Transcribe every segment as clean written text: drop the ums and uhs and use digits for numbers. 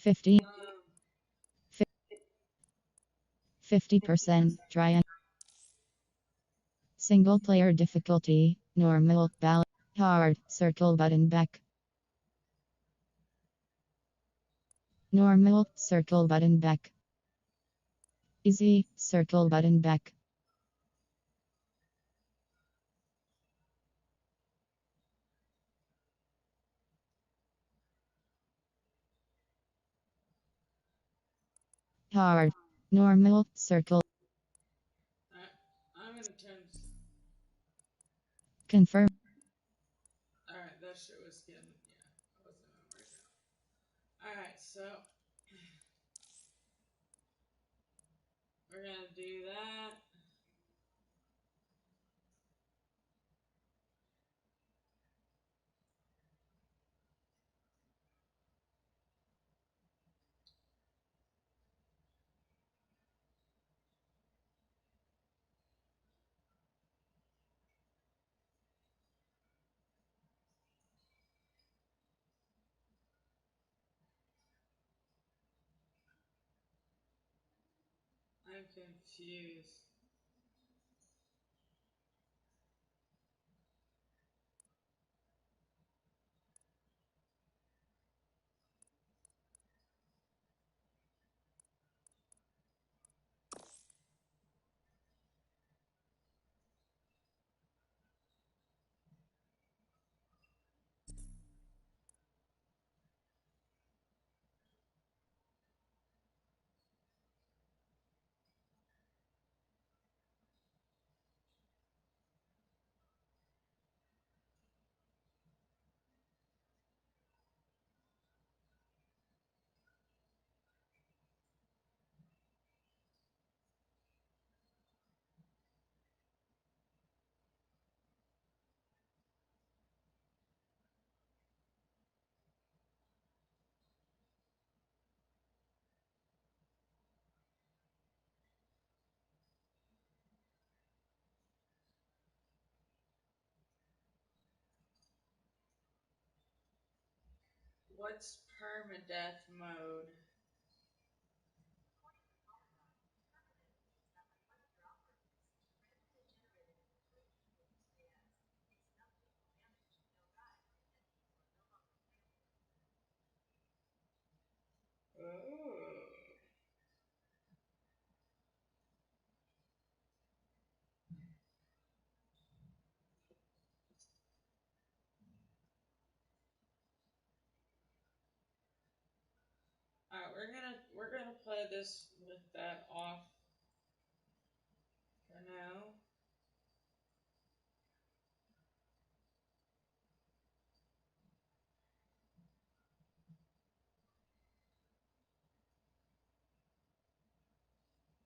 50, Um, 50% try and single player difficulty, normal, ballot, hard, circle button back, normal, circle button back, easy, circle button back, hard, normal, circle, I'm gonna turn. confirm, Alright, that shit was getting. Yeah, I wasn't gonna work out. Alright, so we're gonna do that. I'm confused. What's permadeath mode? Oh. Alright, we're gonna play this with that off for now.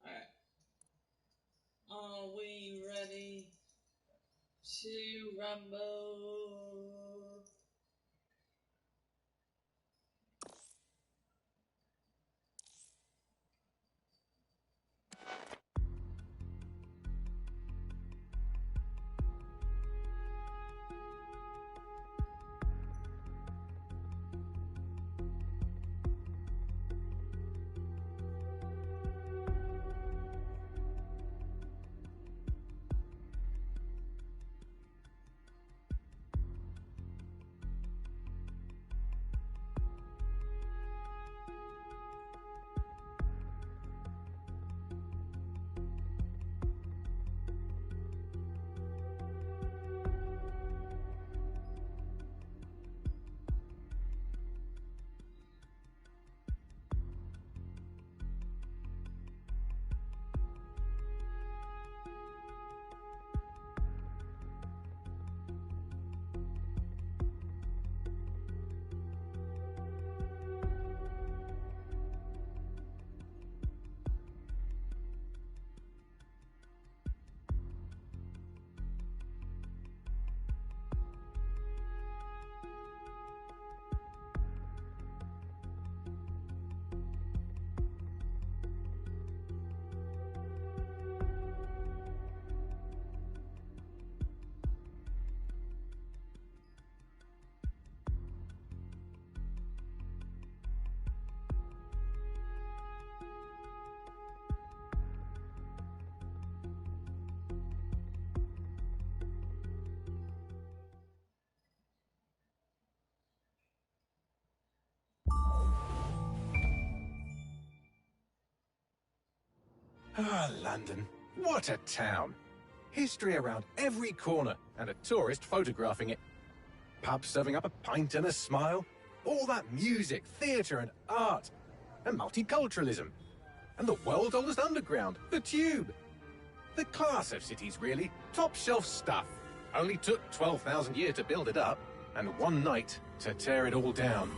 Alright. Are we ready to rumble? Ah, London. What a town. History around every corner, and a tourist photographing it. Pubs serving up a pint and a smile. All that music, theatre and art. And multiculturalism. And the world's oldest underground, the Tube. The class of cities, really. Top shelf stuff. Only took 12,000 years to build it up, and one night to tear it all down.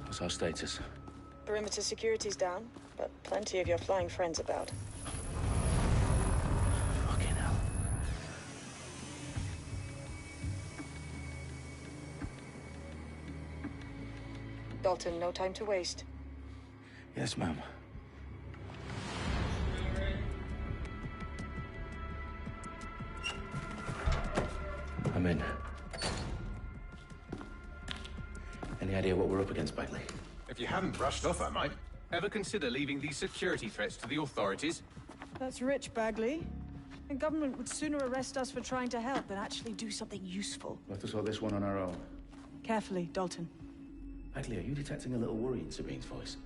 What's our status? Perimeter security's down, but plenty of your flying friends about. Fucking hell. Dalton, no time to waste. Yes, ma'am. I'm in. Any idea what we're up against, Bagley? If you haven't brushed off, I might. Ever consider leaving these security threats to the authorities? That's rich, Bagley. The government would sooner arrest us for trying to help than actually do something useful. We'll have to sort this one on our own. Carefully, Dalton. Bagley, are you detecting a little worry in Sabine's voice?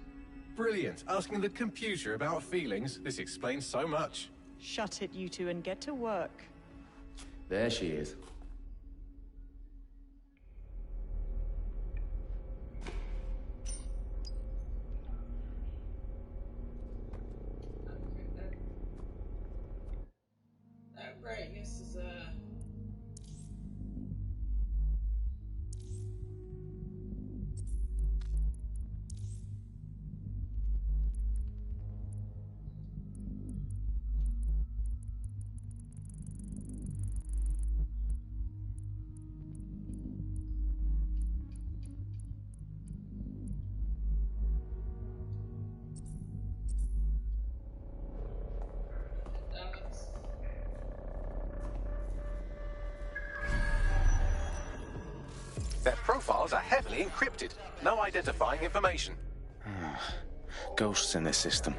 Brilliant. Asking the computer about feelings. This explains so much. Shut it, you two, and get to work. There she is. That brightness is Their profiles are heavily encrypted. No identifying information. Ghosts in this system.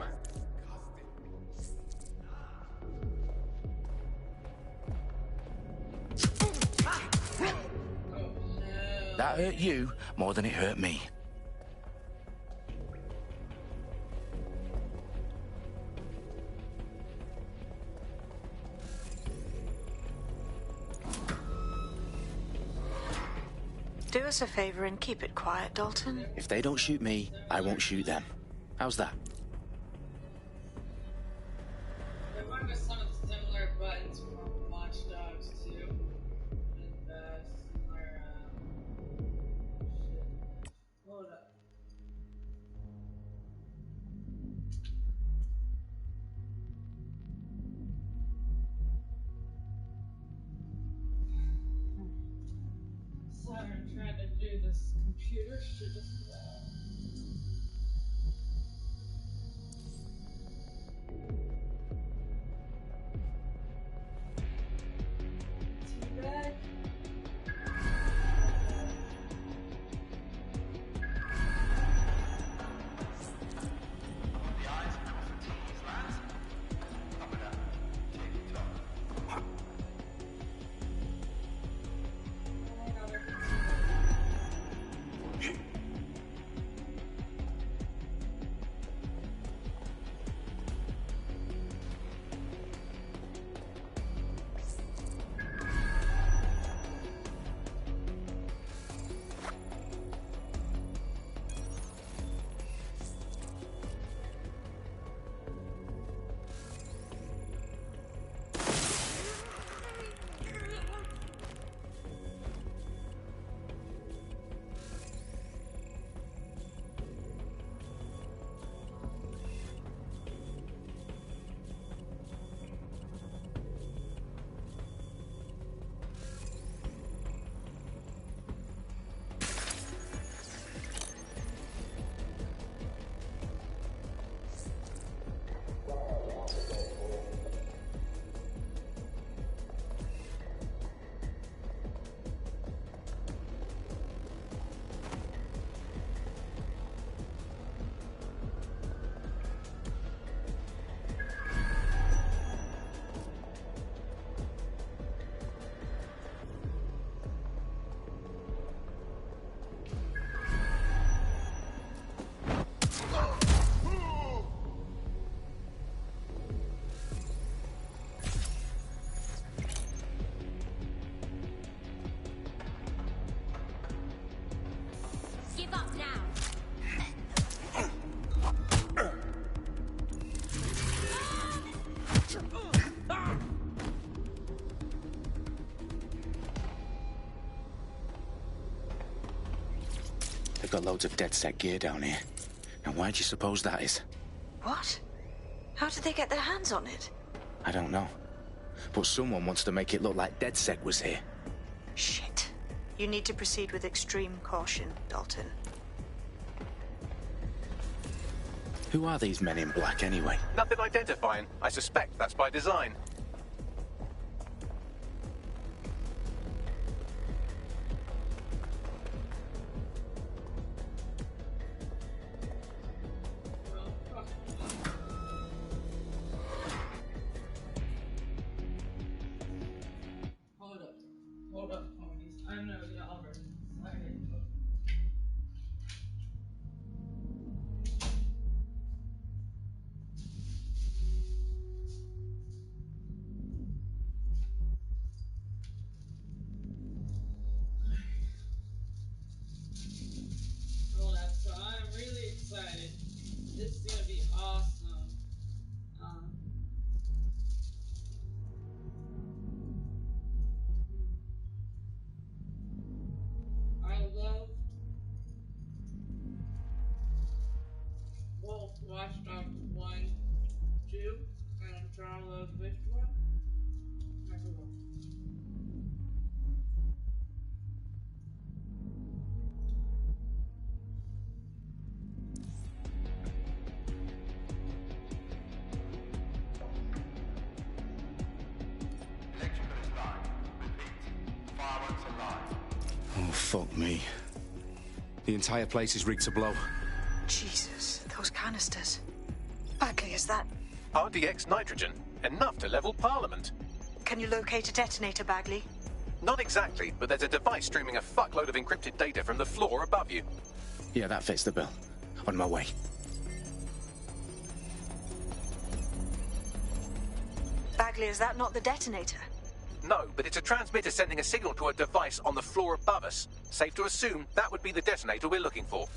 That hurt you more than it hurt me. Do us a favor and keep it quiet, Dalton. If they don't shoot me, I won't shoot them. How's that? I wonder some of the similar buttons from Watch Dogs 2. And similar shit. Hold up. Sorry, I'm trying to do this computer shit as well. Too bad. They've got loads of DedSec gear down here. And why do you suppose that is? What? How did they get their hands on it? I don't know. But someone wants to make it look like DedSec was here. Shit. You need to proceed with extreme caution, Dalton. Who are these men in black, anyway? Nothing identifying. I suspect that's by design. Hold up, ponies. I know y'all already excited. Hold up, so I'm really excited. This is gonna be awesome. I love both Watch Dogs 1, 2, and I'm trying to love which one. I don't know. Oh, fuck me. The entire place is rigged to blow. Jesus, those canisters. Bagley, is that... RDX nitrogen. Enough to level Parliament. Can you locate a detonator, Bagley? Not exactly, but there's a device streaming a fuckload of encrypted data from the floor above you. Yeah, that fits the bill. On my way. Bagley, is that not the detonator? No, but it's a transmitter sending a signal to a device on the floor above us. Safe to assume that would be the detonator we're looking for.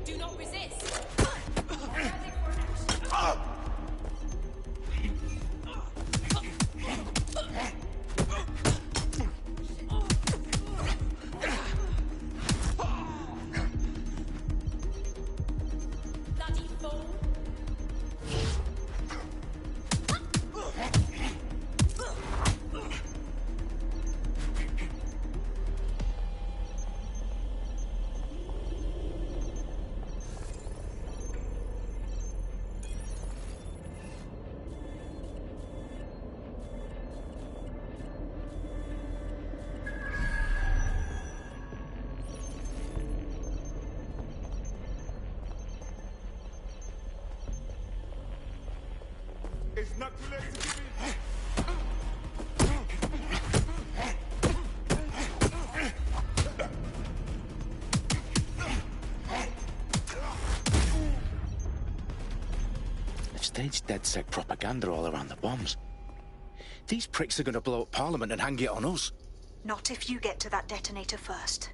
Do not resist. Bloody fool. It's not too late to give in. They've staged DedSec propaganda all around the bombs. These pricks are going to blow up Parliament and hang it on us. Not if you get to that detonator first.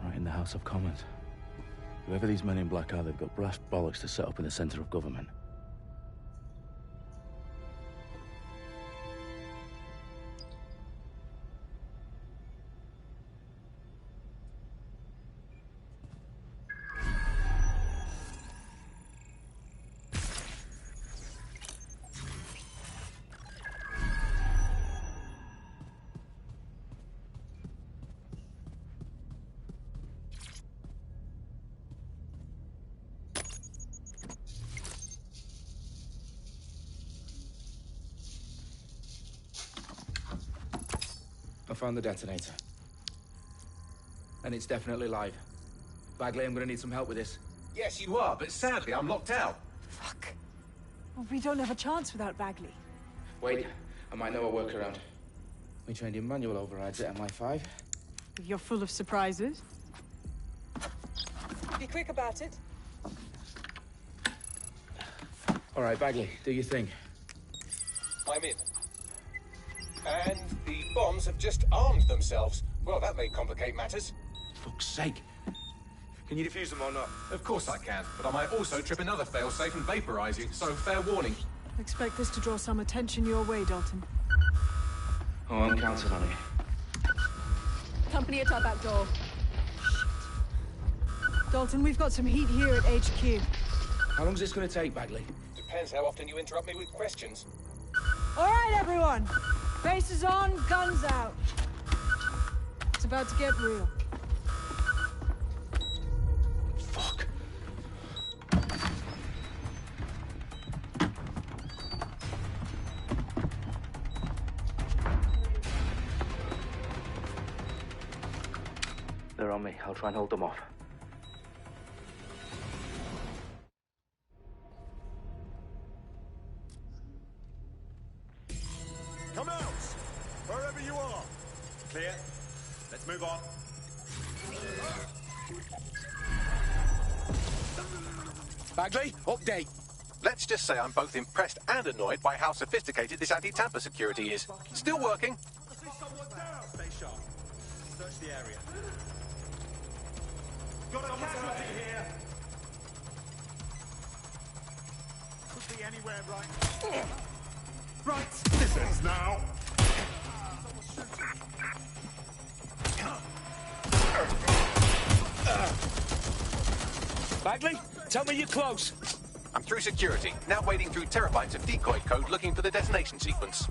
Right in the House of Commons. Whoever these men in black are, they've got brass bollocks to set up in the centre of government. I found the detonator. And it's definitely live. Bagley, I'm gonna need some help with this. Yes, you are, but sadly, I'm locked out. Fuck. Well, we don't have a chance without Bagley. Wait, I might know a workaround. We trained in manual overrides at MI5. You're full of surprises. Be quick about it. All right, Bagley, do your thing. I'm in. And the bombs have just armed themselves. Well, that may complicate matters. Fuck's sake. Can you defuse them or not? Of course I can, but I might also trip another failsafe and vaporize you, so fair warning. Expect this to draw some attention your way, Dalton. Oh, I'm counting on it. Company at our back door. Dalton, we've got some heat here at HQ. How long's this gonna take, Bagley? Depends how often you interrupt me with questions. All right, everyone. Faces on, guns out. It's about to get real. Fuck. They're on me. I'll try and hold them off. Come out! Wherever you are. Clear. Let's move on. Bagley, update. Let's just say I'm both impressed and annoyed by how sophisticated this anti-tamper security is. Still working. I see someone down. Stay sharp. Search the area. Got a casualty here. Could be anywhere right. Right. This ends now. Someone's shooting. Bagley, tell me you're close. I'm through security, now wading through terabytes of decoy code looking for the detonation sequence.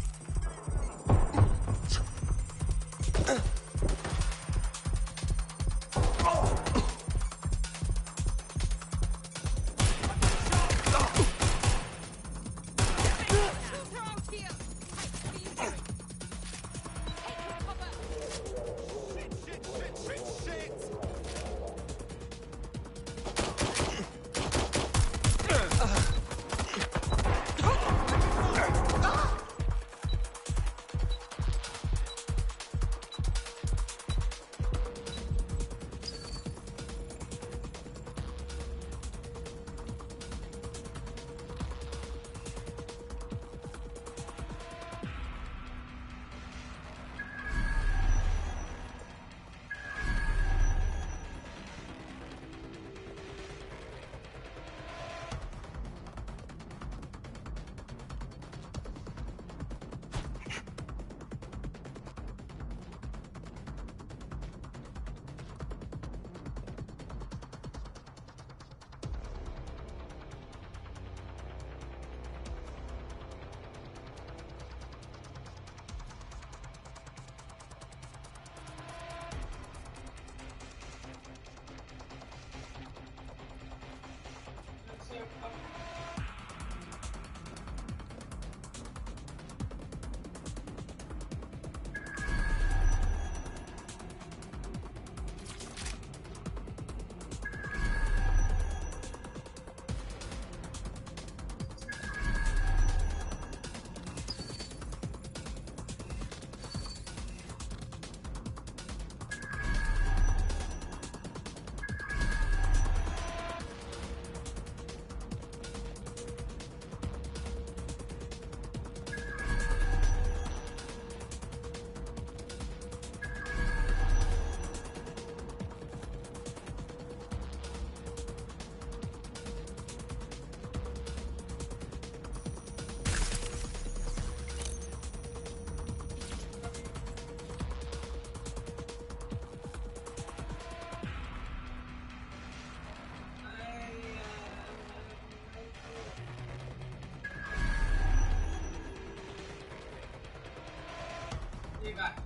Be back.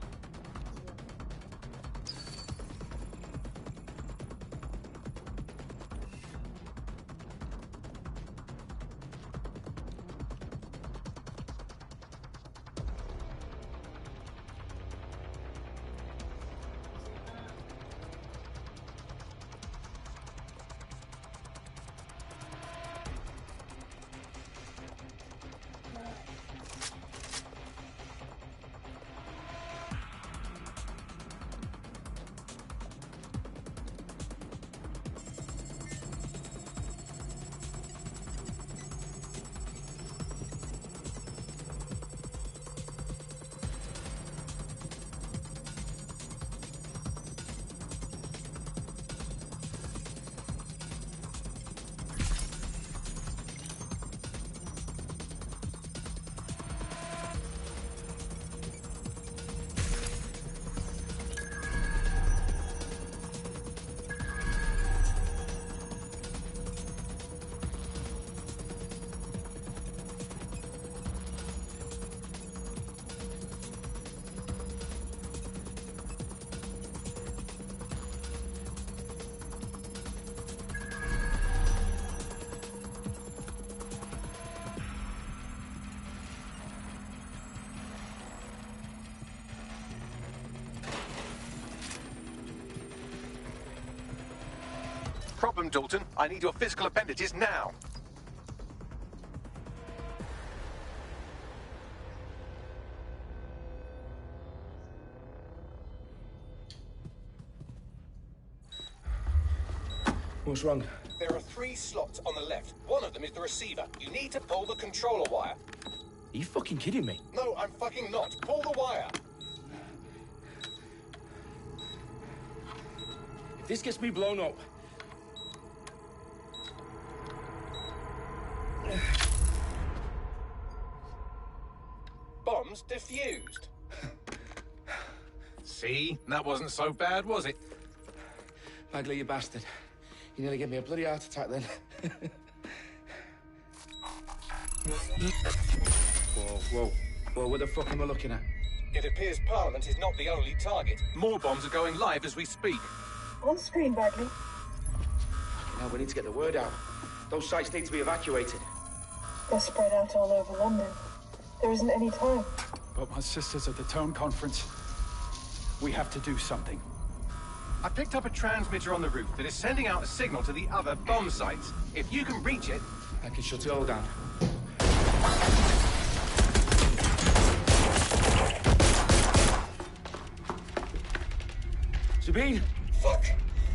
Drop them, Dalton. I need your physical appendages now. What's wrong? There are 3 slots on the left. One of them is the receiver. You need to pull the controller wire. Are you fucking kidding me? No, I'm fucking not. Pull the wire. If this gets me blown up... Bombs defused. See? That wasn't so bad, was it? Bagley, you bastard. You nearly gave me a bloody heart attack then. Whoa, what the fuck am I looking at? It appears Parliament is not the only target. More bombs are going live as we speak. On screen, Bagley. Now we need to get the word out. Those sites need to be evacuated. They're spread out all over London. There isn't any time. But my sister's at the town conference. We have to do something. I picked up a transmitter on the roof that is sending out a signal to the other bomb sites. If you can reach it... I can shut it all down. Sabine! Fuck!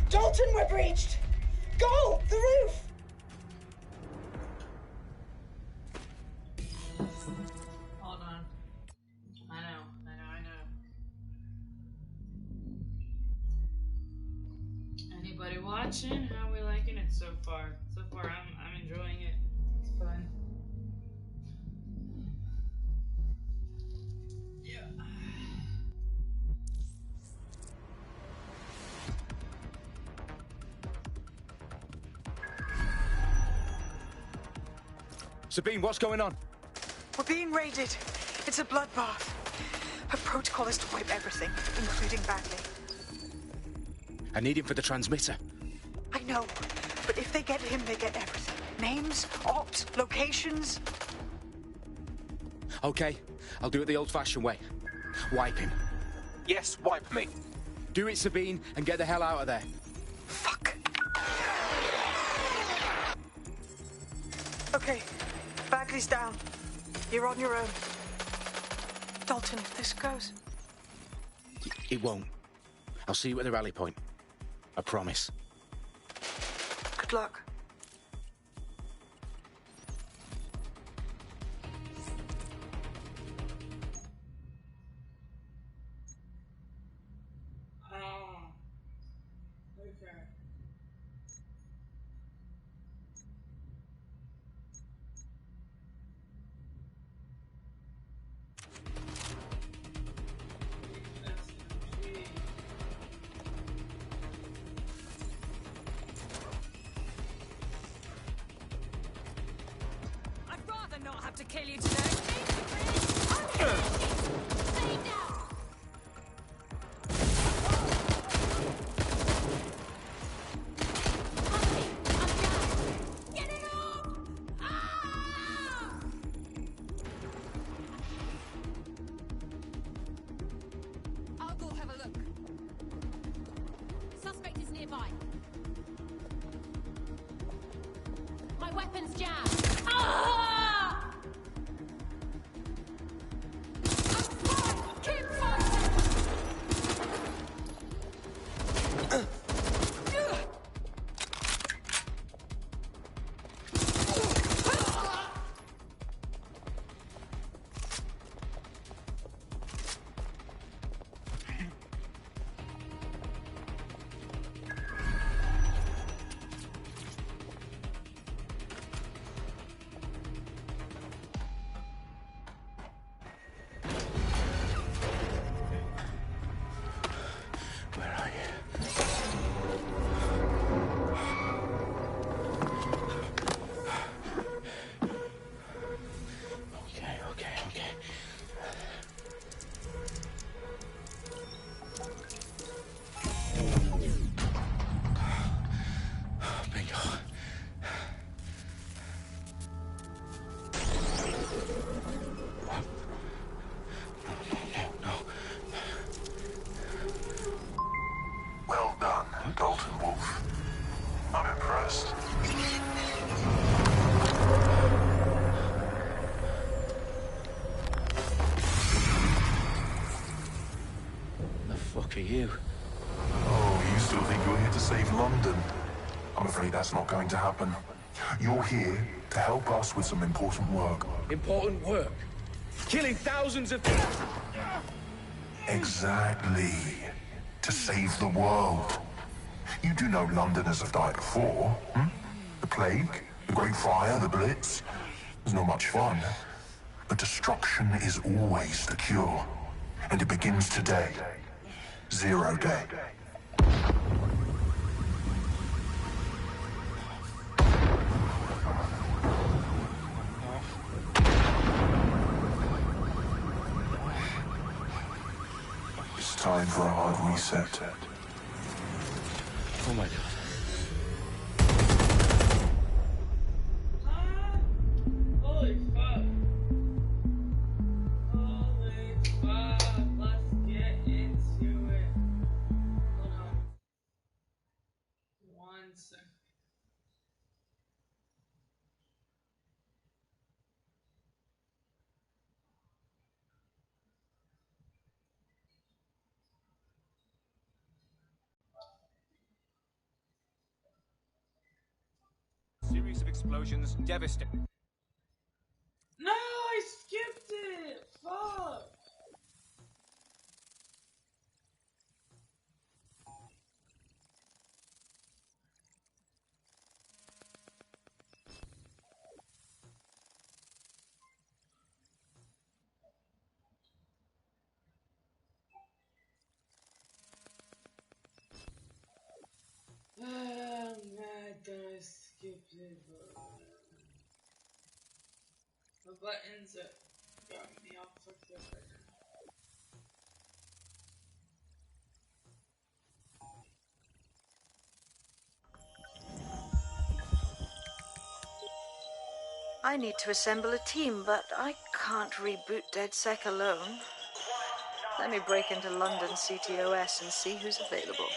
Dalton, we're breached! Go! The roof! Hold on. I know. Anybody watching? How are we liking it so far? So far, I'm enjoying it. It's fun. Yeah. Sabine, what's going on? We're being raided. It's a bloodbath. Her protocol is to wipe everything, including Bagley. I need him for the transmitter. I know, but if they get him, they get everything. Names, ops, locations. Okay, I'll do it the old-fashioned way. Wipe him. Yes, wipe me. Do it, Sabine, and get the hell out of there. Fuck. Okay, Bagley's down. You're on your own. Dalton, if this goes... It won't. I'll see you at the rally point. I promise. Good luck. Okay. I'd rather not have to kill you today. I'll go have a look. Suspect is nearby. My weapon's jammed. Ah! Keep fighting! for you. Oh, you still think you're here to save London? I'm afraid that's not going to happen. You're here to help us with some important work. Important work? Killing thousands of people? Exactly. To save the world. You do know Londoners have died before, hmm? The Plague, the Great Fire, the Blitz. It's not much fun. But destruction is always the cure. And it begins today. 0 day. It's time for a hard reset. Oh my god. Holy fuck. Holy fuck. Let's get into it. Hold on. 1 second. Series of explosions devastating. No, I skipped it. Fuck. I'm mad that I skipped it, but the buttons that got me all fucked up right now. I need to assemble a team, but I can't reboot DedSec alone. Let me break into London CTOS and see who's available.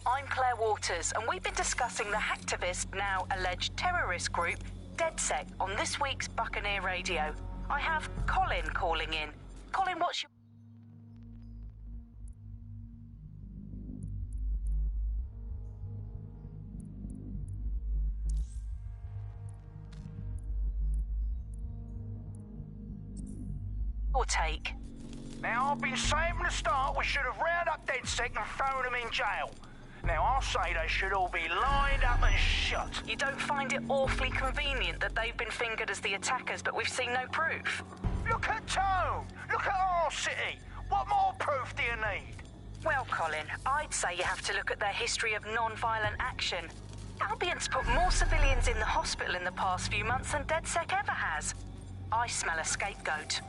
I'm Claire Waters, and we've been discussing the hacktivist, now alleged terrorist group, DedSec, on this week's Buccaneer Radio. I have Colin calling in. Colin, what's your... your take? Now, I've been saying from the start we should have rounded up DedSec and thrown them in jail. Now, I'll say they should all be lined up and shot. You don't find it awfully convenient that they've been fingered as the attackers, but we've seen no proof? Look at Tone! Look at our city! What more proof do you need? Well, Colin, I'd say you have to look at their history of non-violent action. Albion's put more civilians in the hospital in the past few months than DedSec ever has. I smell a scapegoat.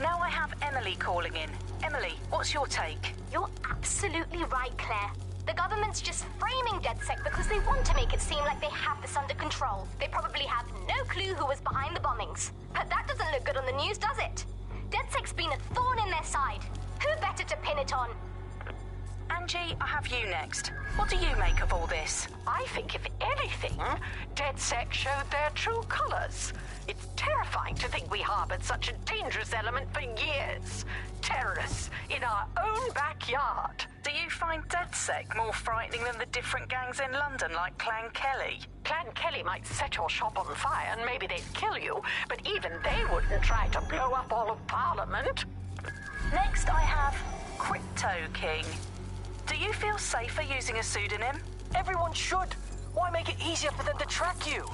Now I have Emily calling in. Emily, what's your take? You're absolutely right, Claire. The government's just framing DedSec because they want to make it seem like they have this under control. They probably have no clue who was behind the bombings. But that doesn't look good on the news, does it? DedSec's been a thorn in their side. Who better to pin it on? Angie, I have you next. What do you make of all this? I think, if anything, DedSec showed their true colors. It's terrifying to think we harbored such a dangerous element for years. Terrorists in our own backyard. Do you find DedSec more frightening than the different gangs in London, like Clan Kelly? Clan Kelly might set your shop on fire and maybe they'd kill you, but even they wouldn't try to blow up all of Parliament. Next, I have Crypto King. Do you feel safer using a pseudonym? Everyone should. Why make it easier for them to track you?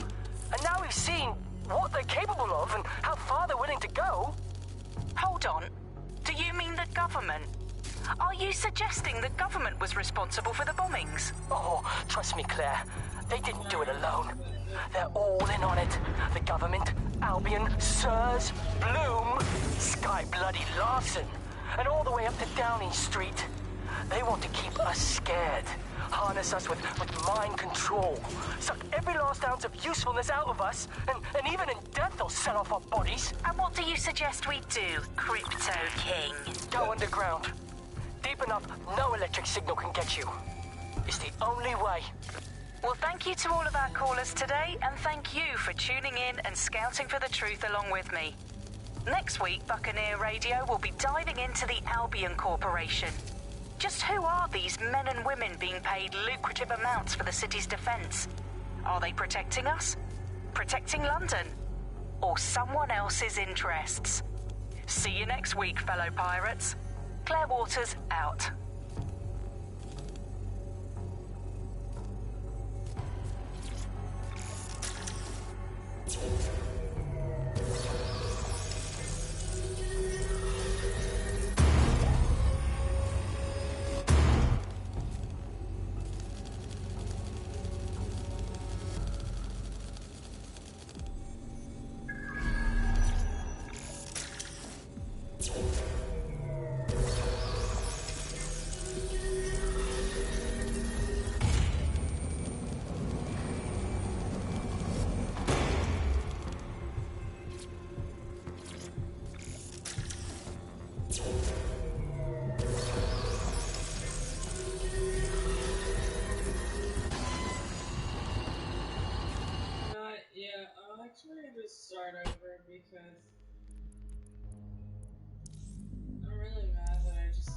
And now we've seen what they're capable of and how far they're willing to go. Hold on. Do you mean the government? Are you suggesting the government was responsible for the bombings? Oh, trust me, Claire. They didn't do it alone. They're all in on it. The government, Albion, Sirs, Bloom, Sky Bloody Larson, and all the way up to Downing Street. They want to keep us scared, harness us with mind control, suck every last ounce of usefulness out of us, and even in death they'll set off our bodies. And what do you suggest we do, Crypto King? Go underground. Deep enough, no electric signal can get you. It's the only way. Well, thank you to all of our callers today, and thank you for tuning in and scouting for the truth along with me. Next week, Buccaneer Radio will be diving into the Albion Corporation. Just who are these men and women being paid lucrative amounts for the city's defence? Are they protecting us? Protecting London? Or someone else's interests? See you next week, fellow pirates. Claire Waters, out. Yeah, I'll actually just start over because I'm really mad that I just.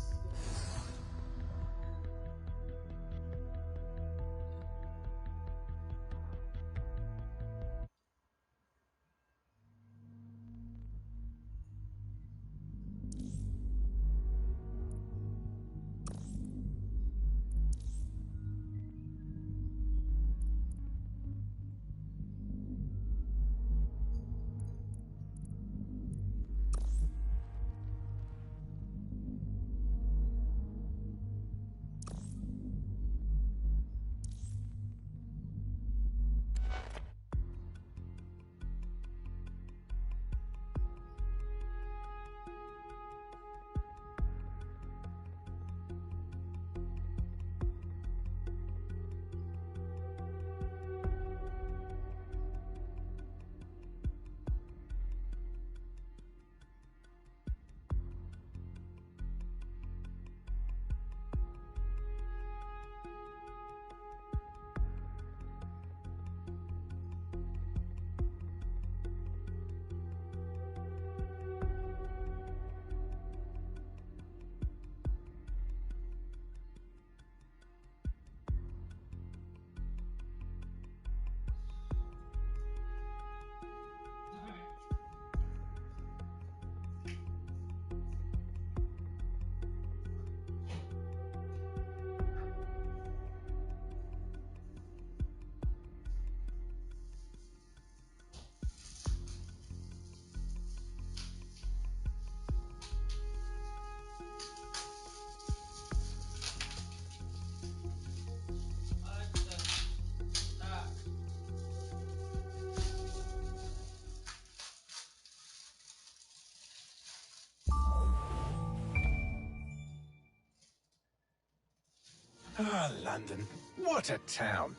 Ah, London. What a town.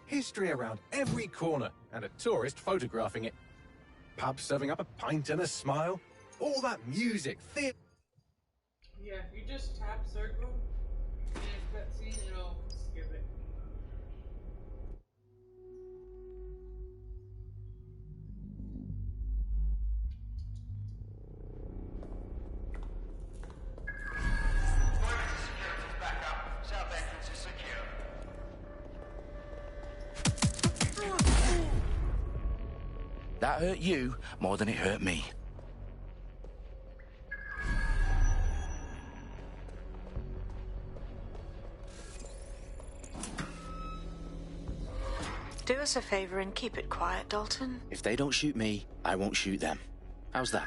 History around every corner and a tourist photographing it. Pubs serving up a pint and a smile. All that music, theatre. Yeah, if you just tap circle and cutscene, it'll skip it. That hurt you more than it hurt me. Do us a favor and keep it quiet, Dalton. If they don't shoot me, I won't shoot them. How's that?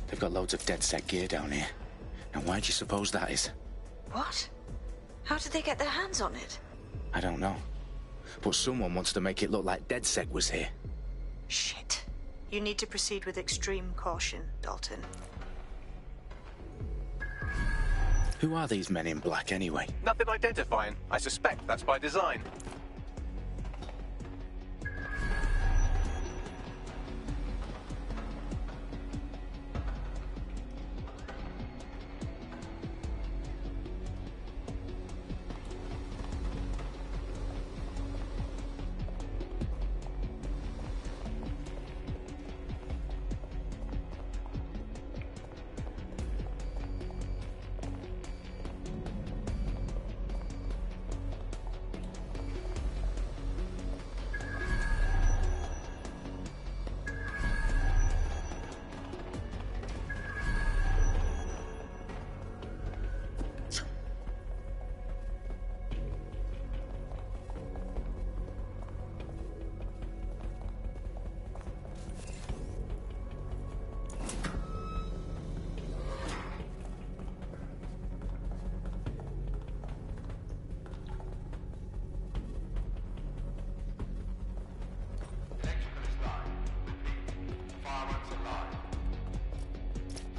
They've got loads of DedSec gear down here. Now, why do you suppose that is? What? How did they get their hands on it? I don't know. But someone wants to make it look like DedSec was here. Shit. You need to proceed with extreme caution, Dalton. Who are these men in black, anyway? Nothing identifying. I suspect that's by design.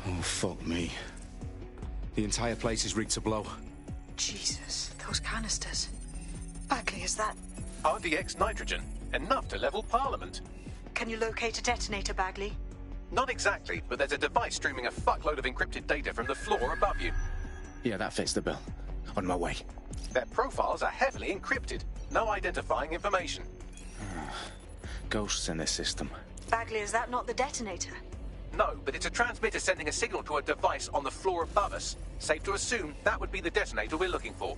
Oh, fuck me. The entire place is rigged to blow. Jesus, those canisters. Bagley, is that... RDX nitrogen. Enough to level Parliament. Can you locate a detonator, Bagley? Not exactly, but there's a device streaming a fuckload of encrypted data from the floor above you. Yeah, that fits the bill. On my way. Their profiles are heavily encrypted. No identifying information. Ghosts in this system. Bagley, is that not the detonator? No, but it's a transmitter sending a signal to a device on the floor above us. Safe to assume that would be the detonator we're looking for.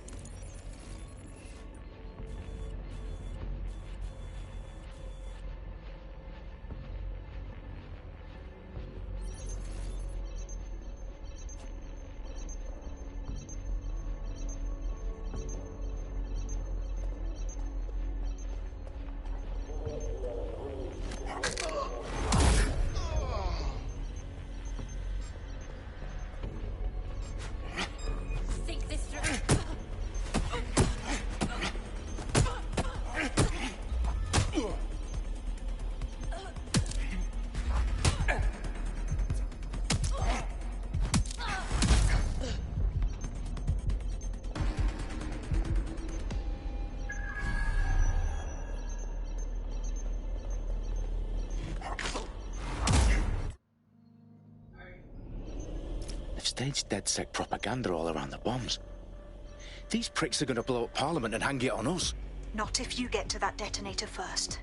Think this through. They've staged DedSec propaganda all around the bombs. These pricks are going to blow up Parliament and hang it on us. Not if you get to that detonator first.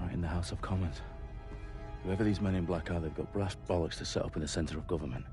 Right in the House of Commons. Whoever these men in black are, they've got brass bollocks to set up in the centre of government.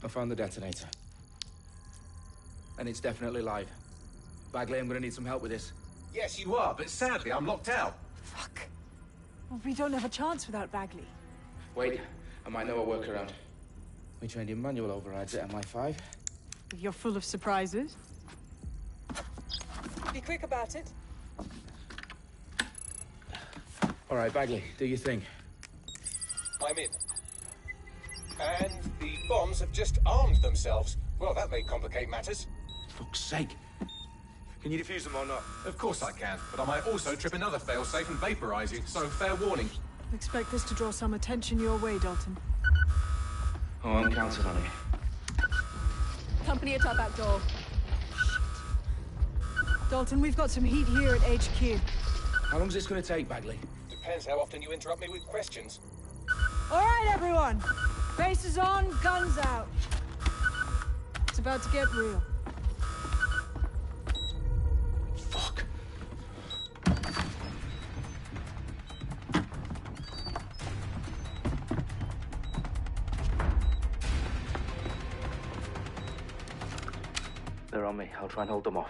I found the detonator. And it's definitely live. Bagley, I'm gonna need some help with this. Yes, you are, but sadly I'm locked out. Fuck. Well, we don't have a chance without Bagley. Wait, I might know a workaround. We trained in manual overrides at MI5. You're full of surprises. Be quick about it. All right, Bagley, do your thing. I'm in. And the bombs have just armed themselves. Well, that may complicate matters. Fuck's sake. Can you defuse them or not? Of course I can, but I might also trip another failsafe and vaporize you, so fair warning. Expect this to draw some attention your way, Dalton. Oh, I'm counting on it. Company at our back door. Shit. Dalton, we've got some heat here at HQ. How long is this going to take, Bagley? Depends how often you interrupt me with questions. All right, everyone. Faces on, guns out. It's about to get real. Fuck. They're on me. I'll try and hold them off.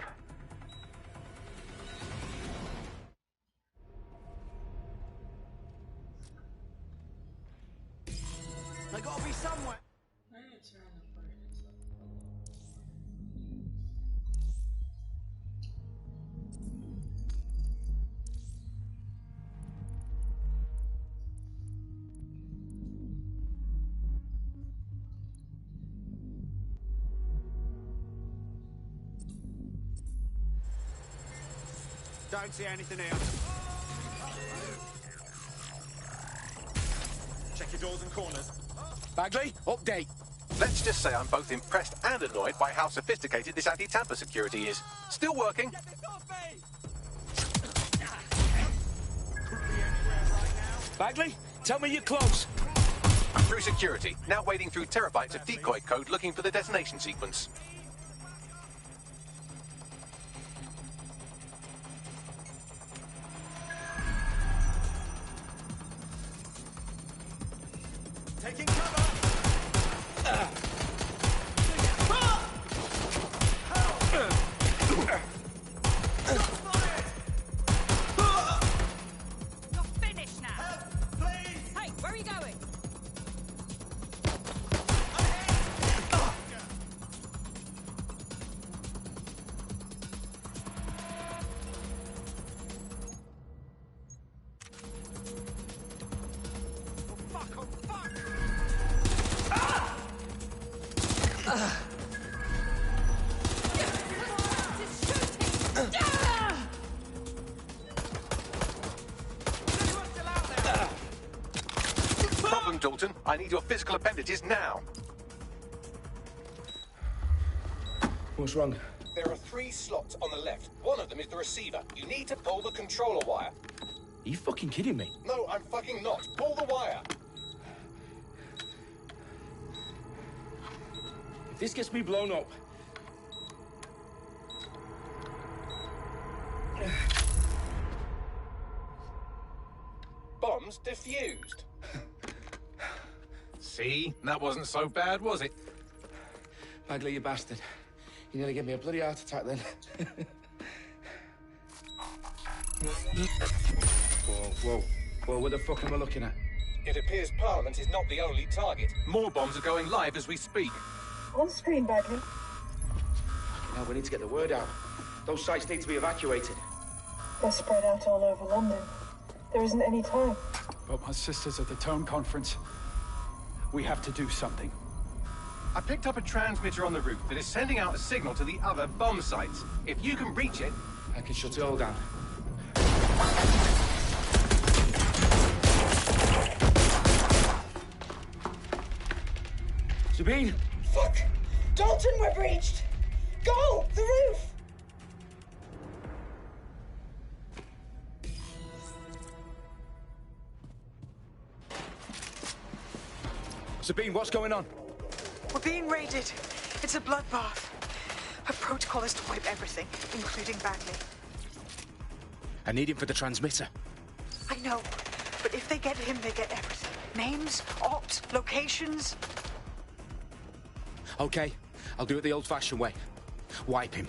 They gotta be somewhere. I'm gonna turn on the furnace. Don't see anything here. Check your doors and corners. Bagley, update. Let's just say I'm both impressed and annoyed by how sophisticated this anti-tamper security is. Still working. Bagley, tell me you're close. I'm through security, now wading through terabytes of decoy code looking for the detonation sequence. Taking cover. You're finished now. Help, please. Hey, where are you going? Problem, Dalton. I need your physical appendages now. What's wrong? There are 3 slots on the left. One of them is the receiver. You need to pull the controller wire. Are you fucking kidding me? No, I'm fucking not. Pull the wire. If this gets me blown up... Bombs defused. See? That wasn't so bad, was it? Bagley, you bastard. You nearly gave me a bloody heart attack then. Whoa, what the fuck am I looking at? It appears Parliament is not the only target. More bombs are going live as we speak. On screen, Bagley. Now we need to get the word out. Those sites need to be evacuated. They're spread out all over London. There isn't any time. But my sister's at the tone conference. We have to do something. I picked up a transmitter on the roof that is sending out a signal to the other bomb sites. If you can reach it... I can shut it all down. Sabine! Fuck! Dalton, we're breached! Go! The roof! Sabine, what's going on? We're being raided. It's a bloodbath. Her protocol is to wipe everything, including Bagley. I need him for the transmitter. I know, but if they get him, they get everything. Names, ops, locations. Okay, I'll do it the old-fashioned way. Wipe him.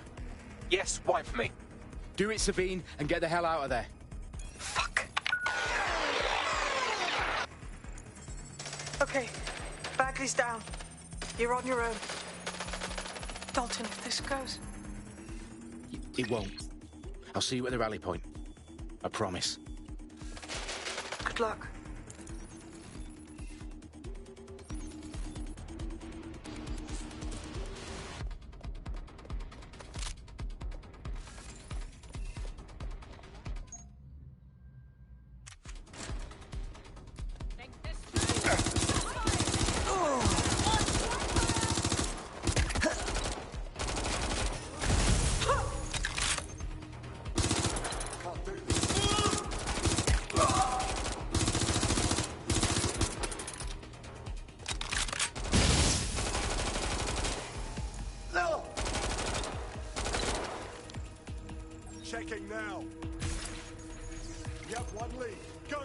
Yes, wipe me. Do it, Sabine, and get the hell out of there. Fuck. Okay, Bagley's down. You're on your own. Dalton, if this goes... It won't. I'll see you at the rally point. I promise. Good luck. Checking now. You have one lead. Go!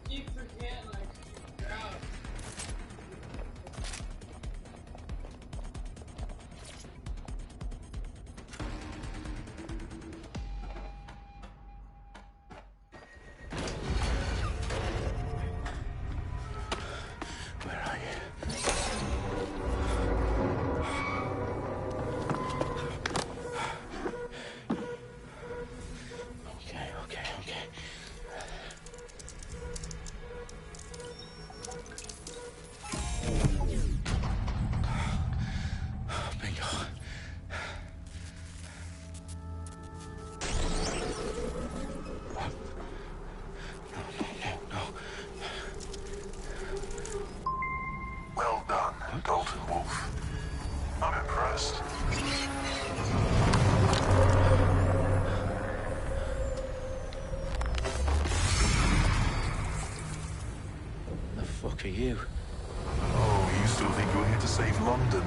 Keep forgetting I keep out. Well done, Dalton Wolf. I'm impressed. The fuck are you? Oh, you still think you're here to save London?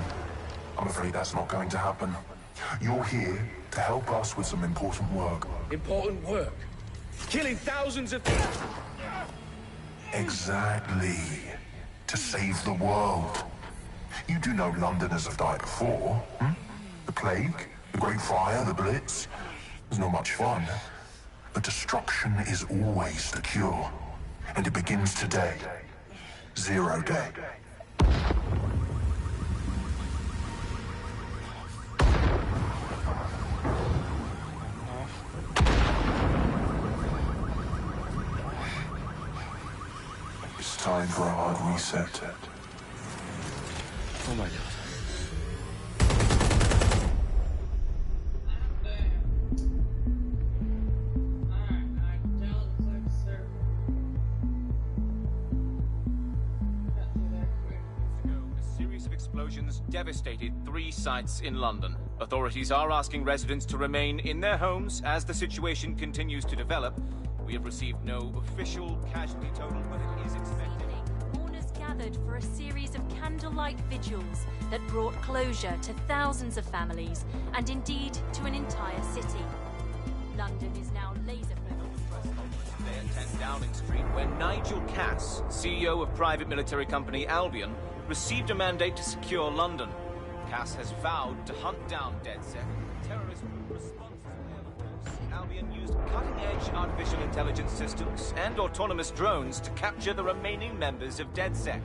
I'm afraid that's not going to happen. You're here to help us with some important work. Important work? Killing thousands of people? Exactly. To save the world. You do know Londoners have died before, hmm? The plague, the Great Fire, the Blitz. It's not much fun. But destruction is always the cure. And it begins today. 0 day. It's time for a hard reset. Oh my god. Explosions devastated 3 sites in London. Authorities are asking residents to remain in their homes as the situation continues to develop. We have received no official casualty total, but it is expected. Mourners gathered for a series of candlelight vigils that brought closure to thousands of families and indeed to an entire city. London is now laser-focused. Today at 10 Downing Street, where Nigel Cass, CEO of private military company Albion, received a mandate to secure London. Cass has vowed to hunt down DedSec. Terrorist response Albion used cutting-edge artificial intelligence systems and autonomous drones to capture the remaining members of DedSec.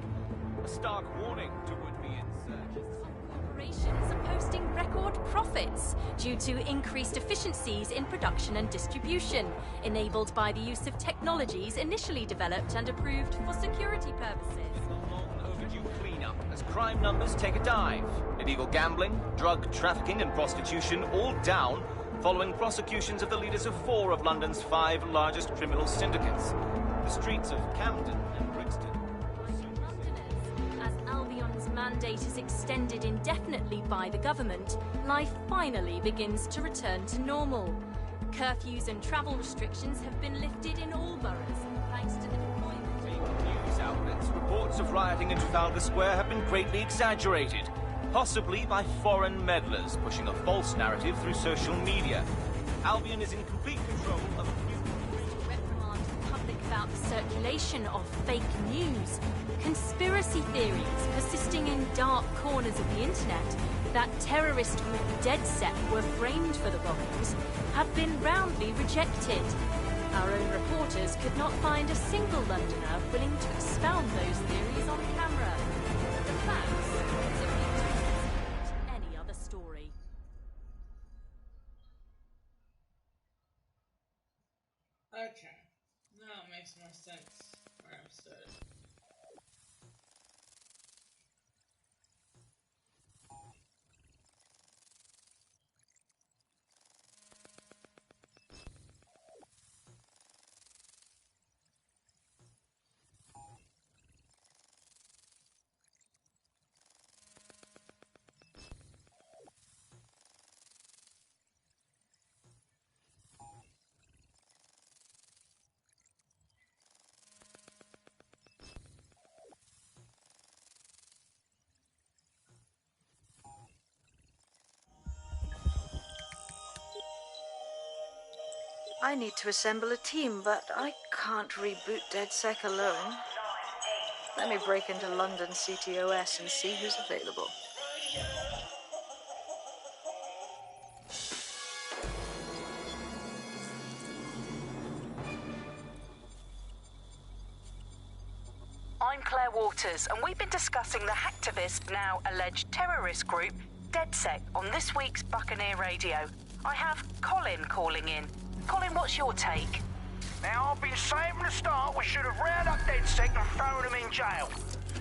A stark warning to would-be insurgents. Corporations are posting record profits due to increased efficiencies in production and distribution, enabled by the use of technologies initially developed and approved for security purposes. As crime numbers take a dive. Illegal gambling, drug trafficking and prostitution all down following prosecutions of the leaders of 4 of London's 5 largest criminal syndicates. The streets of Camden and Brixton. As Albion's mandate is extended indefinitely by the government, life finally begins to return to normal. Curfews and travel restrictions have been lifted in all boroughs, thanks to the deployment News outlets, reports of rioting in Trafalgar Square have been greatly exaggerated, possibly by foreign meddlers pushing a false narrative through social media. Albion is in complete control of reprimand the public about the circulation of fake news, conspiracy theories persisting in dark corners of the internet, that terrorist group DedSec were framed for the bombings have been roundly rejected. Our own reporters could not find a single Londoner willing to expound those theories on camera. The facts simply don't support any other story. Okay, now it makes more sense where I'm started. I need to assemble a team, but I can't reboot DedSec alone. Let me break into London CTOS and see who's available. I'm Claire Waters, and we've been discussing the hacktivist, now alleged terrorist group, DedSec, on this week's Buccaneer Radio. I have Colin calling in. Colin, what's your take? Now, I've been saying from the start we should have rounded up DedSec and thrown them in jail.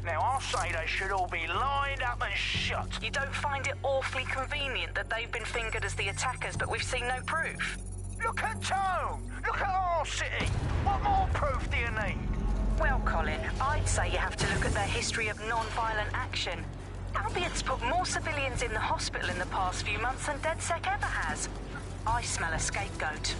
Now, I'll say they should all be lined up and shot. You don't find it awfully convenient that they've been fingered as the attackers, but we've seen no proof? Look at Tone! Look at our city! What more proof do you need? Well, Colin, I'd say you have to look at their history of non-violent action. Albion's put more civilians in the hospital in the past few months than DedSec ever has. I smell a scapegoat.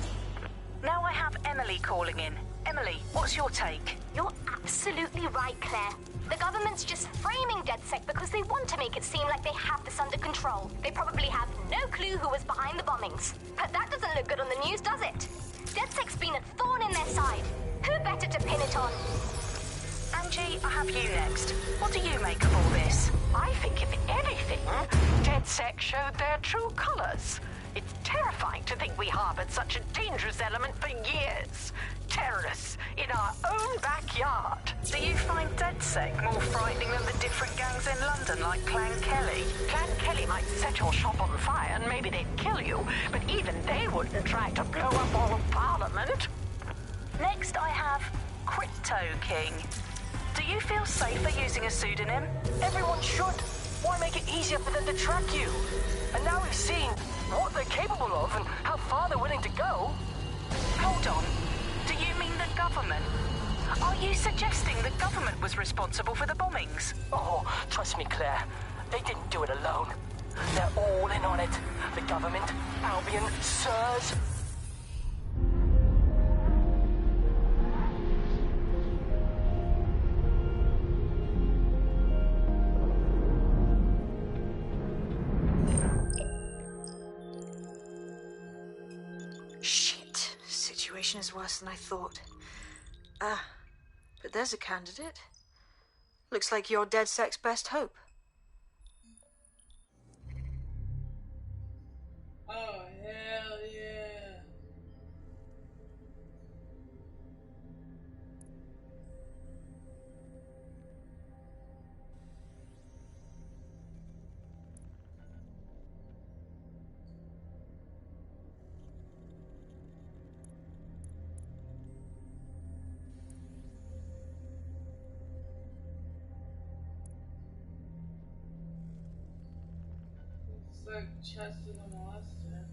Now I have Emily calling in. Emily, what's your take? You're absolutely right, Claire. The government's just framing DedSec because they want to make it seem like they have this under control. They probably have no clue who was behind the bombings. But that doesn't look good on the news, does it? DedSec's been a thorn in their side. Who better to pin it on? Angie, I have you next. What do you make of all this? I think, if anything, DedSec showed their true colors. It's terrifying to think we harbored such a dangerous element for years. Terrorists in our own backyard. Do you find DedSec more frightening than the different gangs in London, like Clan Kelly? Clan Kelly might set your shop on fire and maybe they'd kill you, but even they wouldn't try to blow up all of Parliament. Next, I have Crypto King. Do you feel safer using a pseudonym? Everyone should. Why make it easier for them to track you? And now we've seen what they're capable of and how far they're willing to go. Hold on. Do you mean the government? Are you suggesting the government was responsible for the bombings? Oh, trust me, Claire. They didn't do it alone. They're all in on it. The government, Albion, SIRS. Shit. Situation is worse than I thought. But there's a candidate. Looks like you're DedSec's best hope. Oh, hell yeah. It's like Chester the Monster.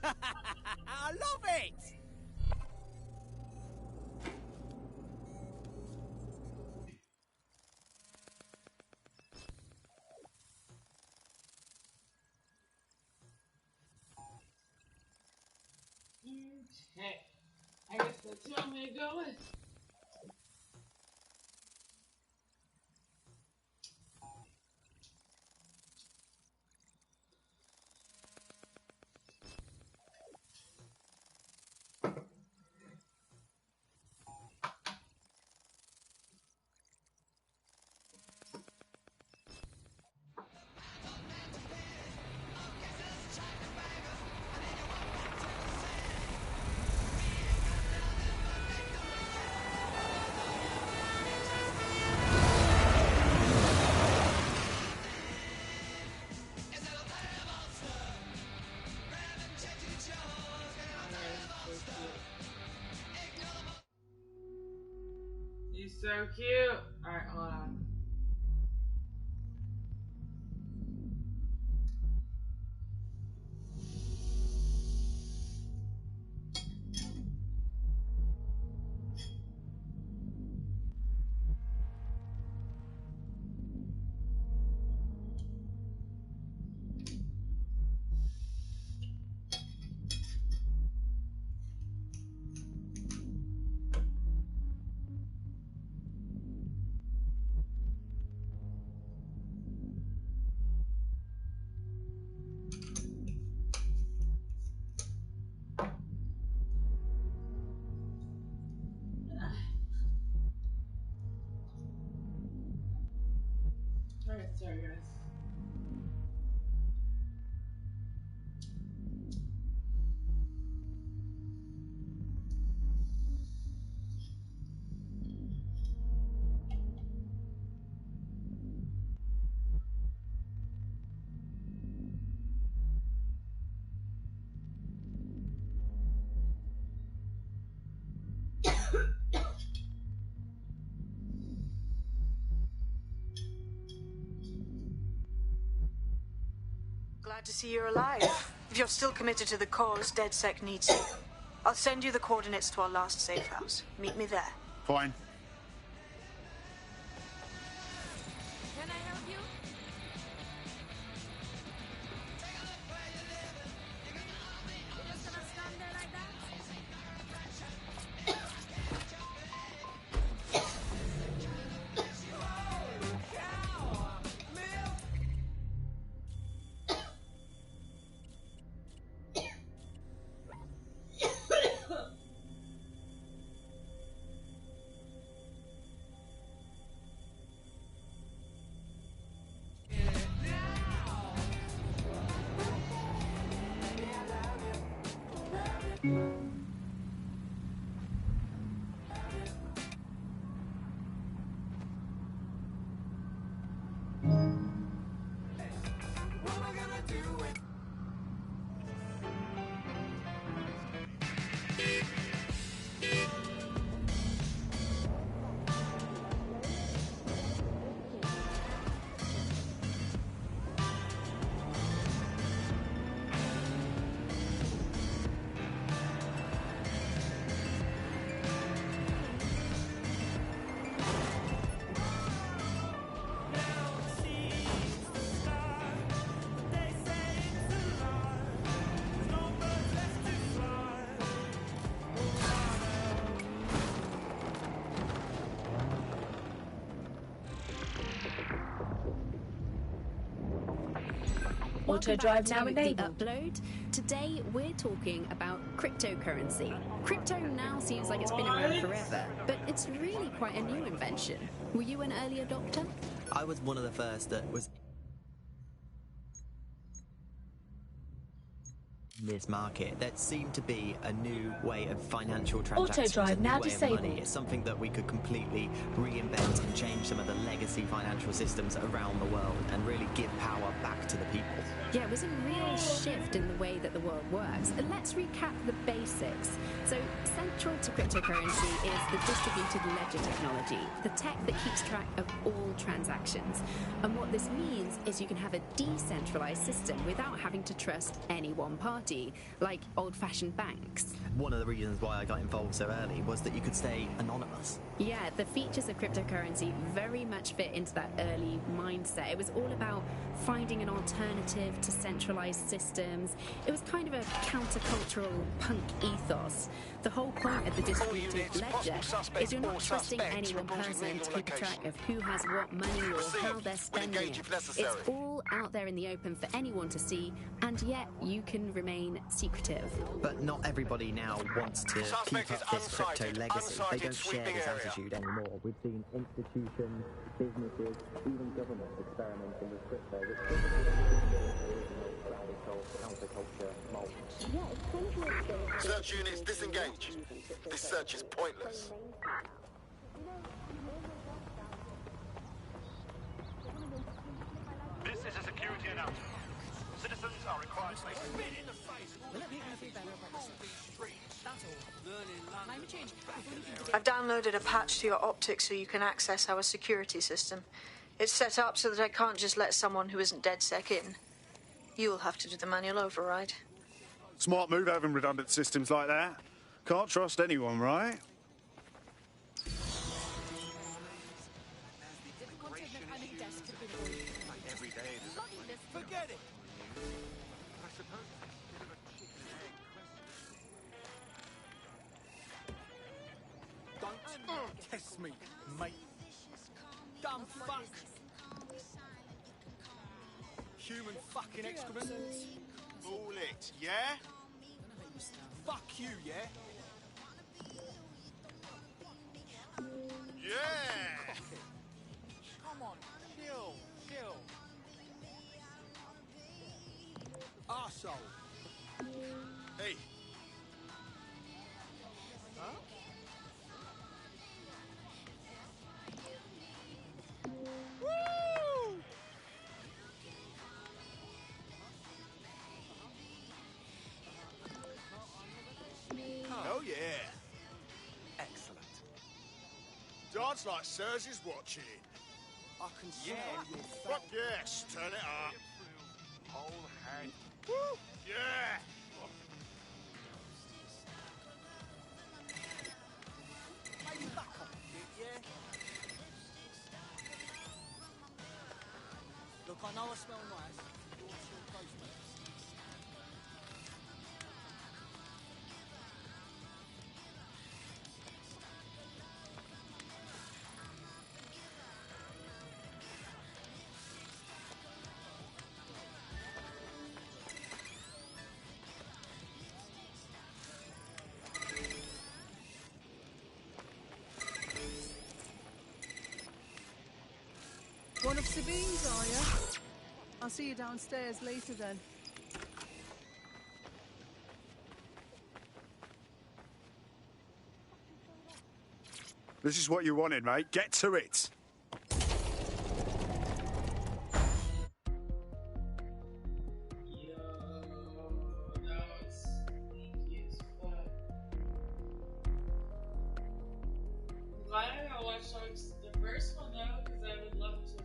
I love it! Okay. I guess that's where I'm gonna go with. He's so cute. Alright, hold on. Alright, sorry guys. Glad to see you're alive. If you're still committed to the cause, DedSec needs you. I'll send you the coordinates to our last safe house. Meet me there. Fine. Can I help you? You're just gonna stand there like that? Auto drive now enabled. The upload. Today we're talking about cryptocurrency. Crypto now seems like it's been around forever, but it's really quite a new invention. Were you an early adopter? I was one of the first that was in this market. That seemed to be a new way of financial transactions. Auto drive now way disabled. Of money. It's something that we could completely reinvent and change some of the legacy financial systems around the world and really give power back to the people. Yeah, it was a real shift in the way that the world works. And let's recap the basics. So, central to cryptocurrency is the distributed ledger technology, the tech that keeps track of all transactions. And what this means is you can have a decentralized system without having to trust any one party. party, like old-fashioned banks. One of the reasons why I got involved so early was that you could stay anonymous. Yeah, the features of cryptocurrency very much fit into that early mindset. It was all about finding an alternative to centralized systems. It was kind of a countercultural punk ethos. The whole point of the distributed ledger is you're not trusting any one person to keep track of who has what money or how they're spending it. It's all out there in the open for anyone to see, and yet you can remain secretive. But not everybody now wants to keep up this crypto legacy. They don't share this attitude anymore. We've seen institutions, businesses, even governments experimenting with crypto, which counterculture mold. Search units disengage. This search is pointless. This is a security announcement. Citizens are required to spit in the face. I've downloaded a patch to your optics so you can access our security system. It's set up so that I can't just let someone who isn't DedSec in. You'll have to do the manual override. Smart move having redundant systems like that. Can't trust anyone, right? Forget it. Don't test me, mate. Dumb fuck. Human fucking excrement. All it, yeah? Fuck you, yeah? Yeah! Come on, chill. Arsehole. Hey. Huh? Woo! Oh, yeah. Excellent. Dance like Sirs is watching. I can smell your Fuck fat... yes, turn it up. Whole hand. Woo! Yeah! Maybe back off a bit, yeah? Look, I know I smell nice. You're still close, mate. One of Sabine's, are you? I'll see you downstairs later then. This is what you wanted, mate. Get to it. Why don't I watch the first one though? Because I would love to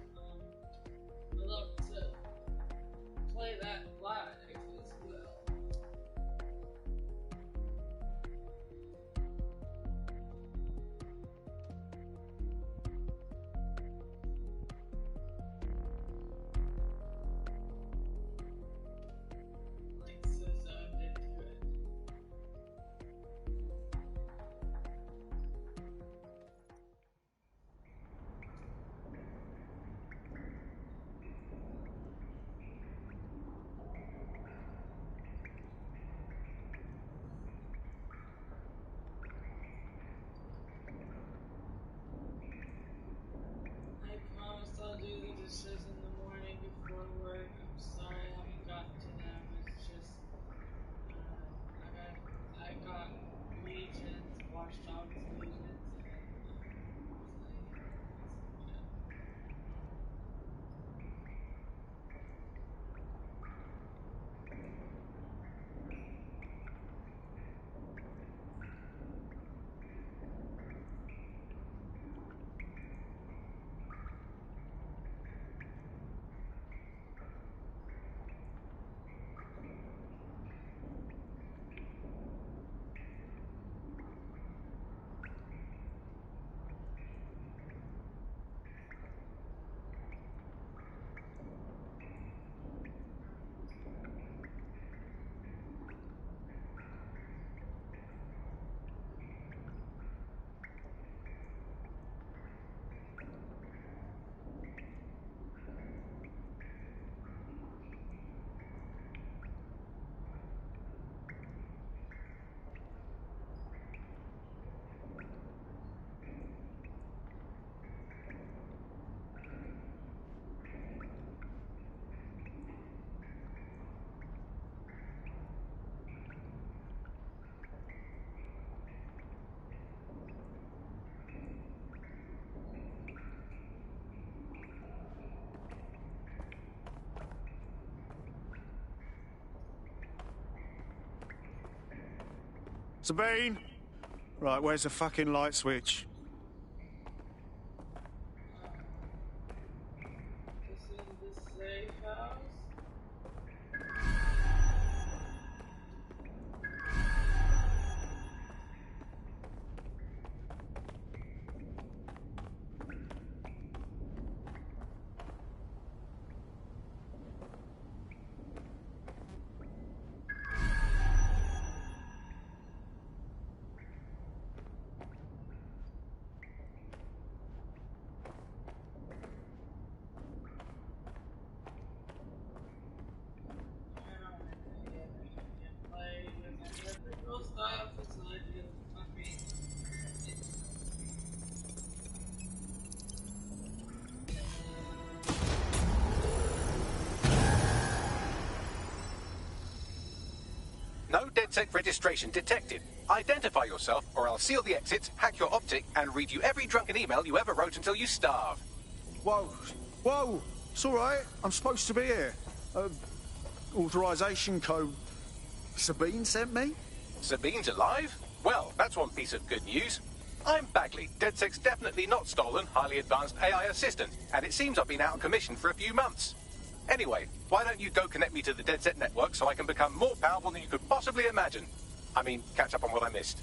play that live as well. Like so zoned into it. Sabine? Right, where's the fucking light switch? This is the safe house. No DedSec registration detected. Identify yourself, or I'll seal the exits, hack your optic, and read you every drunken email you ever wrote until you starve. Whoa, whoa, it's all right. I'm supposed to be here. Authorization code Sabine sent me? Sabine's alive? Well, that's one piece of good news. I'm Bagley, DedSec's definitely not stolen, highly advanced AI assistant, and it seems I've been out of commission for a few months. Anyway, why don't you go connect me to the DedSec network so I can become more powerful than you could possibly imagine? I mean, catch up on what I missed.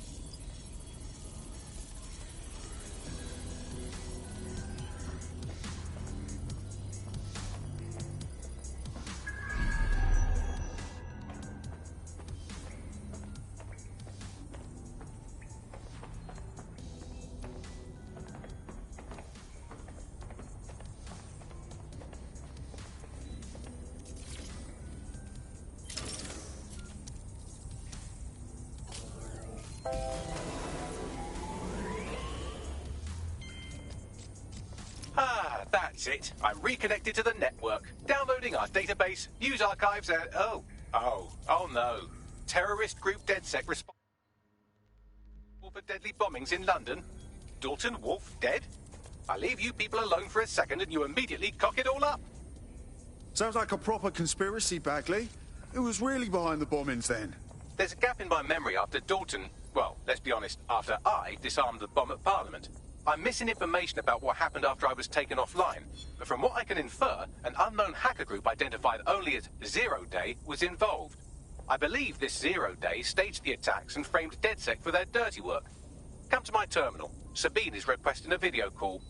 That's it. I'm reconnected to the network, downloading our database, news archives, and oh no. Terrorist group DedSec responsible for deadly bombings in London. Dalton Wolfe dead? I leave you people alone for a second and you immediately cock it all up. Sounds like a proper conspiracy, Bagley. Who was really behind the bombings then? There's a gap in my memory after Dalton, well, let's be honest, after I disarmed the bomb at Parliament. I'm missing information about what happened after I was taken offline, but from what I can infer, an unknown hacker group identified only as Zero Day was involved. I believe this Zero Day staged the attacks and framed DedSec for their dirty work. Come to my terminal. Sabine is requesting a video call.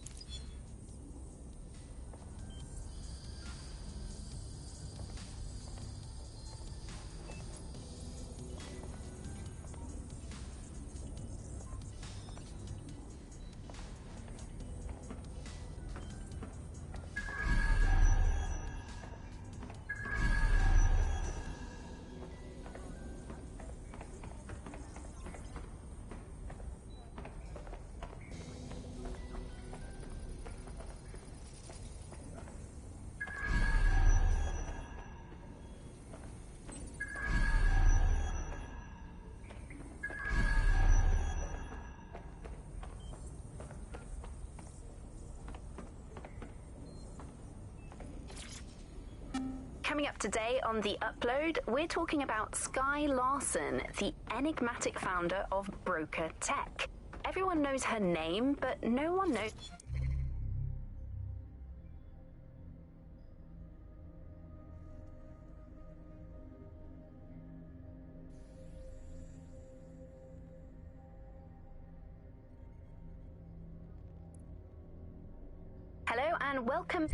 Coming up today on The Upload, we're talking about Skye Larson, the enigmatic founder of Broker Tech. Everyone knows her name, but no one knows... Hello and welcome...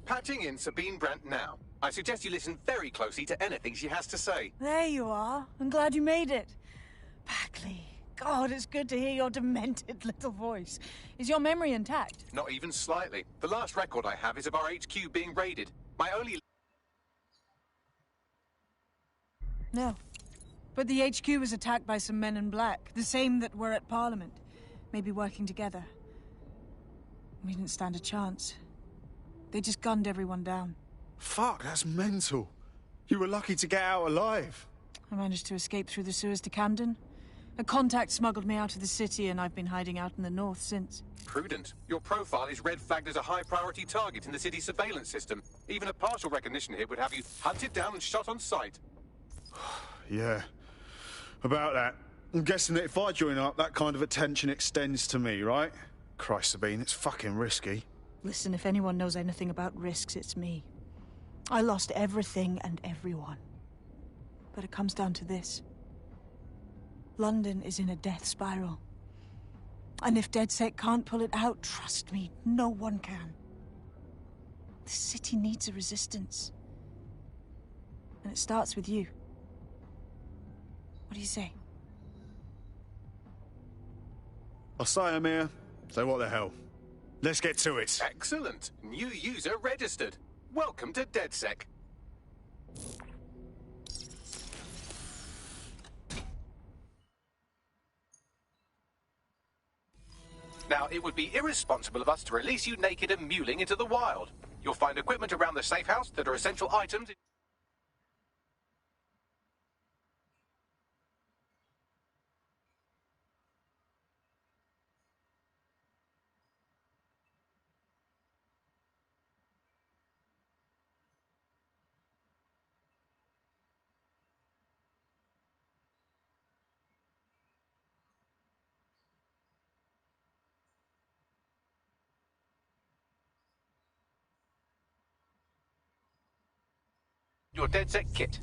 Patching in Sabine Brandt now. I suggest you listen very closely to anything she has to say. There you are. I'm glad you made it. Bagley, God, it's good to hear your demented little voice. Is your memory intact? Not even slightly. The last record I have is of our HQ being raided. My only... No. But the HQ was attacked by some men in black, the same that were at Parliament. Maybe working together. We didn't stand a chance. They just gunned everyone down. Fuck, that's mental. You were lucky to get out alive. I managed to escape through the sewers to Camden. A contact smuggled me out of the city, and I've been hiding out in the north since. Prudent. Your profile is red flagged as a high-priority target in the city's surveillance system. Even a partial recognition hit would have you hunted down and shot on sight. Yeah. About that. I'm guessing that if I join up, that kind of attention extends to me, right? Christ, Sabine, it's fucking risky. Listen, if anyone knows anything about risks, it's me. I lost everything and everyone. But it comes down to this. London is in a death spiral. And if DedSec can't pull it out, trust me, no one can. The city needs a resistance. And it starts with you. What do you say? I'll say, Amir. So what the hell? Let's get to it. Excellent. New user registered. Welcome to DedSec. Now, it would be irresponsible of us to release you naked and mewling into the wild. You'll find equipment around the safe house that are essential items. Your DedSec kit.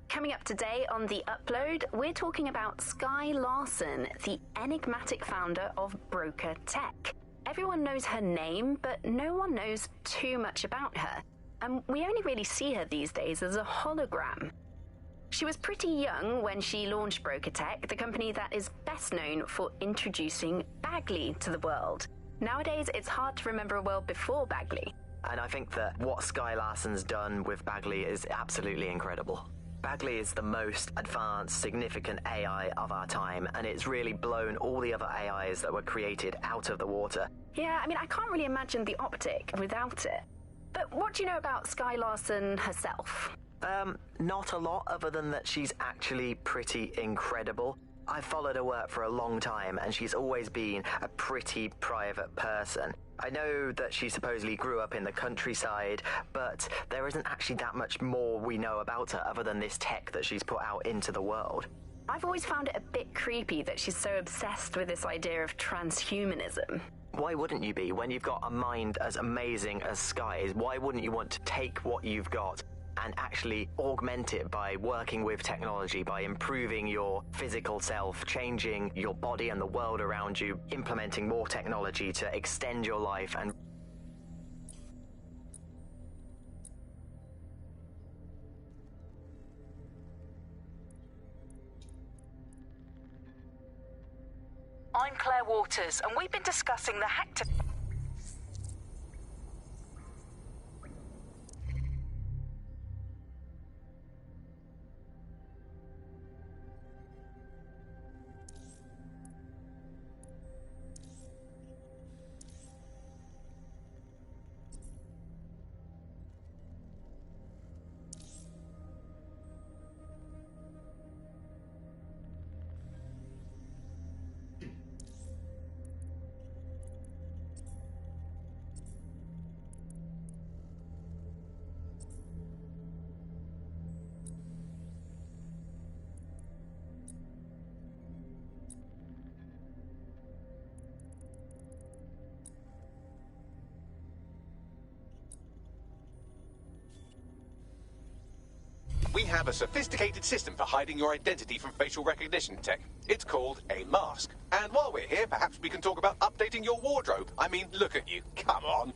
Coming up today on The Upload, we're talking about Skye Larson, the enigmatic founder of Broker Tech. Everyone knows her name, but no one knows too much about her. And we only really see her these days as a hologram. She was pretty young when she launched Broker Tech, the company that is best known for introducing Bagley to the world. Nowadays, it's hard to remember a world before Bagley. And I think that what Skye Larson's done with Bagley is absolutely incredible. Bagley is the most advanced, significant AI of our time, and it's really blown all the other AIs that were created out of the water. Yeah, I mean, I can't really imagine the optic without it. But what do you know about Skye Larson herself? Not a lot, other than that she's actually pretty incredible. I've followed her work for a long time, and she's always been a pretty private person. I know that she supposedly grew up in the countryside, but there isn't actually that much more we know about her other than this tech that she's put out into the world. I've always found it a bit creepy that she's so obsessed with this idea of transhumanism. Why wouldn't you be? When you've got a mind as amazing as Sky's, why wouldn't you want to take what you've got and actually augment it by working with technology, by improving your physical self, changing your body and the world around you, implementing more technology to extend your life and... I'm Claire Waters, and we've been discussing the hack... We have a sophisticated system for hiding your identity from facial recognition tech. It's called a mask. And while we're here, perhaps we can talk about updating your wardrobe. I mean, look at you. Come on.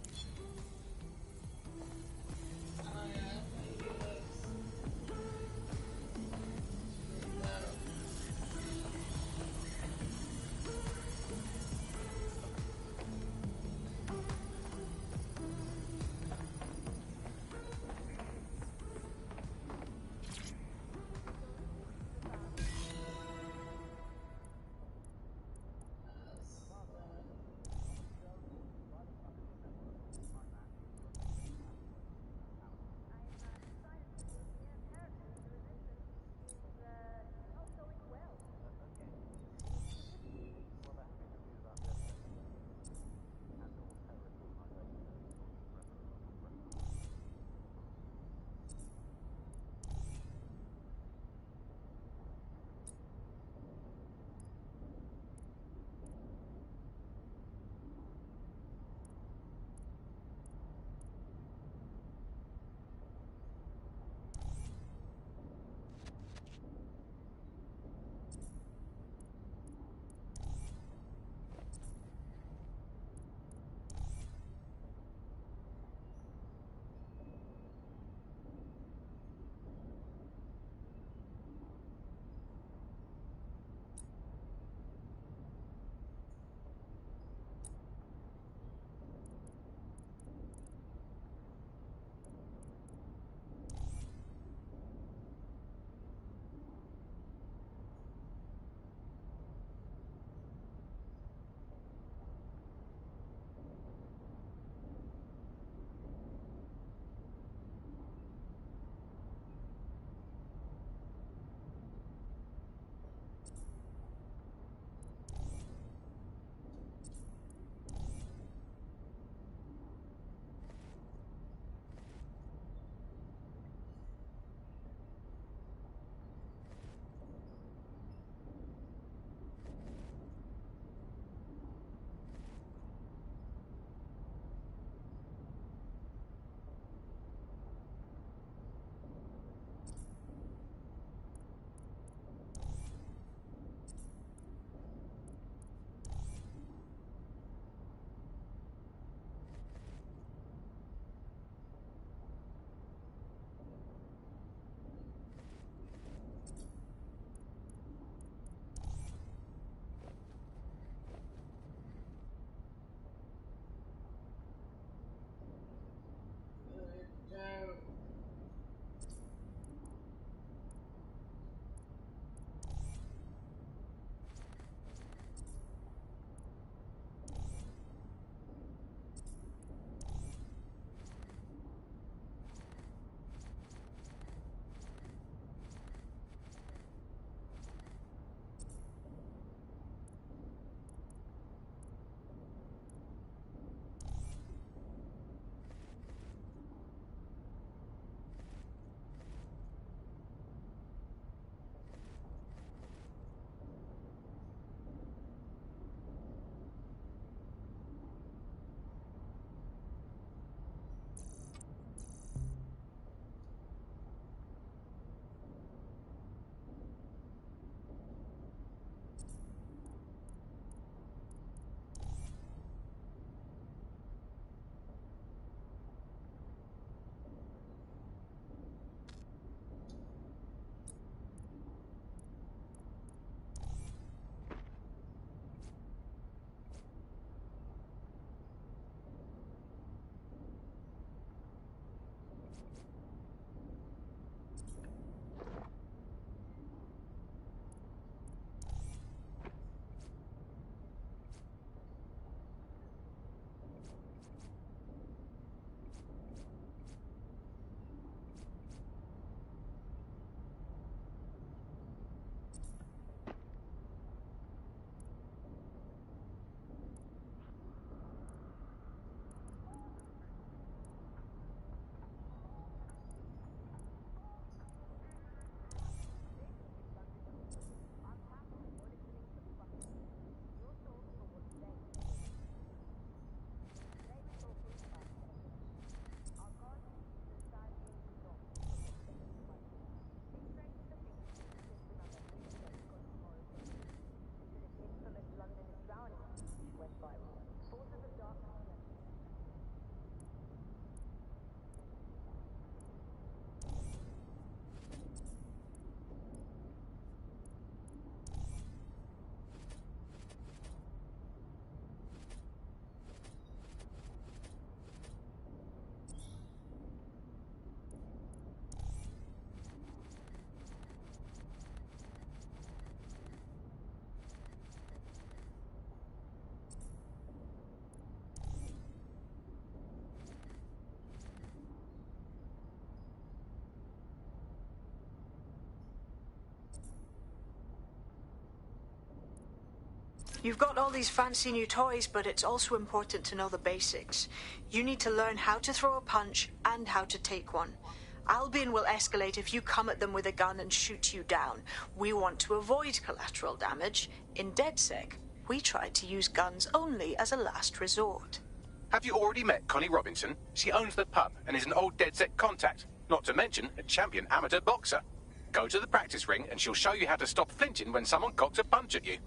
You've got all these fancy new toys, but it's also important to know the basics. You need to learn how to throw a punch and how to take one. Albion will escalate if you come at them with a gun and shoot you down. We want to avoid collateral damage. In DedSec, we try to use guns only as a last resort. Have you already met Connie Robinson? She owns the pub and is an old DedSec contact, not to mention a champion amateur boxer. Go to the practice ring and she'll show you how to stop flinching when someone cocks a punch at you.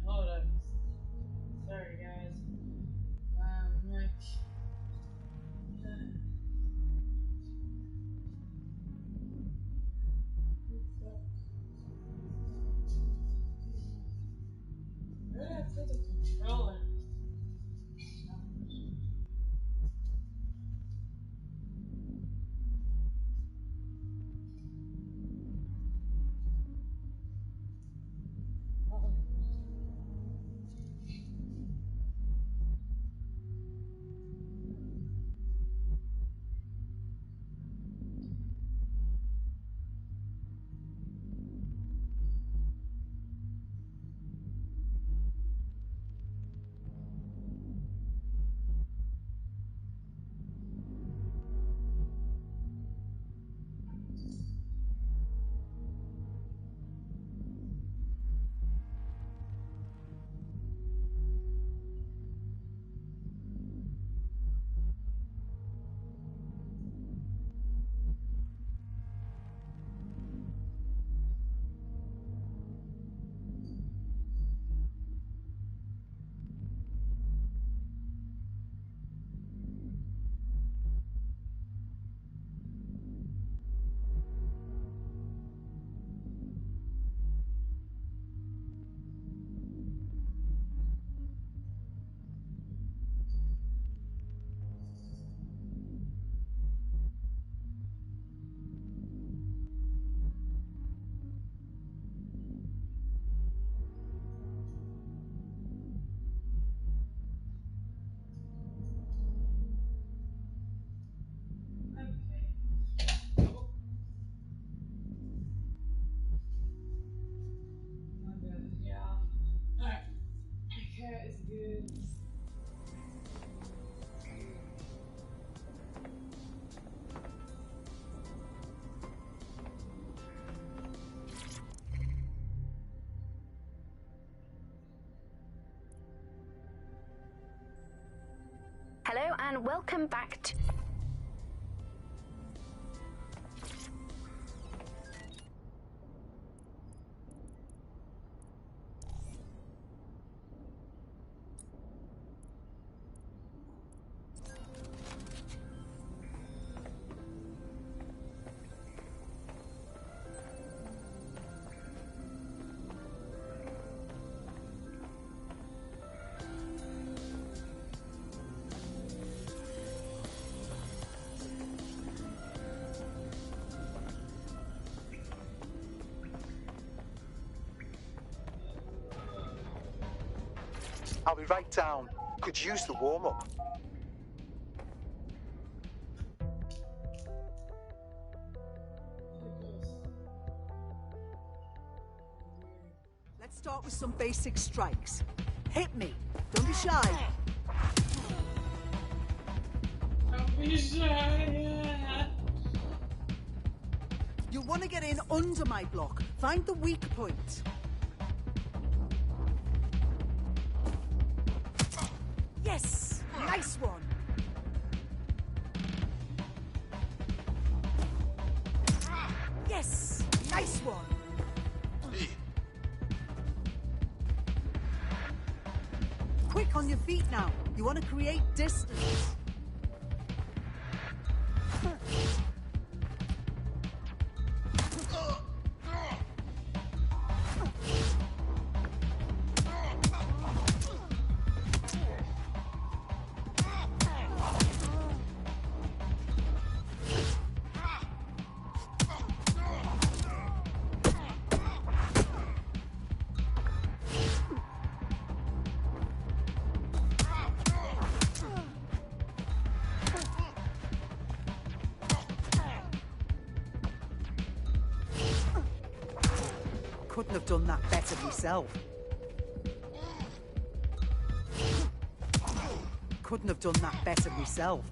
Hold up. Sorry, guys. Nick. Where did I put the controller? Alright. Cat is good. Hello and welcome back to... I'll be right down. Could use the warm-up. Let's start with some basic strikes. Hit me. Don't be shy. Don't be shy. You want to get in under my block. Find the weak point. Yes! Nice one! Yes! Nice one! Quick on your feet now. You want to create distance. Couldn't have done that better myself. Couldn't have done that better myself.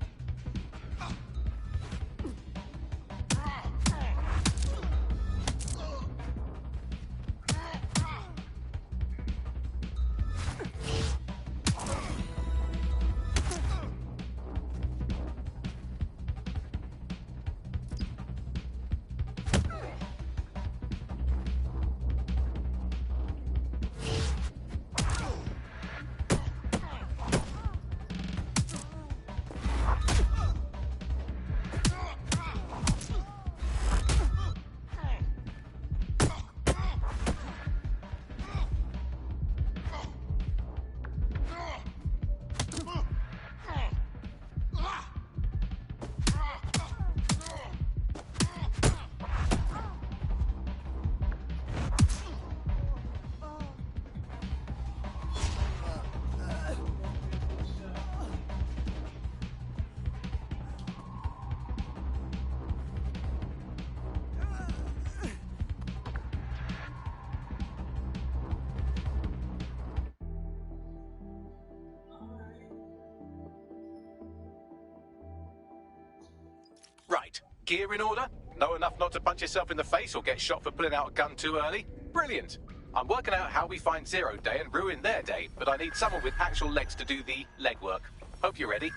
Right. Gear in order? Know enough not to punch yourself in the face or get shot for pulling out a gun too early? Brilliant. I'm working out how we find Zero Day and ruin their day, but I need someone with actual legs to do the legwork. Hope you're ready.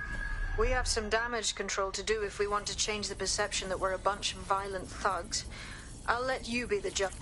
We have some damage control to do if we want to change the perception that we're a bunch of violent thugs. I'll let you be the judge.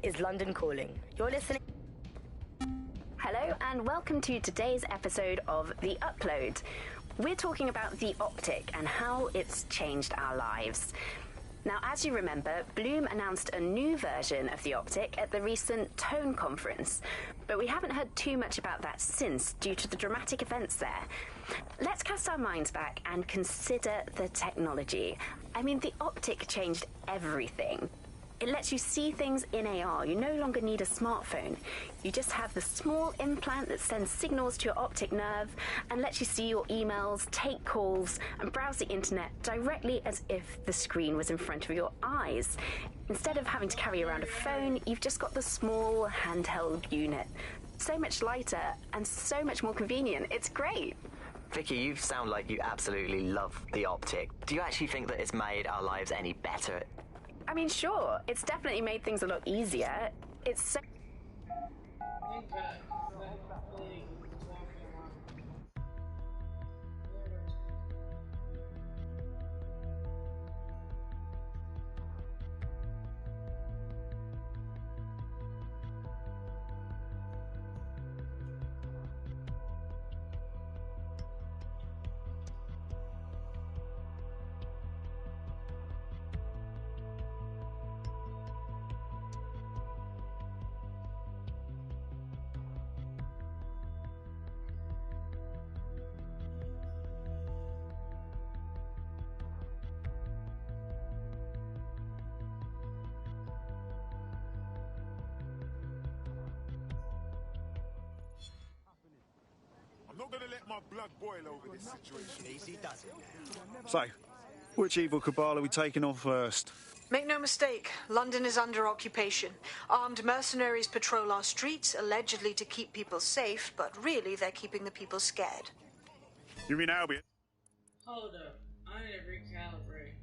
is London Calling. You're listening... Hello and welcome to today's episode of The Upload. We're talking about the optic and how it's changed our lives. Now, as you remember, Bloom announced a new version of the optic at the recent Tone conference, but we haven't heard too much about that since due to the dramatic events there. Let's cast our minds back and consider the technology. I mean, the optic changed everything. It lets you see things in AR. You no longer need a smartphone. You just have the small implant that sends signals to your optic nerve and lets you see your emails, take calls, and browse the internet directly as if the screen was in front of your eyes. Instead of having to carry around a phone, you've just got the small handheld unit. So much lighter and so much more convenient. It's great. Vicky, you sound like you absolutely love the optic. Do you actually think that it's made our lives any better? I mean, sure, it's definitely made things a lot easier. It's so... I'm not gonna let my blood boil over this situation. Easy does it. So, which evil cabal are we taking on first? Make no mistake, London is under occupation. Armed mercenaries patrol our streets, allegedly to keep people safe, but really they're keeping the people scared. You mean Albion? Hold up. I need to recalibrate.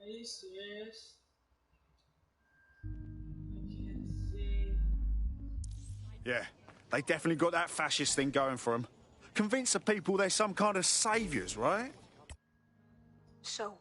Are you serious? I can't see. Yeah, they definitely got that fascist thing going for them. Convince the people they're some kind of saviours, right? So,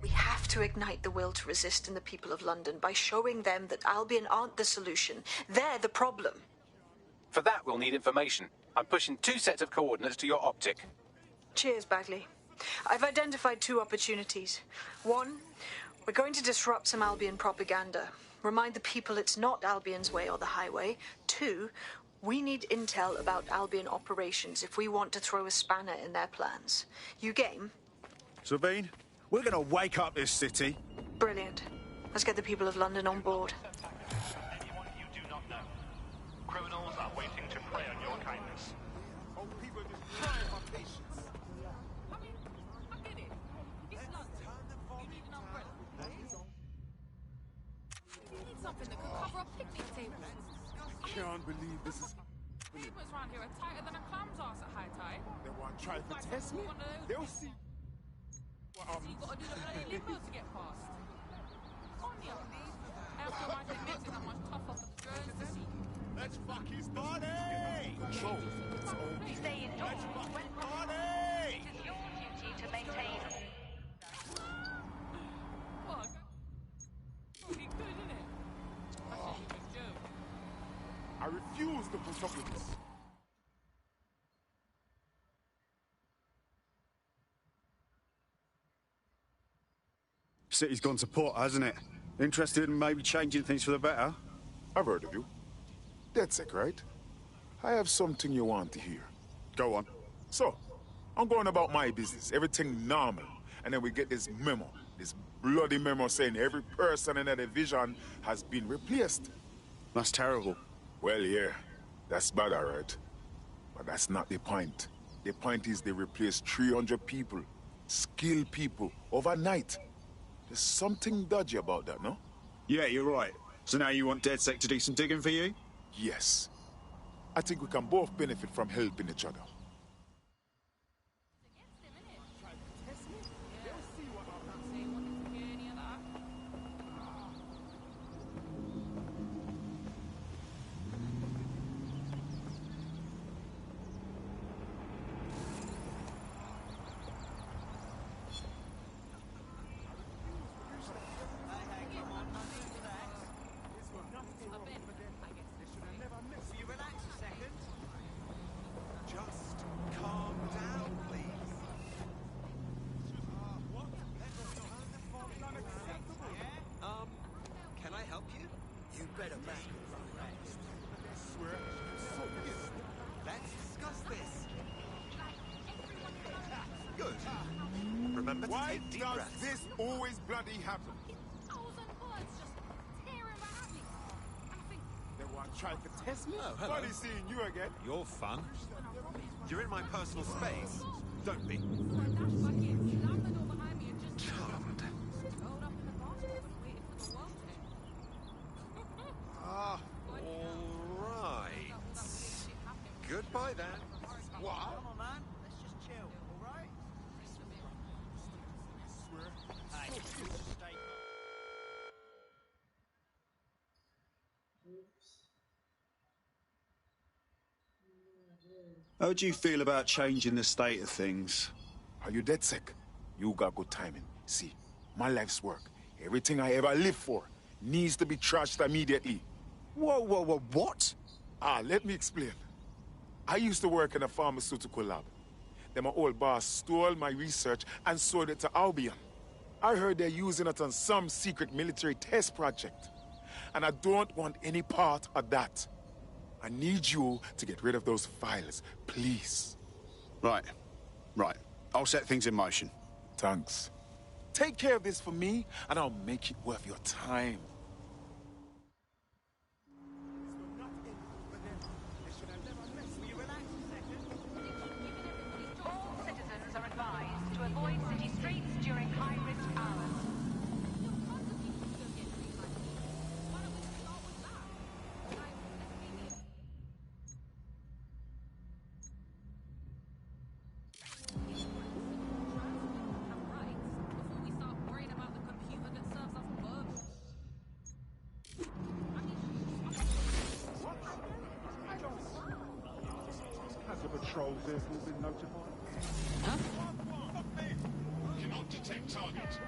we have to ignite the will to resist in the people of London by showing them that Albion aren't the solution. They're the problem. For that, we'll need information. I'm pushing 2 sets of coordinates to your optic. Cheers, Bagley. I've identified 2 opportunities. 1, we're going to disrupt some Albion propaganda. Remind the people it's not Albion's way or the highway. 2, we need intel about Albion operations if we want to throw a spanner in their plans. You game? Sabine, we're gonna wake up this city. Brilliant. Let's get the people of London on board. Anyone you do not know. Criminals are waiting to prey on your kindness. Oh, people are just trying our patience. Something that could cover a picnic table. Can't believe this is. Pavements around here are tighter than a clam's arse at high tide. They want to try to test me? They'll see. So you gotta do the bloody limbo to get past. On the other hand, after my convincing how much tougher for the drones to see. Let's fucking party! Control. It's okay. Stay indoors. Let's fucking party! It is your duty to maintain. What? Pretty good, isn't it? I should use a joke. I refuse to put up with this. City's gone to pot, hasn't it? Interested in maybe changing things for the better? I've heard of you. DedSec, right? I have something you want to hear. Go on. So, I'm going about my business, everything normal. And then we get this memo, this bloody memo saying every person in the division has been replaced. That's terrible. Well, yeah, that's bad, all right. But that's not the point. The point is they replaced 300 people, skilled people, overnight. There's something dodgy about that, no? Yeah, you're right. So now you want DedSec to do some digging for you? Yes. I think we can both benefit from helping each other. Why does this always bloody happen? They want to try to test me? Oh, hello. Funny seeing you again. You're fun. You're in my personal space. Don't be. Charmed. Ah, all right. Goodbye then. What? Come on, man. Let's just chill, all right? How do you feel about changing the state of things? Are you DedSec? You got good timing. See, my life's work, everything I ever lived for, needs to be trashed immediately. Whoa, what? Let me explain. I used to work in a pharmaceutical lab. Then my old boss stole my research and sold it to Albion. I heard they're using it on some secret military test project. And I don't want any part of that. I need you to get rid of those files, please. Right. I'll set things in motion. Thanks. Take care of this for me, and I'll make it worth your time. All citizens are advised to avoid city streets during high-risk hours. Has the patrol vehicle been notified? Cannot detect target.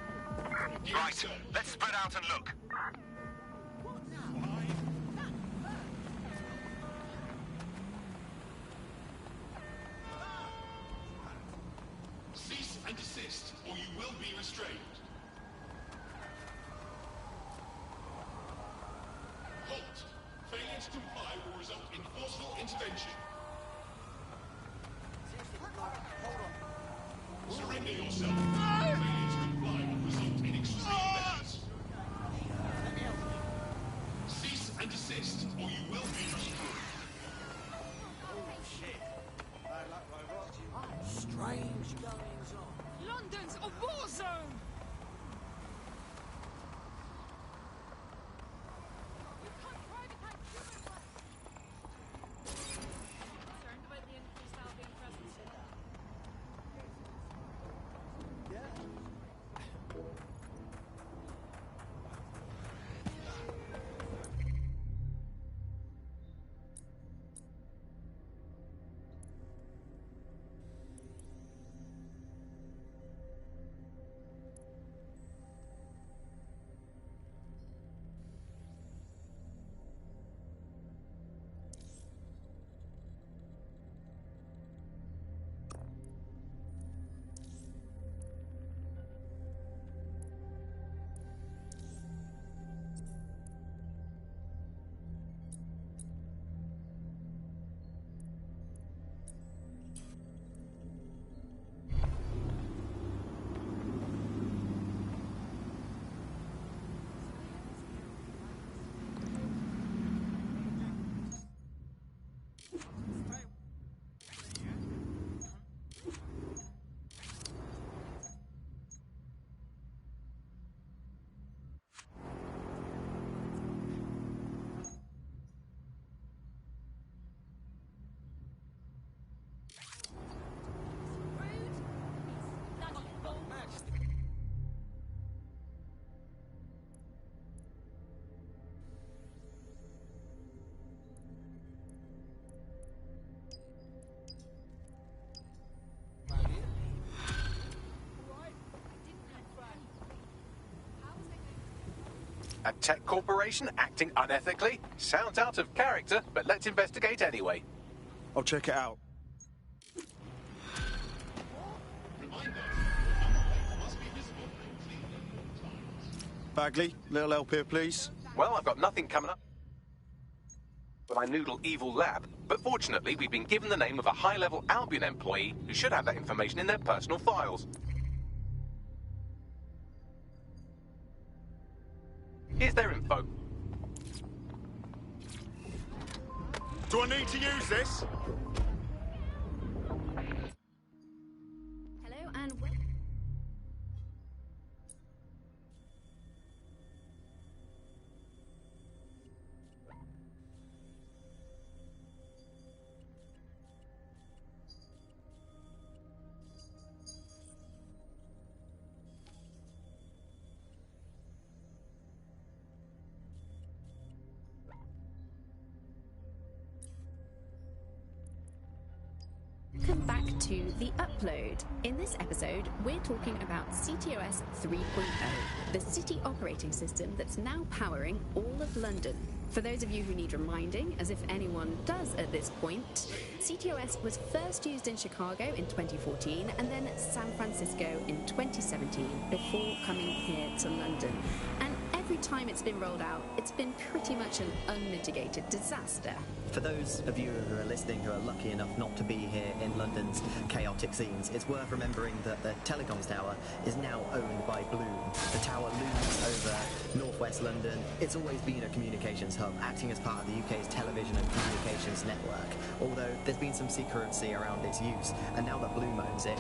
Right, let's spread out and look. Cease and will be restrained. Halt! Failure to comply will result in forceful intervention. Surrender yourself. Failure to comply will result in extreme measures. Cease and desist, or you will be destroyed. Oh shit. Bad luck, Robot. Strange goings on. London's a war zone! You can't privatize human rights! Concerned about the increased Albion presence in A tech corporation acting unethically? Sounds out of character, but let's investigate anyway. I'll check it out. Bagley, little help here, please. Well, I've got nothing coming up with my Noodle Evil lab, but fortunately we've been given the name of a high-level Albion employee who should have that information in their personal files. Here's their info. Do I need to use this? Hello and welcome back to The Upload. In this episode, we're talking about CTOS 3.0, the city operating system that's now powering all of London. For those of you who need reminding, as if anyone does at this point, CTOS was first used in Chicago in 2014 and then San Francisco in 2017 before coming here to London. And every time it's been rolled out, it's been pretty much an unmitigated disaster. For those of you who are listening who are lucky enough not to be here in London's chaotic scenes, it's worth remembering that the telecoms tower is now owned by Bloom. The tower looms over northwest London. It's always been a communications hub, acting as part of the UK's television and communications network, although there's been some secrecy around its use, and now that Bloom owns it,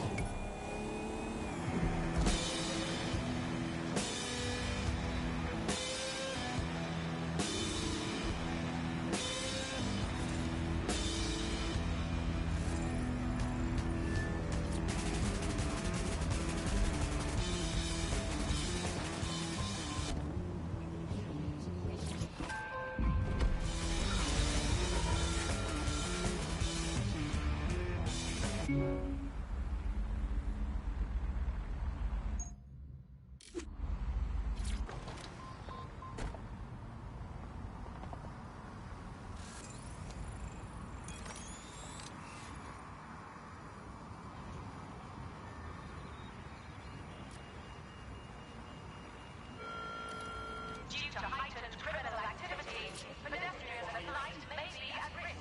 Due to heightened criminal activity, pedestrians at night may be at risk.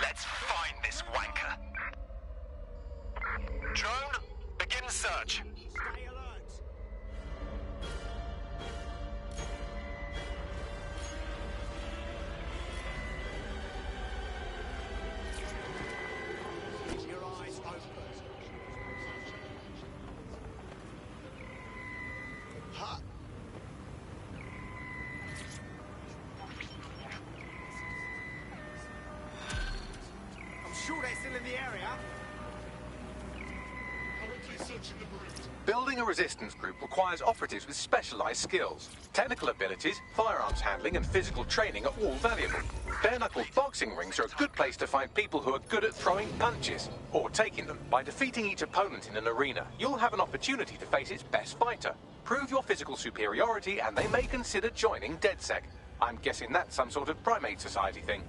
Let's find this wanker. Drone, begin search. Stay alert. Keep your eyes open. Ha! I'm sure they're still in the area. Building a resistance group requires operatives with specialized skills. Technical abilities, firearms handling, and physical training are all valuable. Bare-knuckle boxing rings are a good place to find people who are good at throwing punches, or taking them. By defeating each opponent in an arena, you'll have an opportunity to face its best fighter. Prove your physical superiority, and they may consider joining DedSec. I'm guessing that's some sort of primate society thing.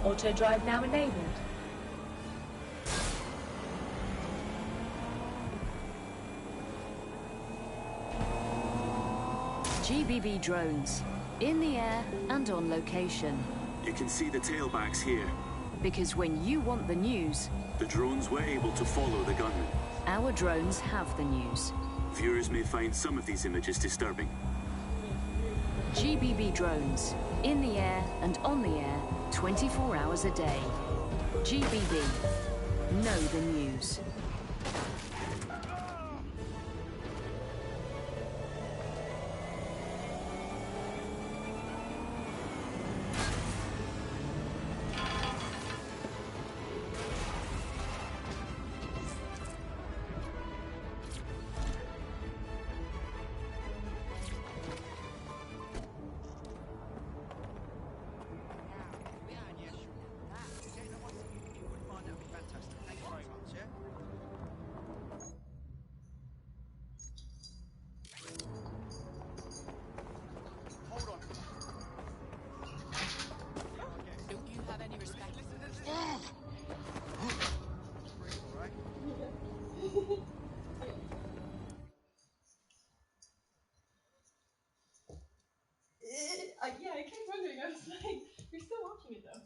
Auto drive now enabled. GBB drones, in the air and on location. You can see the tailbacks here. Because when you want the news, The drones were able to follow the gunman. our drones have the news. Viewers may find some of these images disturbing. GBB drones, in the air and on the air, 24 hours a day. GBB, know the news. Yeah, I kept wondering. I was like, you're still watching it though.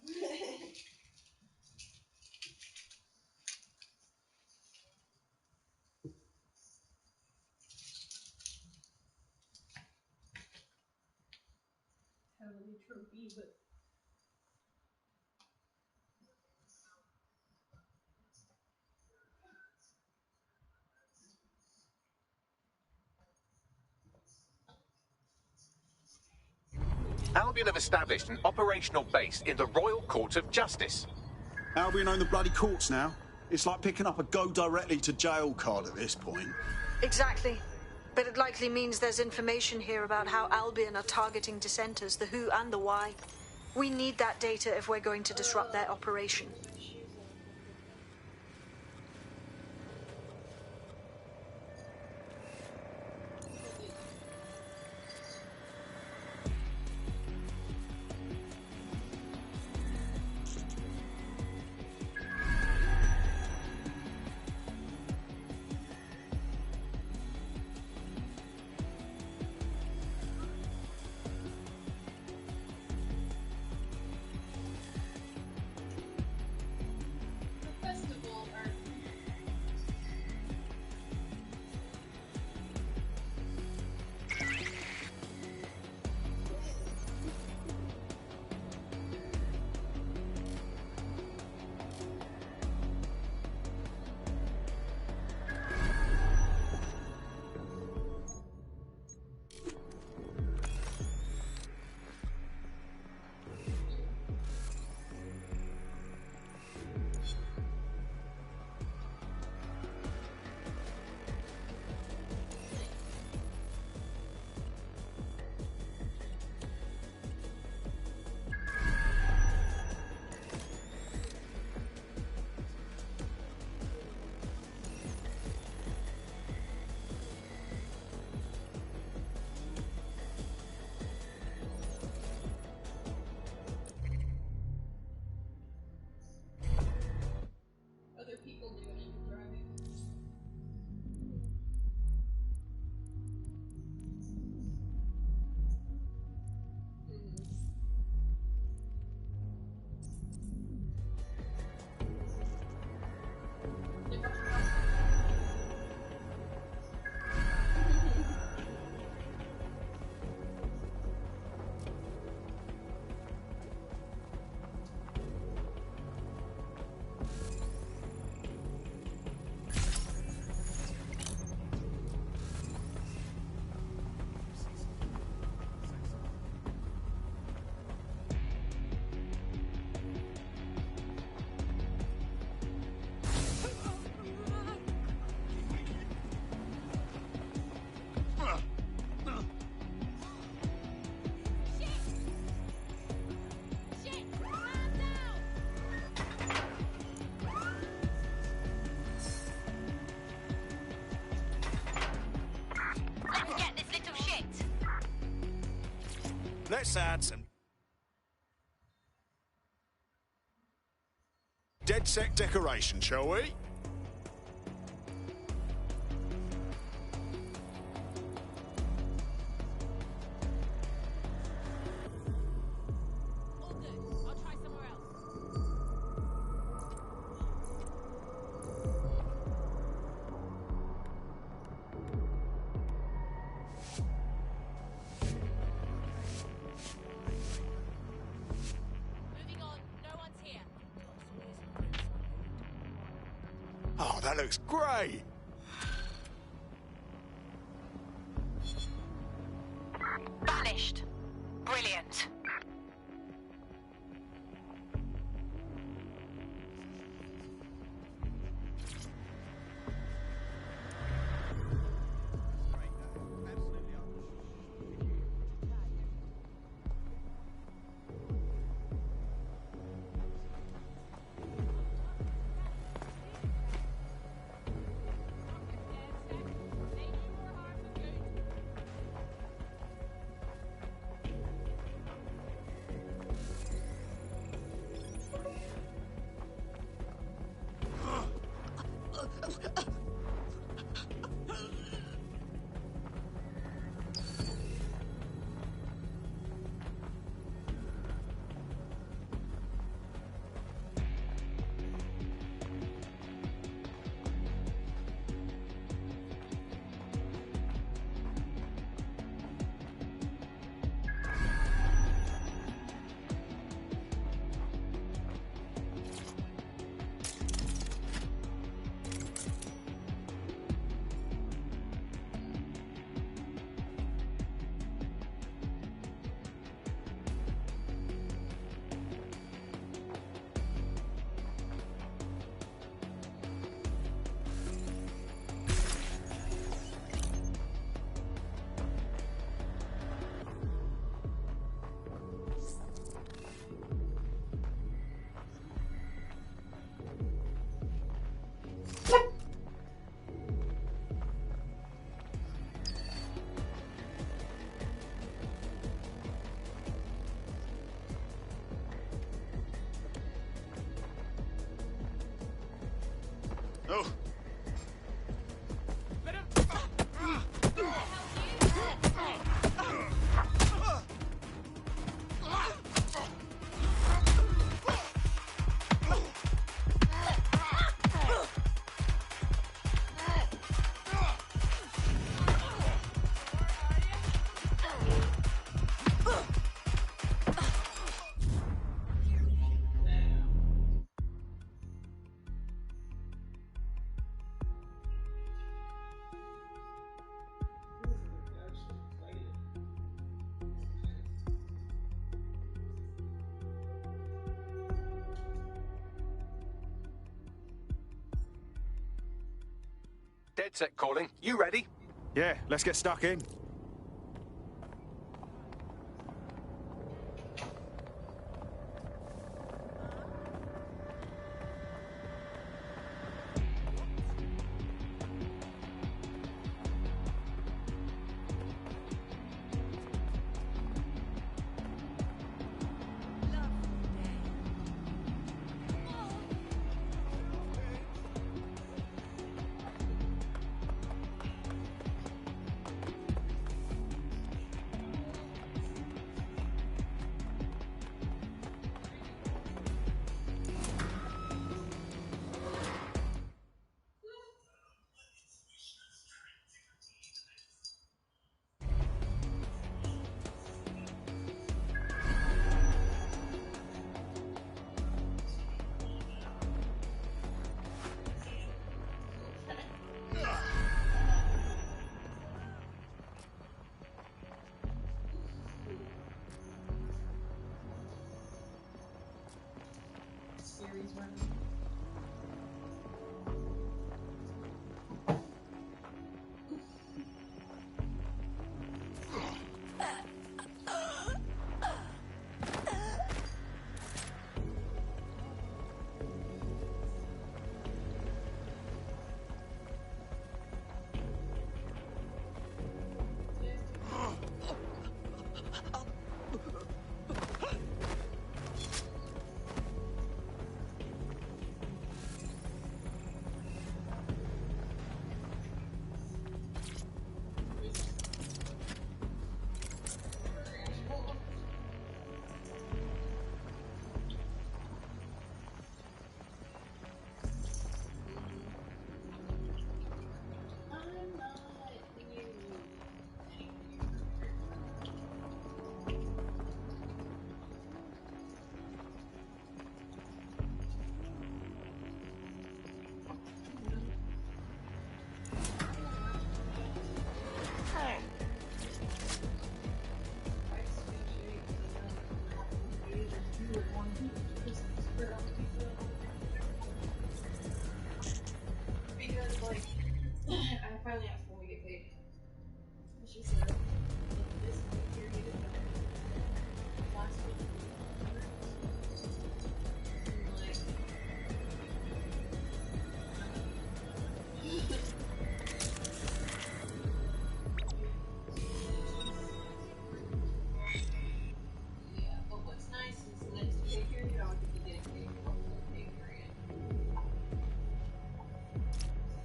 Heavily trophy, but Albion have established an operational base in the Royal Court of Justice. Albion own the bloody courts now. It's like picking up a go directly to jail card at this point. Exactly. But it likely means there's information here about how Albion are targeting dissenters, the who and the why. We need that data if we're going to disrupt their operation. Let's add some DedSec decoration, shall we? All good. I'll try somewhere else. Moving on. No one's here. Oh, that looks great. Vanished. Brilliant. Oh. DedSec calling. You ready? Yeah, let's get stuck in.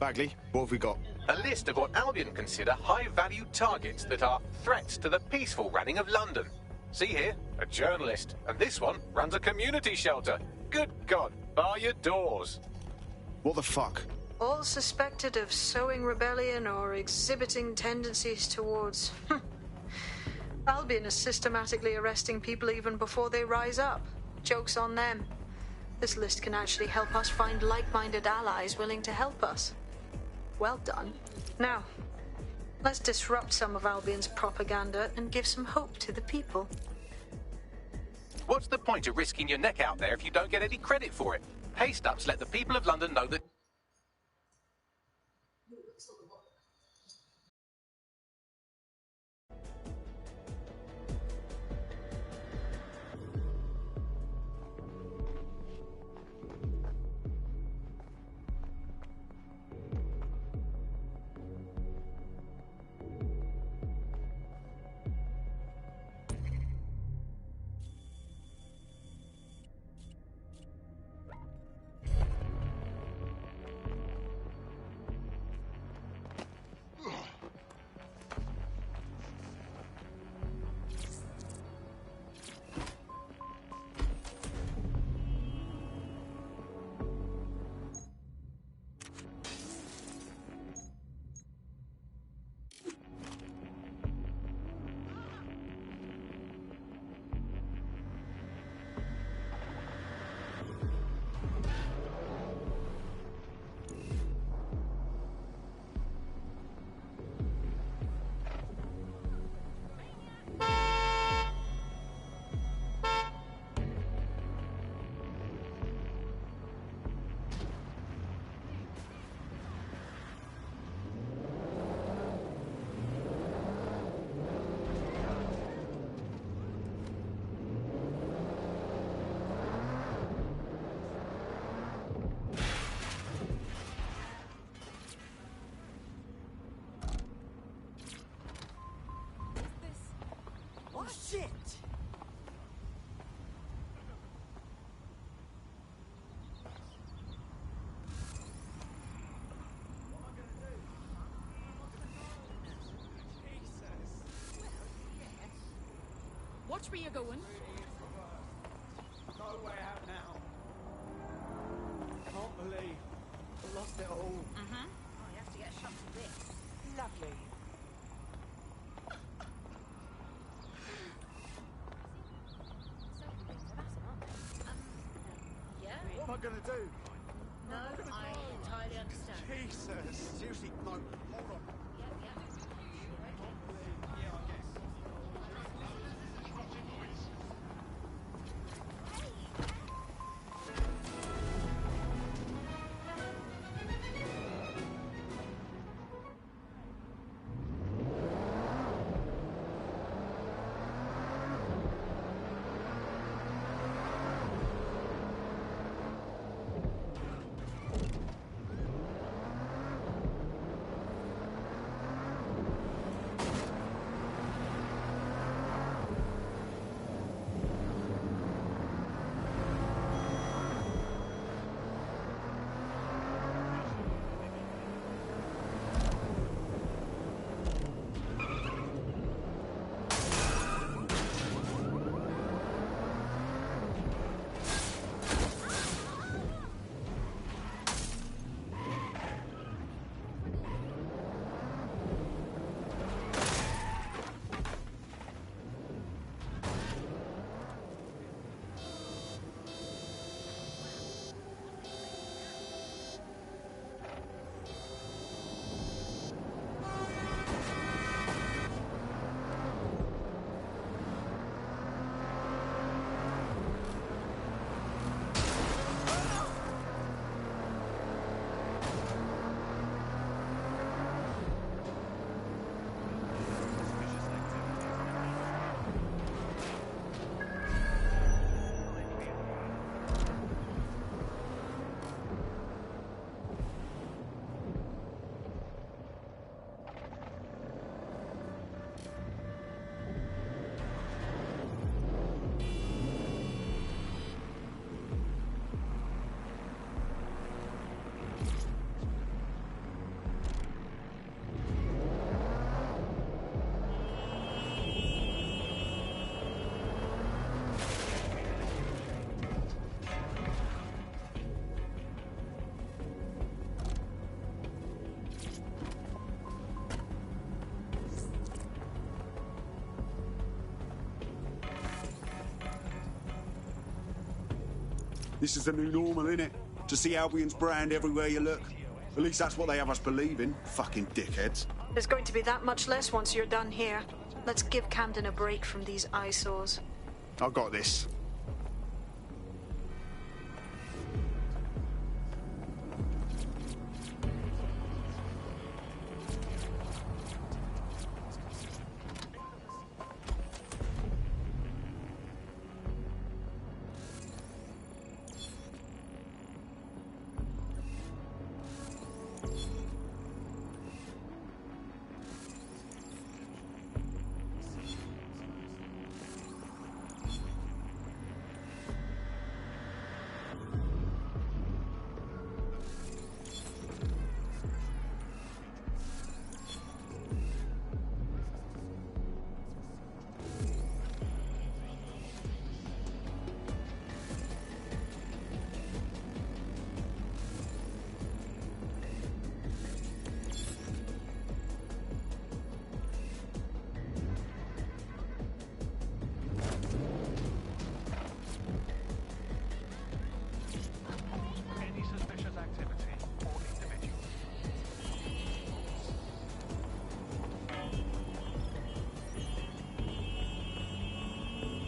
Bagley, what have we got? A list of what Albion consider high-value targets that are threats to the peaceful running of London. See here, a journalist, and this one runs a community shelter. Good God, bar your doors. What the fuck? All suspected of sowing rebellion or exhibiting tendencies towards... Albion is systematically arresting people even before they rise up. Joke's on them. This list can actually help us find like-minded allies willing to help us. Well done. Now, let's disrupt some of Albion's propaganda and give some hope to the people. What's the point of risking your neck out there if you don't get any credit for it? Pay stubs let the people of London know that... Oh, shit! Watch where you're going. Nowhere out now. Can't believe I lost it all. Mm-hmm. Oh, you have to get a shot of this. Lovely. Yeah? What am I gonna do? No, I entirely understand. Jesus! Seriously, no, hold on. This is the new normal, innit? To see Albion's brand everywhere you look. At least that's what they have us believing. Fucking dickheads. There's going to be that much less once you're done here. Let's give Camden a break from these eyesores. I got this.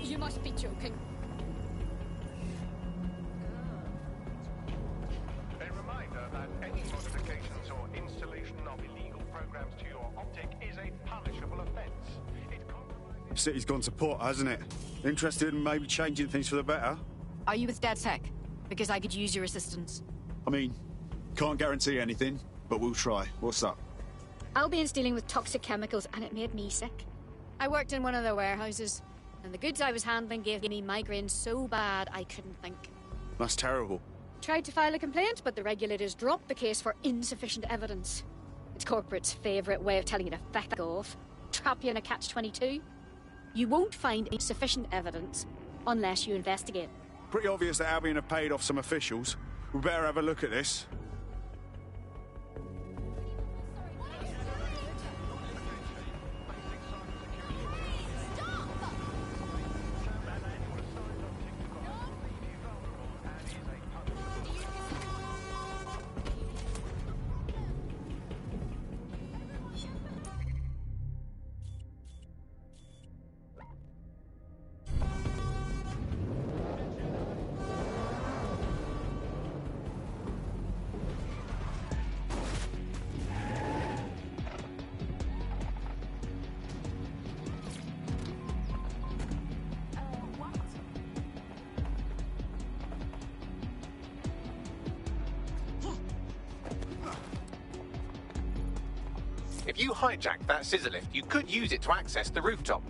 You must be joking. A reminder that any modifications or installation of illegal programs to your optic is a punishable offence. City's gone to pot, hasn't it? Interested in maybe changing things for the better? Are you with DedSec? Because I could use your assistance. I mean, can't guarantee anything, but we'll try. What's up? Albion's dealing with toxic chemicals and it made me sick. I worked in one of their warehouses, and the goods I was handling gave me migraines so bad I couldn't think. That's terrible. Tried to file a complaint, but the regulators dropped the case for insufficient evidence. It's corporate's favourite way of telling you to fuck off. Trap you in a catch-22. You won't find insufficient evidence unless you investigate. Pretty obvious that Albion have paid off some officials. We better have a look at this. If you hijacked that scissor lift, you could use it to access the rooftop.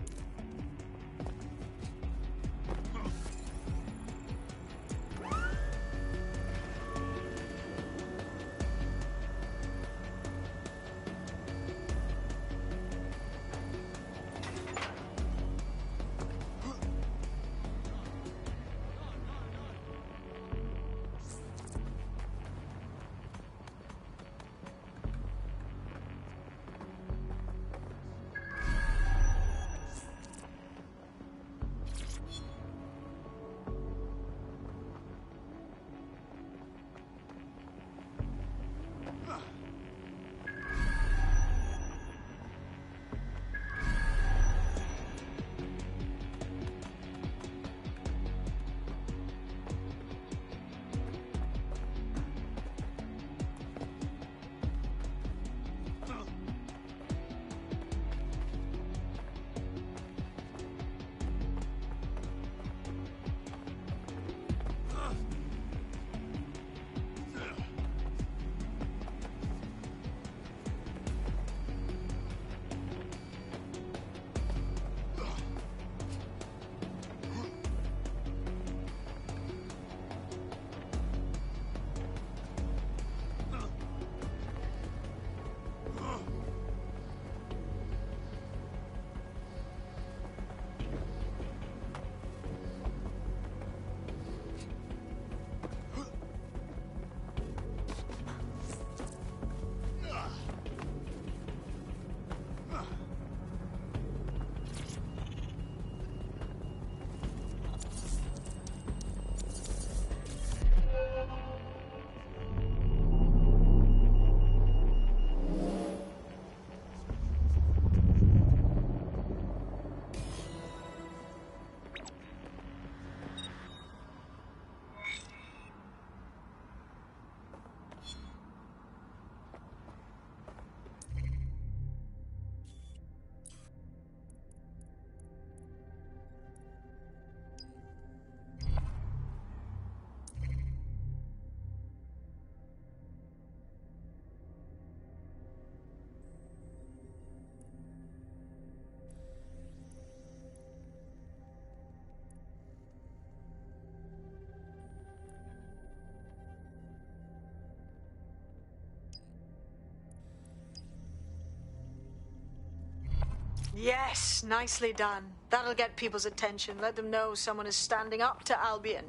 Yes, nicely done. That'll get people's attention. Let them know someone is standing up to Albion.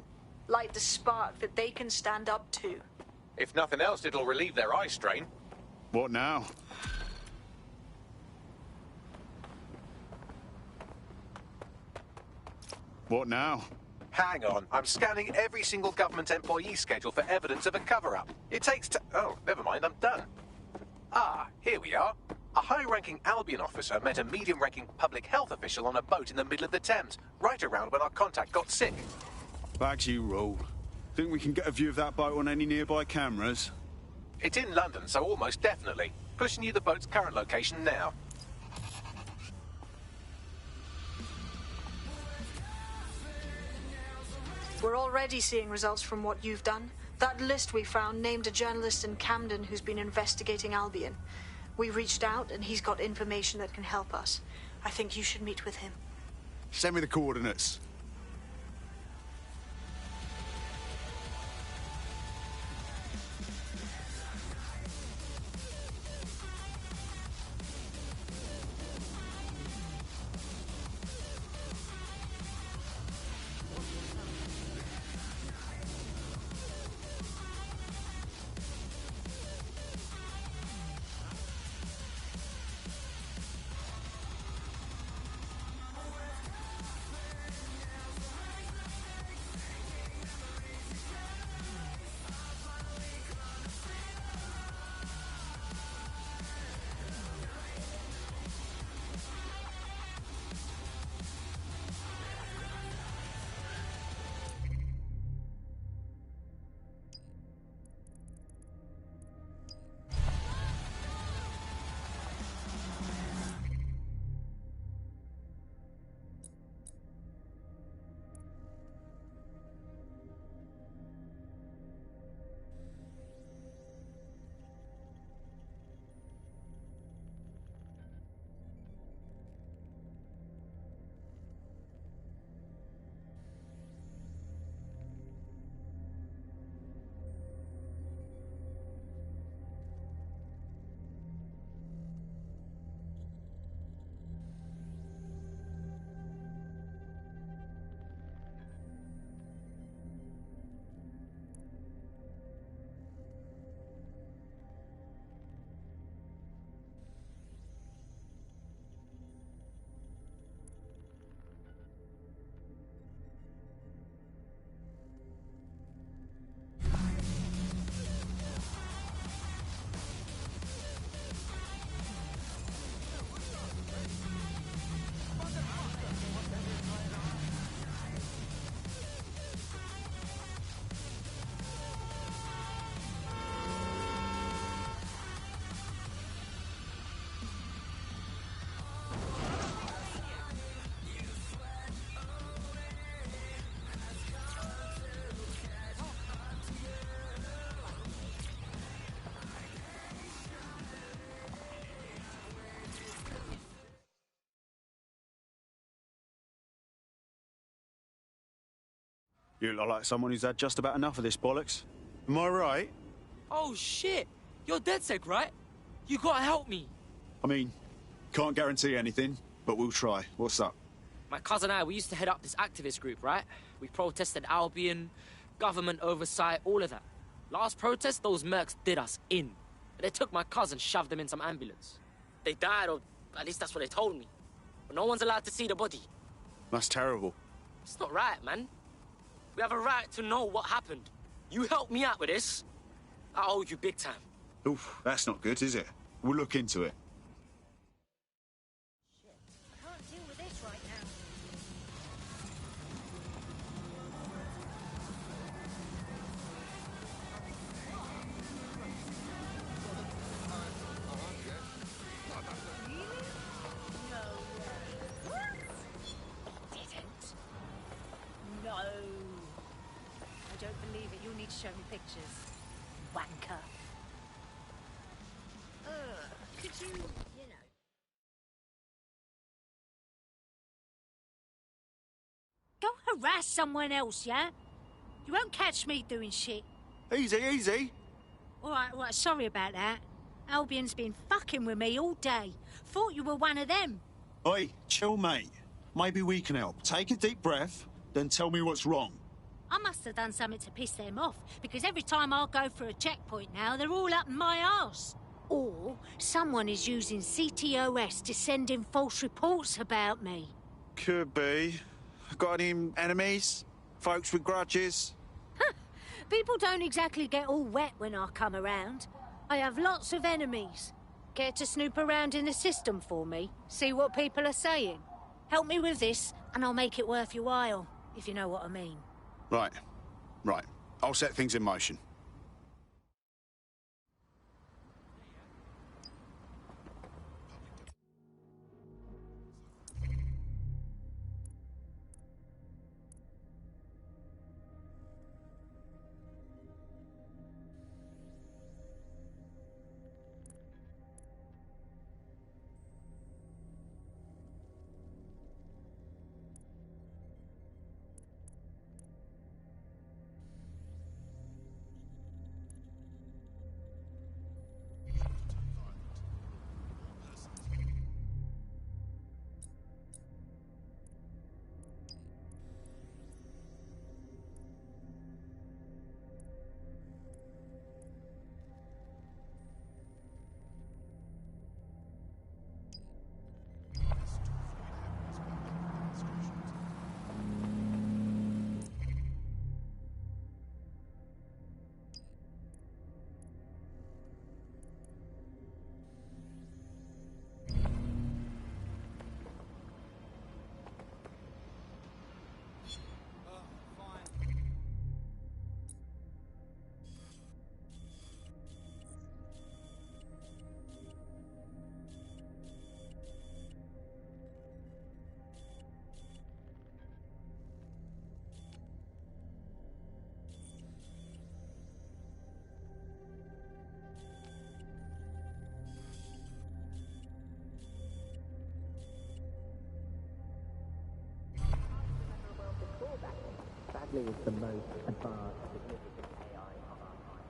Light the spark that they can stand up to. If nothing else, it'll relieve their eye strain. What now? What now? Hang on, I'm scanning every single government employee schedule for evidence of a cover-up. It takes oh, never mind, I'm done. Ah, here we are. A high-ranking Albion officer met a medium-ranking public health official on a boat in the middle of the Thames, right around when our contact got sick. Bags you roll. Think we can get a view of that boat on any nearby cameras? It's in London, so almost definitely. Pushing you the boat's current location now. We're already seeing results from what you've done. That list we found named a journalist in Camden who's been investigating Albion. We reached out and he's got information that can help us. I think you should meet with him. Send me the coordinates. You look like someone who's had just about enough of this bollocks. Am I right? Oh, shit! You're DedSec, right? You gotta help me. I mean, can't guarantee anything, but we'll try. What's up? My cousin and I, we used to head up this activist group, right? We protested Albion, government oversight, all of that. Last protest, those mercs did us in. They took my cousin, shoved him in some ambulance. They died, or at least that's what they told me. But no one's allowed to see the body. That's terrible. It's not right, man. We have a right to know what happened. You helped me out with this. I owe you big time. Oof, that's not good, is it? We'll look into it. I can't deal with this right now. No way. What? Didn't? No. I don't believe it. You'll need to show me pictures. Wanker. Could you know... Go harass someone else, yeah? You won't catch me doing shit. Easy, easy. All right, sorry about that. Albion's been fucking with me all day. Thought you were one of them. Oi, chill, mate. Maybe we can help. Take a deep breath, then tell me what's wrong. I must have done something to piss them off, because every time I go for a checkpoint now, they're all up my arse. Or someone is using CTOS to send in false reports about me. Could be. Got any enemies? Folks with grudges? People don't exactly get all wet when I come around. I have lots of enemies. Care to snoop around in the system for me? See what people are saying? Help me with this, and I'll make it worth your while, if you know what I mean. Right. I'll set things in motion. Sadly, it's the most advanced significant AI of our time.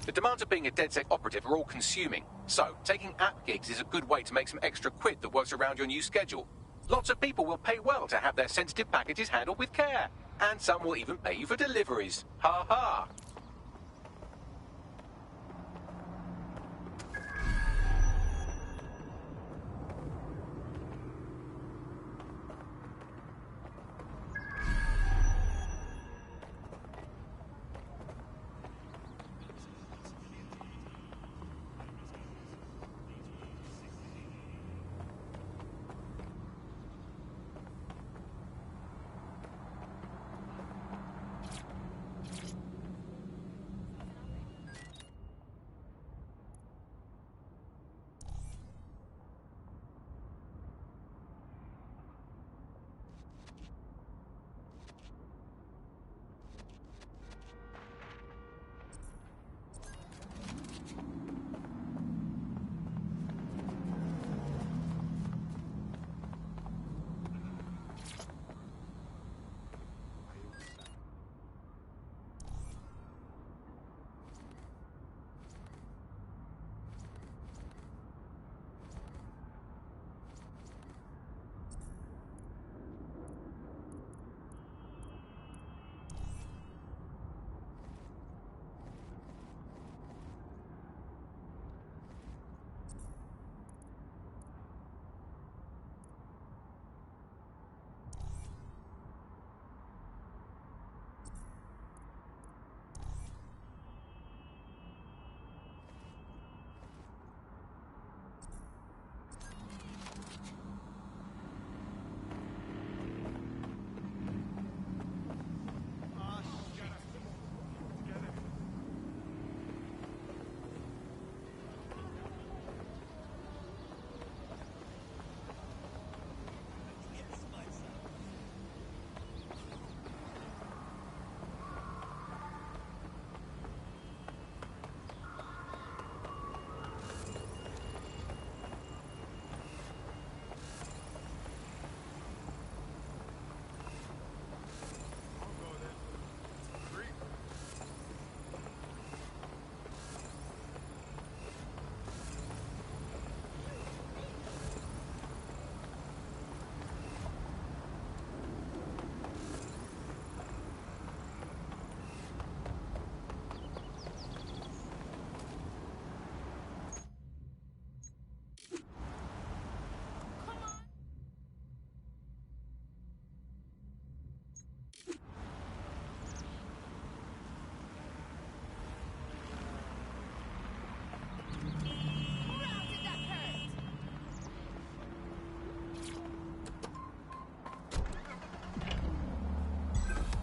The demands of being a DedSec operative are all-consuming, so taking app gigs is a good way to make some extra quid that works around your new schedule. Lots of people will pay well to have their sensitive packages handled with care, and some will even pay you for deliveries. Ha ha!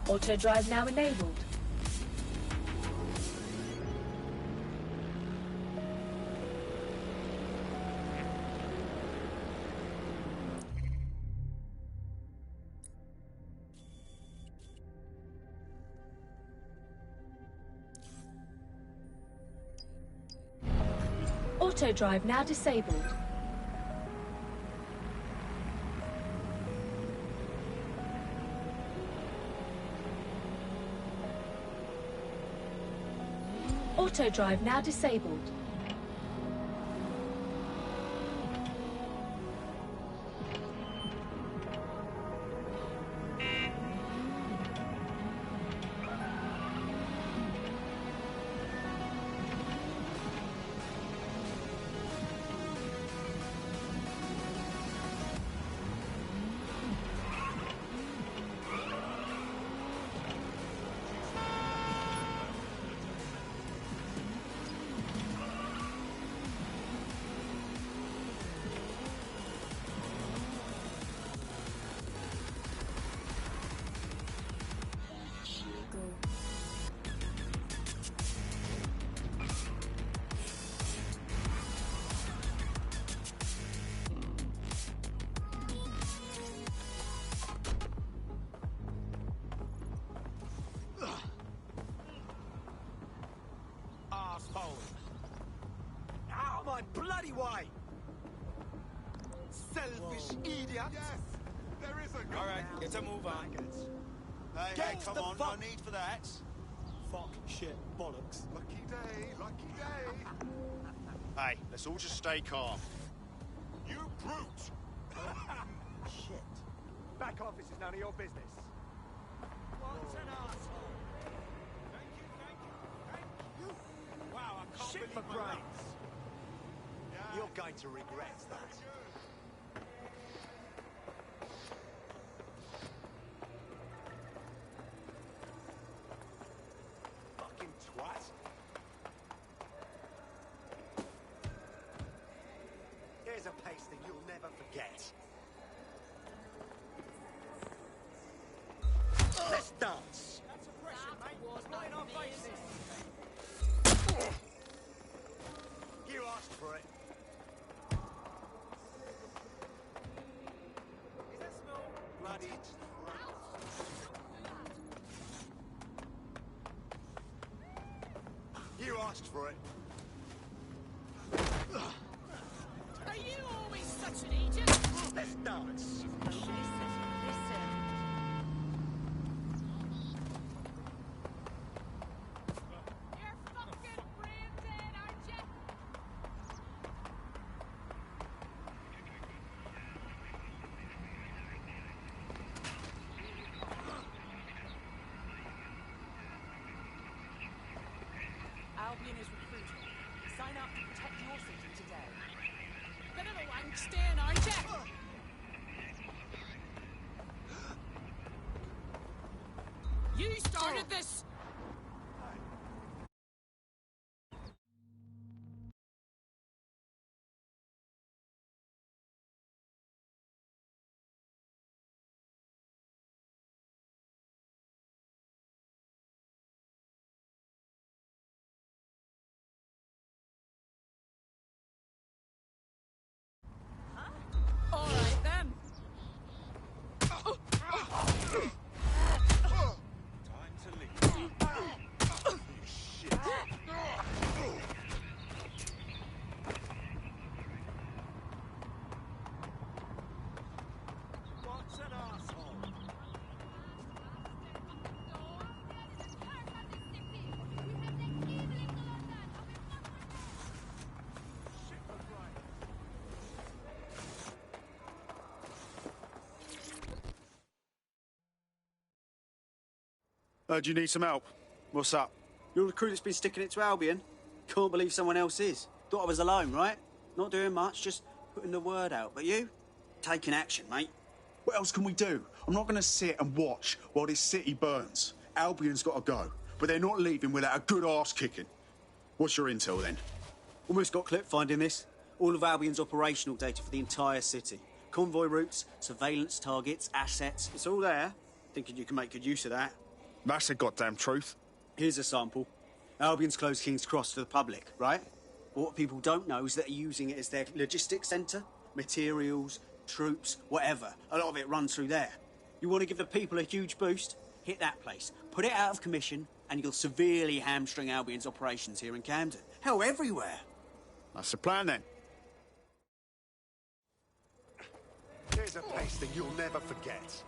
Auto drive now enabled. Auto drive now disabled. Auto drive now disabled. Out of my bloody way! Selfish idiot! Yes, there is a... All right, get a move on. Hey, Get hey, come the on, fuck- no need for that. fuck, shit, bollocks. Lucky day, lucky day. Hey, let's all just stay calm. You brute! Shit. Back office is none of your business. What's an arsehole? Thank you. Wow, I can't Shit for believe my luck. brains. You're going to regret that. Fucking twat. Here's a pasting you'll never forget. Let's dance. That's oppression, mate. It's not in our faces. You asked for it. Is that smell? Bloody You asked for it. Are you always such an agent? Let's dance. You're fucking brain dead, aren't you? Albion is recruiting. Sign up to protect your city today. Bit of a wank stain, aren't you? You started this! All right then. Time to leave. You shit. What's an arsehole? Do you need some help? What's up? You're the crew that's been sticking it to Albion. Can't believe someone else is. Thought I was alone, right? Not doing much, just putting the word out. But you? Taking action, mate. What else can we do? I'm not going to sit and watch while this city burns. Albion's got to go, but they're not leaving without a good arse kicking. What's your intel then? Almost got clip finding this. All of Albion's operational data for the entire city. Convoy routes, surveillance targets, assets. It's all there. Thinking you can make good use of that. That's the goddamn truth. Here's a sample. Albion's closed King's Cross to the public, right? But what people don't know is that they're using it as their logistics centre. Materials, troops, whatever. A lot of it runs through there. You want to give the people a huge boost? Hit that place. Put it out of commission, and you'll severely hamstring Albion's operations here in Camden. Hell, everywhere. That's the plan then. Here's a pasting you'll never forget.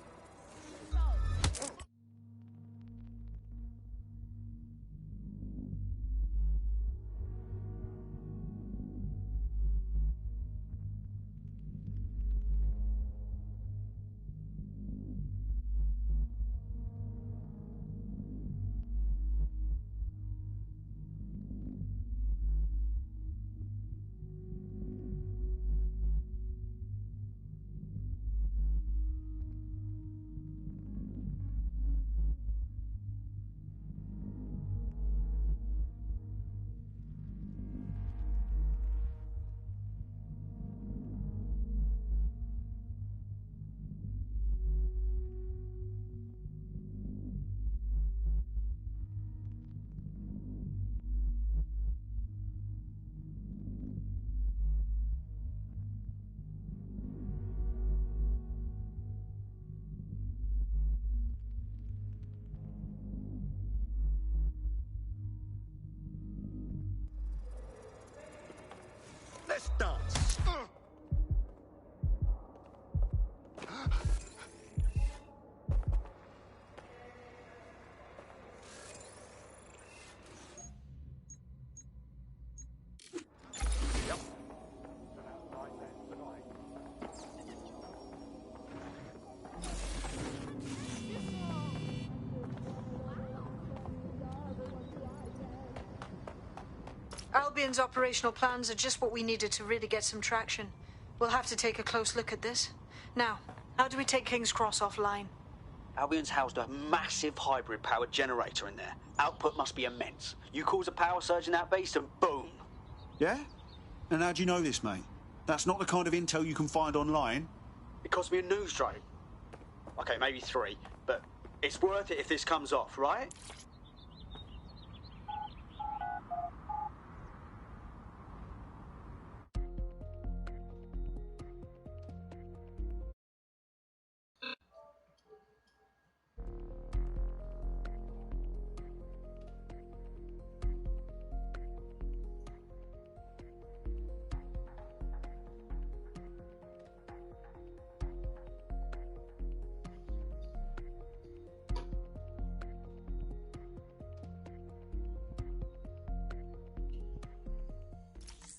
Albion's operational plans are just what we needed to really get some traction. We'll have to take a close look at this. Now, how do we take King's Cross offline? Albion's housed a massive hybrid-powered generator in there. Output must be immense. You cause a power surge in that base and boom. Yeah? And how do you know this, mate? That's not the kind of intel you can find online. It cost me a news drone. Okay, maybe 3, but it's worth it if this comes off, right?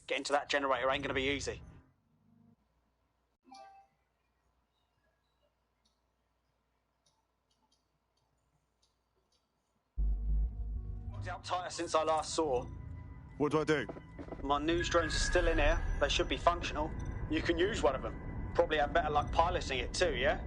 Getting to that generator ain't gonna be easy. It's up tighter since I last saw. What do I do? My news drones are still in here. They should be functional. You can use one of them. Probably have better luck piloting it too, yeah?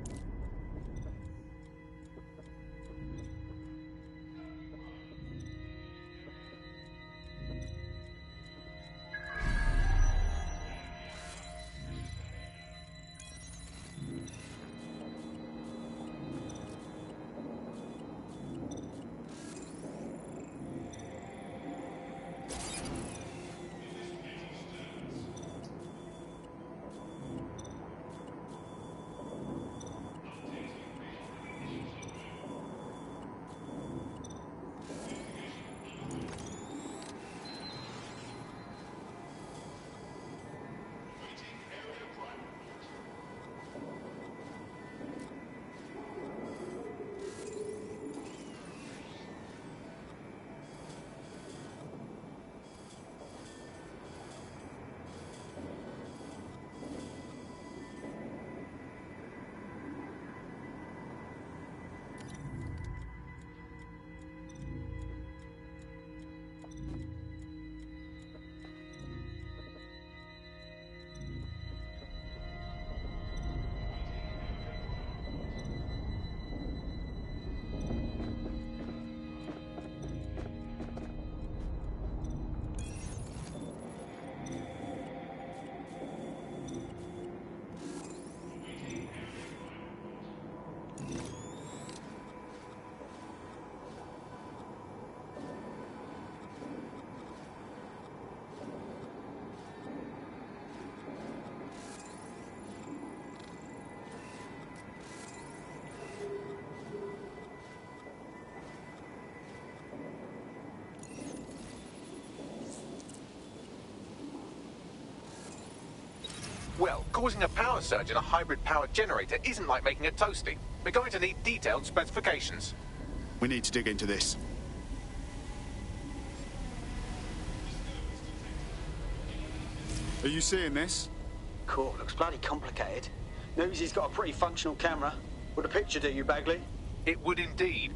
Well, causing a power surge in a hybrid-powered generator isn't like making a toasty. We're going to need detailed specifications. We need to dig into this. Are you seeing this? Cool, looks bloody complicated. Newsy's got a pretty functional camera. Would a picture do you, Bagley? It would indeed.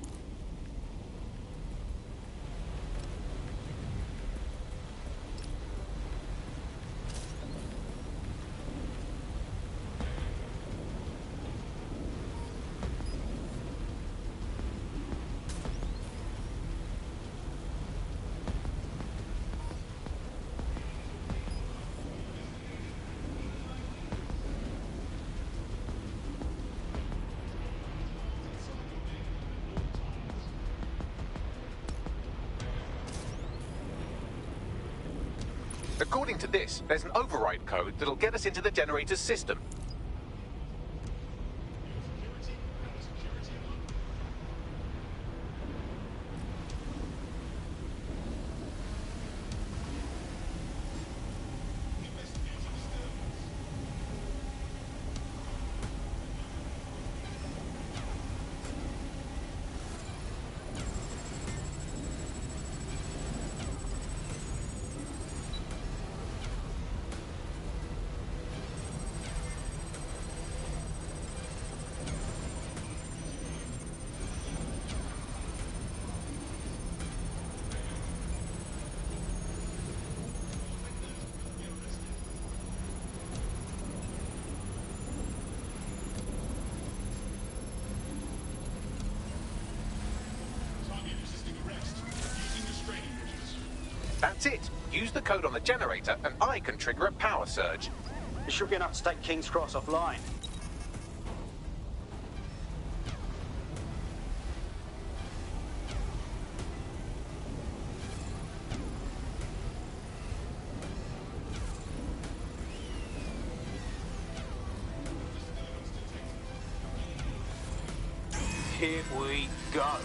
According to this, there's an override code that'll get us into the generator's system. That's it. Use the code on the generator and I can trigger a power surge. It should be enough to take King's Cross offline. Here we go.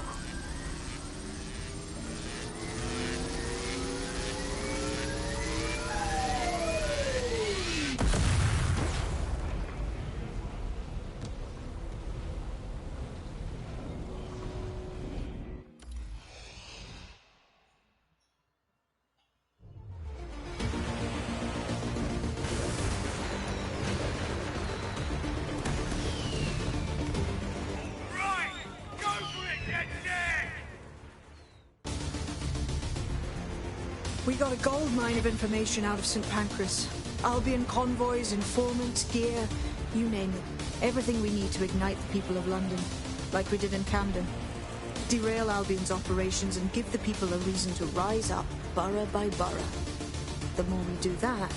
We got a gold mine of information out of St. Pancras. Albion convoys, informants, gear, you name it. Everything we need to ignite the people of London, like we did in Camden. Derail Albion's operations and give the people a reason to rise up, borough by borough. The more we do that,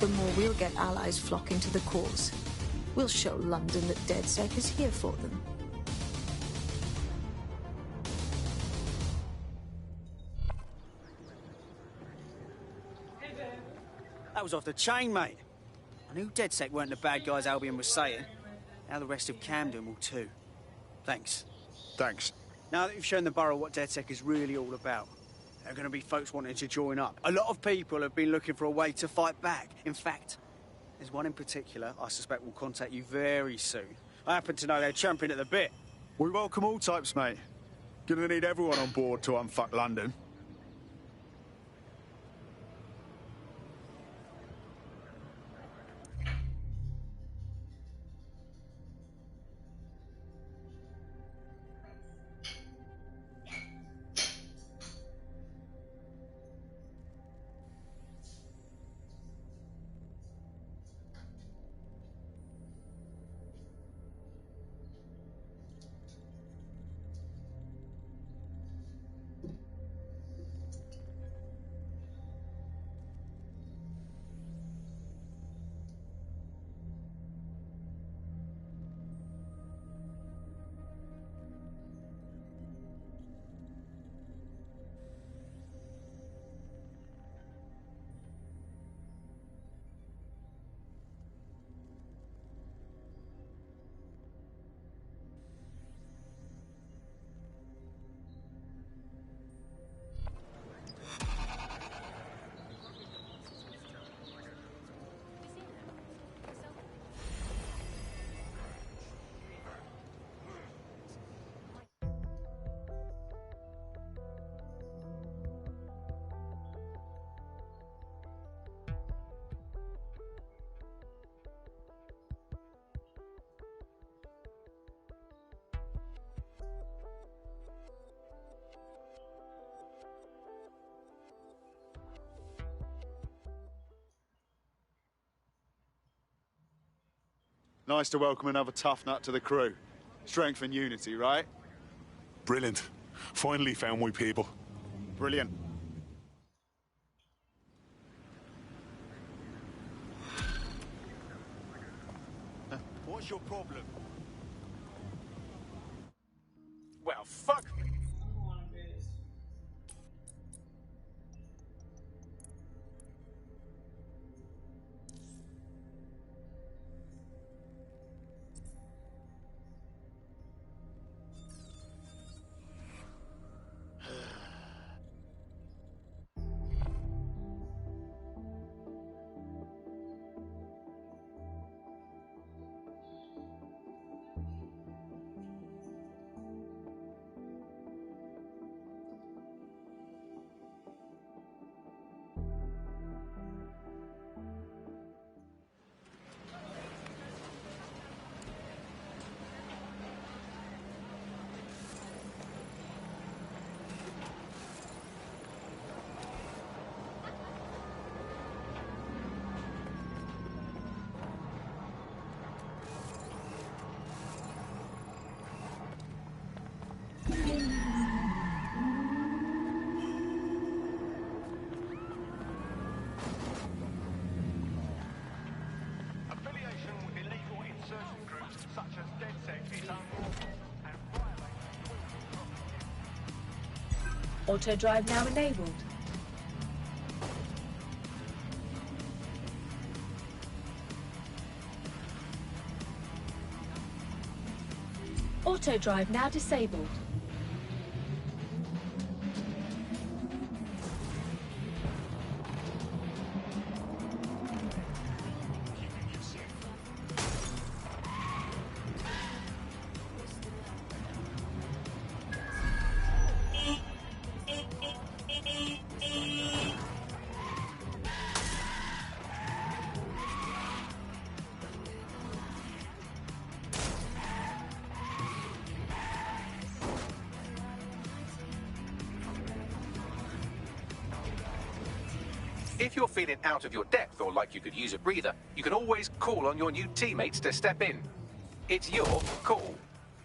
the more we'll get allies flocking to the cause. We'll show London that DedSec is here for them. That was off the chain, mate. I knew DedSec weren't the bad guys Albion was saying. Now the rest of Camden will too. Thanks. Thanks. Now that you've shown the borough what DedSec is really all about, there are going to be folks wanting to join up. A lot of people have been looking for a way to fight back. In fact, there's one in particular I suspect will contact you very soon. I happen to know they're champing at the bit. We welcome all types, mate. Gonna need everyone on board to unfuck London. Nice to welcome another tough nut to the crew. Strength and unity, right? Brilliant. Finally found my people. Brilliant. What's your problem? Well, fuck me. Auto drive now enabled. Auto drive now disabled. If you're feeling out of your depth or like you could use a breather, you can always call on your new teammates to step in. It's your call.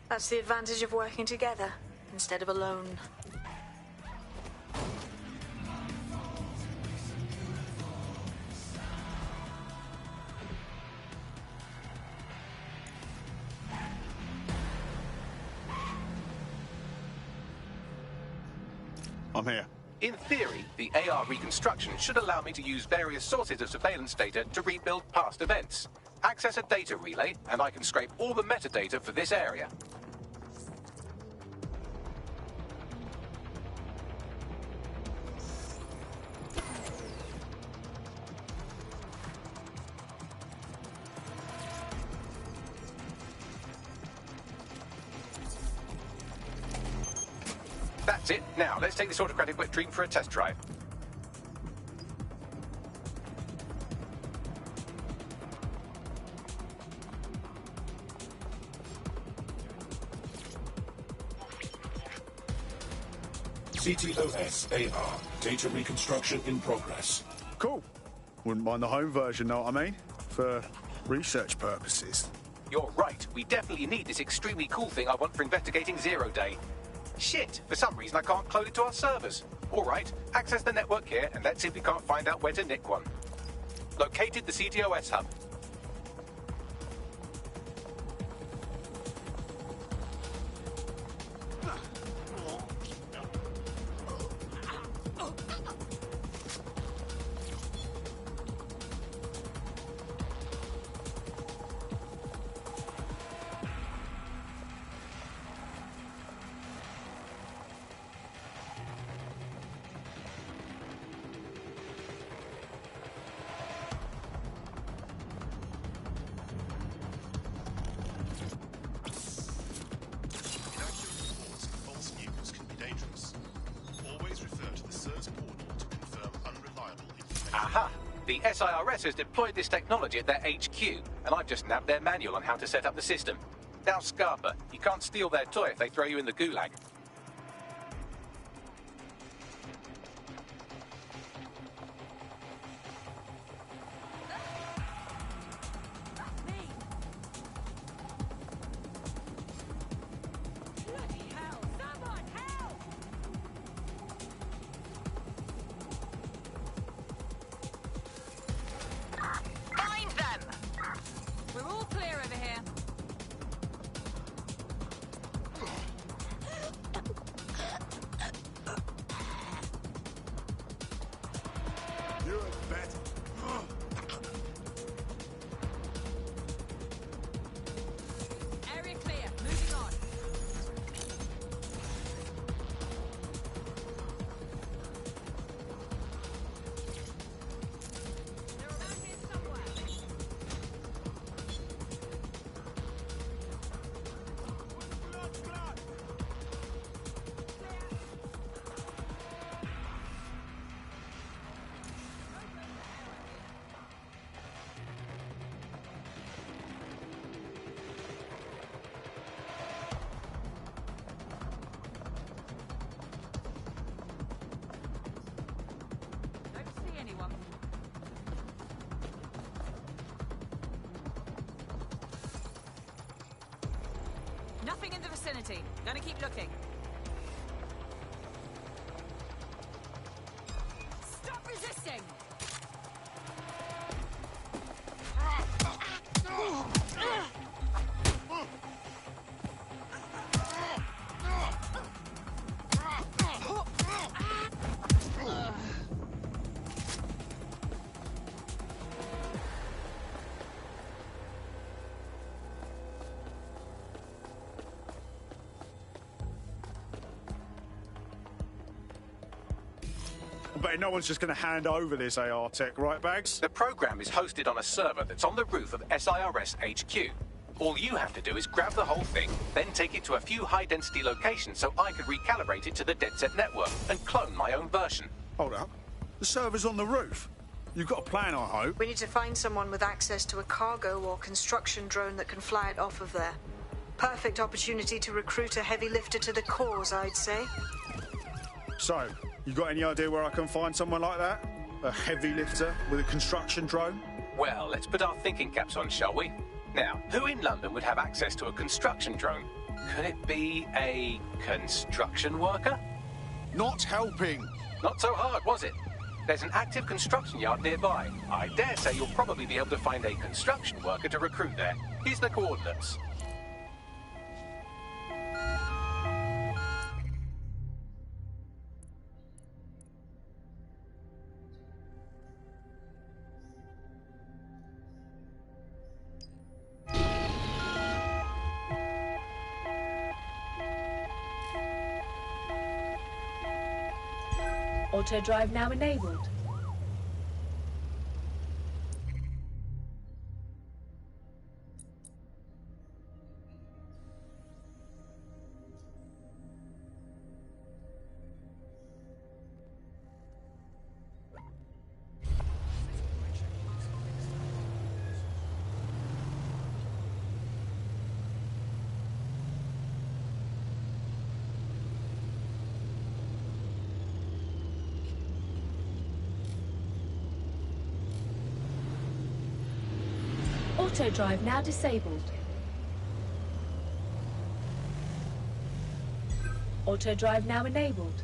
That's the advantage of working together instead of alone. I'm here. In theory, the AR reconstruction should allow me to use various sources of surveillance data to rebuild past events. Access a data relay, and I can scrape all the metadata for this area. That's it. Now, let's take this autocratic wet dream for a test drive. CTOS AR. Data reconstruction in progress. Cool. Wouldn't mind the home version, know what I mean? For research purposes. You're right. We definitely need this extremely cool thing I want for investigating Zero Day. Shit, for some reason I can't clone it to our servers. All right, access the network here and let's see if we can't find out where to nick one. Located the CTOS hub. Aha! The SIRS has deployed this technology at their HQ, and I've just nabbed their manual on how to set up the system. Now, Scarpa, you can't steal their toy if they throw you in the gulag. Nothing in the vicinity. Gonna keep looking. Stop resisting! bet no one's just going to hand over this AR tech, right, Bags? The program is hosted on a server that's on the roof of SIRS HQ. All you have to do is grab the whole thing, then take it to a few high-density locations so I can recalibrate it to the DedSet network and clone my own version. Hold up. The server's on the roof. You've got a plan, I hope. We need to find someone with access to a cargo or construction drone that can fly it off of there. Perfect opportunity to recruit a heavy lifter to the cause, I'd say. So, you got any idea where I can find someone like that? A heavy lifter with a construction drone? Well, let's put our thinking caps on, shall we? Now, who in London would have access to a construction drone? Could it be a construction worker? Not helping. Not so hard, was it? There's an active construction yard nearby. I dare say you'll probably be able to find a construction worker to recruit there. Here's the coordinates. Auto drive now enabled. Auto drive now disabled. Auto drive now enabled.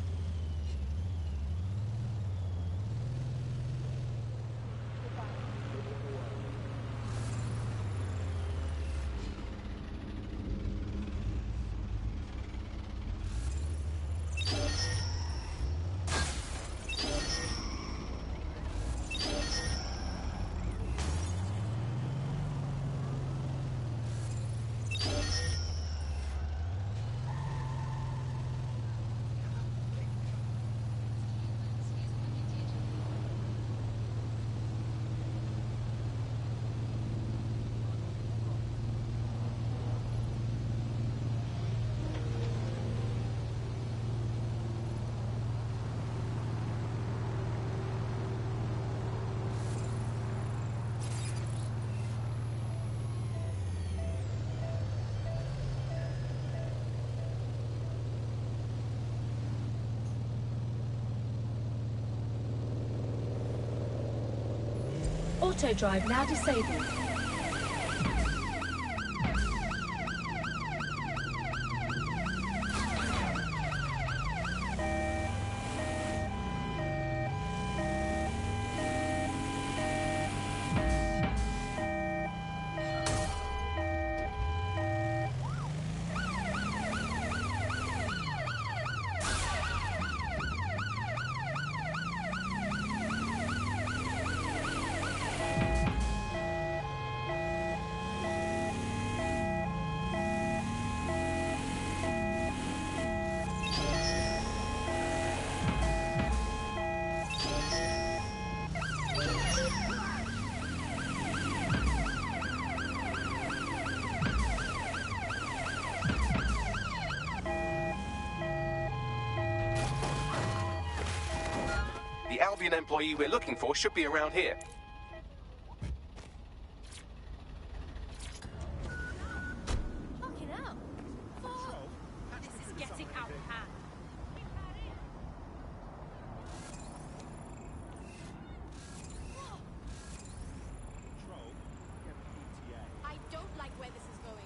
Auto drive now disabled. The Albion employee we're looking for should be around here. Fucking hell. This is getting out of hand. I don't like where this is going.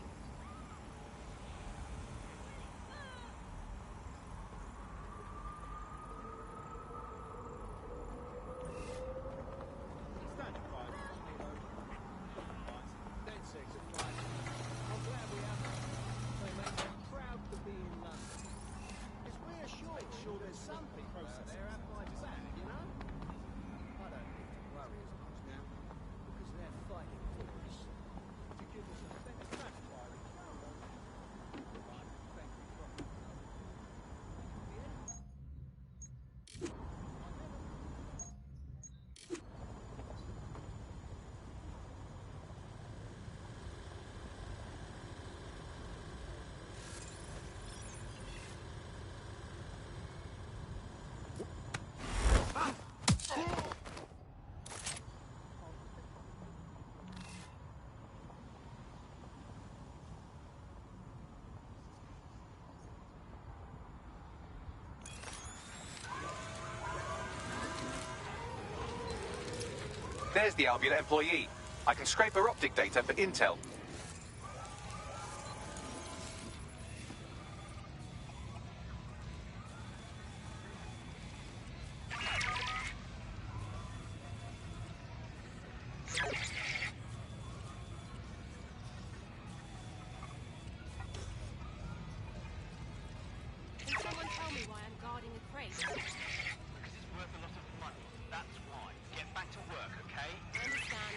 There's the Albion employee. I can scrape her optic data for intel. Can someone tell me why I'm guarding a crate? Because it's worth a lot of money. That's why. Get back to work, okay? I understand.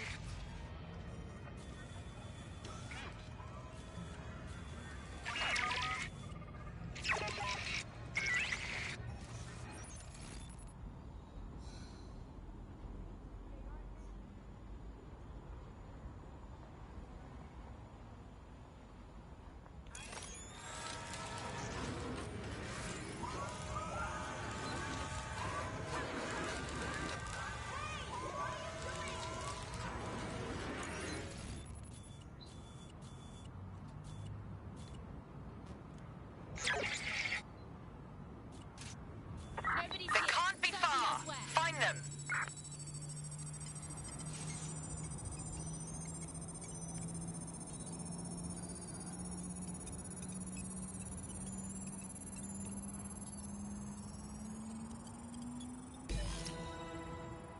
They can't be far. Find them.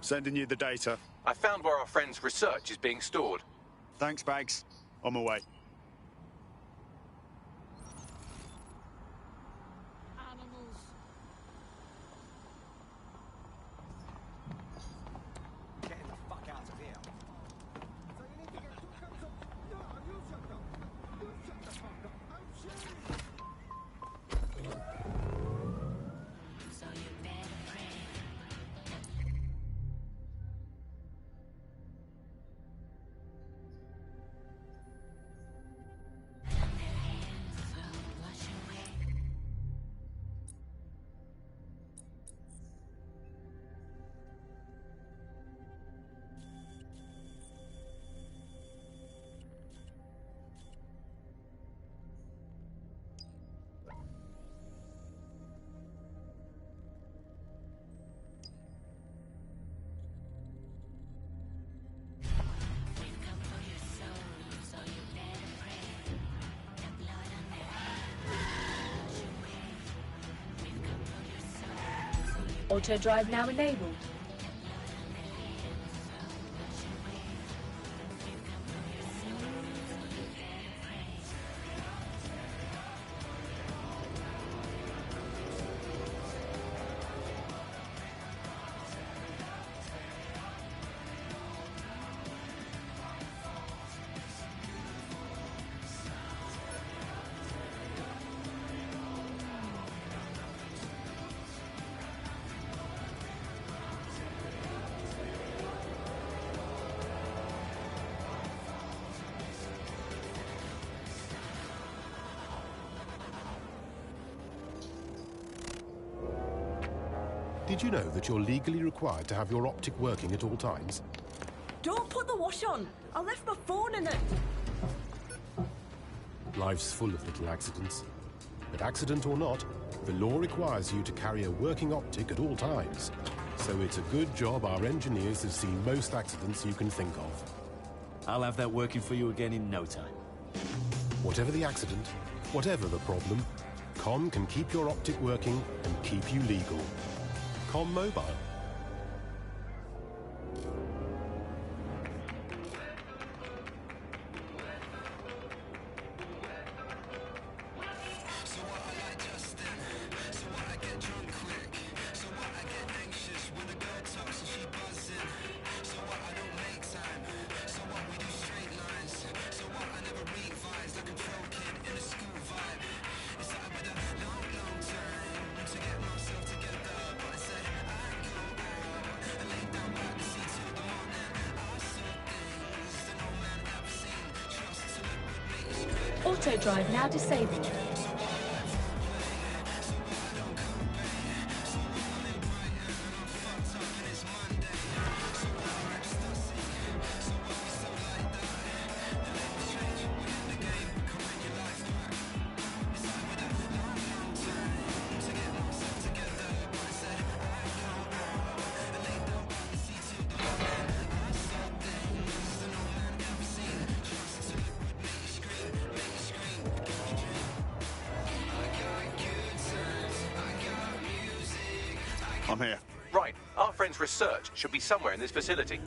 Sending you the data. I found where our friend's research is being stored. Thanks, Bags. On my way. Animals. Getting the fuck out of here. Auto drive now enabled. Did you know that you're legally required to have your optic working at all times? Don't put the wash on. I left my phone in it. Life's full of little accidents. But accident or not, the law requires you to carry a working optic at all times. So it's a good job our engineers have seen most accidents you can think of. I'll have that working for you again in no time. Whatever the accident, whatever the problem, Com can keep your optic working and keep you legal. Com Mobile. Auto drive now disabled. I'm here. Right. Our friend's research should be somewhere in this facility.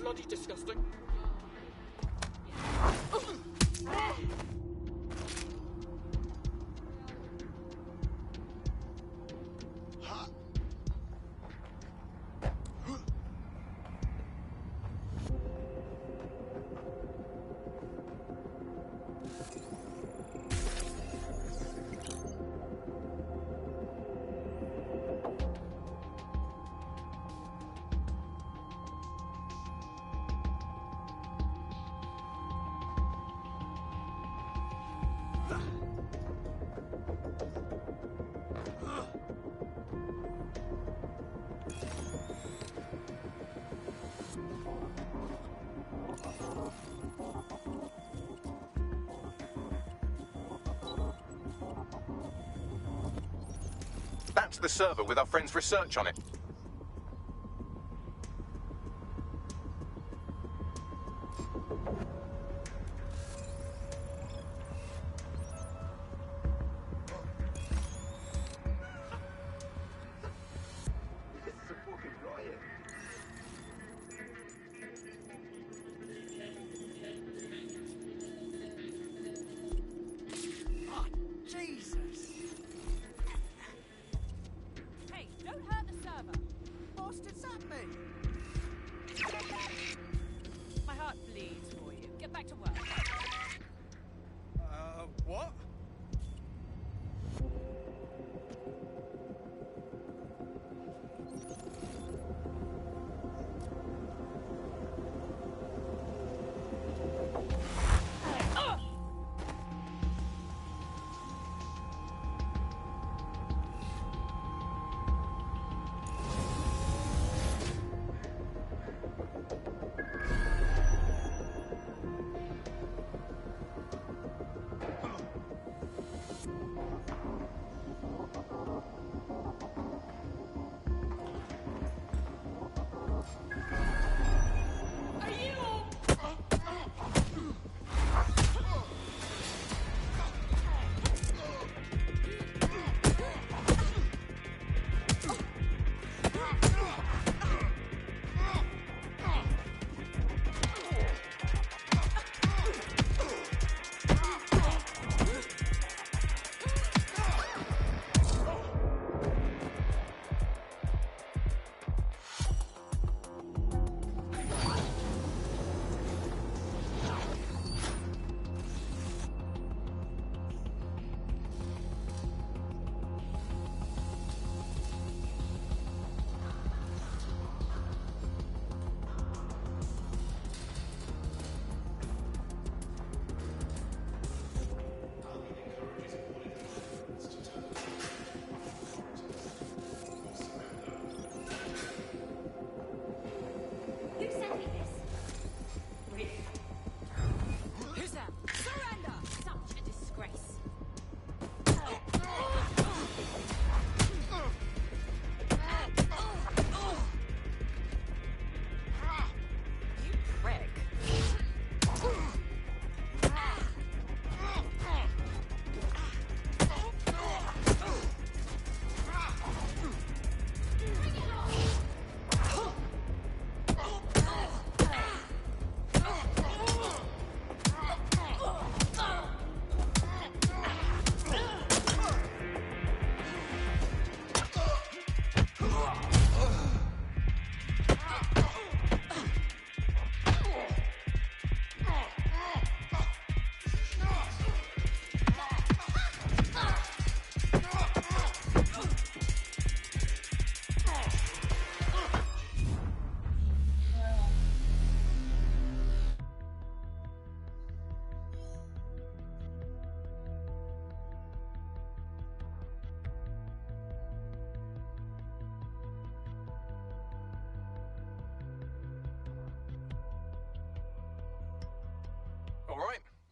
Bloody disgusting. That's the server with our friend's research on it. Jesus! Hey, don't hurt the server.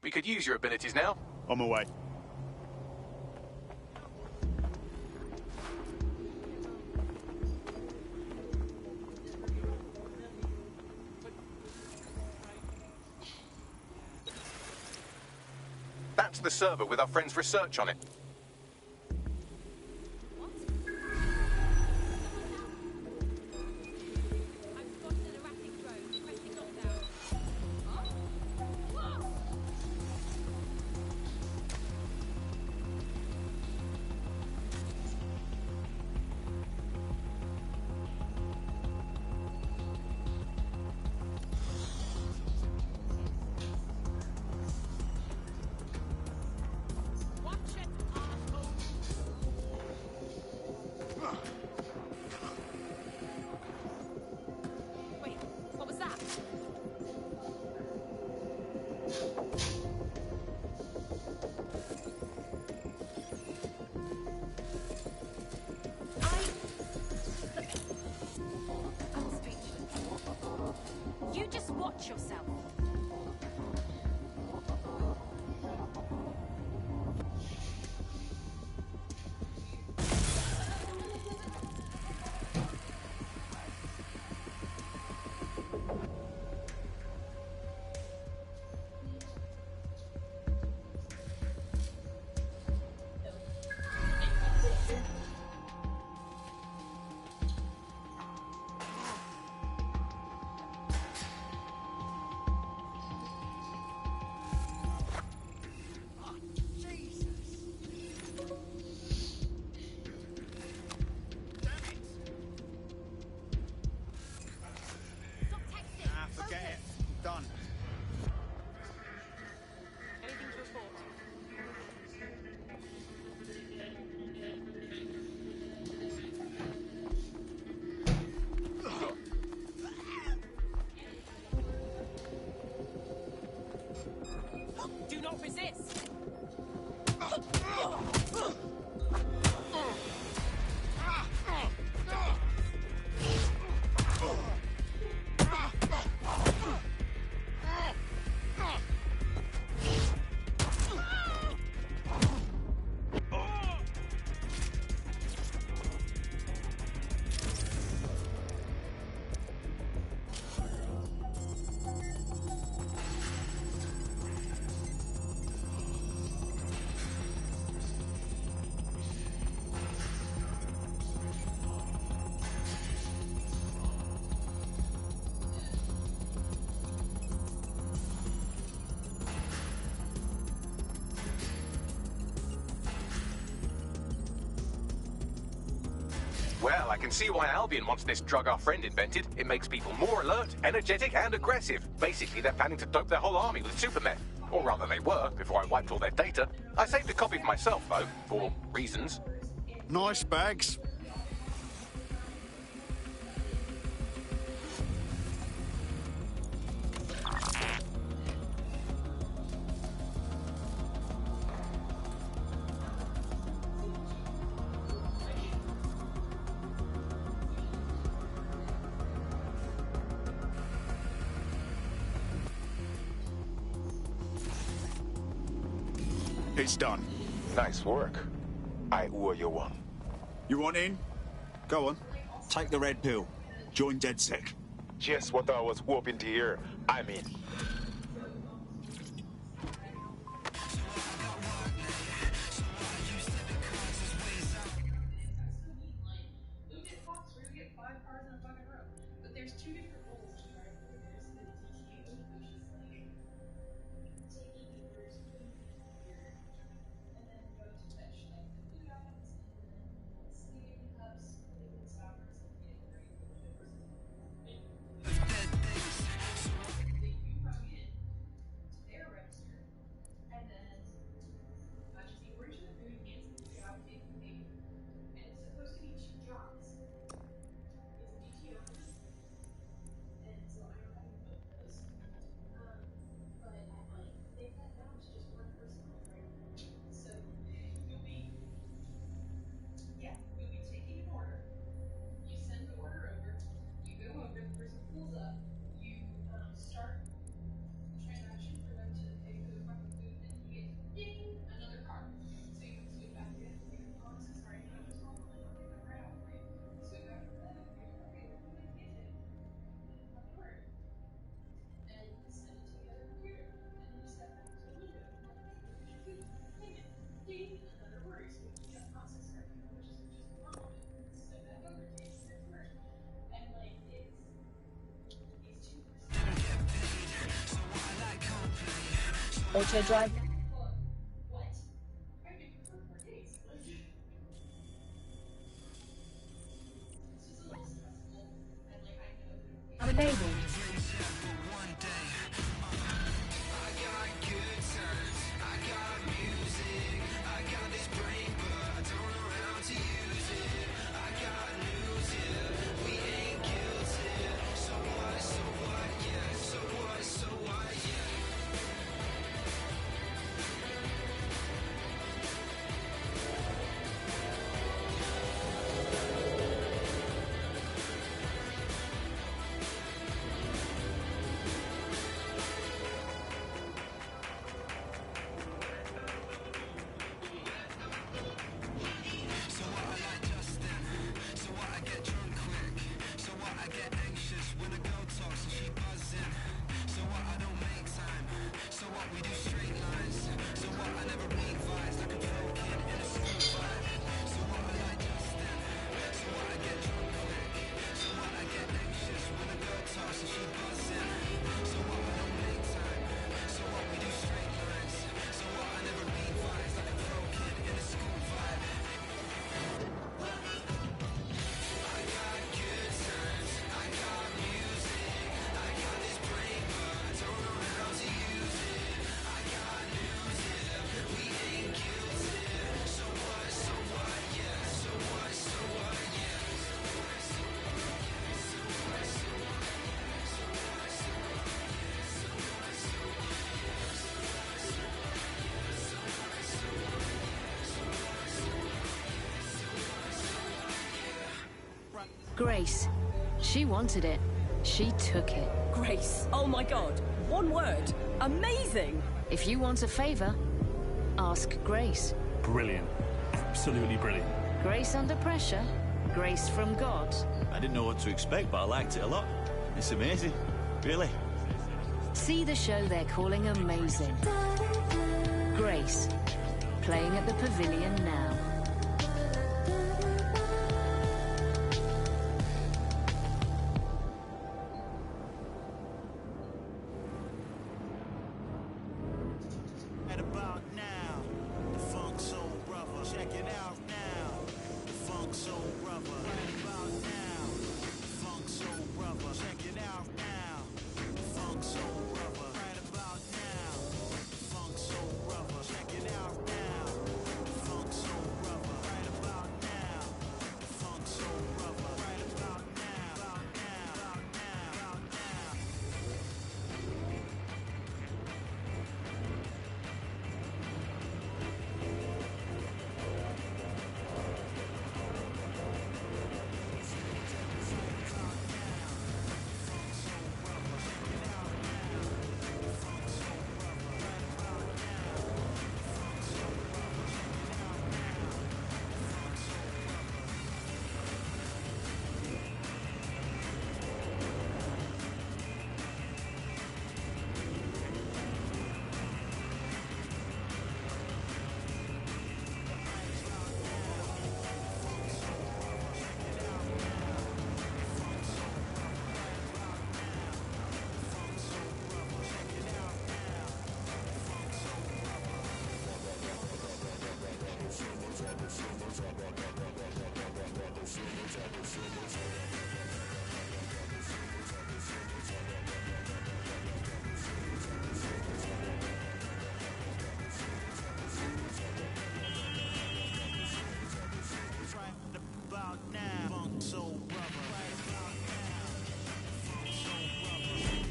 We could use your abilities now. On my way. That's the server with our friend's research on it. You just watch yourself. Do not resist! Well, I can see why Albion wants this drug our friend invented. It makes people more alert, energetic, and aggressive. Basically, they're planning to dope their whole army with super meth. Or rather, they were, before I wiped all their data. I saved a copy for myself, though, for reasons. Nice bags. It's done. Nice work. I owe you one. You want in? Go on. Take the red pill. Join DedSec. Just what I was hoping to hear. I'm in. Auto drive. Our label. Grace. She wanted it. She took it. Grace, oh my god. One word. Amazing. If you want a favor, ask Grace. Brilliant. Absolutely brilliant. Grace under pressure. Grace from God. I didn't know what to expect, but I liked it a lot. It's amazing. Really. See the show they're calling Amazing. Grace. Playing at the Pavilion now.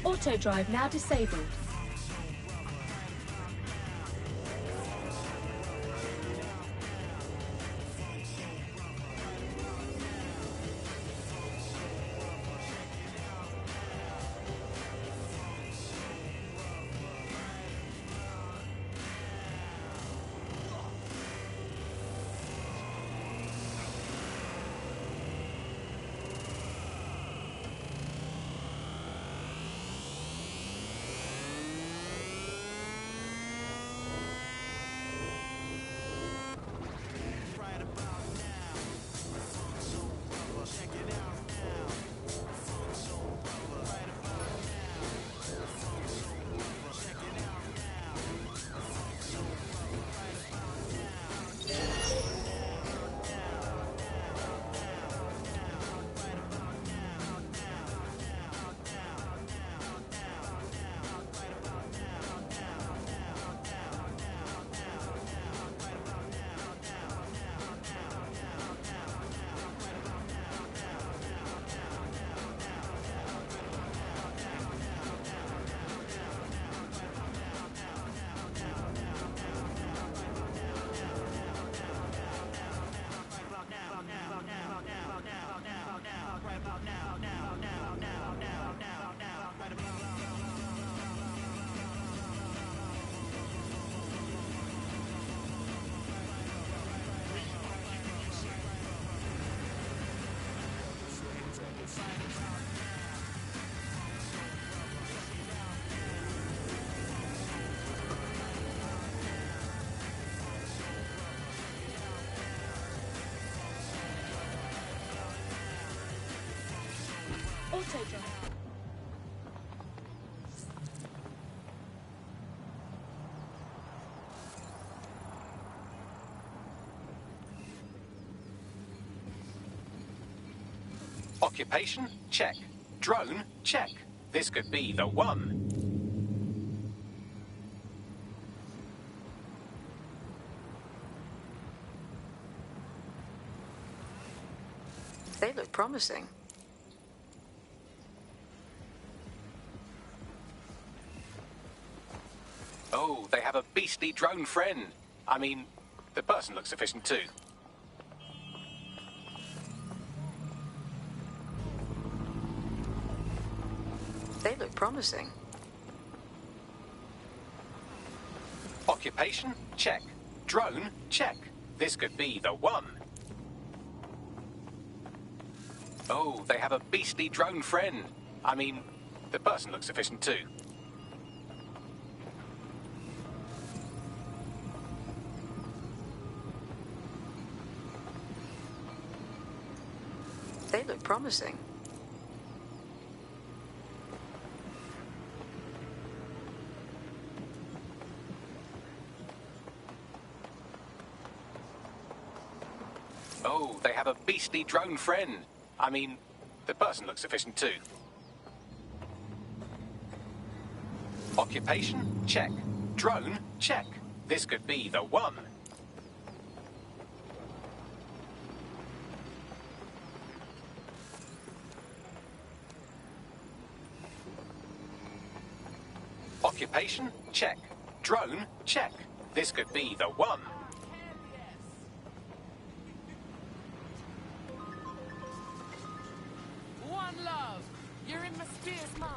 Auto drive now disabled. Auto drive. Occupation? Check. Drone? Check. This could be the one. They look promising. Oh, they have a beastly drone friend. I mean, the person looks sufficient too. They look promising. Occupation? Check. Drone? Check. This could be the one. Oh, they have a beastly drone friend. I mean, the person looks sufficient too. They look promising. Oh, they have a beastly drone friend. I mean, the person looks sufficient too. Occupation? Check. Drone? Check. This could be the one. Occupation? Check. Drone? Check. This could be the one. One love. You're in my space, man.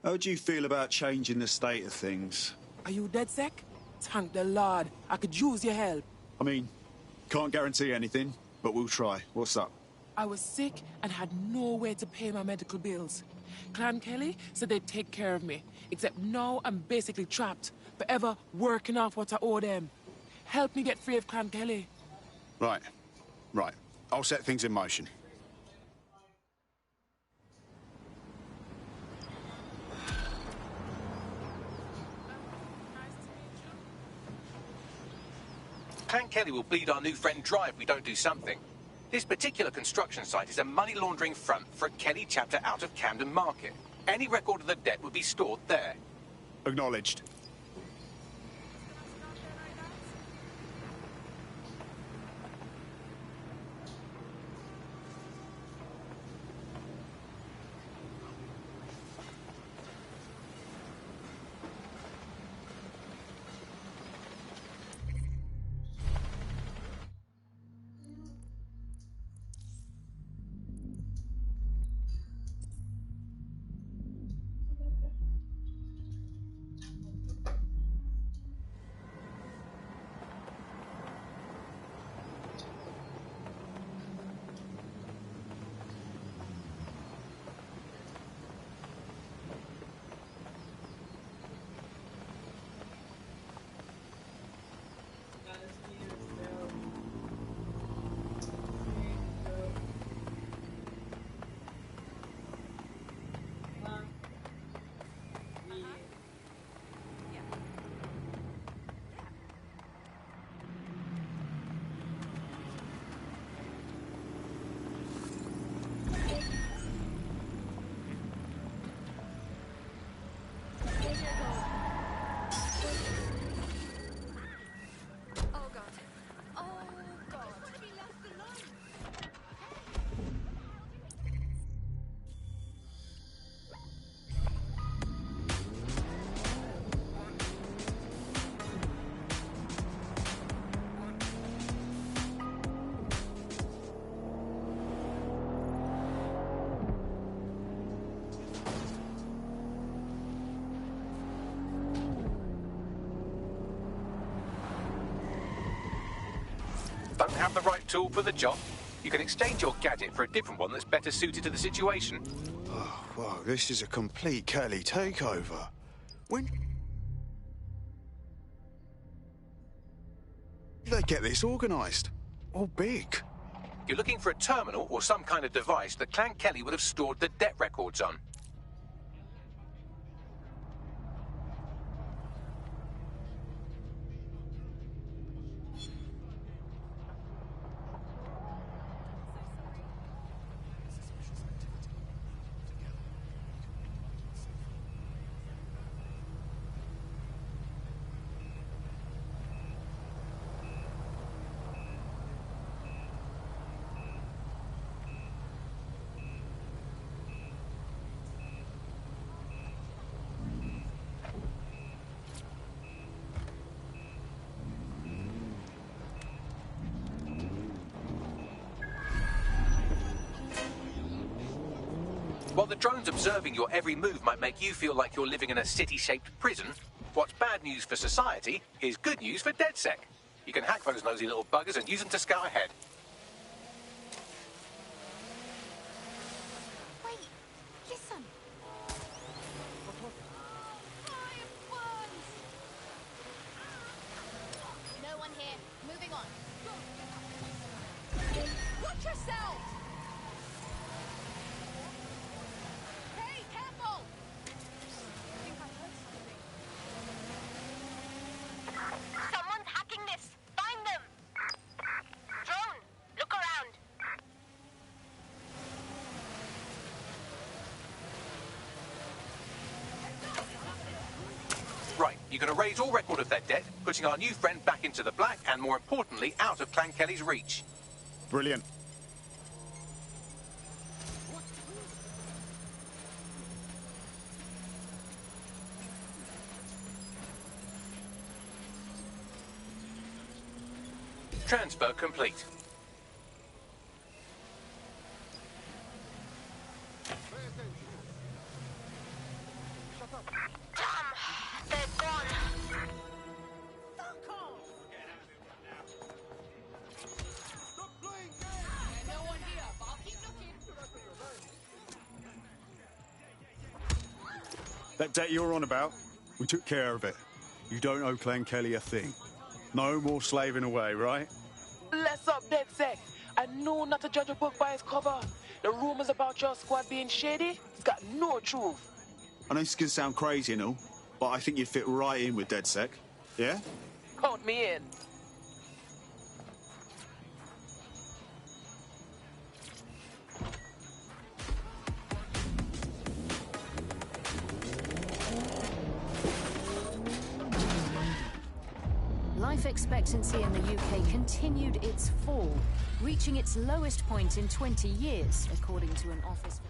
How do you feel about changing the state of things? Are you dead sick? Thank the Lord. I could use your help. I mean, can't guarantee anything, but we'll try. What's up? I was sick and had no way to pay my medical bills. Clan Kelly said they'd take care of me, except now I'm basically trapped, forever working off what I owe them. Help me get free of Clan Kelly. Right. I'll set things in motion. Clan Kelly will bleed our new friend dry if we don't do something. This particular construction site is a money laundering front for a Kelly chapter out of Camden Market. Any record of the debt would be stored there. Acknowledged. Don't have the right tool for the job? You can exchange your gadget for a different one that's better suited to the situation. Oh, wow, this is a complete Kelly takeover. When... They get this organised. Or big. You're looking for a terminal or some kind of device that Clan Kelly would have stored the debt records on. While the drones observing your every move might make you feel like you're living in a city-shaped prison, what's bad news for society is good news for DedSec. You can hack those nosy little buggers and use them to scout ahead. Wait, listen. No one here. Moving on. Watch yourself! Hey, careful! I think I heard something. Someone's hacking this. Find them. Drone, look around. Right, you can erase all record of their debt, putting our new friend back into the black and, more importantly, out of Clan Kelly's reach. Brilliant. Transfer complete. They're gone. No one here, but I'll keep looking. That debt you're on about, we took care of it. You don't owe Clan Kelly a thing. No more slaving away, right? Bless up, DedSec. I know not to judge a book by its cover. The rumors about your squad being shady, it's got no truth. I know this is going to sound crazy and all, but I think you'd fit right in with DedSec. Yeah? Count me in. Life expectancy in the UK continued its fall, reaching its lowest point in 20 years, according to an office...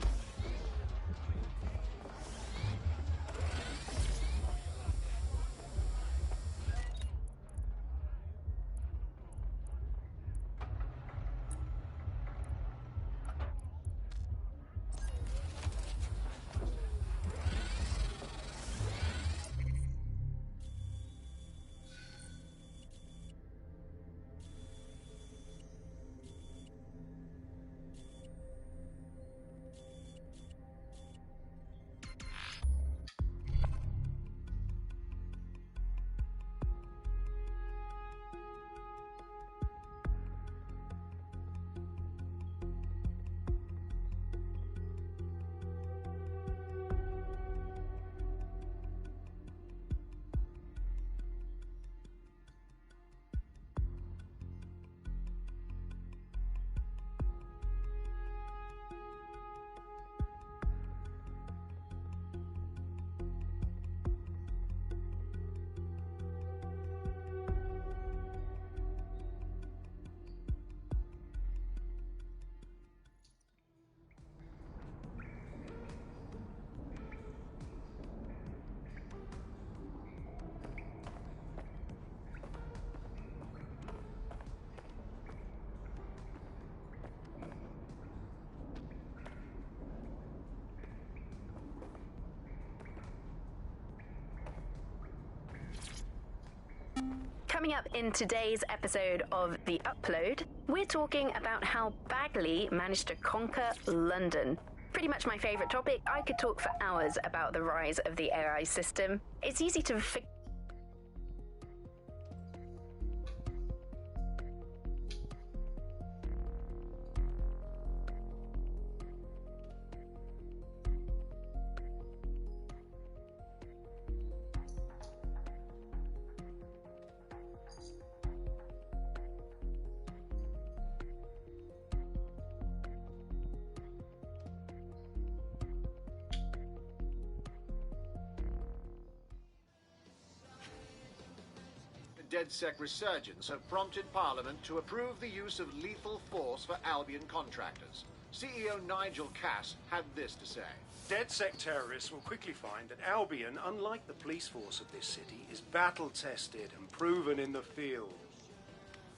Coming up in today's episode of The Upload, we're talking about how Bagley managed to conquer London. Pretty much my favourite topic. I could talk for hours about the rise of the AI system. It's easy to DedSec resurgence have prompted Parliament to approve the use of lethal force for Albion contractors. CEO Nigel Cass had this to say. DedSec terrorists will quickly find that Albion, unlike the police force of this city, is battle-tested and proven in the field.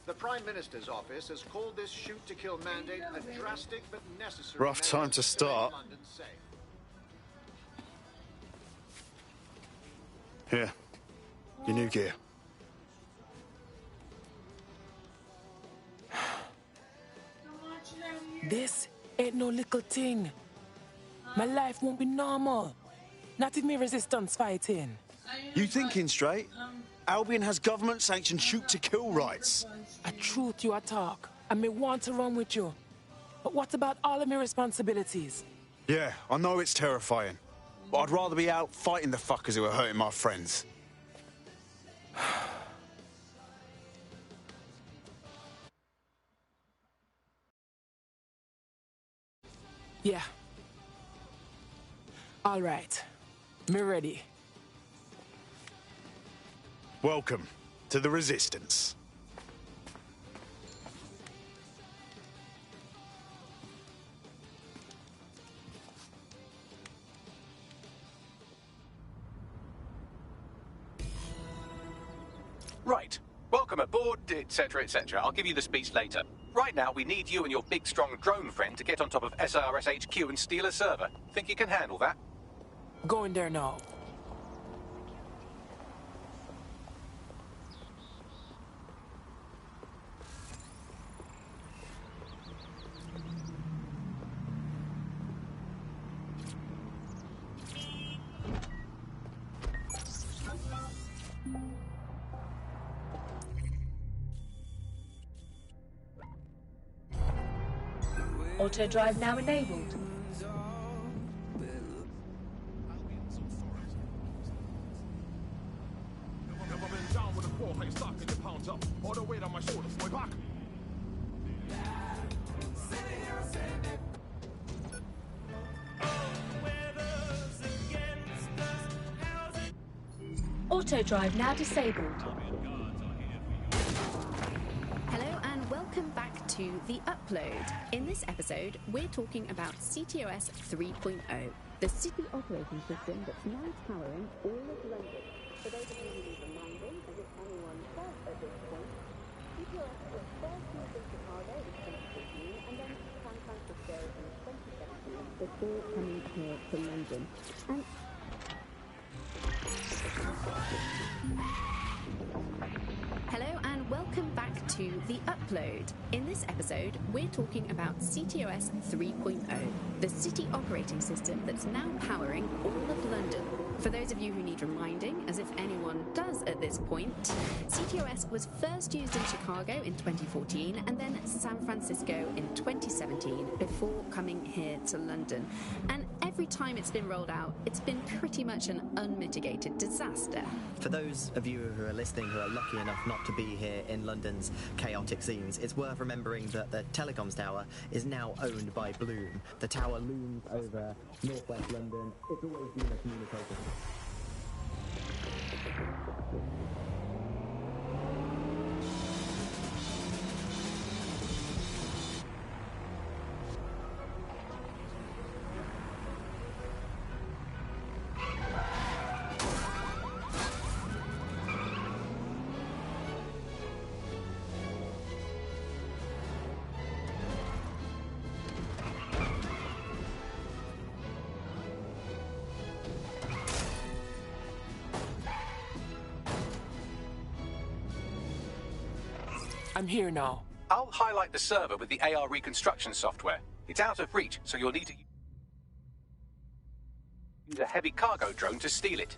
The Prime Minister's office has called this shoot-to-kill mandate a drastic but necessary Rough time to start. make London safe. Here, your new gear. This ain't no little thing. My life won't be normal. Not if me resistance fighting. You thinking straight? Albion has government-sanctioned shoot-to-kill rights. A truth you a talk, and me want to run with you. But what about all of my responsibilities? Yeah, I know it's terrifying. But I'd rather be out fighting the fuckers who are hurting my friends. Yeah. All right. Me ready. Welcome to the Resistance. Right. Welcome aboard, etc., etc. I'll give you the speech later. Right now, we need you and your big, strong drone friend to get on top of SRS HQ and steal a server. Think you can handle that? Going there now. Auto drive now enabled. Auto drive now disabled. Hello and welcome back to The Upload. In this episode, we're talking about CTOS 3.0, the city operating system that's now powering all of London. For those of you who need reminding, as if anyone does at this point, CTOS was first used in Chicago in 2014 and then San Francisco in 2017 before coming here to London. And hello and welcome back to The Upload. In this episode, we're talking about CTOS 3.0, the city operating system that's now powering all of London. For those of you who need reminding, as if anyone does at this point, CTOS was first used in Chicago in 2014 and then San Francisco in 2017 before coming here to London. And every time it's been rolled out, it's been pretty much an unmitigated disaster. For those of you who are listening who are lucky enough not to be here in London's chaotic scenes, it's worth remembering that the telecoms tower is now owned by Bloom. The tower looms over northwest London. It's always been a communication. I'm here now. I'll highlight the server with the AR reconstruction software. It's out of reach, so you'll need to use a heavy cargo drone to steal it.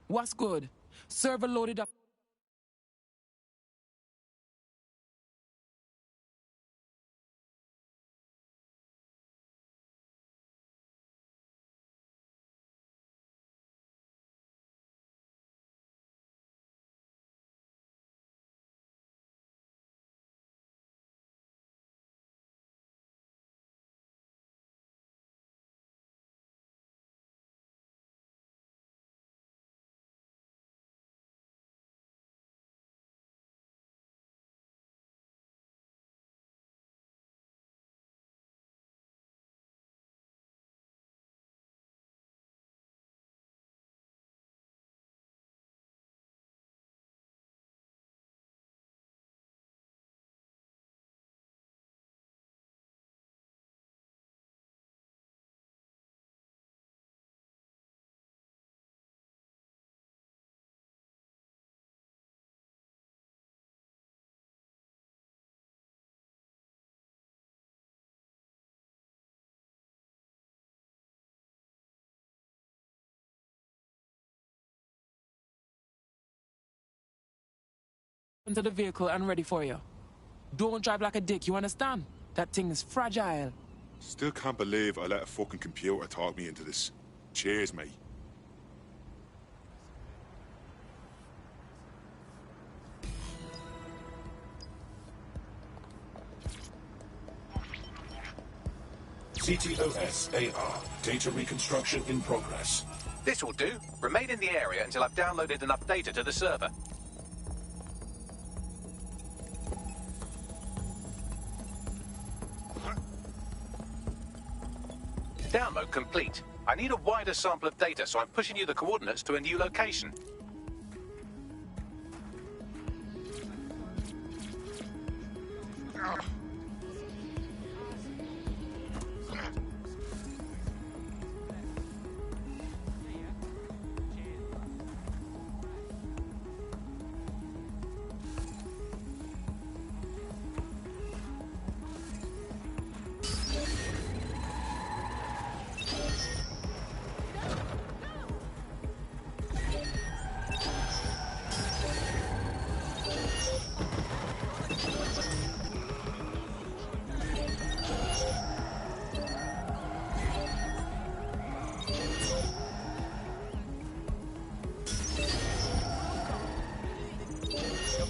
What's good? Server loaded up. Into the vehicle and ready for you. Don't drive like a dick, you understand? That thing is fragile. Still can't believe I let a fucking computer talk me into this. Cheers, mate. CTOS AR. Data reconstruction in progress. This will do. Remain in the area until I've downloaded enough data to the server. Download complete. I need a wider sample of data, so I'm pushing you the coordinates to a new location.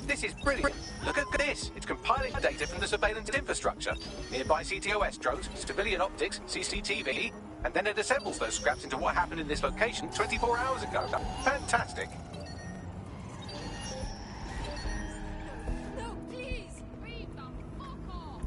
This is brilliant. Look at this. It's compiling data from the surveillance infrastructure. Nearby CTOS drones, civilian optics, CCTV, and then it assembles those scraps into what happened in this location 24 hours ago. Fantastic. No, please! Read the fuck off!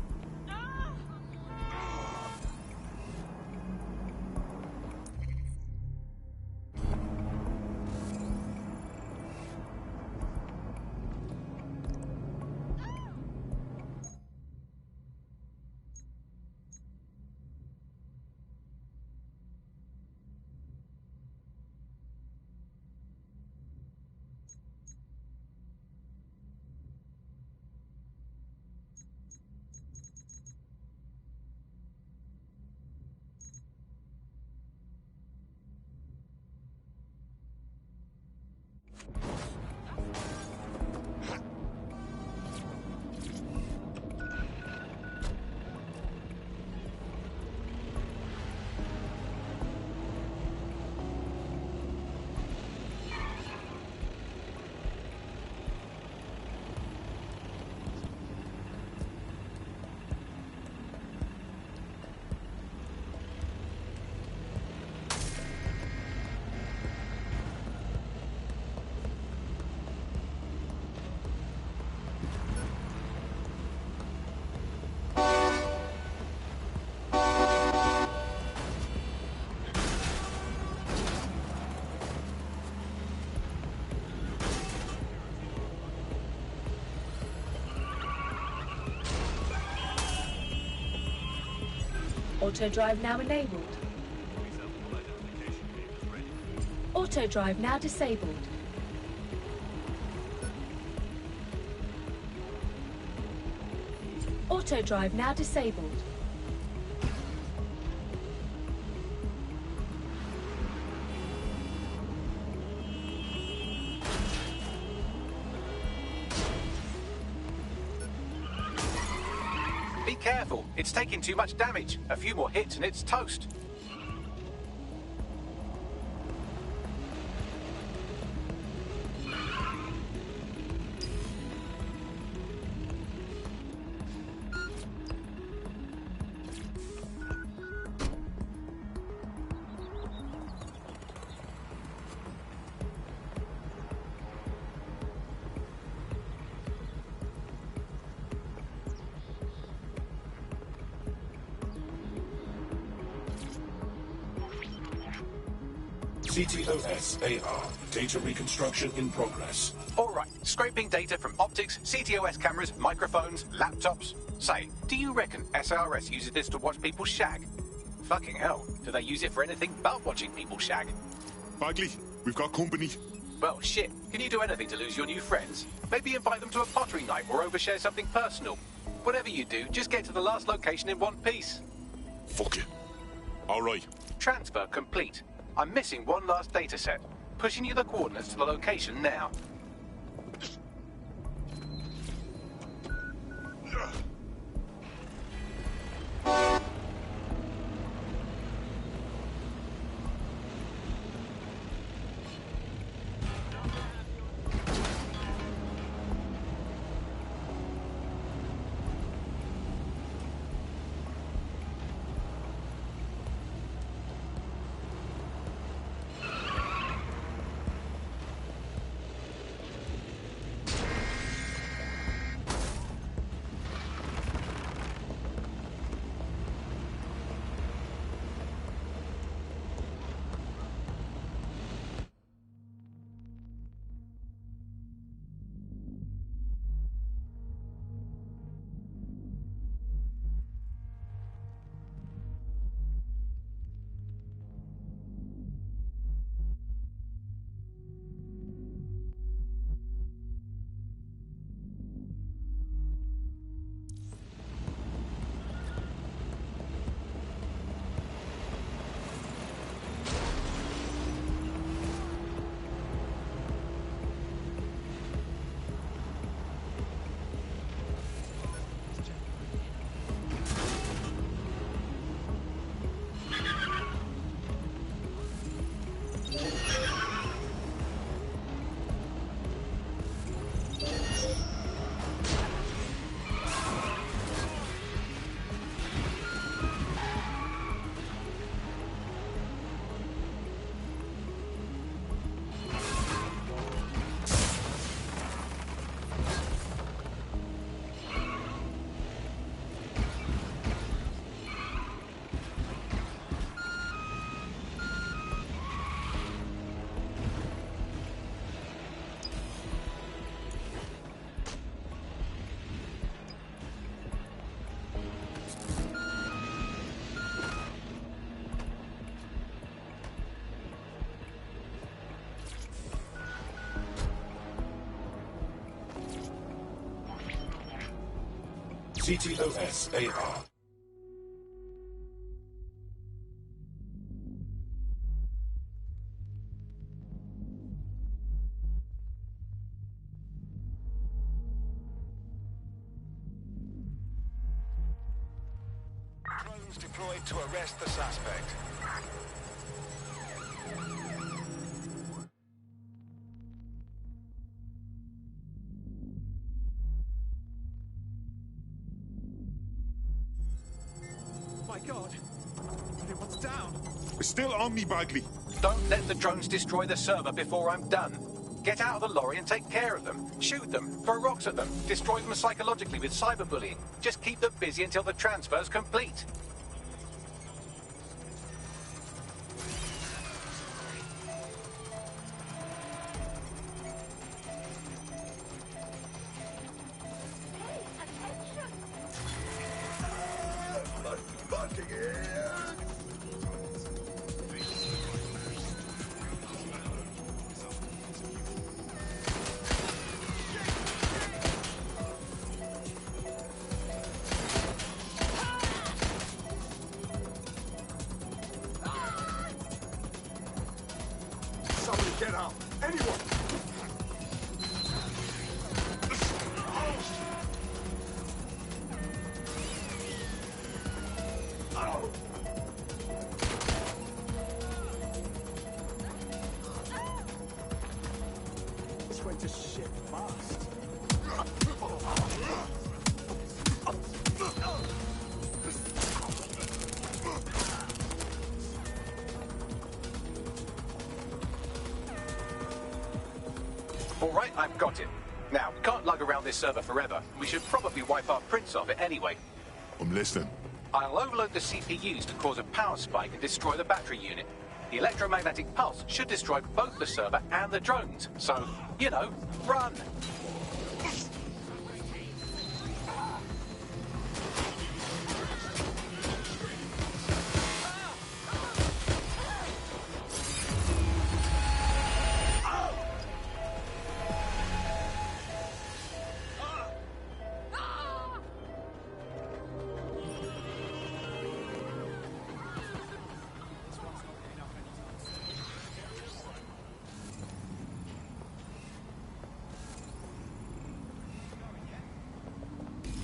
Auto drive now enabled. Auto drive now disabled. Auto drive now disabled. Be careful. It's taking too much damage. A few more hits and it's toast. CTOS-AR. Data reconstruction in progress. All right, scraping data from optics, CTOS cameras, microphones, laptops. Say, do you reckon SRS uses this to watch people shag? Fucking hell, do they use it for anything but watching people shag? Bagley, we've got company. Well, shit, can you do anything to lose your new friends? Maybe invite them to a pottery night or overshare something personal. Whatever you do, just get to the last location in one piece. Fuck it. All right. Transfer complete. I'm missing one last data set. Pushing you the coordinates to the location now. CTOS-AR. Drones deployed to arrest the suspect. My God! Everyone's down! It's still on me, Bagley. Don't let the drones destroy the server before I'm done. Get out of the lorry and take care of them. Shoot them, throw rocks at them, destroy them psychologically with cyberbullying. Just keep them busy until the transfer's complete. to shit fast. All right, I've got it. Now, we can't lug around this server forever. We should probably wipe our prints off it anyway. I'm listening. I'll overload the CPUs to cause a power spike and destroy the battery unit. The electromagnetic pulse should destroy both the server and the drones. So, you know, run!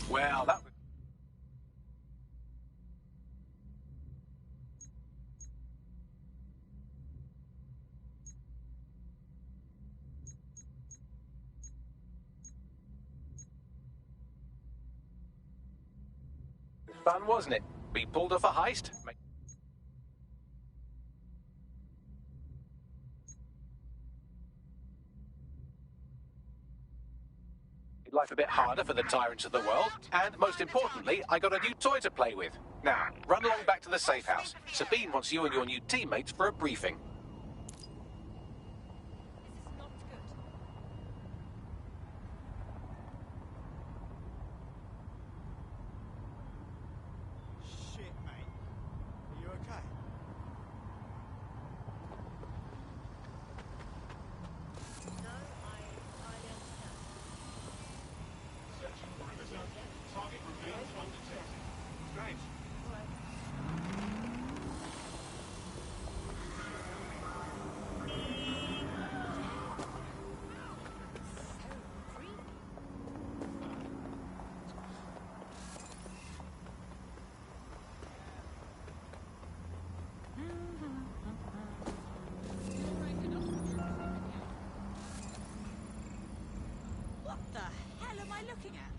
Well, that was... fun, wasn't it? We pulled off a heist. Life a bit harder for the tyrants of the world, and most importantly, I got a new toy to play with. Now, run along back to the safe house. Sabine wants you and your new teammates for a briefing. Shit, mate. Are you okay? What the hell am I looking at?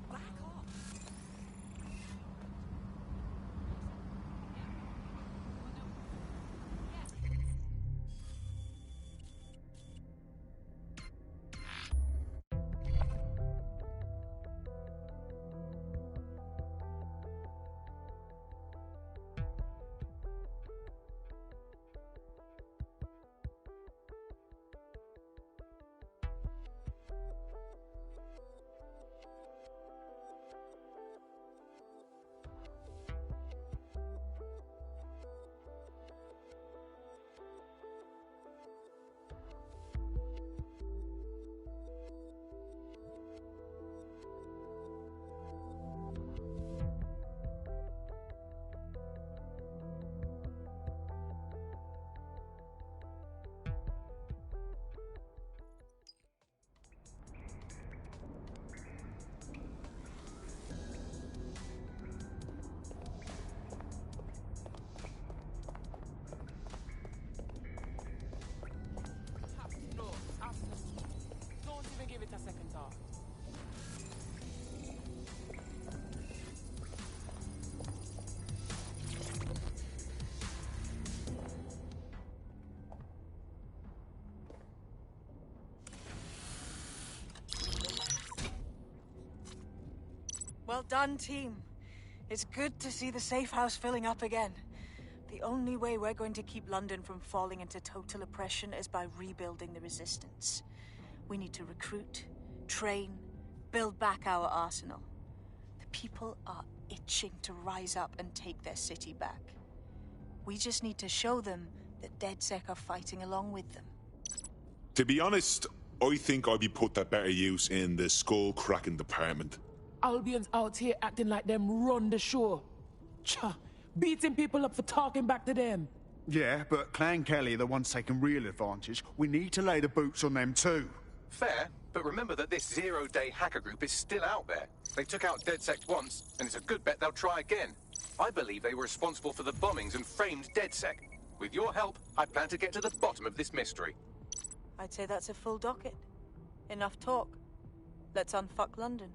Back off. No, absolutely. Don't even give it a second thought. Well done, team. It's good to see the safe house filling up again. The only way we're going to keep London from falling into total oppression is by rebuilding the resistance. We need to recruit, train, build back our arsenal. The people are itching to rise up and take their city back. We just need to show them that DedSec are fighting along with them. To be honest, I think I'd be put to better use in the skull-cracking department. Albion's out here acting like them run the show. Cha, beating people up for talking back to them. Yeah, but Clan Kelly are the ones taking real advantage. We need to lay the boots on them too. Fair, but remember that this zero-day hacker group is still out there. They took out DedSec once, and it's a good bet they'll try again. I believe they were responsible for the bombings and framed DedSec. With your help, I plan to get to the bottom of this mystery. I'd say that's a full docket. Enough talk. Let's unfuck London.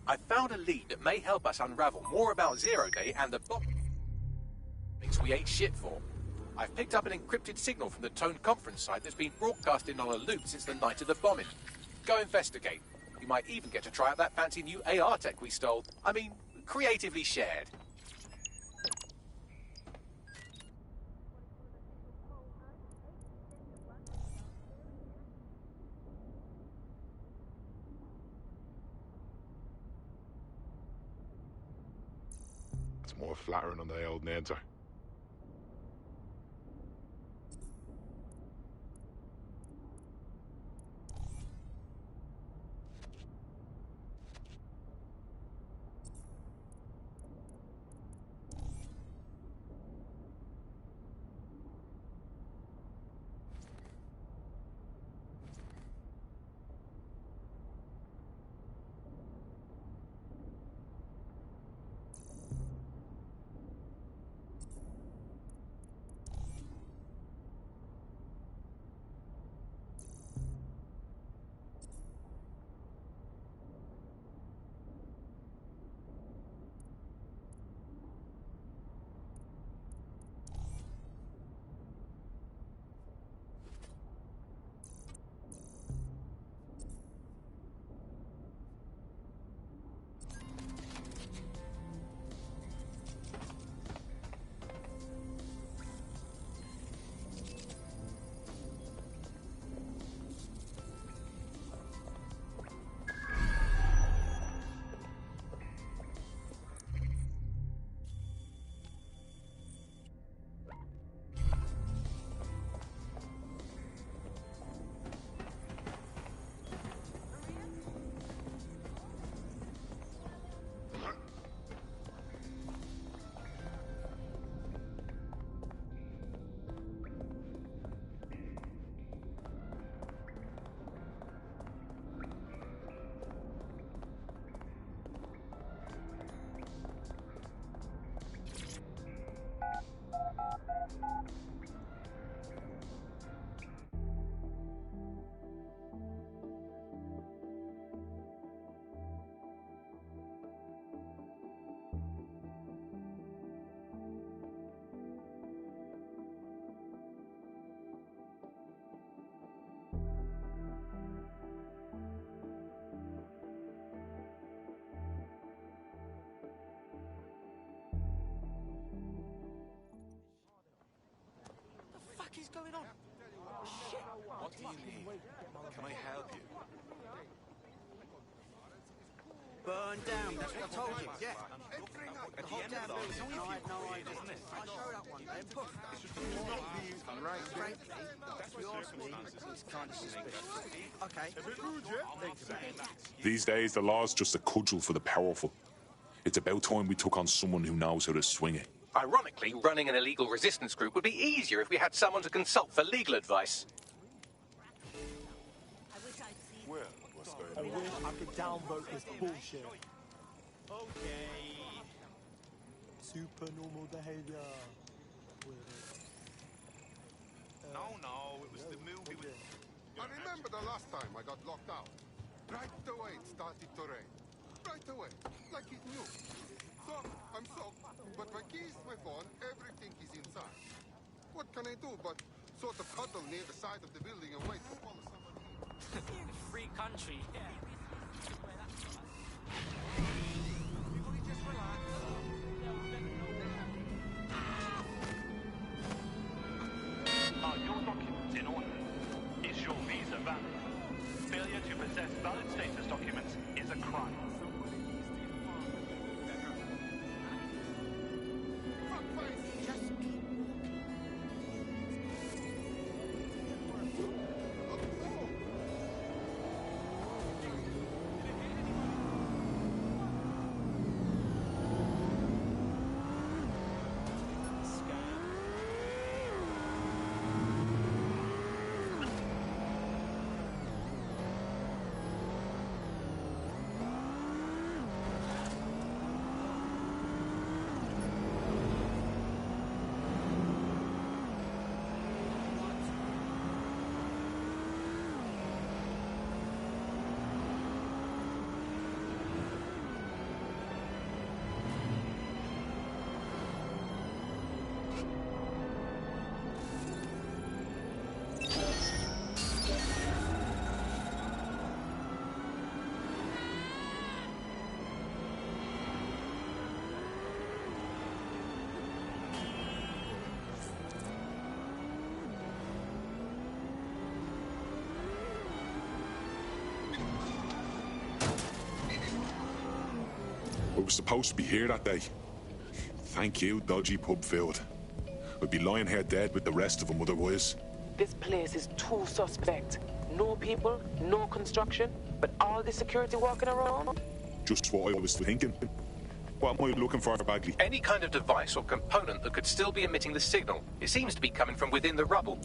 I found a lead that may help us unravel more about Zero Day and the bombings we ate shit for. I've picked up an encrypted signal from the Tone conference site that's been broadcasting on a loop since the night of the bombing. Go investigate. You might even get to try out that fancy new AR tech we stole. I mean, creatively shared. It's more flattering on the old Nanter. What is going on? Shit! What do you need? Can I help you? Burn down, that's what I told you, yeah. At the end of those, I had no idea. I showed up one day and poof. Frankly, if you ask me, it's kind of suspicious. Okay. Think about it. These days, the law's just a cudgel for the powerful. It's about time we took on someone who knows how to swing it. Ironically, running an illegal resistance group would be easier if we had someone to consult for legal advice. Well, what's going on? wish I could downvote this bullshit. Okay. Super normal behavior. No, it was the movie with... I remember the last time I got locked out. Right away it started to rain. Right away, like it knew. So, I'm soaked, but my keys, my phone, everything is inside. What can I do but sort of huddle near the side of the building and wait to follow somebody in? Free country, yeah. Are your documents in order? Is your visa valid? Failure to possess valid status documents is a crime. We were supposed to be here that day. Thank you, dodgy pub filled. We'd be lying here dead with the rest of them otherwise. This place is too suspect. No people, no construction, but all the security walking around. Just what I was thinking. What am I looking for, Bagley? Any kind of device or component that could still be emitting the signal. It seems to be coming from within the rubble.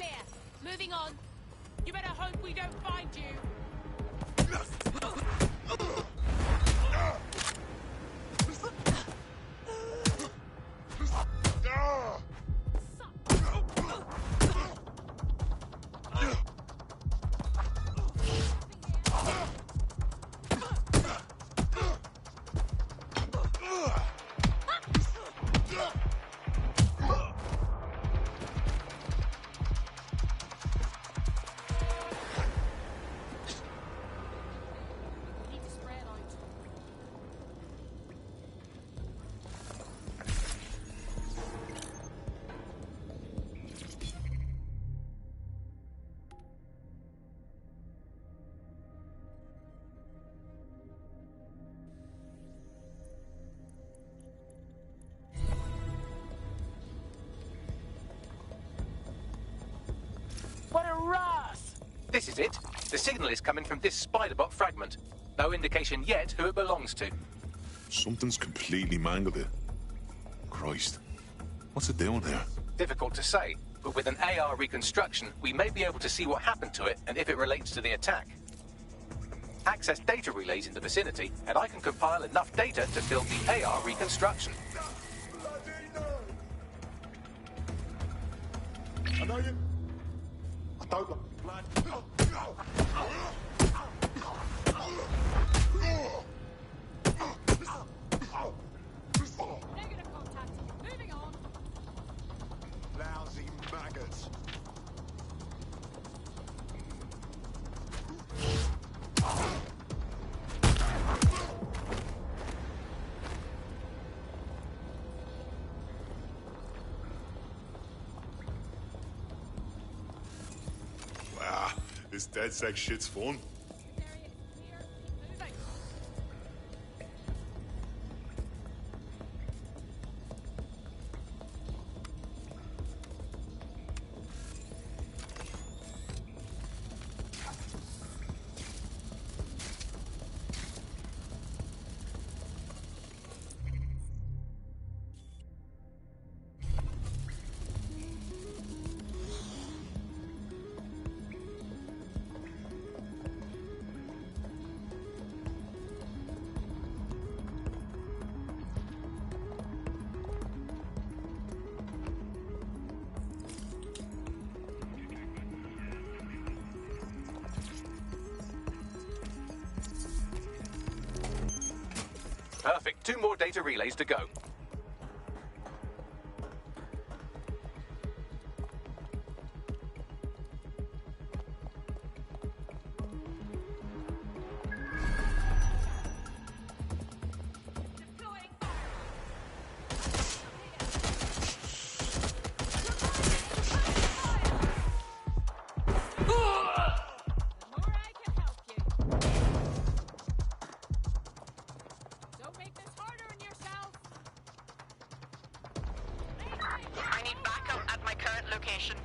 clear. Moving on. You better hope we don't find you. What a russ! This is it. The signal is coming from this spider-bot fragment. No indication yet who it belongs to. Something's completely mangled it. Christ. What's it doing there? Difficult to say, but with an AR reconstruction, we may be able to see what happened to it and if it relates to the attack. Access data relays in the vicinity, and I can compile enough data to build the AR reconstruction. I know you. I don't like blood. Negative contact. Moving on. Lousy maggots. Wow, this dead sex shit's fun. Perfect. 2 more data relays to go. I need backup at my current location.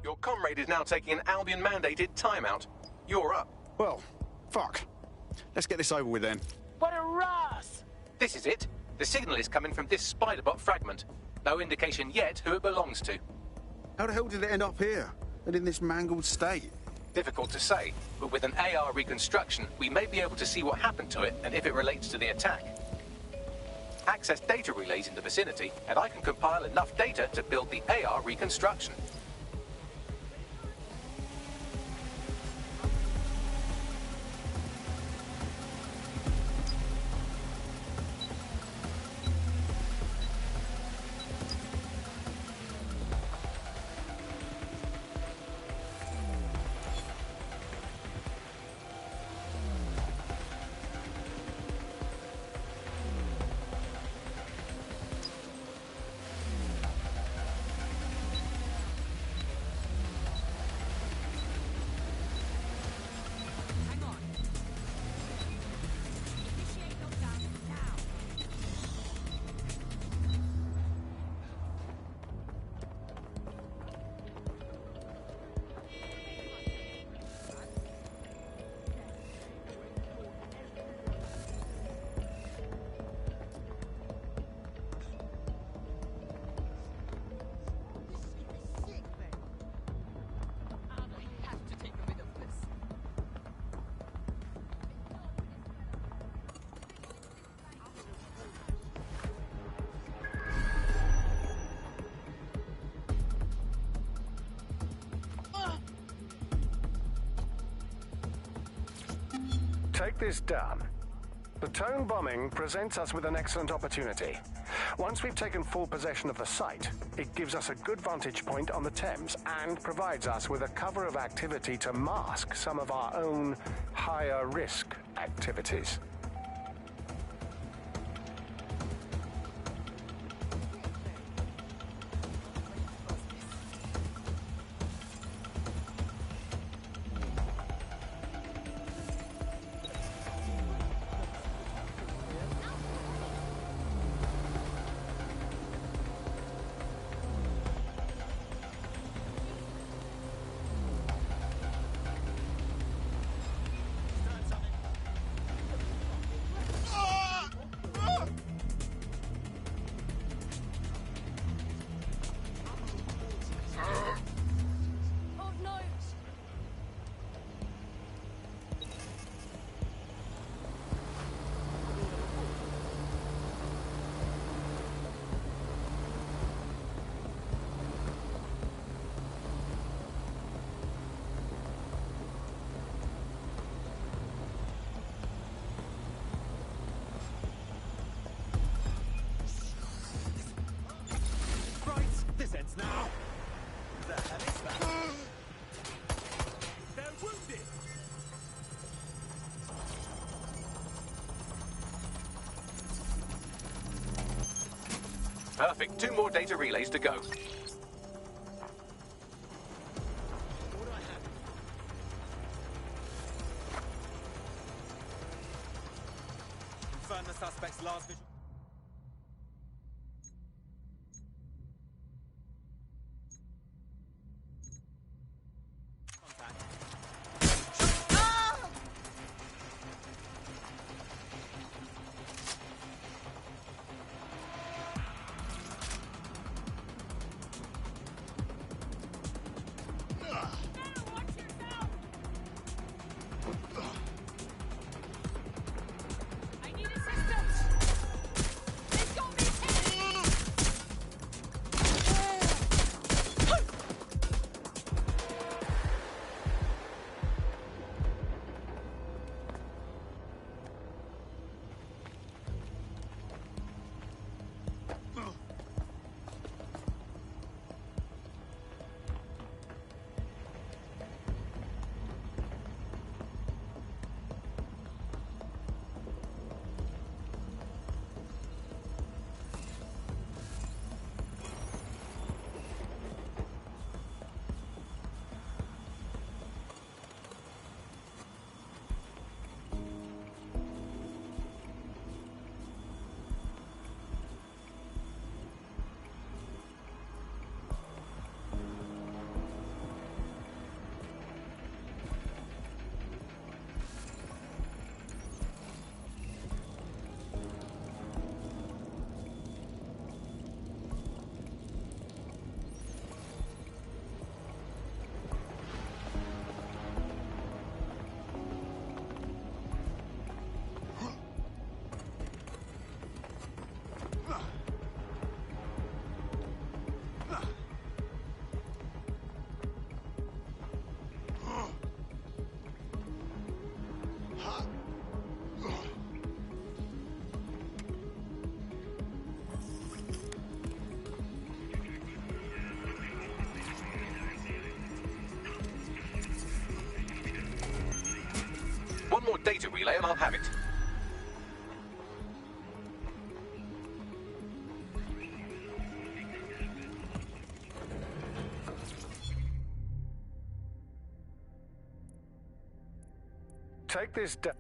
Your comrade is now taking an Albion-mandated timeout. You're up. Well, fuck. Let's get this over with then. What a Ross! This is it. The signal is coming from this Spiderbot fragment. No indication yet who it belongs to. How the hell did it end up here? And in this mangled state? Difficult to say, but with an AR reconstruction, we may be able to see what happened to it and if it relates to the attack. Access data relays in the vicinity, and I can compile enough data to build the AR reconstruction. Take this down. The Tone bombing presents us with an excellent opportunity. Once we've taken full possession of the site, it gives us a good vantage point on the Thames and provides us with a cover of activity to mask some of our own higher risk activities. Now! The hell is that? They're wounded! Perfect. 2 more data relays to go. Confirm the suspect's last visual. Take this down.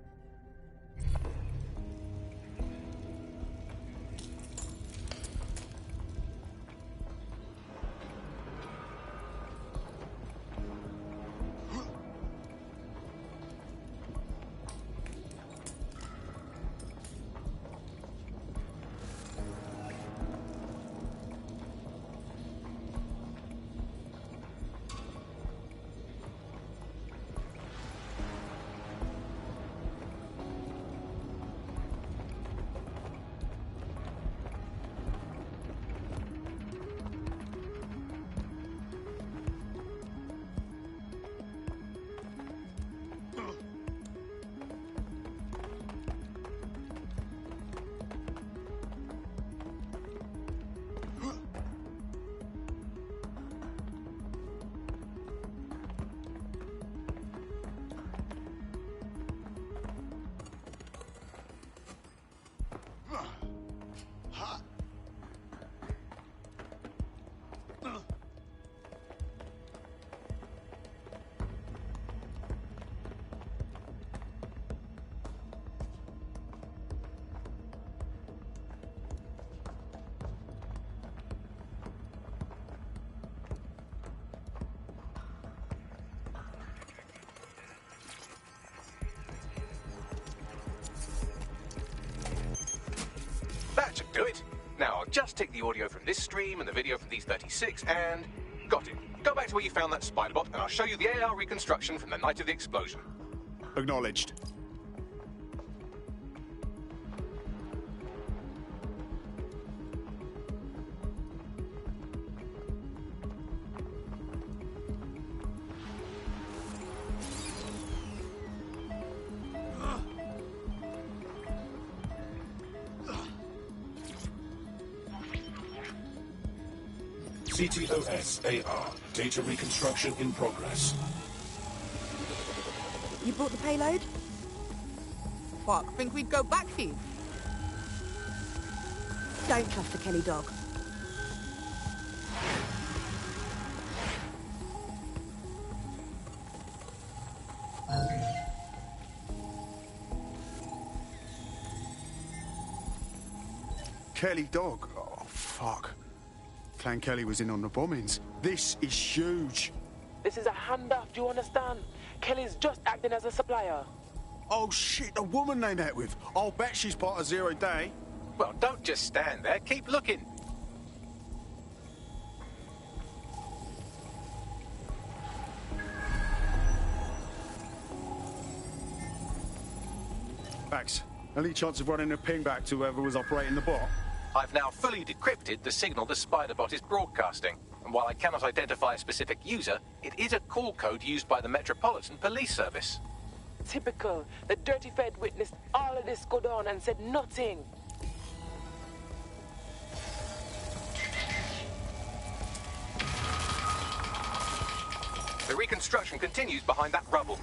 That should do it. Now, I'll just take the audio from this stream and the video from these 36 and... got it. Go back to where you found that spider bot and I'll show you the AR reconstruction from the night of the explosion. Acknowledged. CTOS AR. Data reconstruction in progress. You brought the payload? Fuck, think we'd go back for you? Don't trust the Kelly dog. Kelly dog? Oh, fuck. Clan Kelly was in on the bombings. This is huge. This is a handoff, do you understand? Kelly's just acting as a supplier. Oh, shit, the woman they met with. I'll bet she's part of Zero Day. Well, don't just stand there. Keep looking. Max, any chance of running a ping back to whoever was operating the bot? I've now fully decrypted the signal the spider bot is broadcasting. And while I cannot identify a specific user, it is a call code used by the Metropolitan Police Service. Typical. The dirty Fed witnessed all of this go down and said nothing. The reconstruction continues behind that rubble.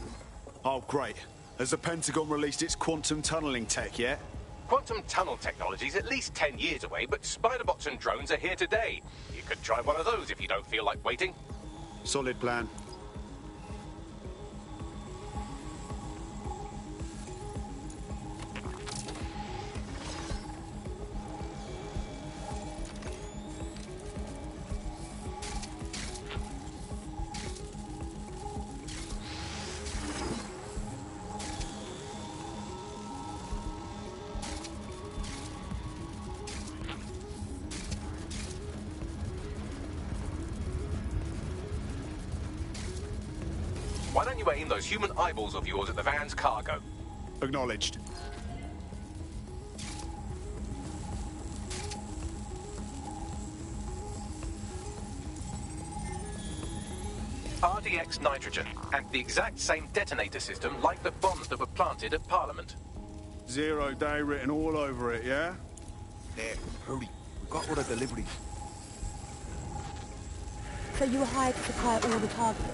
Oh, great. Has the Pentagon released its quantum tunneling tech yet? Quantum tunnel technology is at least 10 years away, but spider bots and drones are here today. You could try one of those if you don't feel like waiting. Solid plan. Why don't you aim those human eyeballs of yours at the van's cargo? Acknowledged. RDX nitrogen, and the exact same detonator system like the bombs that were planted at Parliament. Zero Day written all over it, yeah? There, hurry. We've got all the deliveries. So you were hired to supply all the targets?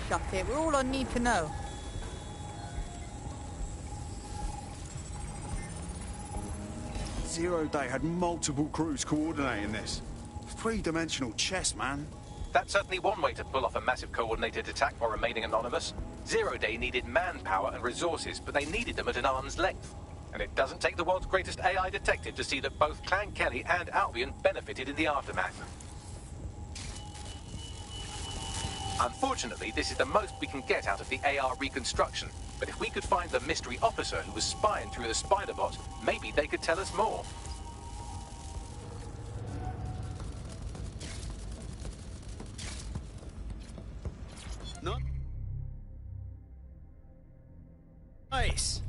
Shut it, we're all I need to know. Zero Day had multiple crews coordinating this. Three-dimensional chess, man. That's certainly one way to pull off a massive coordinated attack while remaining anonymous. Zero Day needed manpower and resources, but they needed them at an arm's length. And it doesn't take the world's greatest AI detective to see that both Clan Kelly and Albion benefited in the aftermath. Unfortunately, this is the most we can get out of the AR reconstruction, but if we could find the mystery officer who was spying through the spider bot, maybe they could tell us more. No. Nice.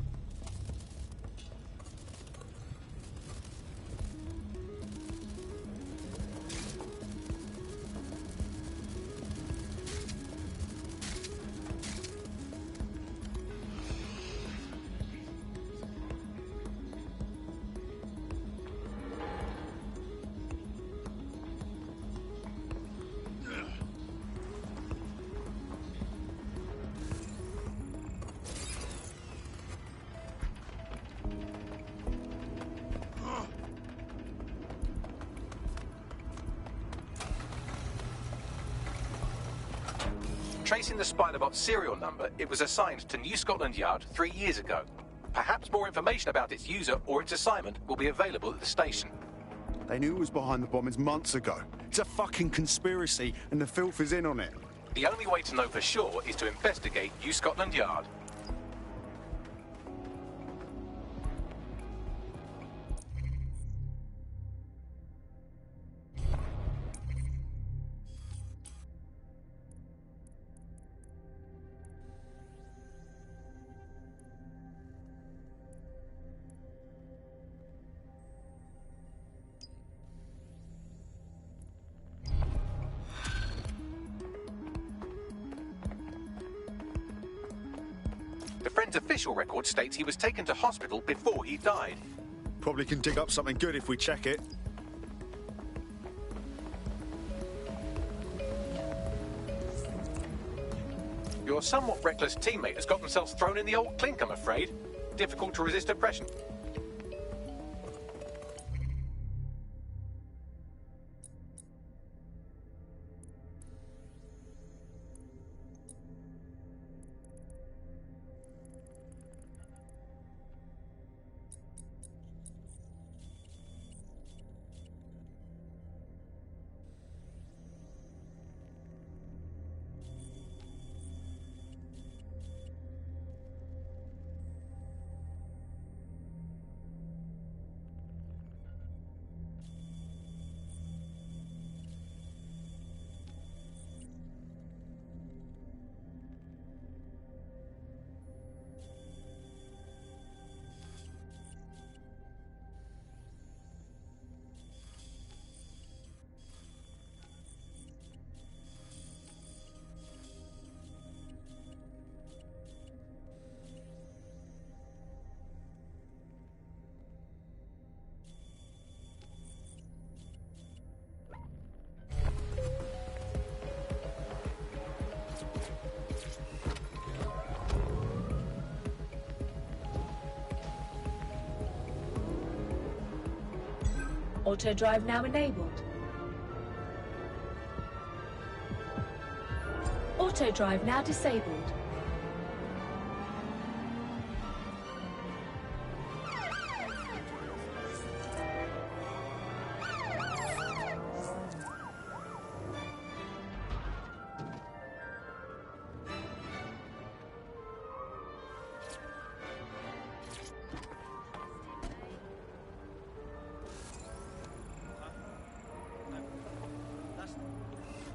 Tracing the Spiderbot's serial number, it was assigned to New Scotland Yard 3 years ago. Perhaps more information about its user or its assignment will be available at the station. They knew it was behind the bombings months ago. It's a fucking conspiracy, and the filth is in on it. The only way to know for sure is to investigate New Scotland Yard. The friend's official record states he was taken to hospital before he died. Probably can dig up something good if we check it. Your somewhat reckless teammate has got themselves thrown in the old clink, I'm afraid. Difficult to resist oppression. Auto drive now enabled. Auto drive now disabled.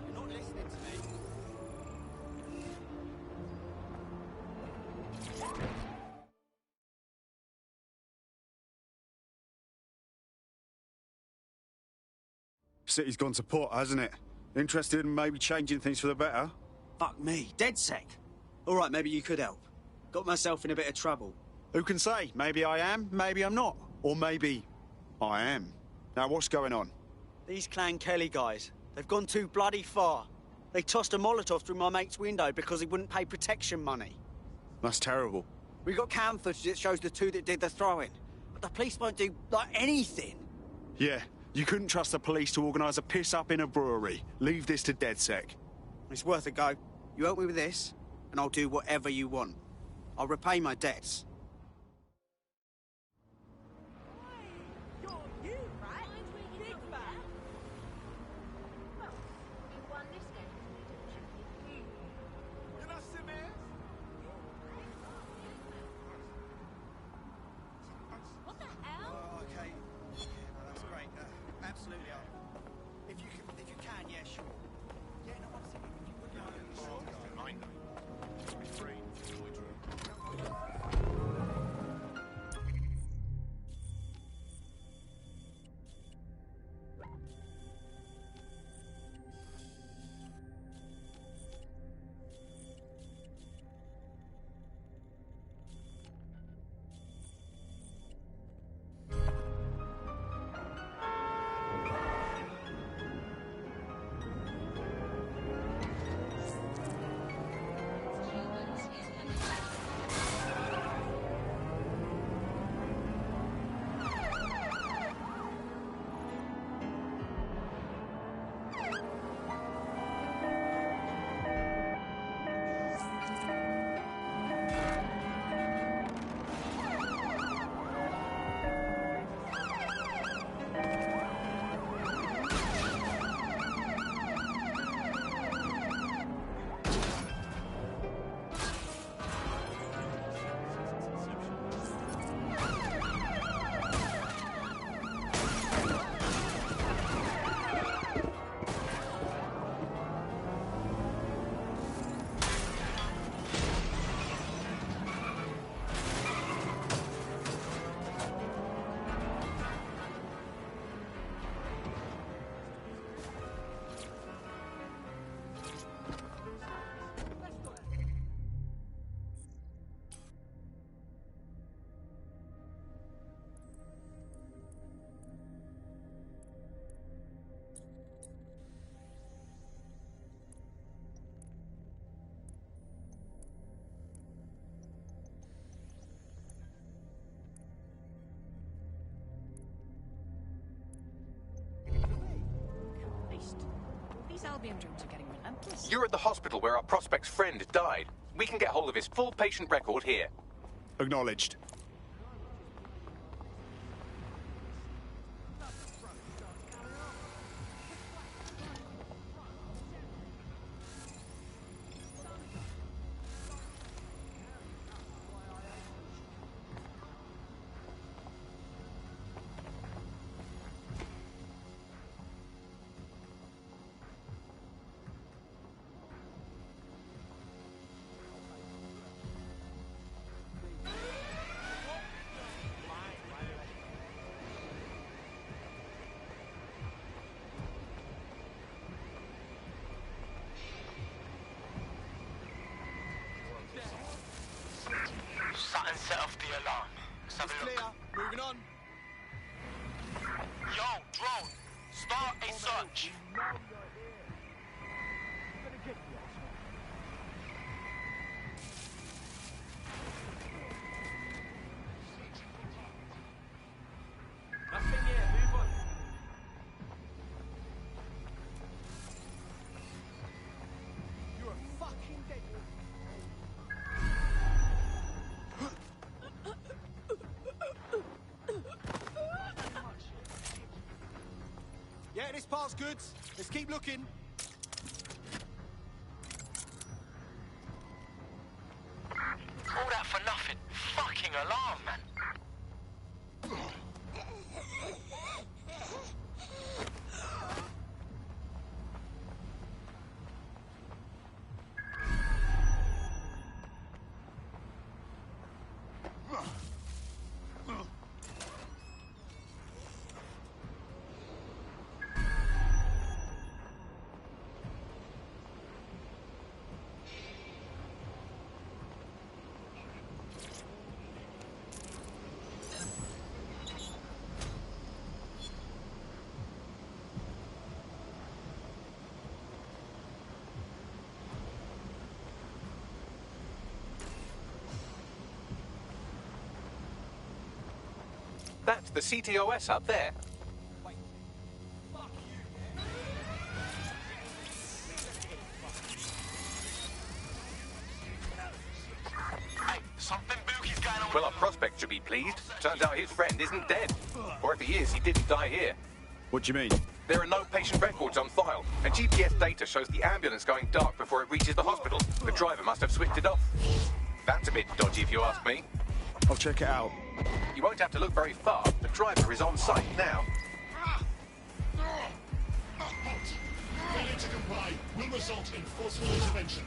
You're not listening to me. City's gone to pot, hasn't it? Interested in maybe changing things for the better? Fuck me, dead sec. All right, maybe you could help. Got myself in a bit of trouble. Who can say? Maybe I am, maybe I'm not. Or maybe I am. Now, what's going on? These Clan Kelly guys, they've gone too bloody far. They tossed a Molotov through my mate's window because he wouldn't pay protection money. That's terrible. We got cam footage that shows the two that did the throwing. But the police won't do, like, anything. Yeah, you couldn't trust the police to organise a piss-up in a brewery. Leave this to DedSec. It's worth a go. You help me with this, and I'll do whatever you want. I'll repay my debts. These Albion drones are getting relentless. You're at the hospital where our prospect's friend died. We can get hold of his full patient record here. Acknowledged. Something set off the alarm. Let's have a look. Clear. Moving on. Yo, drone, start a search. Nothing here. Move on. You are fucking dead. Yeah, this part's good. Let's keep looking. All that for nothing. Fucking alarm, man. That's the CTOS up there. Something booky's going on. Well, our prospect should be pleased. Turns out his friend isn't dead. Or if he is, he didn't die here. What do you mean? There are no patient records on file, and GPS data shows the ambulance going dark before it reaches the hospital. The driver must have switched it off. That's a bit dodgy if you ask me. I'll check it out. You won't have to look very far. The driver is on site now. Failure to comply will result in forceful intervention.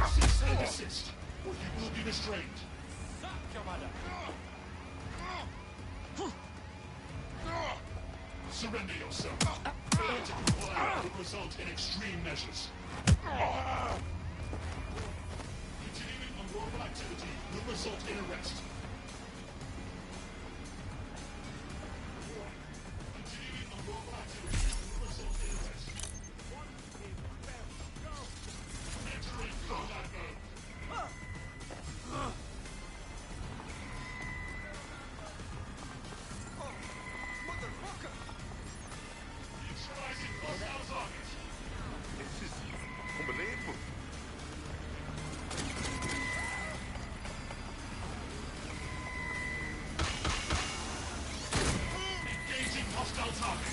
Cease and desist, or you will be restrained. Surrender yourself. Failure to comply will result in extreme measures. Continuing unlawful activity will result in arrest. Continuing unlawful activity will result in arrest. Entering combat mode. Neutralizing hostile target. This is unbelievable. Engaging hostile target.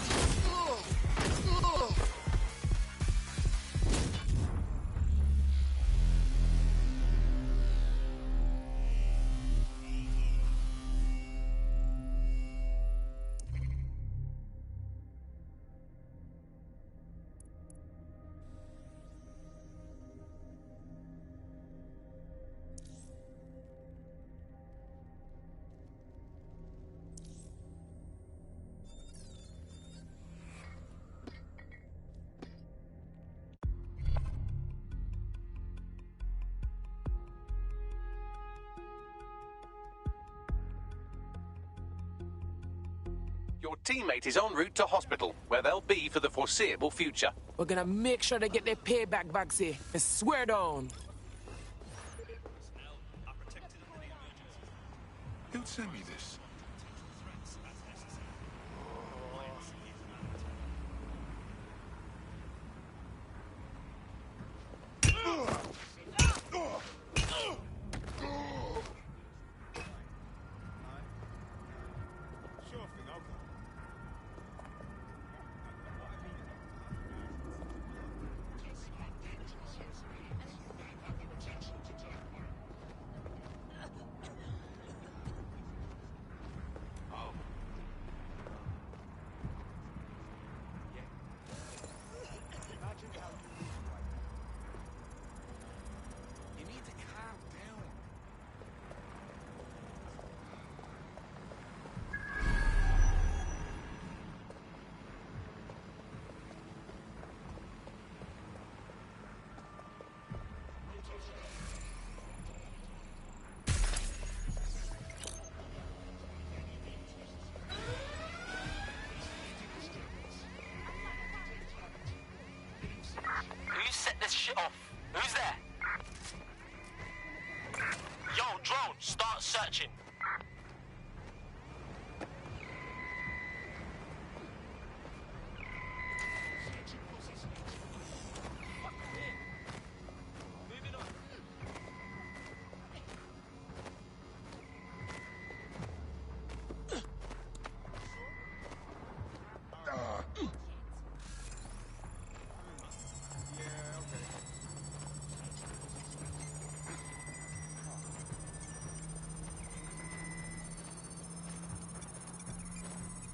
Your teammate is en route to hospital, where they'll be for the foreseeable future. We're gonna make sure they get their payback back, see. I swear down. Who'd send me this? You need to calm down. Who set this shit off? Who's there? Yo, drone, start searching.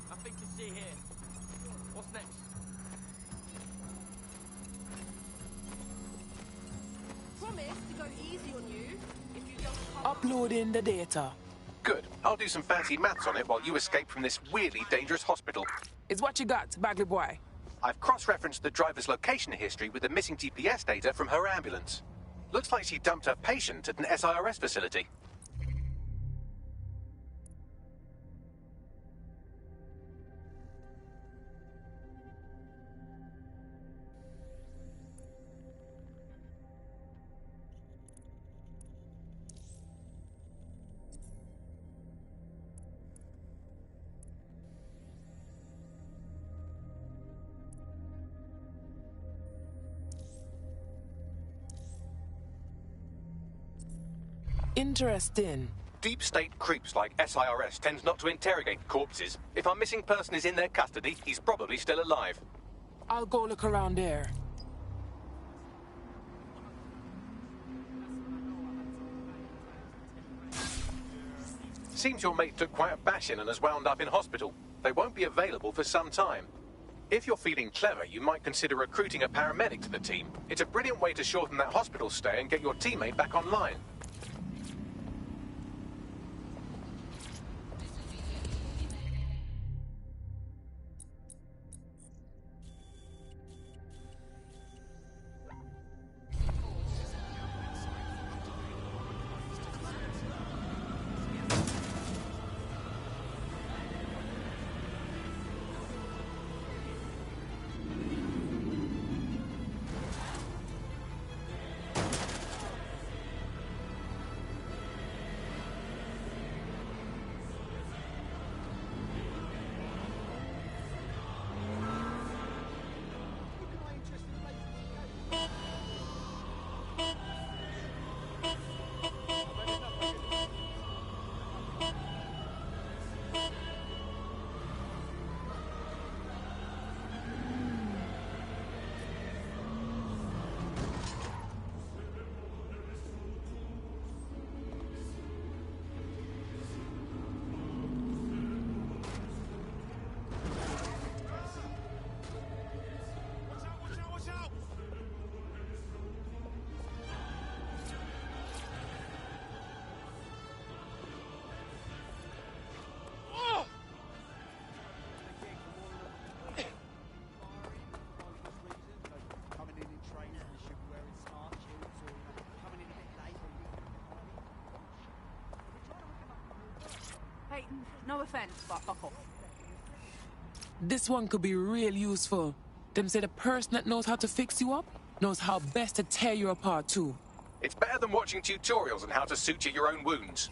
Nothing to see here. What's next? Promise to go easy on you if you just come. Uploading the data. Good. I'll do some fancy maths on it while you escape from this weirdly dangerous hospital. It's what you got, Bagley boy. I've cross-referenced the driver's location history with the missing GPS data from her ambulance. Looks like she dumped her patient at an SIRS facility. Interesting. Deep state creeps like SIRS tends not to interrogate corpses. If our missing person is in their custody, he's probably still alive. I'll go look around there. Seems your mate took quite a bashing and has wound up in hospital. They won't be available for some time. If you're feeling clever, you might consider recruiting a paramedic to the team. It's a brilliant way to shorten that hospital stay and get your teammate back online. Hey, no offense, but fuck off. This one could be real useful. Them say the person that knows how to fix you up knows how best to tear you apart too. It's better than watching tutorials on how to suture your own wounds.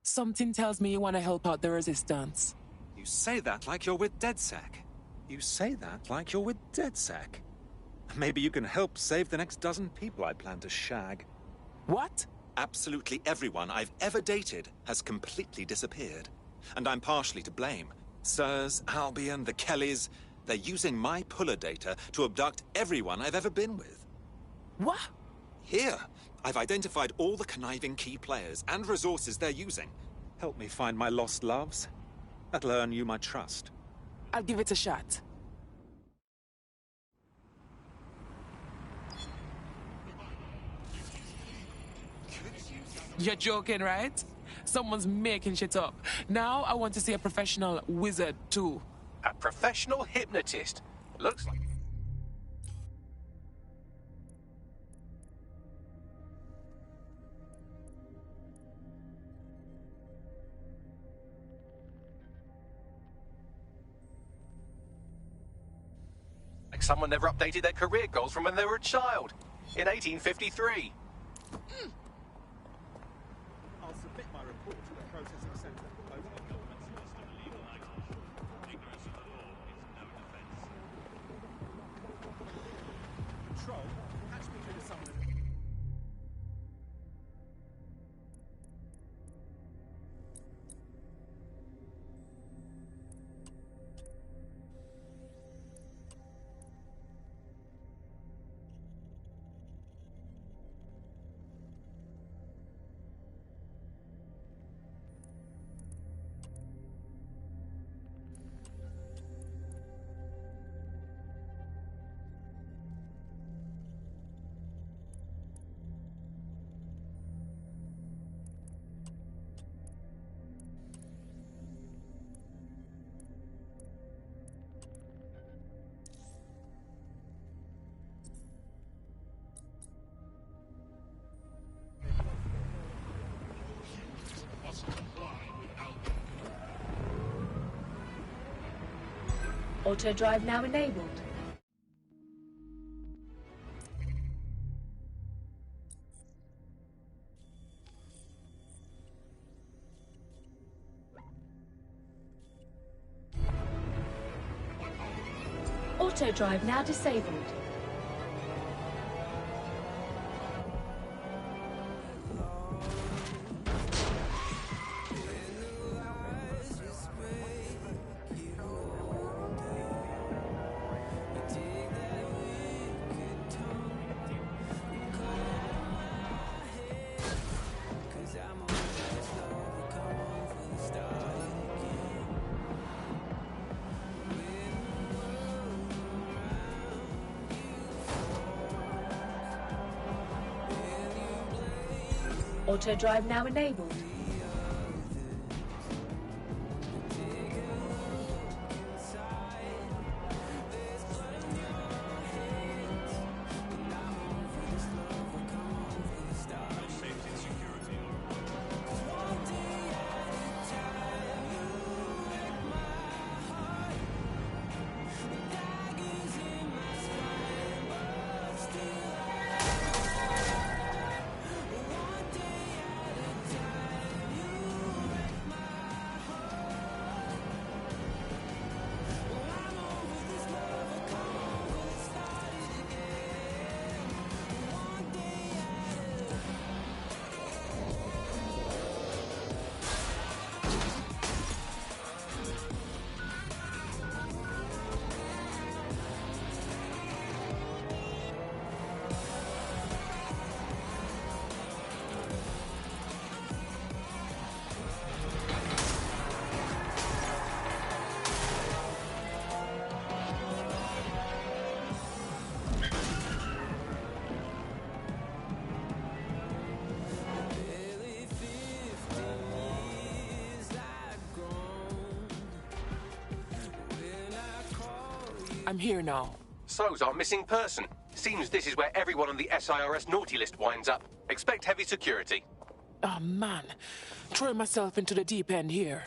Something tells me you want to help out the resistance. You say that like you're with DedSec. You say that like you're with DedSec. Maybe you can help save the next dozen people I plan to shag. What? Absolutely everyone I've ever dated has completely disappeared. And I'm partially to blame. Sirs, Albion, the Kellys, they're using my puller data to abduct everyone I've ever been with. What? Here, I've identified all the conniving key players and resources they're using. Help me find my lost loves. That'll earn you my trust. I'll give it a shot. You're joking, right? Someone's making shit up. Now I want to see a professional wizard, too. A professional hypnotist? Looks like... like someone never updated their career goals from when they were a child. In 1853. I'll submit my report to the processing centre. Control, patch me through to someone. Auto drive now enabled. Auto drive now disabled. Auto drive now enabled. I'm here now. So's our missing person. Seems this is where everyone on the SIRS naughty list winds up. Expect heavy security. Oh, man. Throwing myself into the deep end here.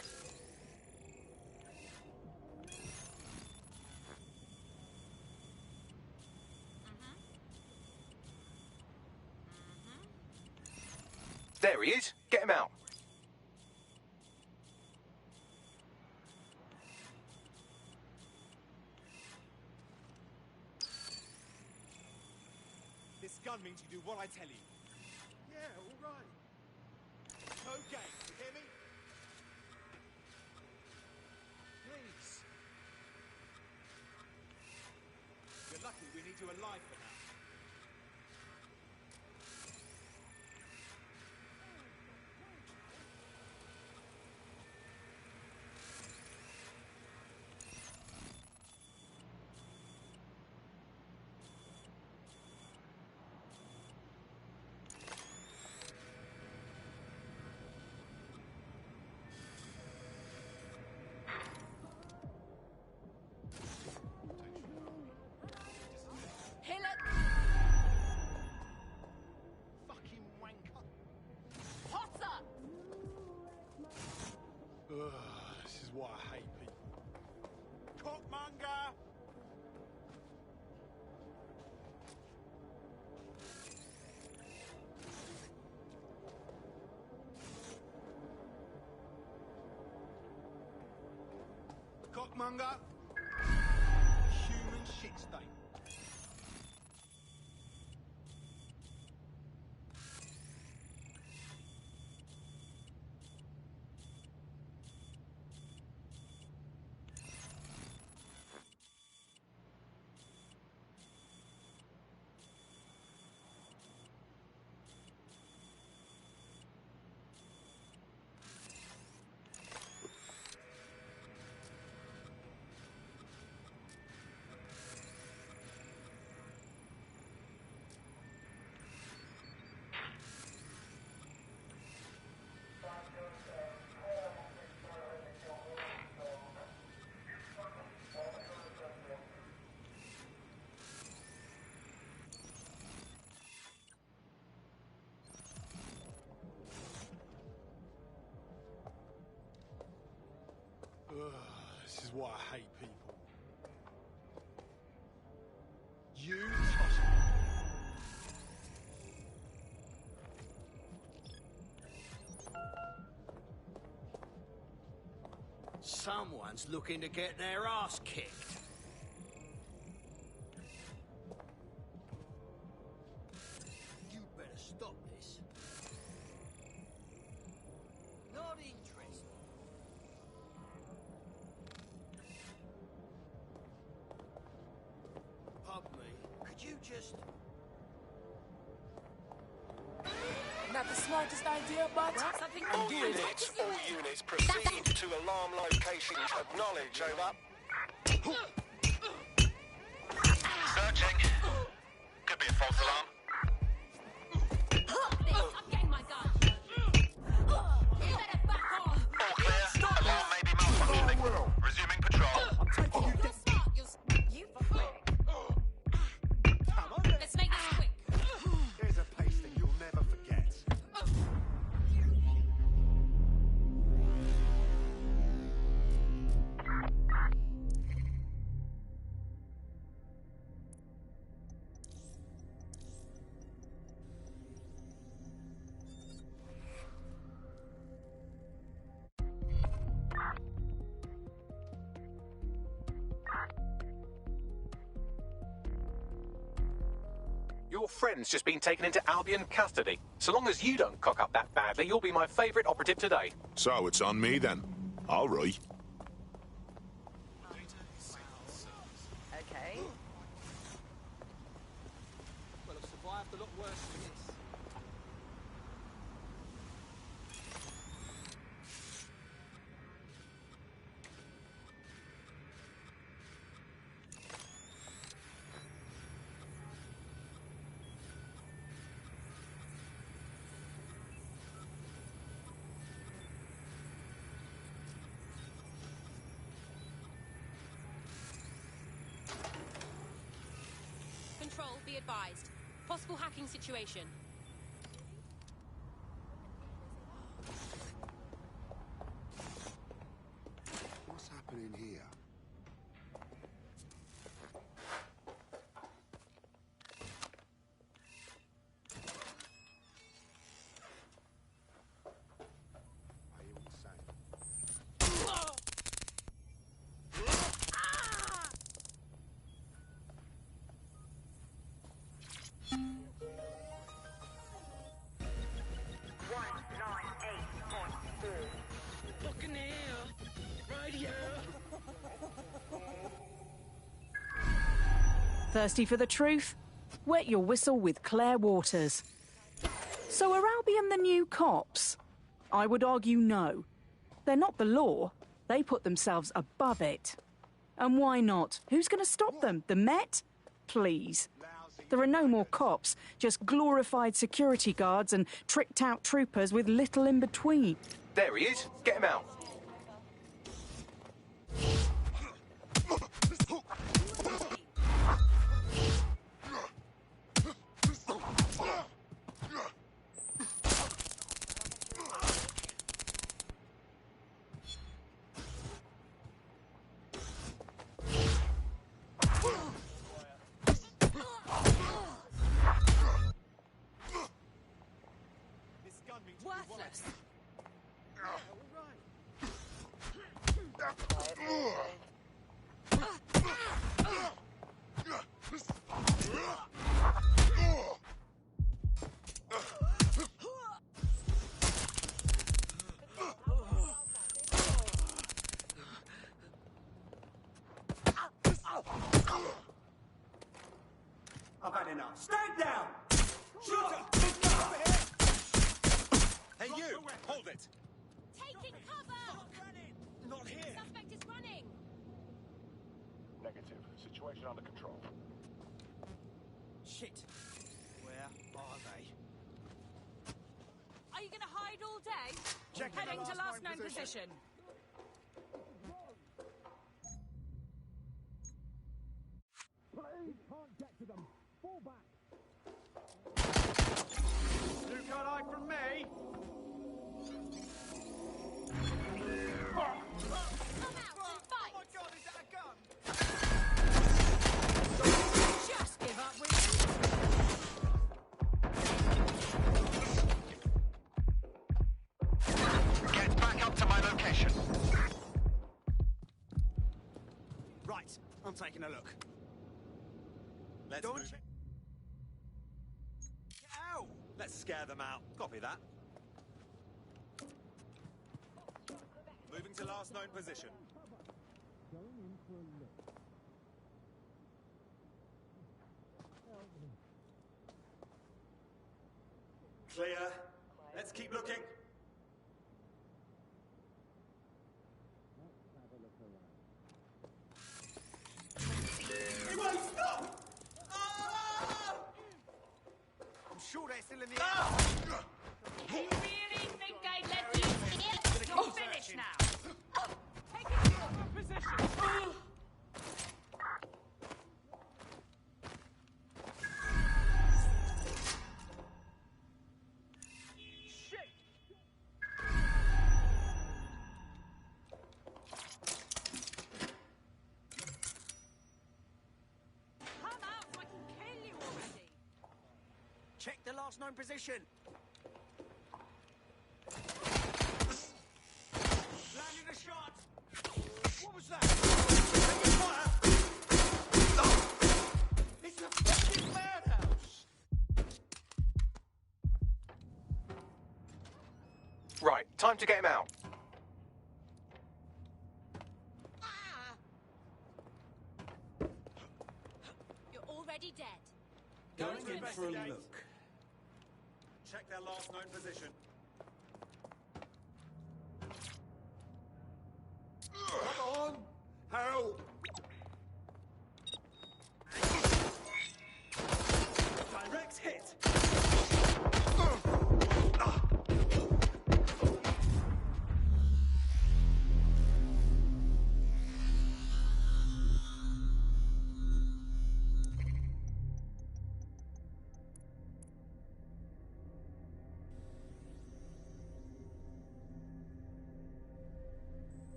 There he is. Get him out. This gun means you do what I tell you. Yeah, all right. Okay, you hear me? Please. You're lucky we need you alive for now. Fucking wanker. Potter! This is why I hate people. Cockmonger! Cockmonger! Human shit stain. This is why I hate people. You trust me. Someone's looking to get their ass kicked. Not the smartest idea, but Something All units, proceed to alarm locations. Acknowledge, over. Searching. Could be a false alarm. I'm getting my gun. You better back off. All clear. Alarm may be malfunctioning. Resuming patrol. I'm taking you down. You Come on, let's make this quick. Here's a pasting you'll never forget. Your friend's just been taken into Albion custody. So long as you don't cock up that badly, you'll be my favourite operative today. So it's on me then. All right. Okay. Well, I've survived a lot worse than this. Control, be advised. Possible hacking situation. What's happening here? Are you insane? Fucking hell. Right here. Thirsty for the truth? Wet your whistle with Claire Waters. So are Albion the new cops? I would argue no. They're not the law. They put themselves above it. And why not? Who's going to stop them? The Met? Please. There are no more cops, just glorified security guards and tricked-out troopers with little in between. There he is. Get him out. Worthless. I've had enough. Stand down! Shooter! Hey, you! Hold it! Taking cover! Not here! Suspect is running! Negative. Situation under control. Shit. Where are they? Are you gonna hide all day? Checking Heading the to last known position. Please can't get to them. Fall back. You can't hide from me. Come out and fight! Oh my God, is that a gun? Just give up, will you? Get back up to my location. Right, I'm taking a look. Let's Don't move. Get out! Let's scare them out. Copy that. Moving to last known position. Going in for a look. Clear. Let's keep looking. Hey, wait, stop! Ah! I'm sure they're still in the Ah! You really think I'd let you skip? You're finished now. Take it to your position. Come out so I can kill you already. Check the last known position. Landed a shot. What was that? Taking fire. It's a fucking madhouse. Right, time to get him out. You're already dead. Going in for a look. Check their last known position. Come on! Help! Direct hit!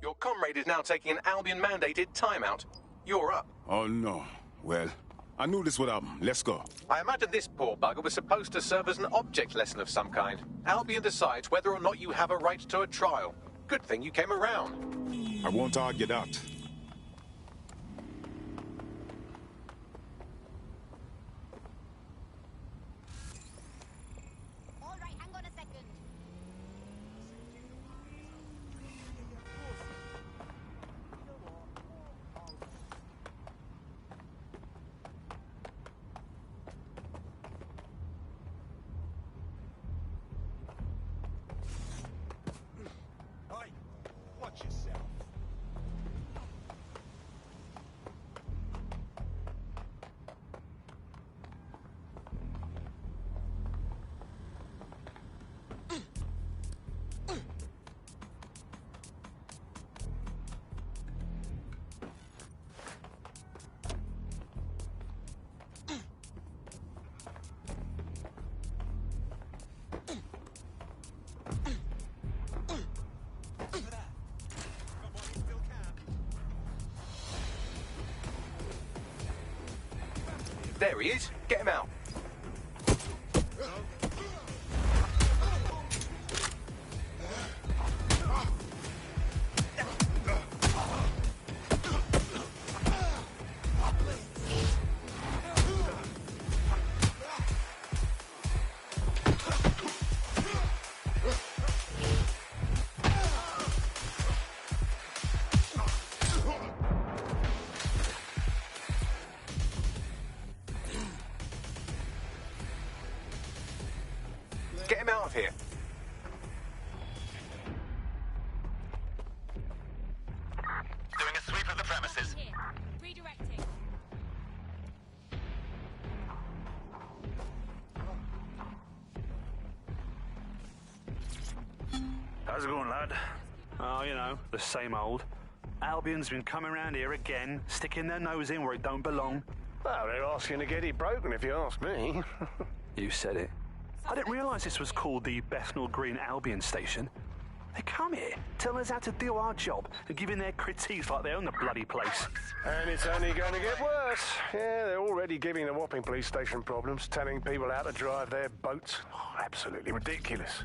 Your comrade is now taking an Albion-mandated timeout. You're up. Oh, no. Well, I knew this would happen. Let's go. I imagine this poor bugger was supposed to serve as an object lesson of some kind. Albion decides whether or not you have a right to a trial. Good thing you came around. I won't argue that. All right, hang on a second. Hey, watch yourself. There he is. Get him out. Get him out of here. Doing a sweep of the premises. Here. Redirecting. How's it going, lad? Oh, you know, the same old. Albion's been coming around here again, sticking their nose in where it don't belong. Well, they're asking to get it broken, if you ask me. You said it. I didn't realise this was called the Bethnal Green Albion Station. They come here, telling us how to do our job, and giving their critiques like they own the bloody place. And it's only going to get worse. Yeah, they're already giving the Wapping police station problems, telling people how to drive their boats. Oh, absolutely ridiculous.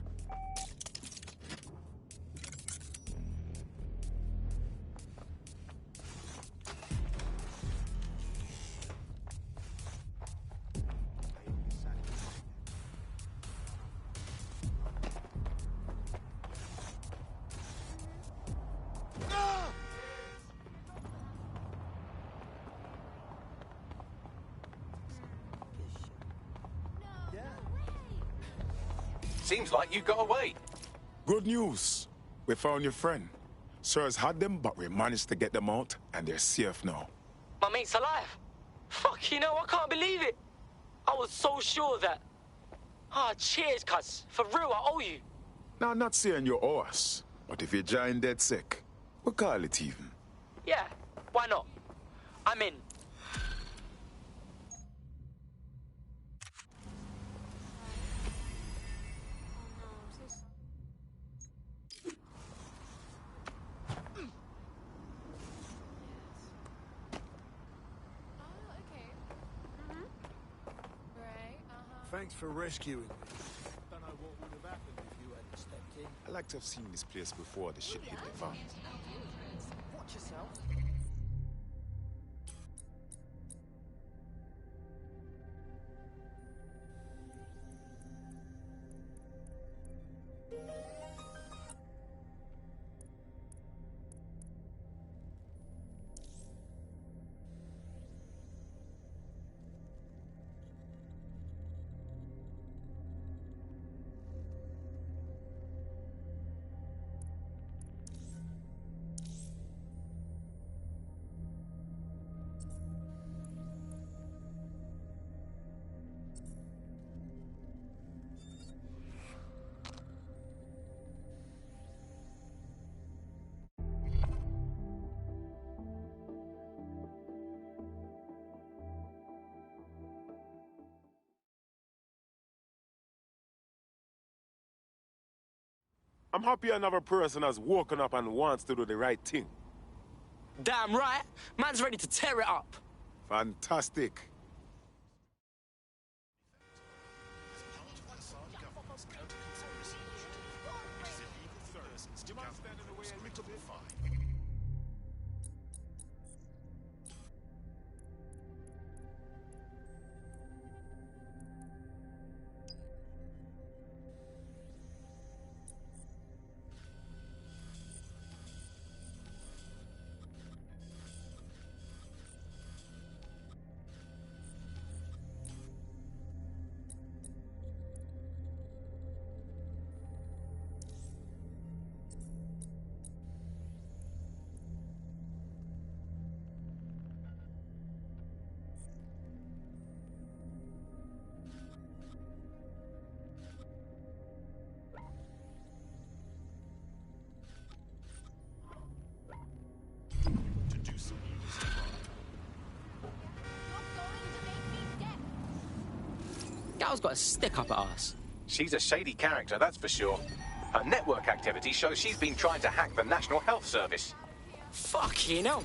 Seems like you got away. Good news. We found your friend. Sirs had them, but we managed to get them out, and they're safe now. My mate's alive. Fuck, you know, I can't believe it. I was so sure of that. Ah, cheers, cuz. For real, I owe you. Now, I'm not saying you owe us, but if you're giant dead sick, we'll call it even. Yeah, why not? I'm in. Thanks for rescuing me. Don't know what would have happened if you hadn't stepped in. I like to have seen this place before the ship hit the van. Watch yourself. I'm happy another person has woken up and wants to do the right thing. Damn right. Man's ready to tear it up. Fantastic. Gal's got a stick up her ass. She's a shady character, that's for sure. Her network activity shows she's been trying to hack the National Health Service. Fuck, you know.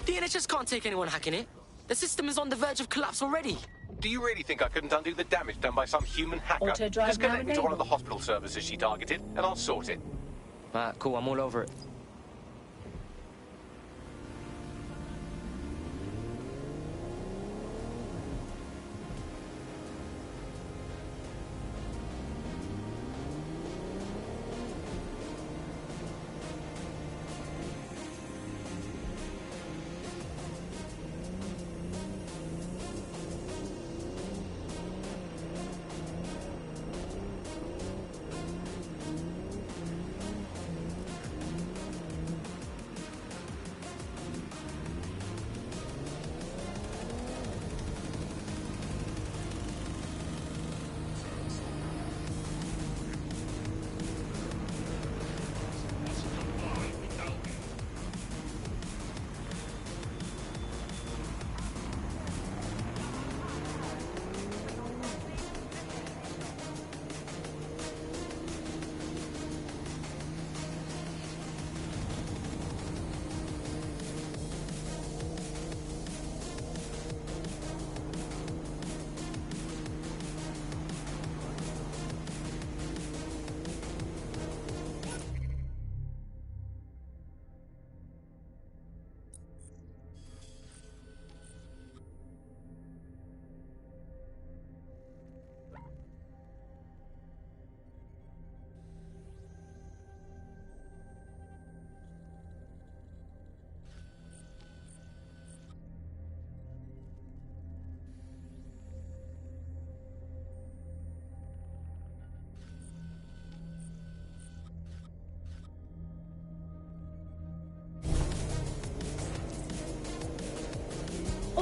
The NHS can't take anyone hacking it. The system is on the verge of collapse already. Do you really think I couldn't undo the damage done by some human hacker? Auto-drive Just connect now me to one of the enabled. hospital services she targeted, and I'll sort it. Alright, cool, I'm all over it.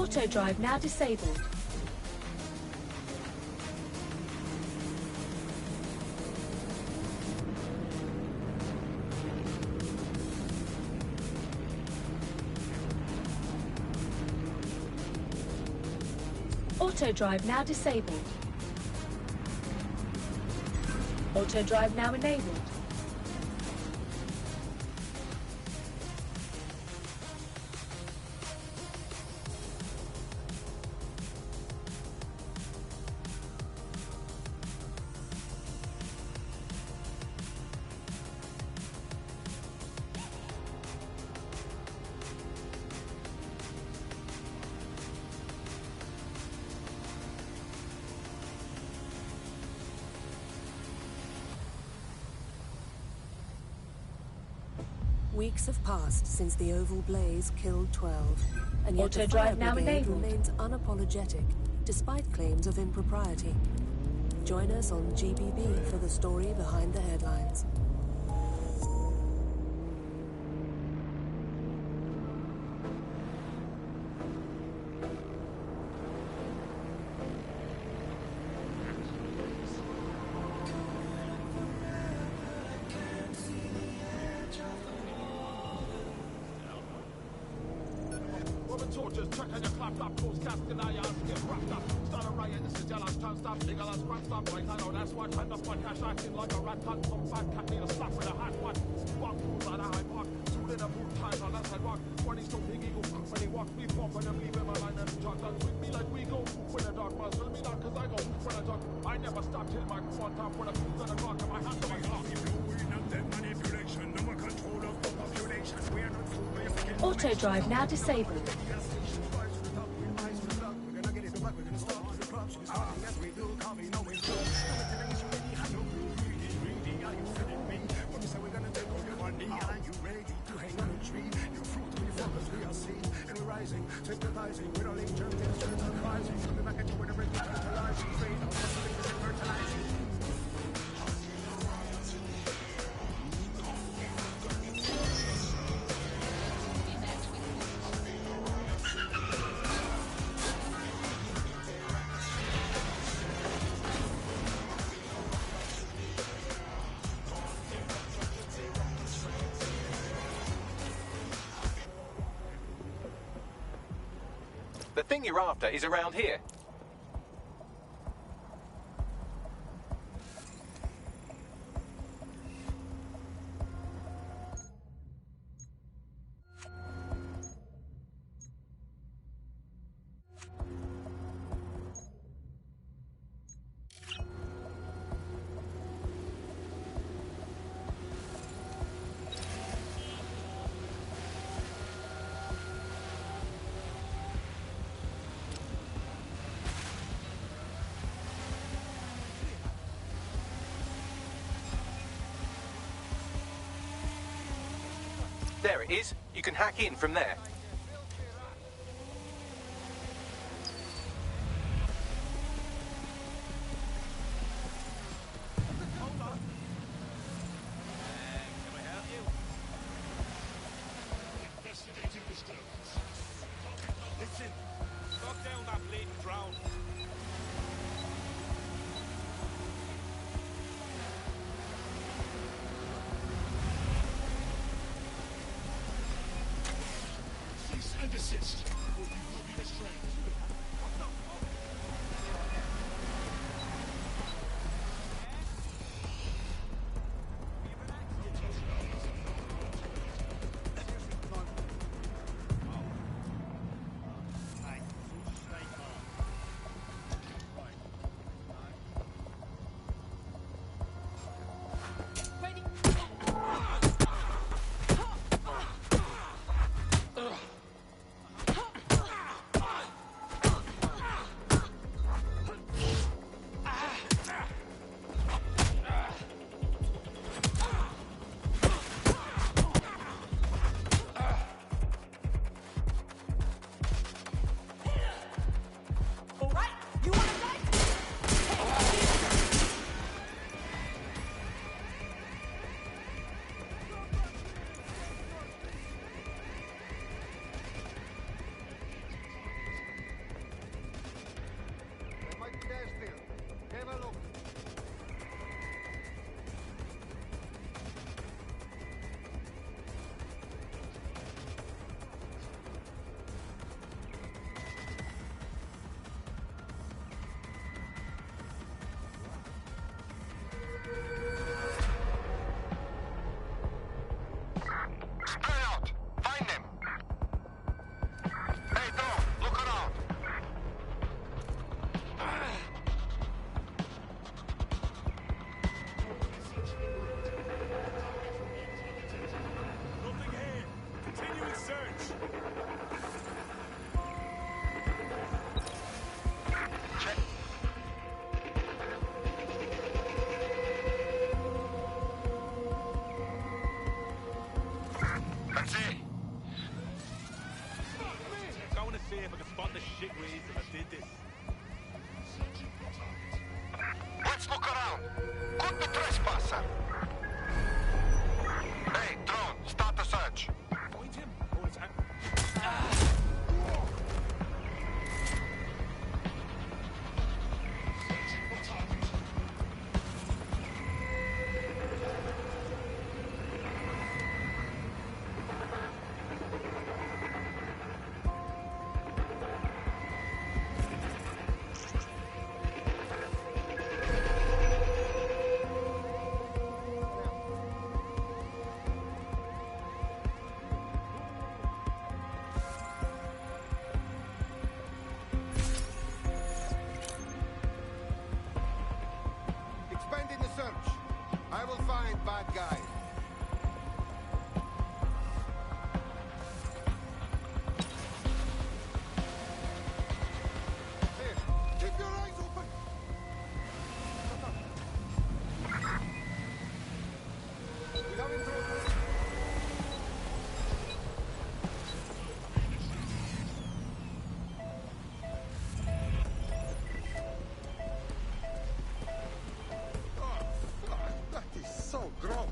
Auto drive now disabled. Auto drive now disabled. Auto drive now enabled. Weeks have passed since the Oval Blaze killed 12, and yet Auto the drive fire now brigade enabled. remains unapologetic, despite claims of impropriety. Join us on GBB for the story behind the headlines. Torches, check and you clapped up, close cast in our yards, get wrapped up. Start a riot, this is yellow, can't stop, legal as crap stop. Right, I know that's what kind of fun, cash acting like a rat cut. Some fat cat need a slap with a hot one. Walk through on a high park, two in a boot ties on that sidewalk. When he's so big, he go when he walk me bump and leave him a line and jog. Dance with me like we go when the dog muzzle me not cause I go when I talk. I never stop till my crew on top when I cool on the clock and my hands on my clock. Manipulation, no more control of the population. We are not fool. Auto drive now disabled. The thing you're after is around here. There it is. You can hack in from there. Listen, knock down that bleeding drone. Shoot the trespasser! Hey, drone, start the search. Point him. Oh, it's Expanding the search. I will find bad guy. Here, keep your eyes open. We have intruders. That is so gross.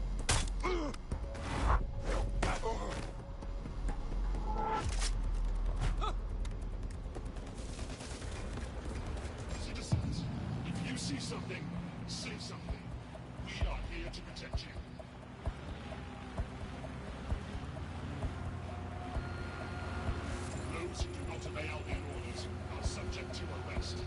Citizens, if you see something, say something. We are here to protect you. Those who do not obey Albion orders are subject to arrest.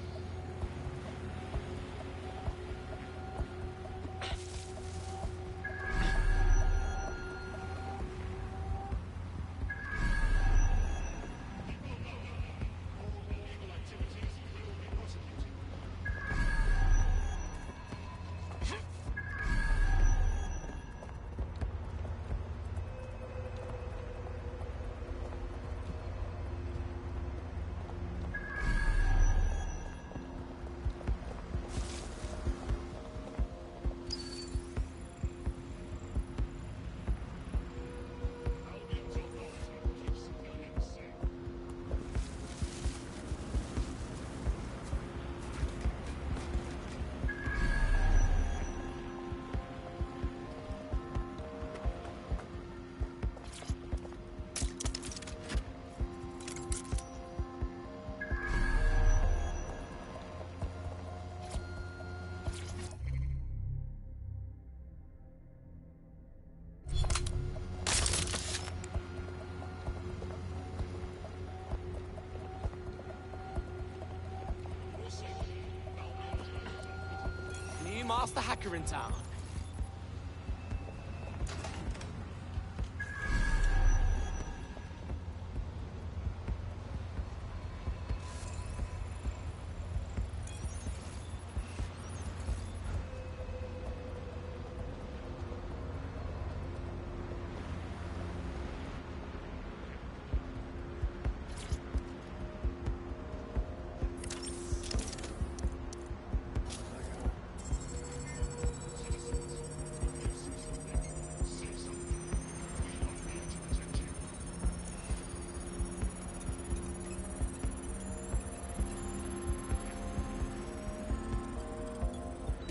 New master hacker in town.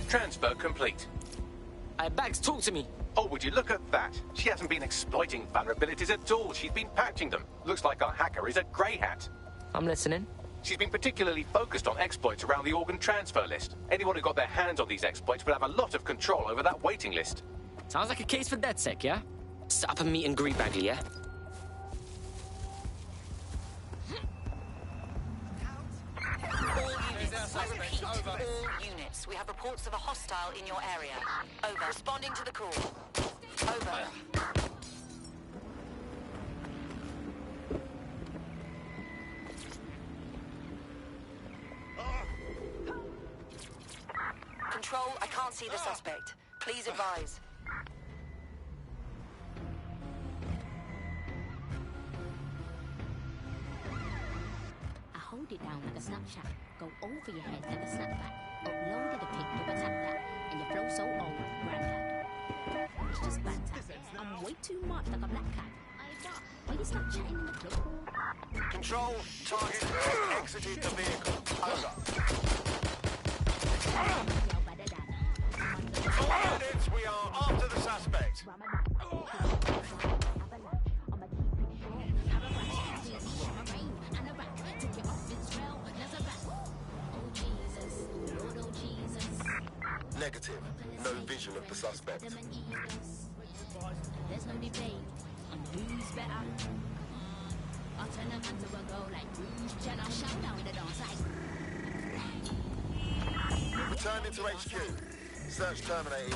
Transfer complete. Bags, talk to me. Oh, would you look at that? She hasn't been exploiting vulnerabilities at all. She's been patching them. Looks like our hacker is a grey hat. I'm listening. She's been particularly focused on exploits around the organ transfer list. Anyone who got their hands on these exploits would have a lot of control over that waiting list. Sounds like a case for DedSec, yeah? Set up a meet and greet, Bagley, yeah? All units, we have reports of a hostile in your area. Over. Responding to the call. Over. Control, I can't see the suspect. Please advise. I hold it down like a snapshot. Go over your head like a snapback. Uploaded a pic, double tap that. And your flow so old, granddad. It's just banter. I'm way too much like a black cat. Why you stop chatting in the club? Control, target exited the vehicle. Over. Negative. No vision of the suspect. There's no debate on who's better. I'll turn them into a go like Bruce Jenner. Shout out the dance like. Return into HQ. Search terminated.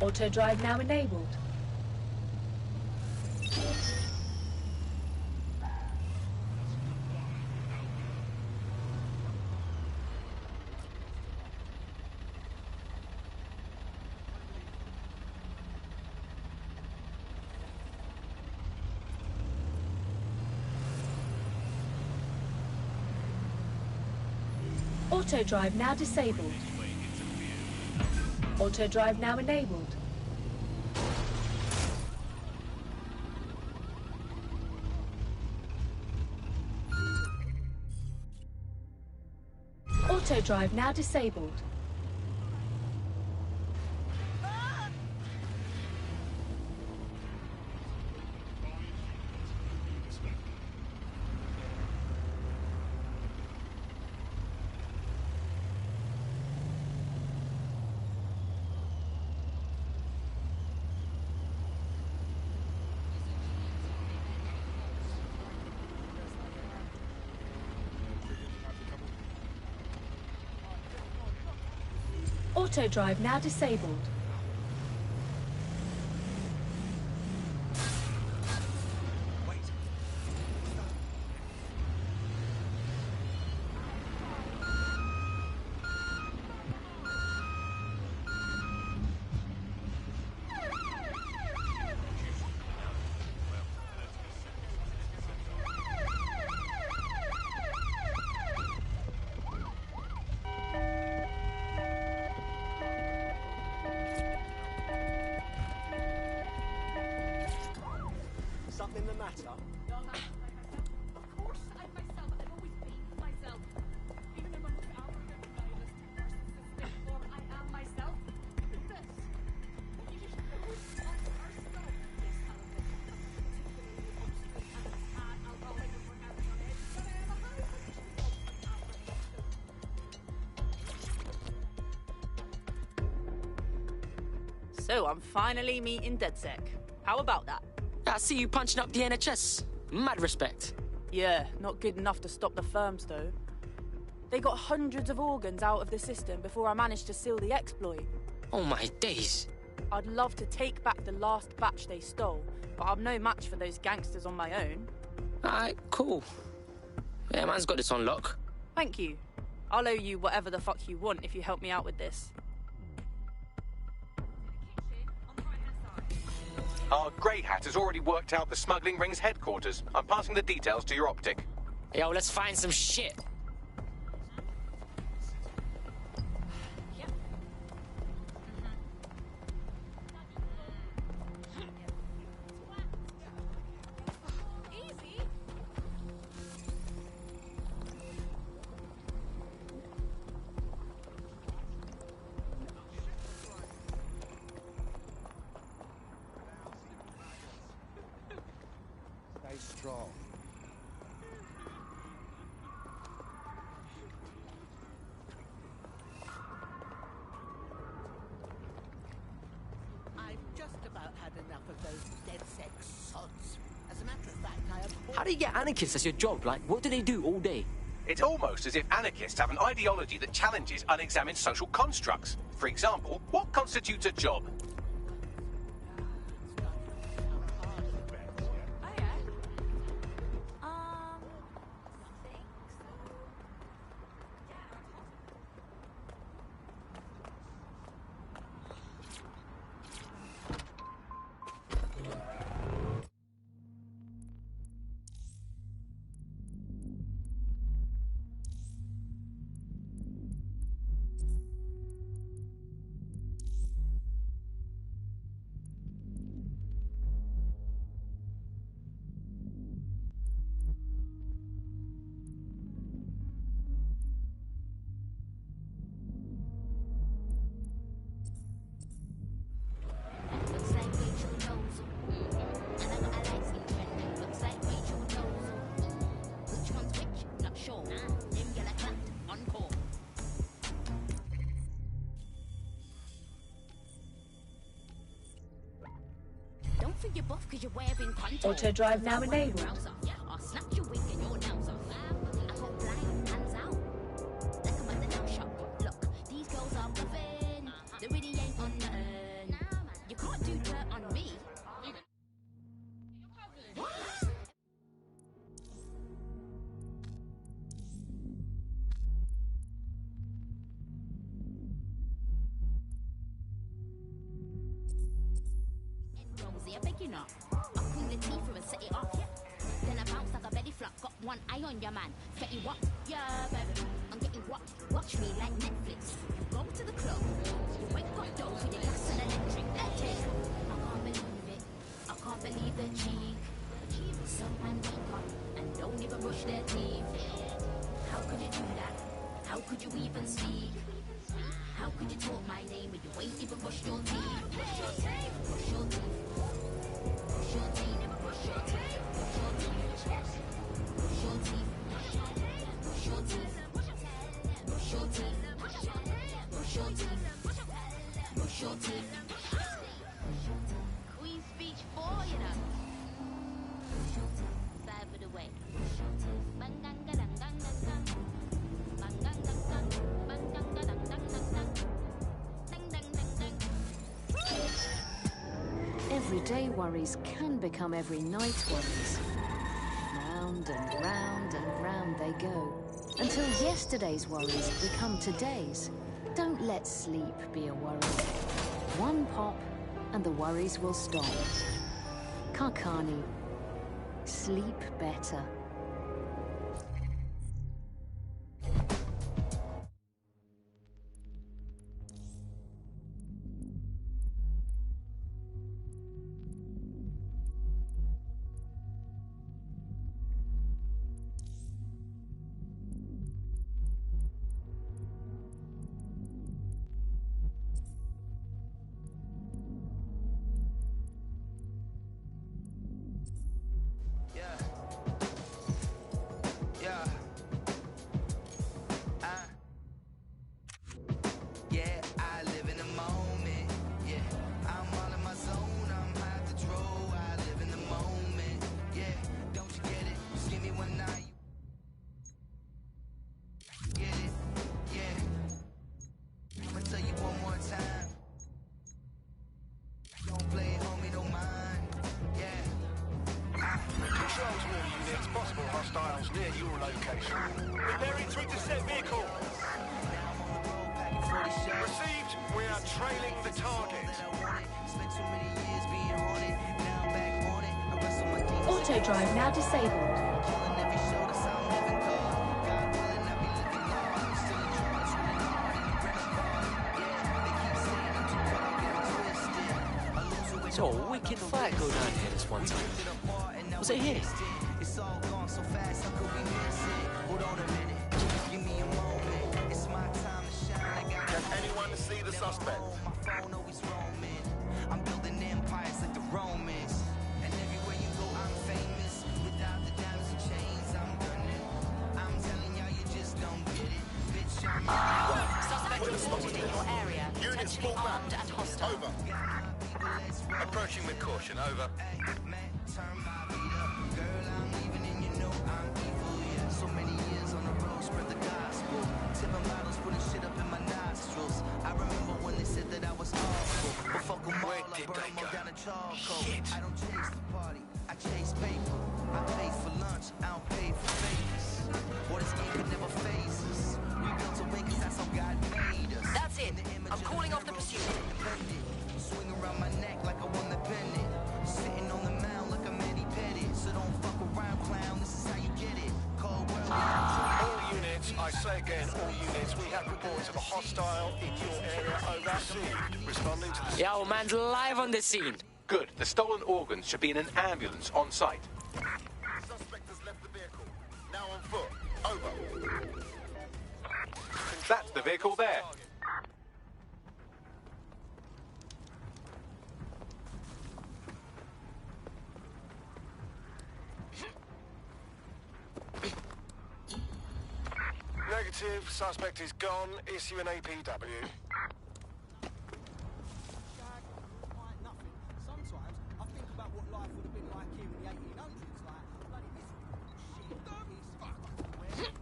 Auto drive now enabled. Auto drive now disabled. Auto drive now enabled. Auto drive now disabled. Auto drive now disabled. Something the matter? Of course, I'm myself. I've always been myself. Even in my most arrogant, nihilistic narcissistic form, I am myself. This. You just know it's not personal. Yes, I'll admit it. Particularly obstinate and sad alcoholic with one hand on edge. But I am a high So I'm finally meeting DedSec. How about that? I see you punching up the NHS. Mad respect. Yeah, not good enough to stop the firms, though. They got hundreds of organs out of the system before I managed to seal the exploit. Oh my days. I'd love to take back the last batch they stole, but I'm no match for those gangsters on my own. Alright, cool. Yeah, man's got this on lock. Thank you. I'll owe you whatever the fuck you want if you help me out with this. Our Grey Hat has already worked out the smuggling ring's headquarters. I'm passing the details to your optic. Yo, let's find some shit. Stay strong. about had enough of those dead sex sods. As a matter of fact, I have... How do you get anarchists as your job? Like, what do they do all day? It's almost as if anarchists have an ideology that challenges unexamined social constructs. For example, what constitutes a job? Auto drive now enabled. I'll snap your wig and your nails off. I go blind, hands out. Like I'm at the nail shop. Look, these girls are buffing. They really ain't on nothing. You can't do dirt on me. Rosie, I beg you not. The teeth and set it off, yeah. Then I bounce like a belly flop. Got one eye on your man. Fetty what? Yeah, baby. I'm getting what? Watch me like Netflix. You go to the club. You wake up doors with your gas and electric. That's it. I can't believe it. I can't believe the cheek. Some man wake up and don't even brush their teeth. How could you do that? How could you even speak? How could you talk my name when you ain't even brush your teeth? Brush your teeth. Brush your teeth. Brush your teeth. Brush your teeth. Brush your teeth. Brush your teeth. Brush your teeth. Brush your teeth. Brush your teeth. Brush your teeth. Queen's Speech 4, you know. Side of the way. Bang gang gang gang gang gang. Bang gang gang gang. Bang gang gang gang gang gang. Dang dang dang dang. Everyday worries can become every night worries. Round and round and round they go, until yesterday's worries become today's. Don't let sleep be a worry. One pop and the worries will stop. Kakani, sleep better. Near your location. Preparing to intercept vehicle. Received. We are trailing the target. Auto drive now disabled. So a wicked fight go down here this one time. Was it here? It's all gone so fast, I could be missing. Hold on a minute, just give me a moment. It's my time to shine. Can anyone see the suspect? My phone always roaming. I'm building empires like the Romans. And everywhere you go, I'm famous. Without the diamonds and chains, I'm gunning. I'm telling y'all, you just don't get it. Bitch, I'm Suspect reported in your area. Units Potentially pull back. armed and hostile. Over. Approaching with caution, over. Girl, I'm leaving and you know I'm evil, yeah. So many years on the road, spread the gospel. Tipping bottles, putting shit up in my nostrils. I remember when they said that I was awful. But fuck them all, I burn them all down in charcoal. I don't chase the party, I chase paper. I pay for lunch, I don't pay for favors. What is ink could never phase us. We built to win 'cause that's how God made us. That's it. I'm calling off the pursuit. Swing around my neck like I won the pennant. Sitting on the mound like I'm Eddie Pettit. So don't fuck around, clown. This is how you get it. Cold world. All units, I say again, all units, we have reports of a hostile in your area. Over. Received. Responding to the... Yeah, old man's live on the scene. Good. The stolen organs should be in an ambulance on site. Suspect has left the vehicle. Now on foot. Over. That's the vehicle there. Negative. Suspect is gone. Issue an APW. Sometimes I think about what life would have been like here in the 1800s, like bloody miserable shit.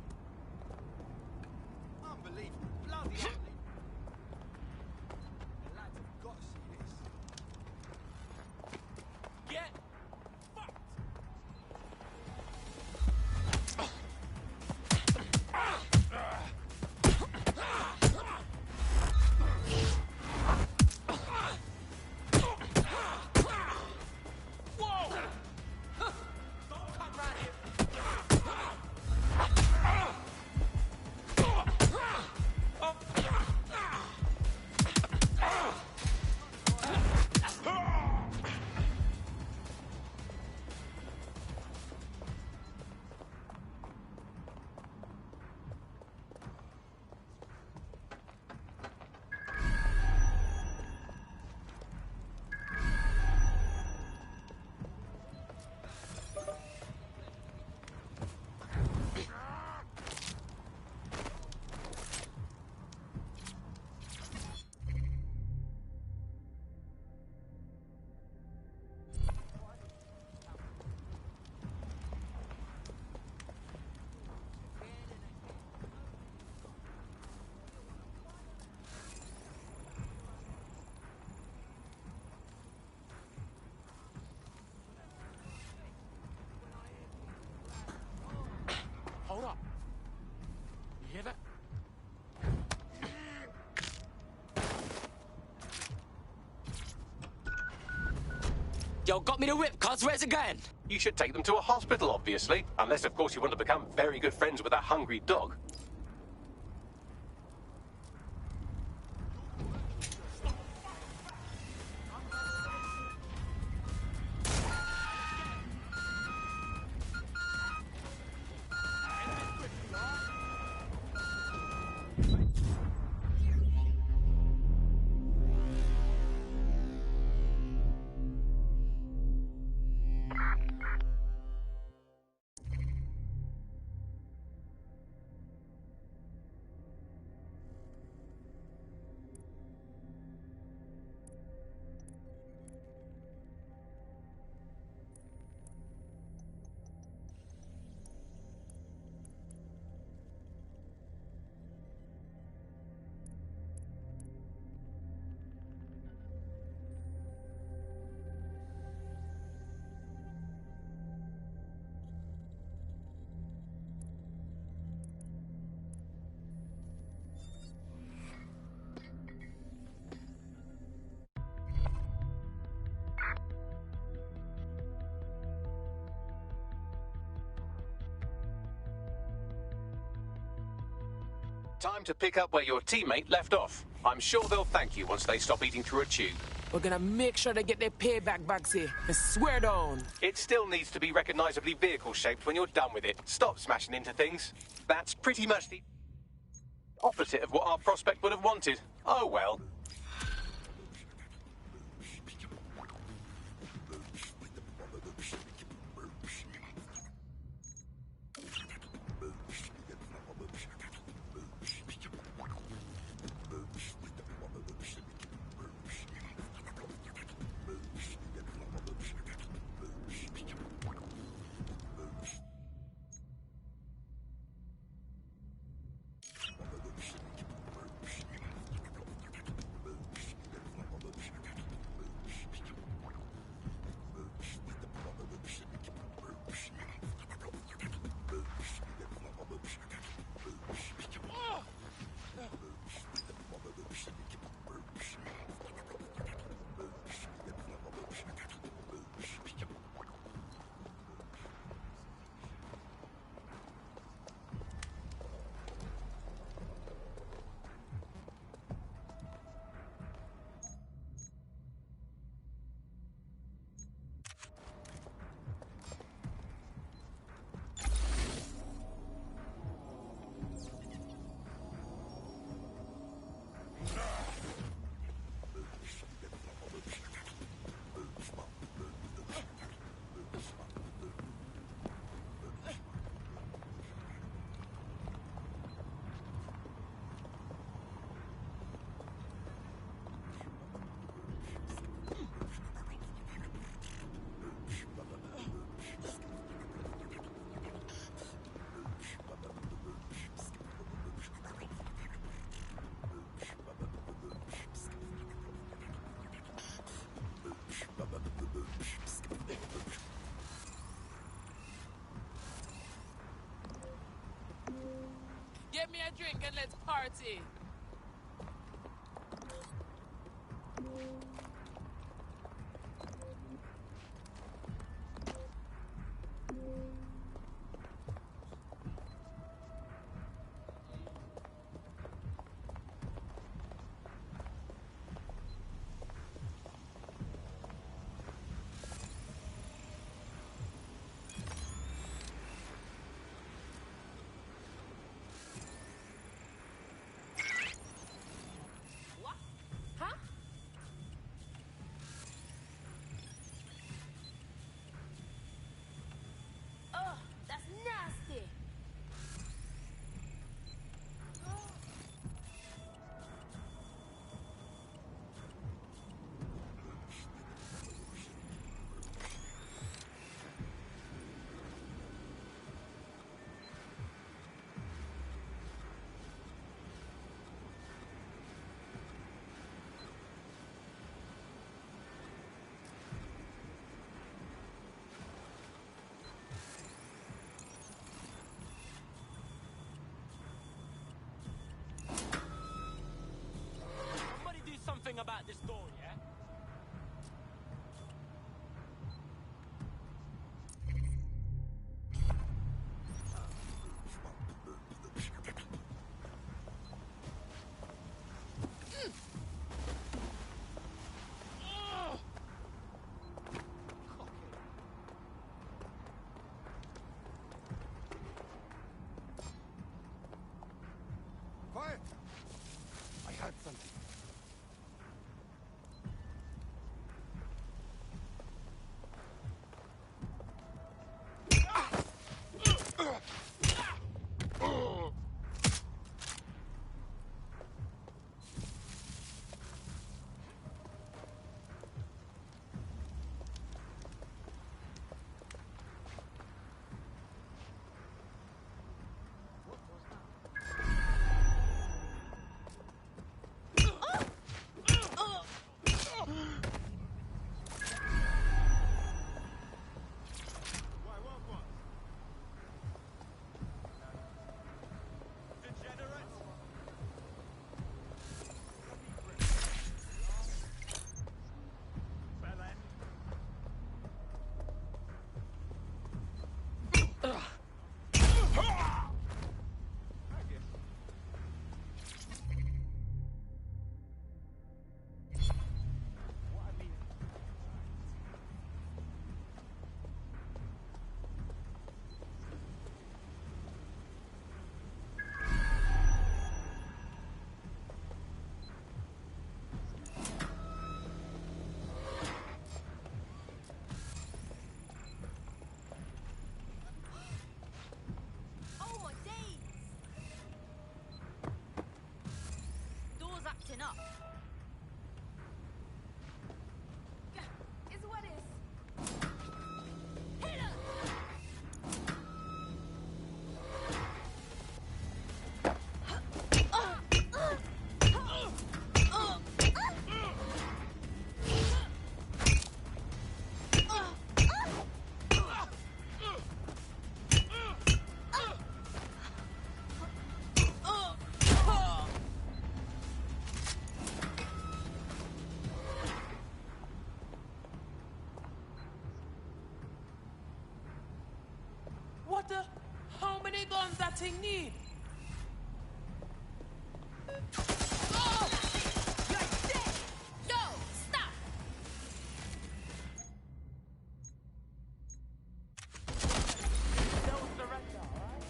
Unbelievable, bloody unbelievable. The lads have got to see this. Get fucked. Hold up. You hear that? Yo, got me the whip, cuz. Where's it going? You should take them to a hospital, obviously. Unless, of course, you want to become very good friends with a hungry dog. Time to pick up where your teammate left off. I'm sure they'll thank you once they stop eating through a tube. We're gonna make sure they get their payback bags here. I swear down. It still needs to be recognizably vehicle-shaped when you're done with it. Stop smashing into things. That's pretty much the opposite of what our prospect would have wanted. Oh well. drink and let's party. Something about this door, yeah? Quiet! I had something. Up. Is what is. Hit her! What the? How many guns that thing need? Oh! You're dead! No! Stop! Don't surrender, alright?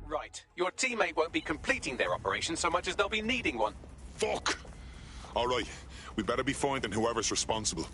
Right. Your teammate won't be completing their operation so much as they'll be needing one. Fuck! Alright, we better be finding whoever's responsible.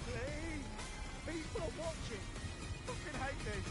Please, people are watching. Fucking hate this.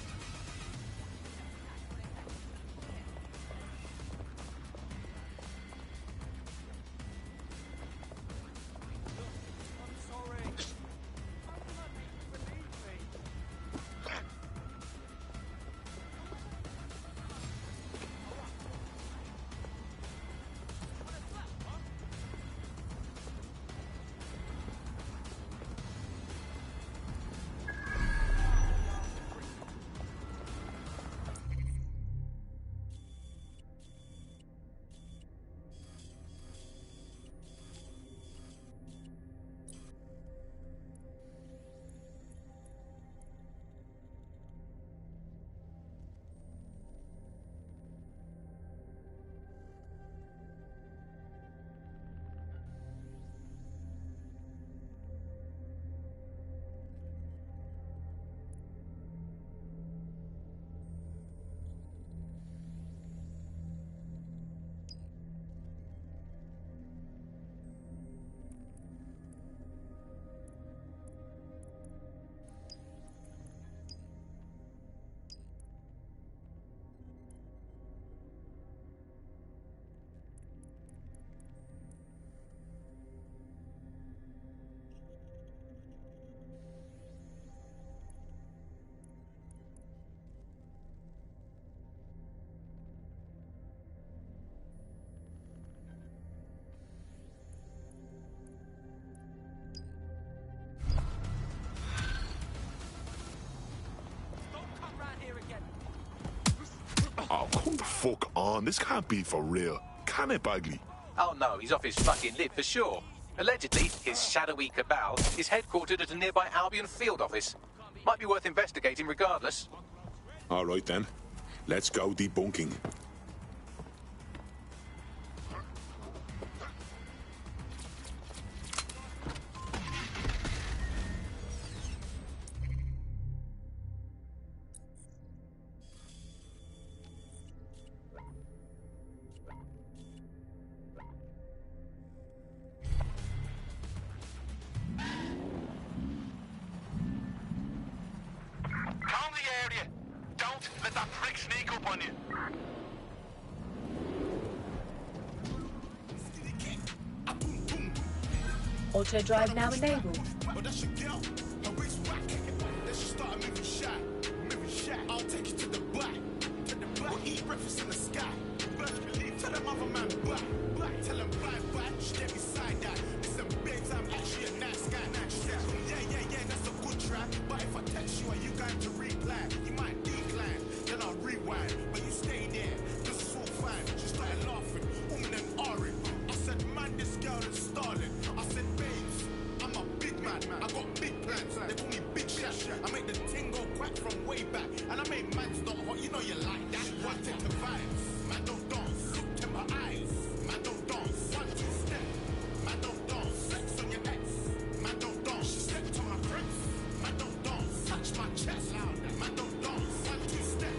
Oh, come the fuck on. This can't be for real. Can it, Bagley? Oh no, he's off his fucking lid for sure. Allegedly, his shadowy cabal is headquartered at a nearby Albion field office. Might be worth investigating regardless. All right then. Let's go debunking. Auto drive now enabled. I'll take you to the back. We'll eat breakfast in the sky. Tell them other man black. Tell them bye. She get beside that. Listen, babes, I'm actually a nice guy. She said, yeah, that's a good try. But if I text you, are you going to reply? You might decline, then I'll rewind. But you stay there, this is all fine. She started laughing, and ahhing. I said, man, this girl is stalling. I said, babes, I'm a big man. I got big plans. They call me Big Shaq. I make the ting go quack from way back. And I make man stop hot. You know you like that. One take the vibes. Man don't dance. Look to my eyes. Man don't dance. 1, 2 step. Man don't dance. Sex on your ex. Man don't dance. She stepped on my friends. Man don't dance. Touch my chest. Man don't dance. 1, 2 step.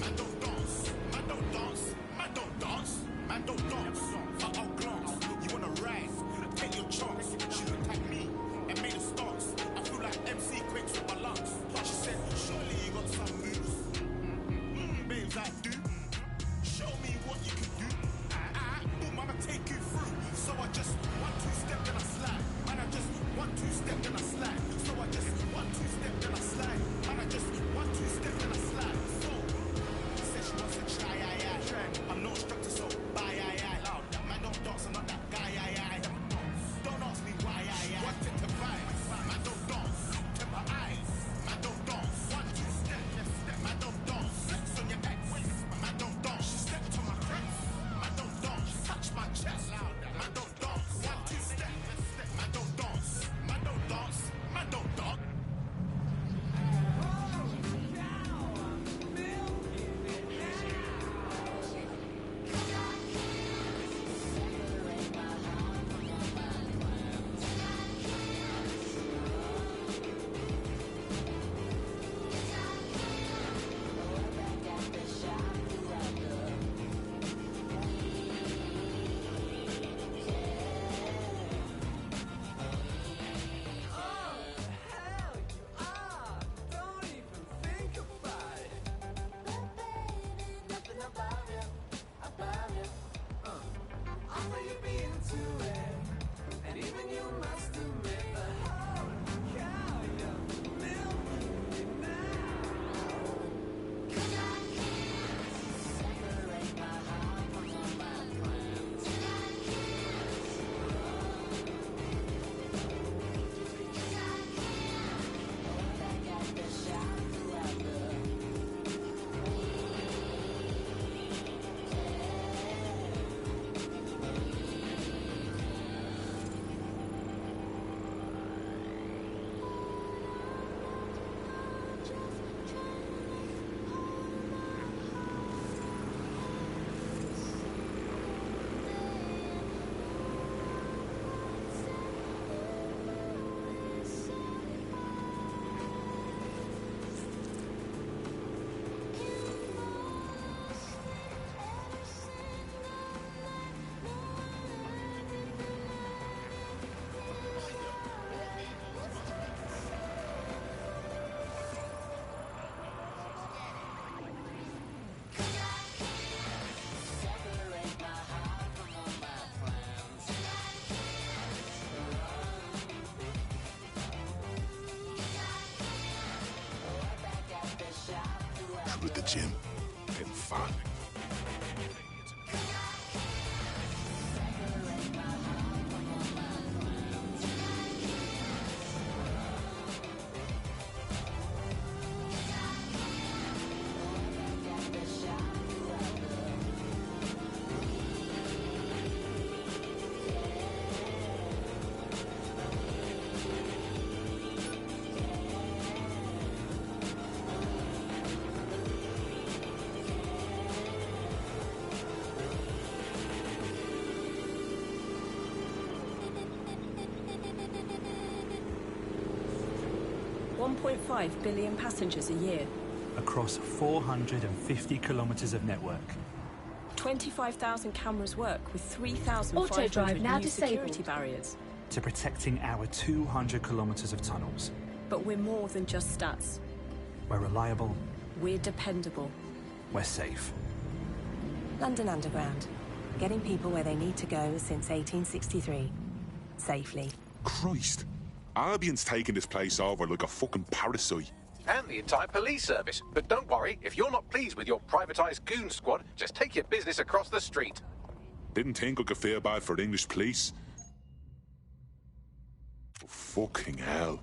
Man don't dance. Man don't dance. Man don't dance. Man don't dance. I'll glance. You wanna rise? Take your chance. She looked at me and made a stance. I feel like MC Quakes with my lungs. She said, surely you got some moves. Babes, I do. out at the gym. Getting fat. $1.5 billion passengers a year. Across 450 kilometres of network. 25,000 cameras work with Auto-drive 3,500 now new security disabled. barriers. To protecting our 200 kilometres of tunnels. But we're more than just stats. We're reliable. We're dependable. We're safe. London Underground. Getting people where they need to go since 1863. Safely. Christ. Albion's taking this place over like a fucking parasite. And the entire police service. But don't worry, if you're not pleased with your privatised goon squad, just take your business across the street. Didn't think I could feel bad for the English police. Oh, fucking hell.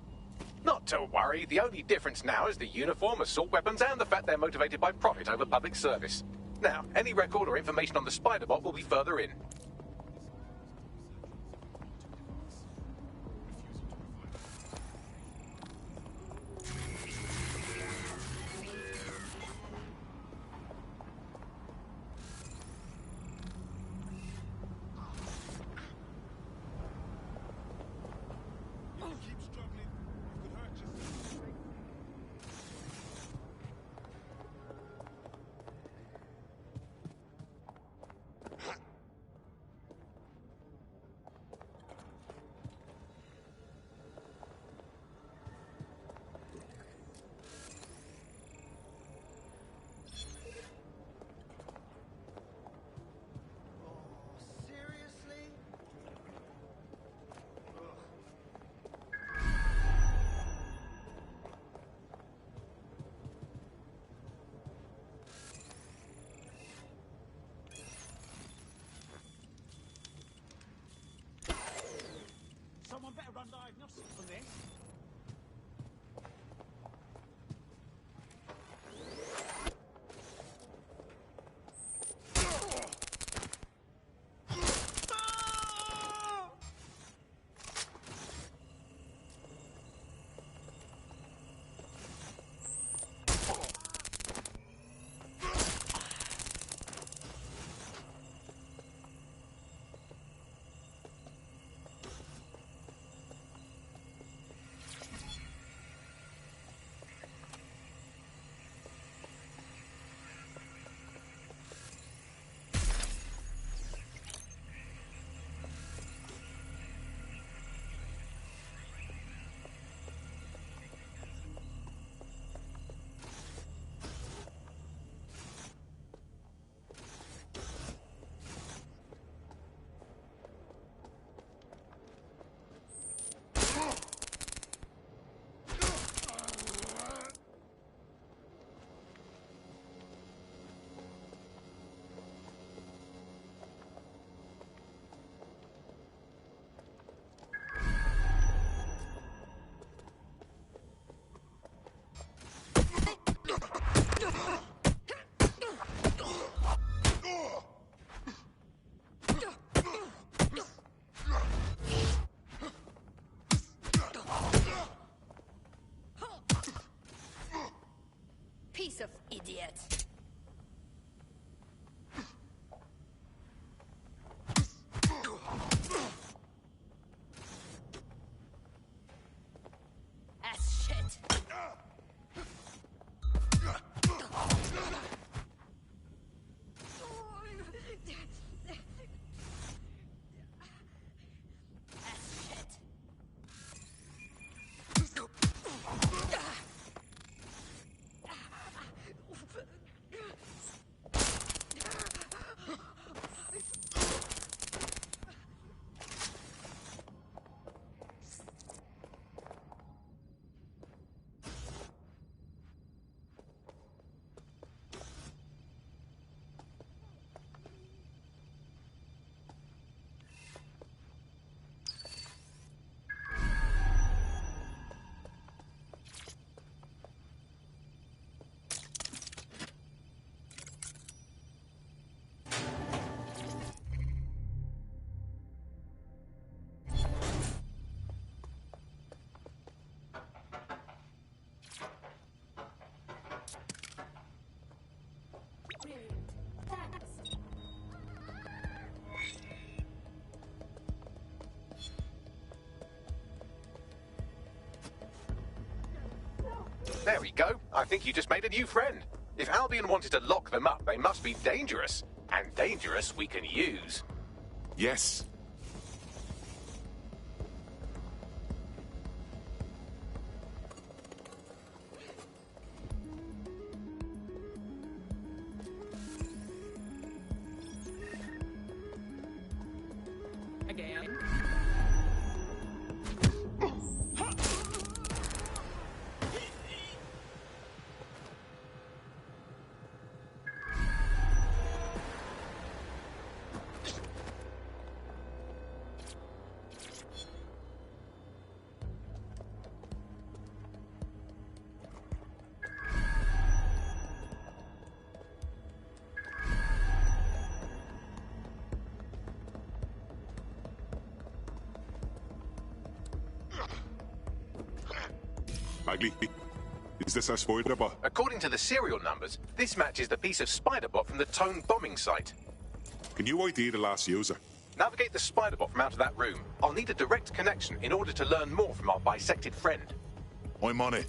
Not to worry, the only difference now is the uniform, assault weapons, and the fact they're motivated by profit over public service. Now, any record or information on the Spider-Bot will be further in. There we go. I think you just made a new friend. If Albion wanted to lock them up, they must be dangerous. And dangerous we can use. Yes. Again. Bagley, is this our spider bot? According to the serial numbers, this matches the piece of spider bot from the Tone bombing site. Can you ID the last user? Navigate the spider bot from out of that room. I'll need a direct connection in order to learn more from our bisected friend. I'm on it.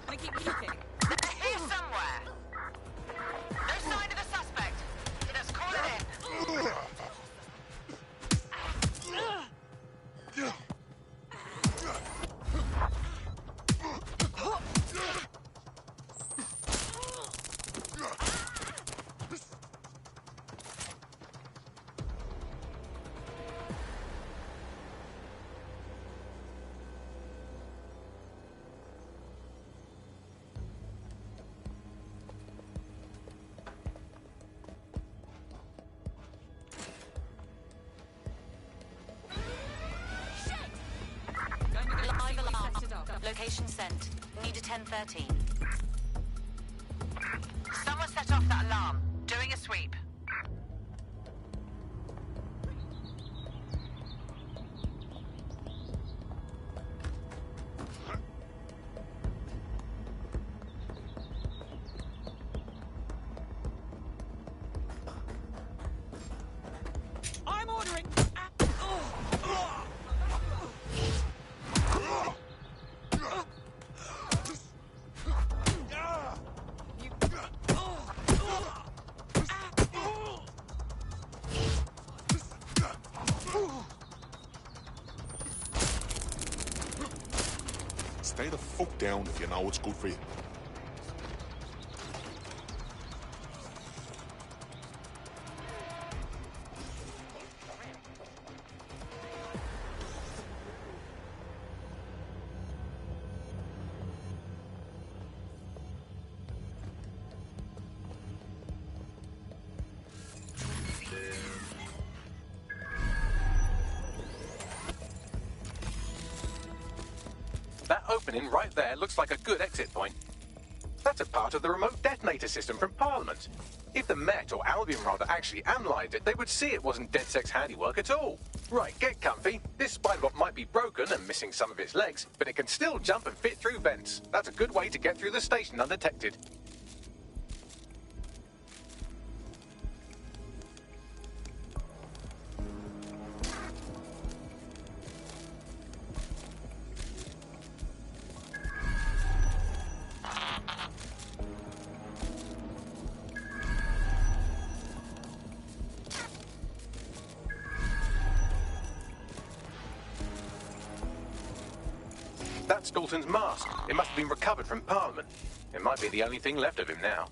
Gonna keep looking. Here somewhere. No sign of the suspect. Let's call it in. Location sent. Need a 1013. Someone set off that alarm. Doing a sweep. I'm ordering. Stay the fuck down if you know what's good for you. That opening right there looks like a good exit point. That's a part of the remote detonator system from Parliament. If the Met, or Albion rather, actually analysed it, they would see it wasn't DedSec's handiwork at all. Right, get comfy. This spybot might be broken and missing some of its legs, but it can still jump and fit through vents. That's a good way to get through the station undetected. That's Dalton's mask. It must have been recovered from Parliament. It might be the only thing left of him now.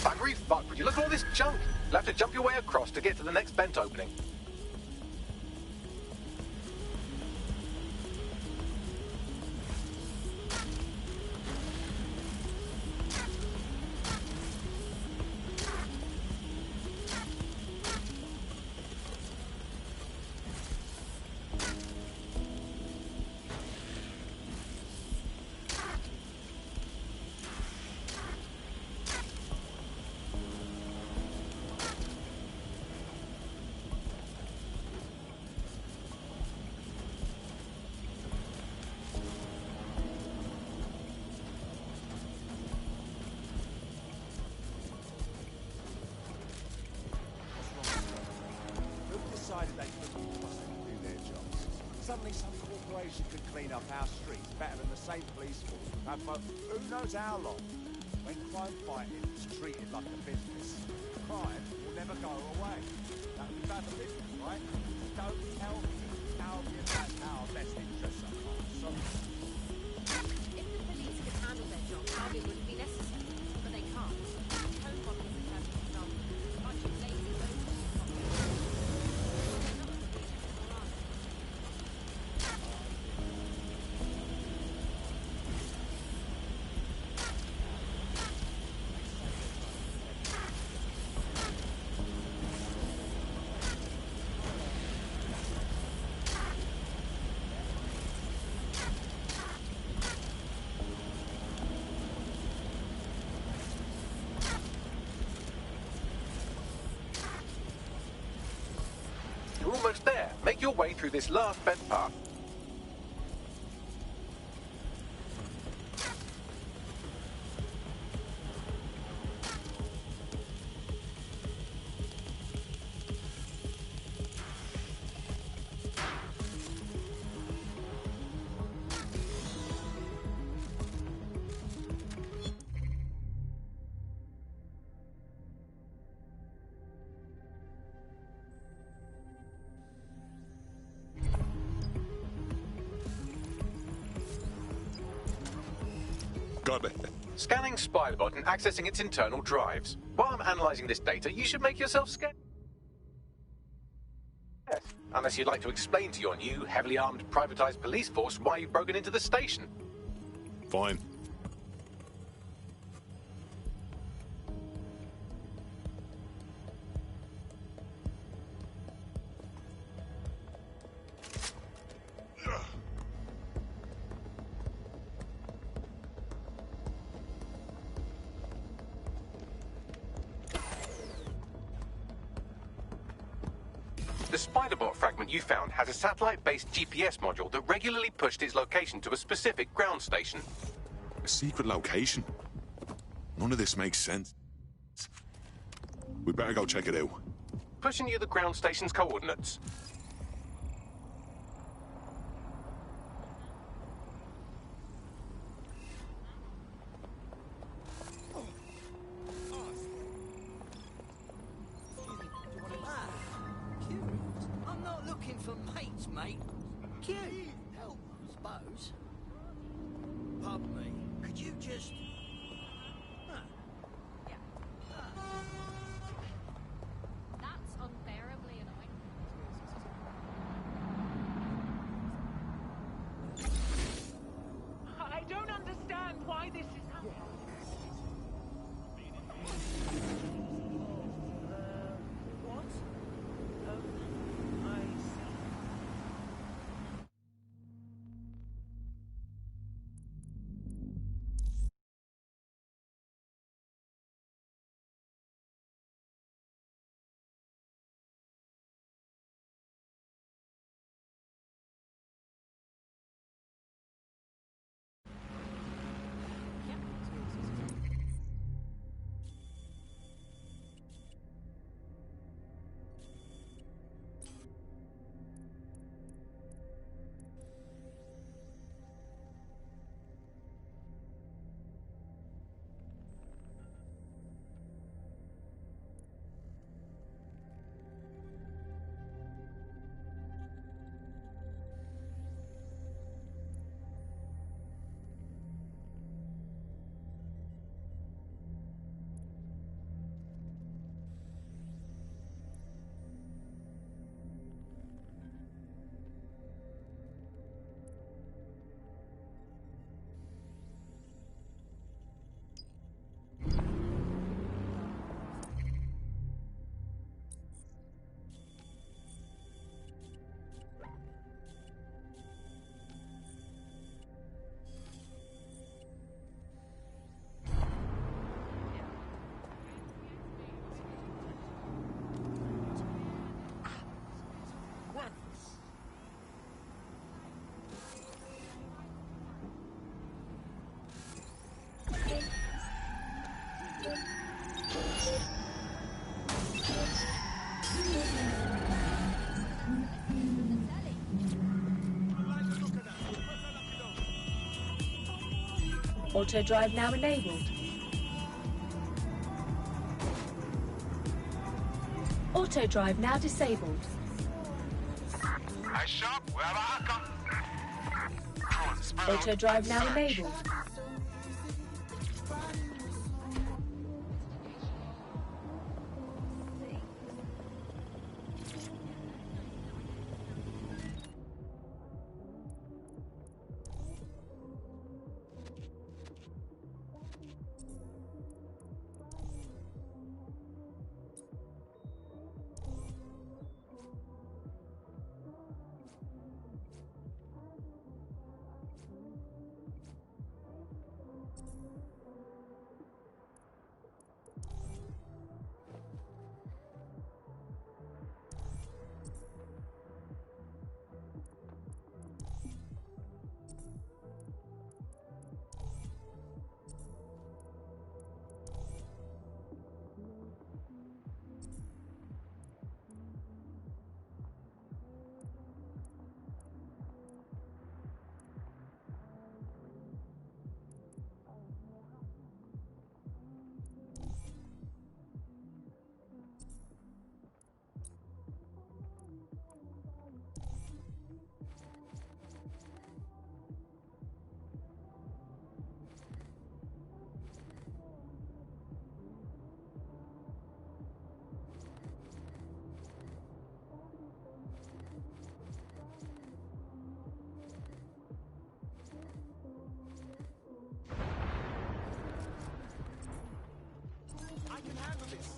Buggery fuck, would you look at all this junk? You'll have to jump your way across to get to the next vent opening. Suddenly some corporation could clean up our streets better than the same police force we've had for who knows how long. When crime fighting is treated like a business, crime will never go away. That would be bad for business, right? Don't tell me how you have our best interests at heart. So If the police could handle their job, it wouldn't be necessary. But they can't. Home bombing is a perfect example. A bunch of lazy You're almost there. Make your way through this last bed path. Got it. Scanning Spybot and accessing its internal drives. While I'm analysing this data, you should make yourself scarce. Unless you'd like to explain to your new, heavily armed, privatised police force why you've broken into the station. Fine. The Spiderbot fragment you found has a satellite-based GPS module that regularly pushed its location to a specific ground station. A secret location? None of this makes sense. We better go check it out. Pushing you the ground station's coordinates. I'm not looking for mates, mate. Cute. Help, I suppose. Pardon me. Could you just... That's unbearably annoying. I don't understand why this is happening. Auto drive now enabled. Auto drive now disabled. Hey, Sharp, we have a hacker. Auto drive now enabled. I can handle this.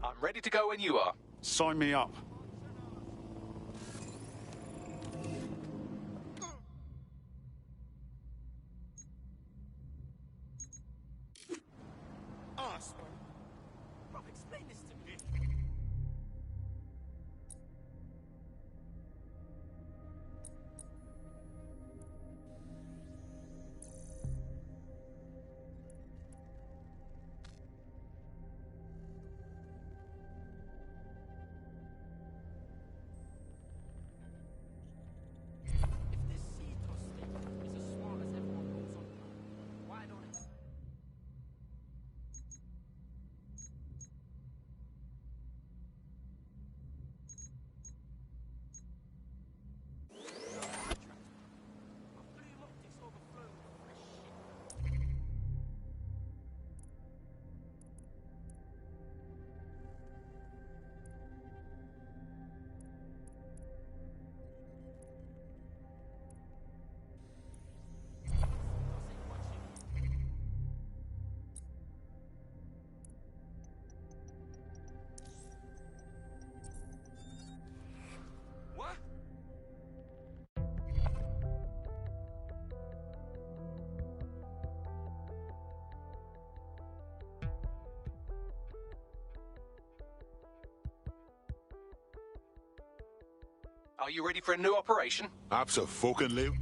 I'm ready to go when you are. Sign me up. Arsenal. Rob, explain this to me. What? Are you ready for a new operation? Abso-fucking-lute.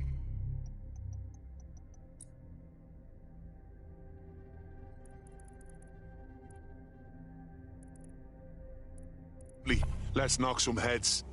Let's knock some heads.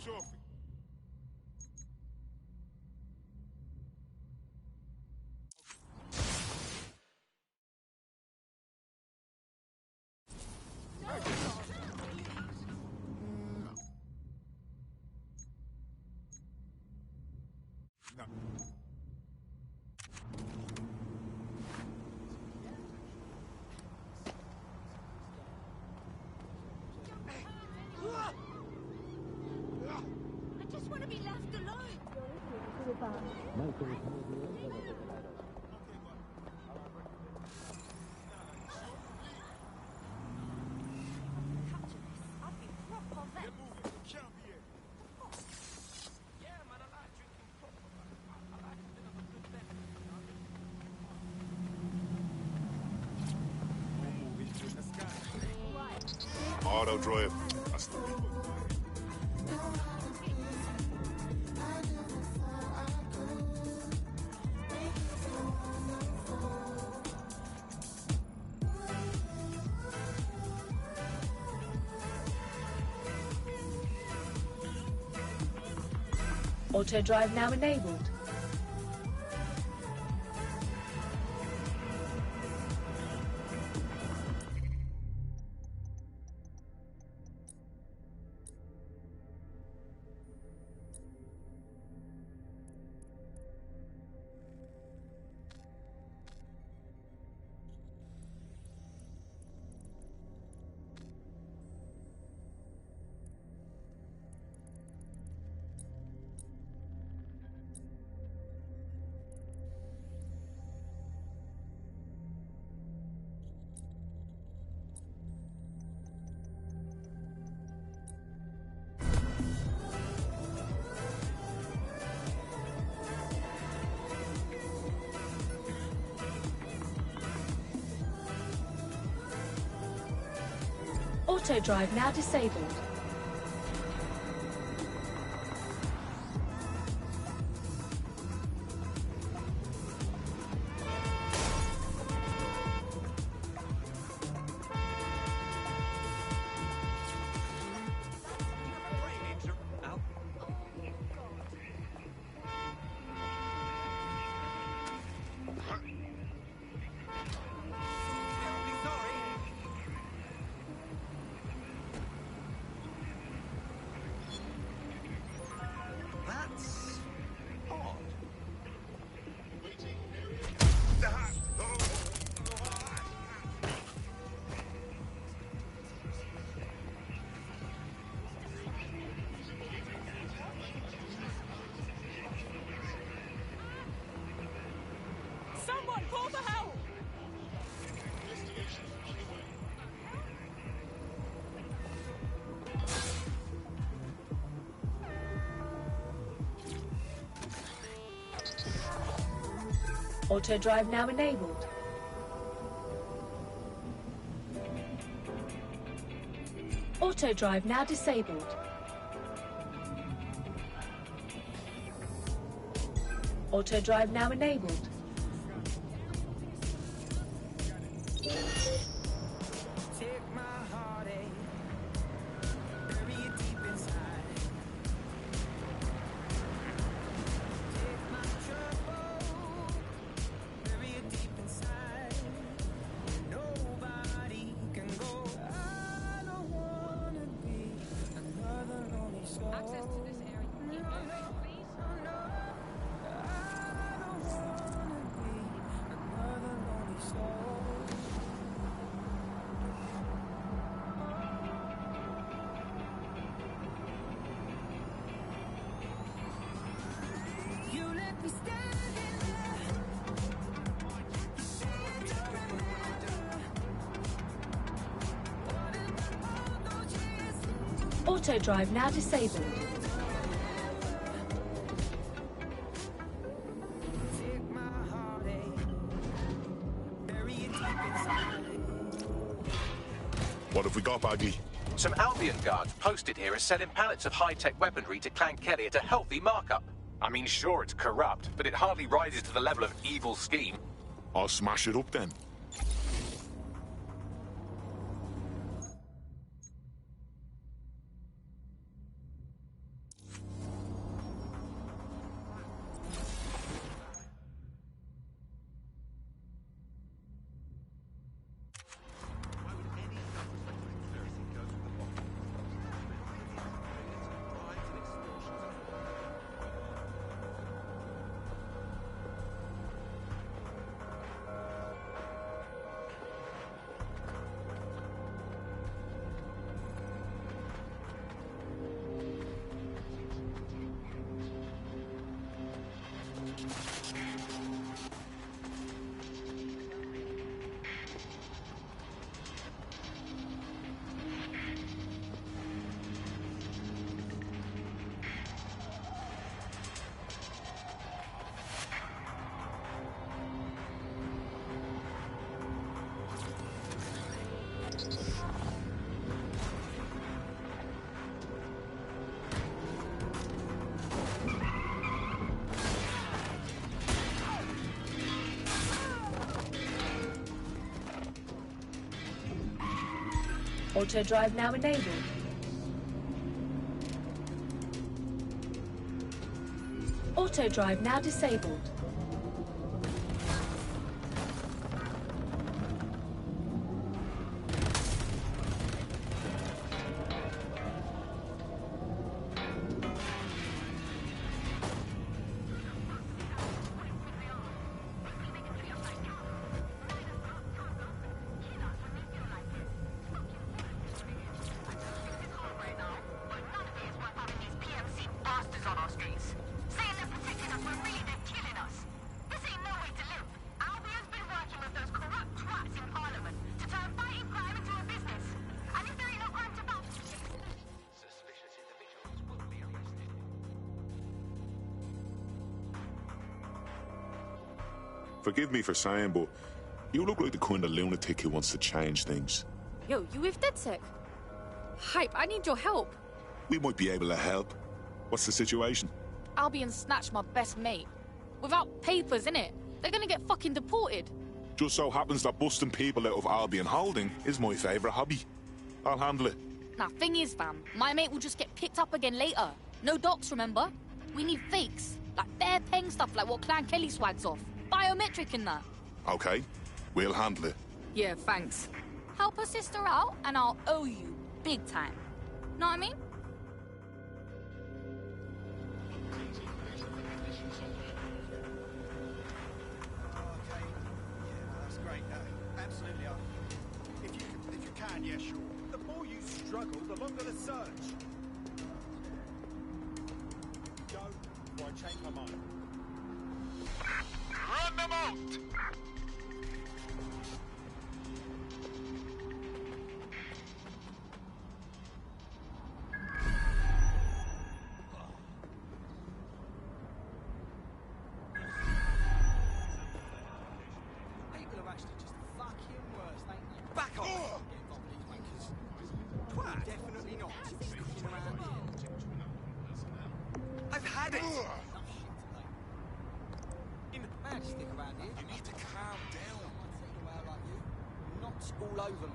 trophy. I just want to be left alone. Auto drive. That's the Auto drive now enabled. Auto drive now disabled. That's odd. Someone call for help! Auto drive now enabled. Auto drive now disabled. Auto drive now enabled. Take my heartache, bury it deep inside. Take my trouble, bury it deep inside. Nobody can go. I don't wanna be another lonely soul. Access to this area. No, please. No, I don't wanna be another lonely soul. You let me stand in Auto drive now disabled. Take my heartache, bury it deep inside. What have we got, Baggy? Some Albion guards posted here are selling pallets of high-tech weaponry to Clan Kelly at a healthy markup. I mean, sure, it's corrupt, but it hardly rises to the level of evil scheme. I'll smash it up then. Auto drive now enabled. Auto drive now disabled. Forgive me for saying, but you look like the kind of lunatic who wants to change things. Yo, you with DedSec? Hype, I need your help. We might be able to help. What's the situation? Albion snatched my best mate. Without papers, innit? They're gonna get fucking deported. Just so happens that busting people out of Albion Holding is my favourite hobby. I'll handle it. Nah, thing is, fam, my mate will just get picked up again later. No docs, remember? We need fakes. Like bare peng stuff like what Clan Kelly swags off. Biometric in that. Okay, we'll handle it. Yeah, thanks. Help a sister out and I'll owe you big time. Know what I mean? That's great. Absolutely. If you can, yeah, sure. The more you struggle, the longer the search. Go, or I change my mind. Run them out! People are actually just fucking worse, ain't they? Back off! Get involved in these wankers. Twat. Definitely not. Sticking around here. I've had it! Man, stick around here. You need to calm down. Someone taking away like you. Knots all over me.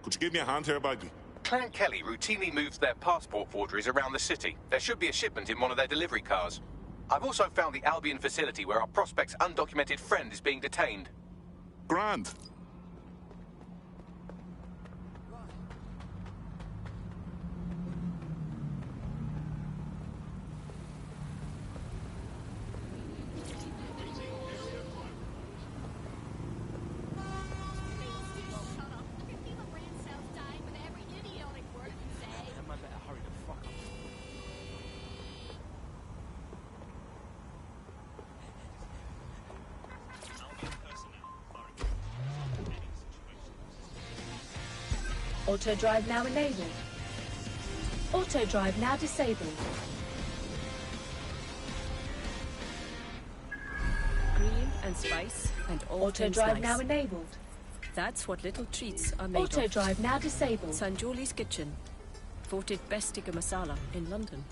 Could you give me a hand here, Bagley? Clan Kelly routinely moves their passport forgeries around the city. There should be a shipment in one of their delivery cars. I've also found the Albion facility where our prospect's undocumented friend is being detained. Grand. Auto drive now enabled. Auto drive now disabled. Green and spice and all Auto things drive nice. now enabled. That's what little treats are made Auto of. drive now disabled. Sanjoli's Kitchen. Voted best tikka masala in London.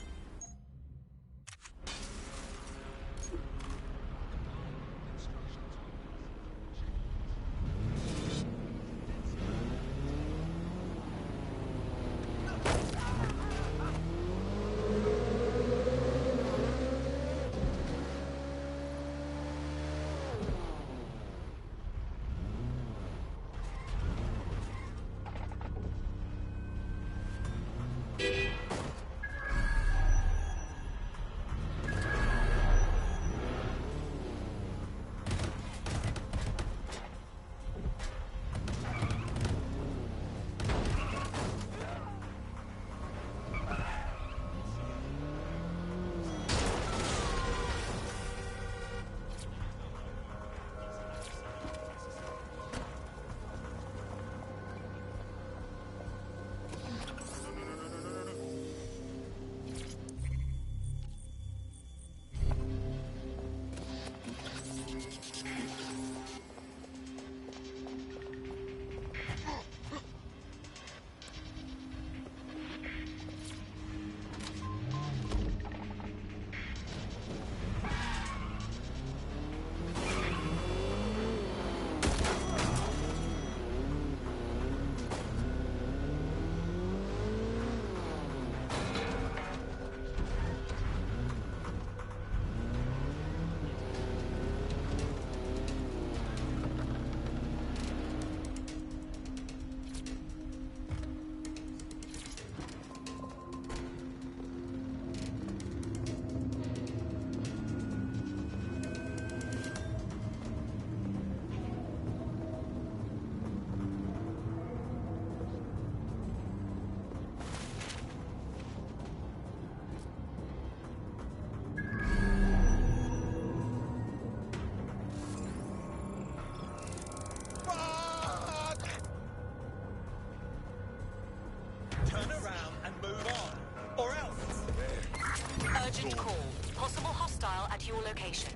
location.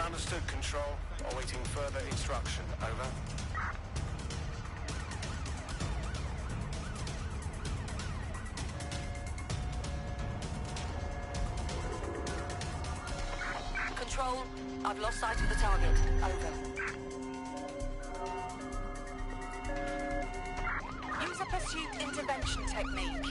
Understood, Control. Awaiting further instruction. Over. Control, I've lost sight of the target. Over. Use a pursuit intervention technique.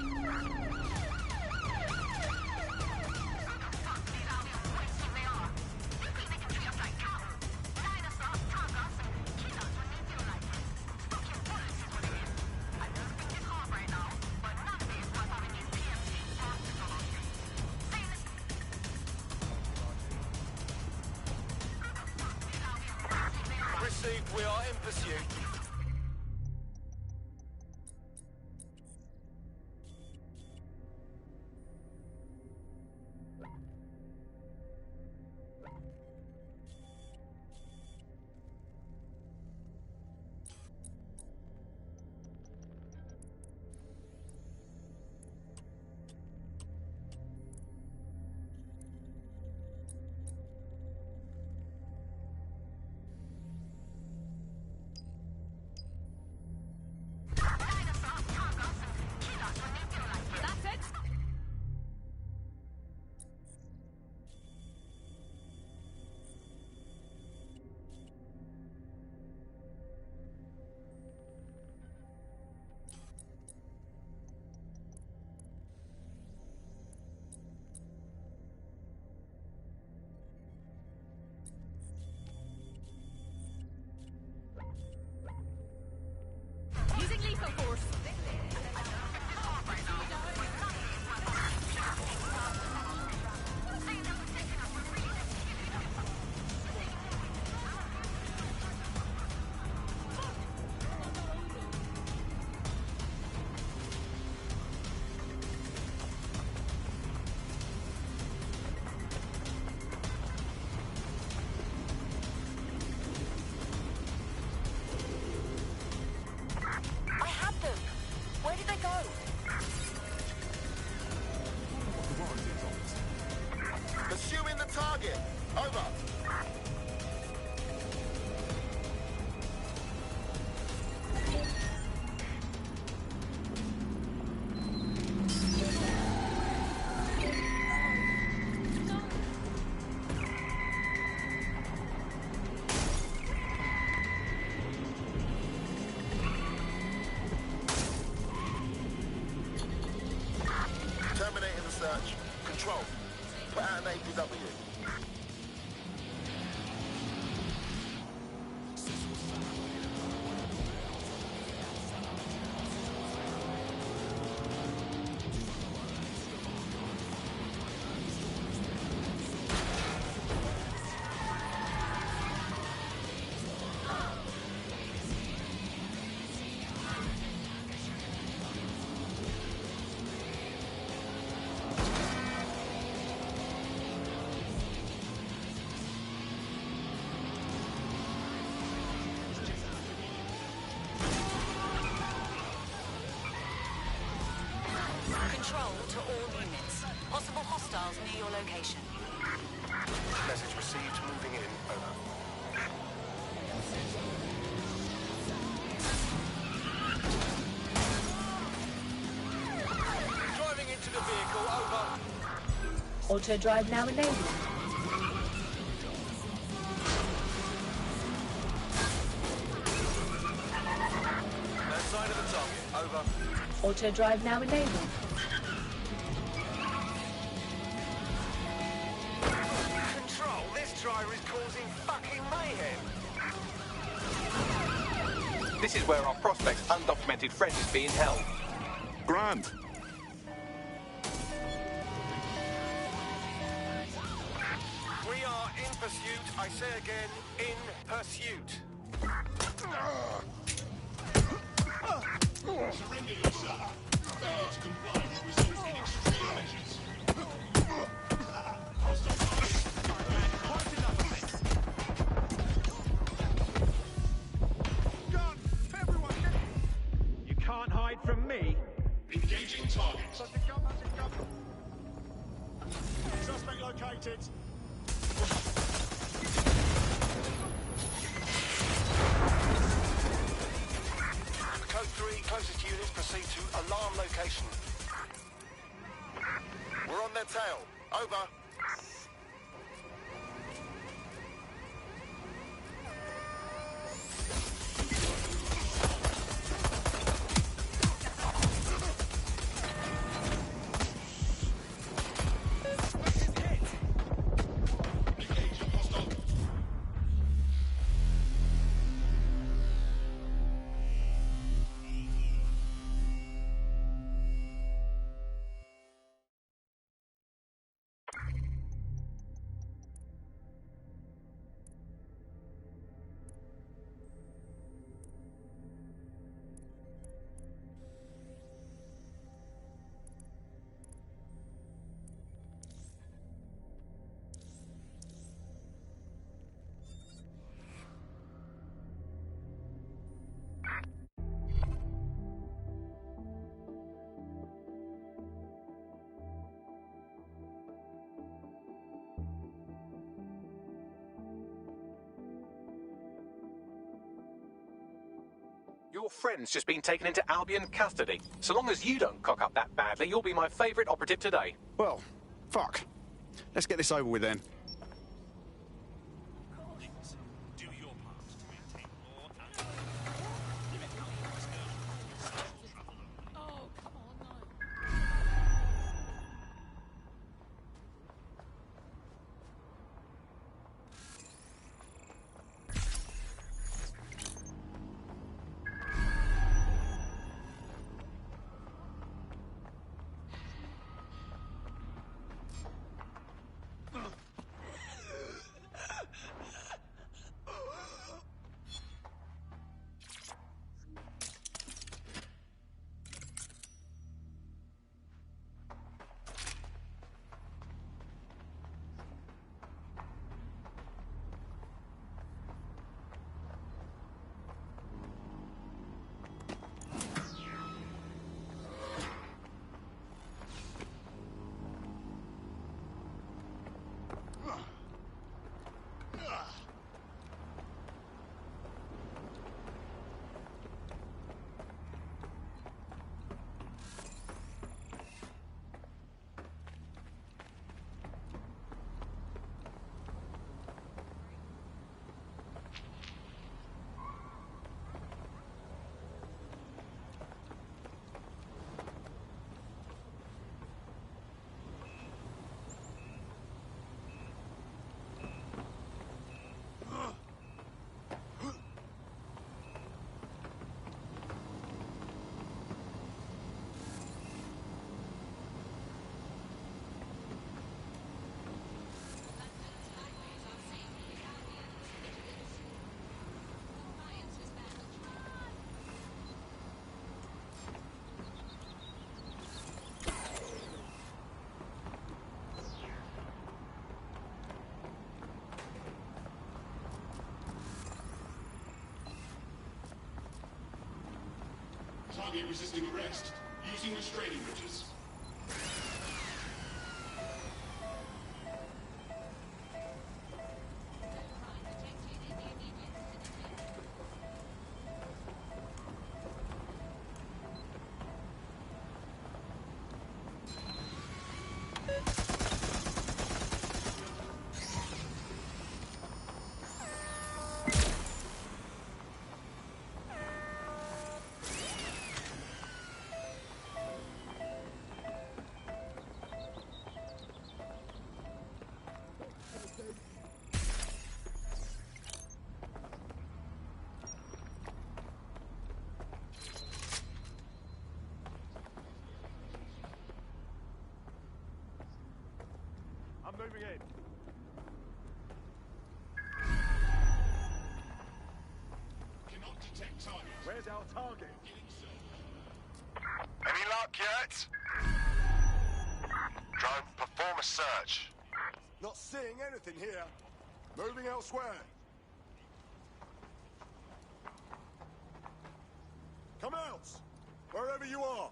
Received, we are in pursuit. Using lethal force. I had them. Where did they go? Pursuing the target. Over. Terminating the search. Control. Put out an APW. Control to all units. Possible hostiles near your location. Message received. Moving in. Over. Driving into the vehicle. Over. Auto drive now enabled. No sign of the target. Over. Auto drive now enabled. Control, this driver is causing fucking mayhem. This is where our prospect's undocumented friend is being held. Grand. We are in pursuit. I say again, in pursuit. Surrender yourself. Failure to comply will result in extreme measures. You can't hide from me. Engaging target. Suspect located. activated. Code 3, closest units proceed to alarm location. We're on their tail. Over. Your friend's just been taken into Albion custody. So long as you don't cock up that badly, you'll be my favourite operative today. Well, fuck. Let's get this over with then. Target resisting arrest. Using restraining bridges. I'm moving in. Cannot detect target. Where's our target? Any luck yet? Drone, perform a search. Not seeing anything here. Moving elsewhere. Come out! Wherever you are!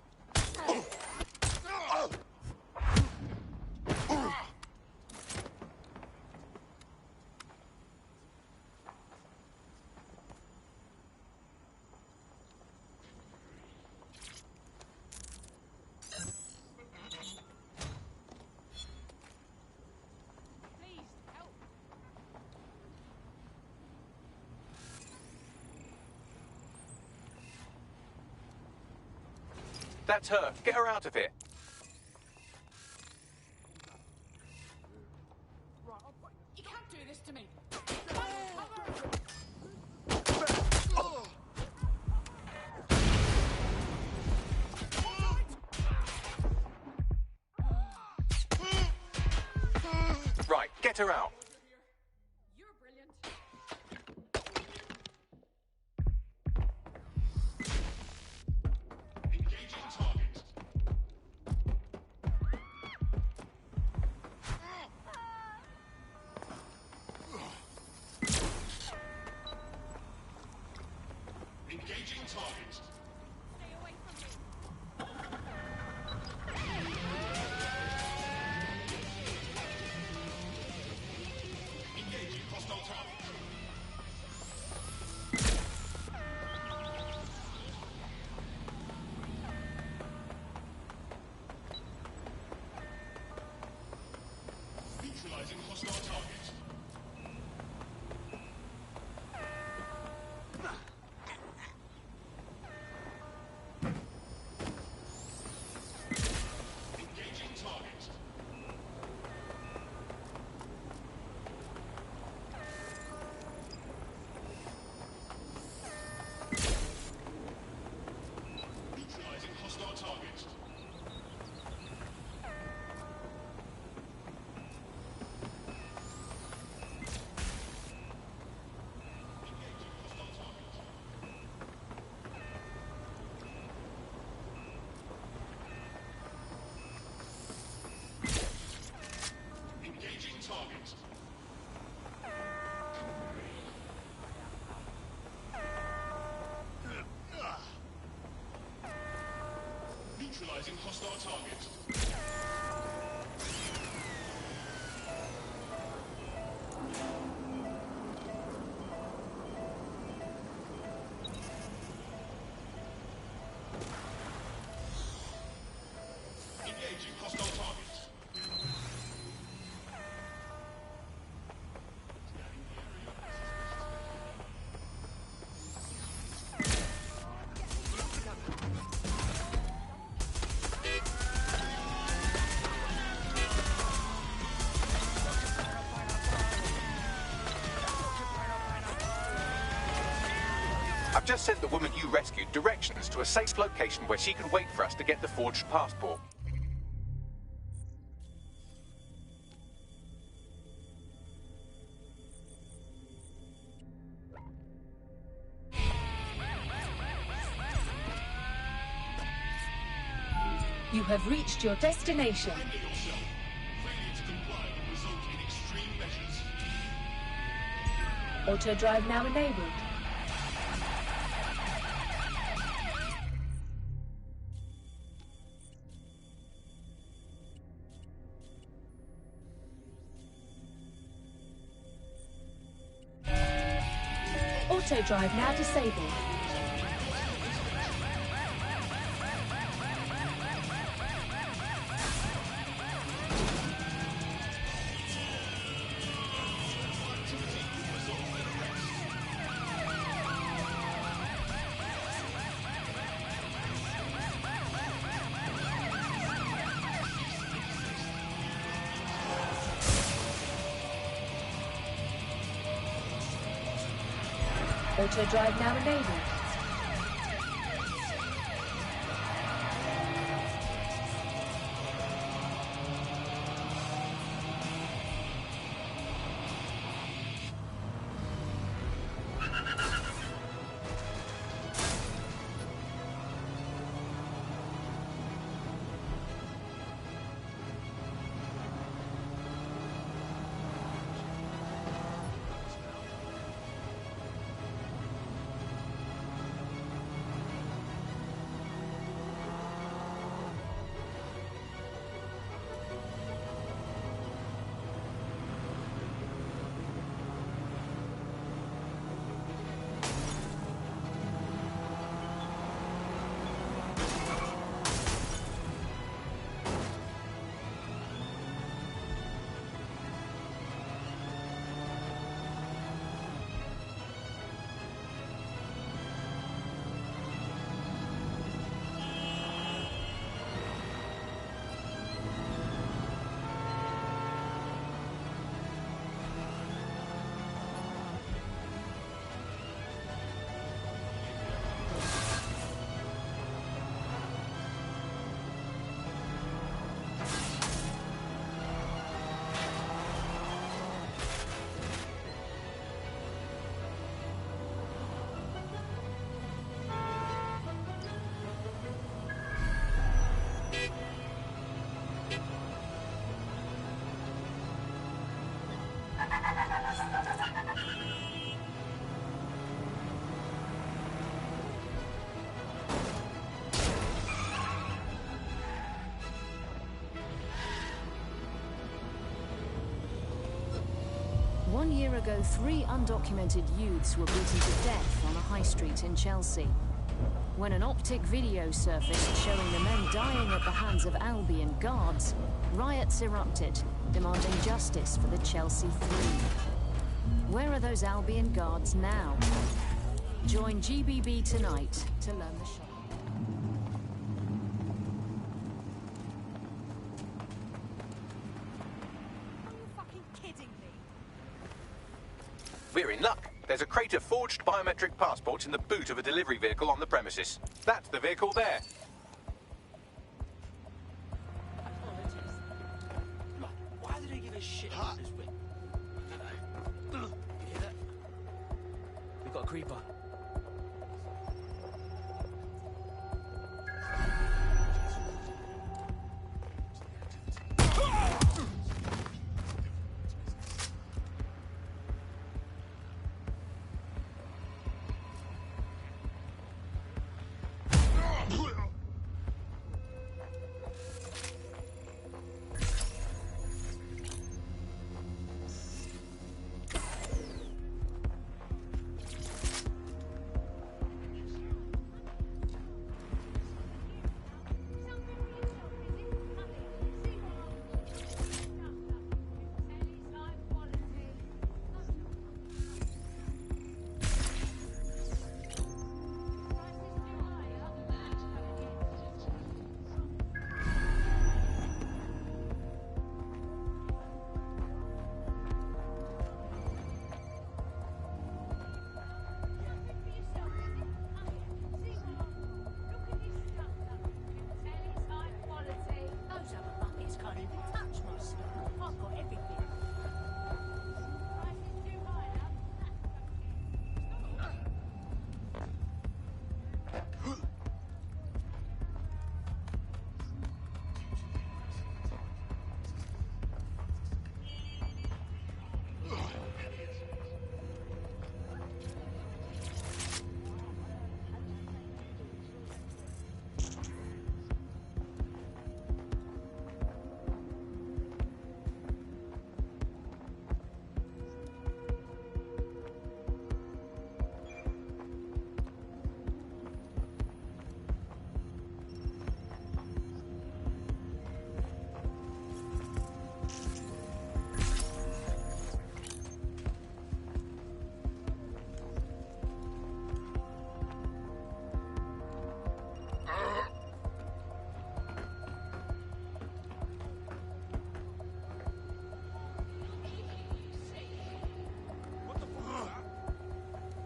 That's her. Get her out of here. You can't do this to me. Right, get her out. You're brilliant. Engaging target. Stay away from me. Engaging hostile target. Neutralizing hostile target. Engaging target. Neutralizing hostile target. Engaging target. Neutralizing hostile target. Engaging hostile target. I've just sent the woman you rescued directions to a safe location where she can wait for us to get the forged passport. You have reached your destination. Render yourself. Failure to comply will result in extreme measures. Auto drive now enabled. Auto drive now disabled. Auto drive now enabled. 1 year ago, 3 undocumented youths were beaten to death on a high street in Chelsea. When an optic video surfaced showing the men dying at the hands of Albion guards, riots erupted, demanding justice for the Chelsea 3. Where are those Albion guards now? Join GBB tonight to learn the show. We're in luck. There's a crate of forged biometric passports in the boot of a delivery vehicle on the premises. That's the vehicle there. Why do they give a shit about this whip? You hear that? We've got a creeper.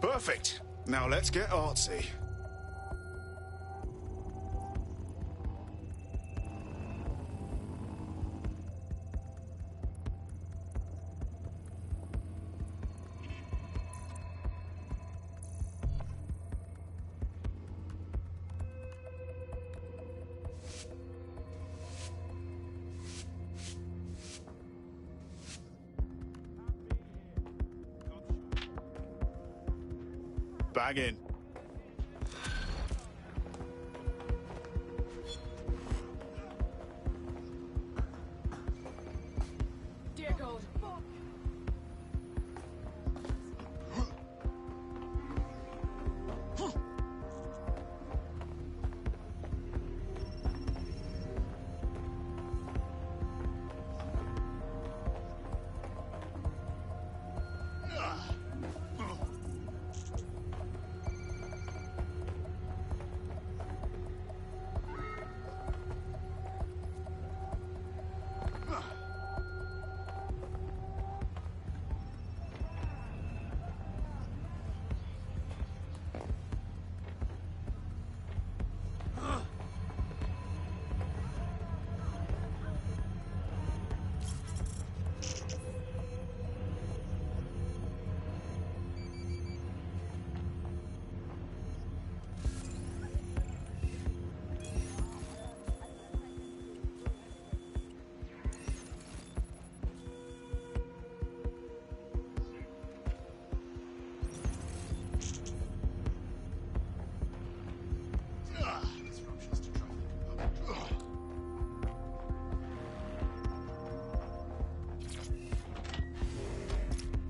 Perfect. Now let's get artsy. Bag in. Dear God.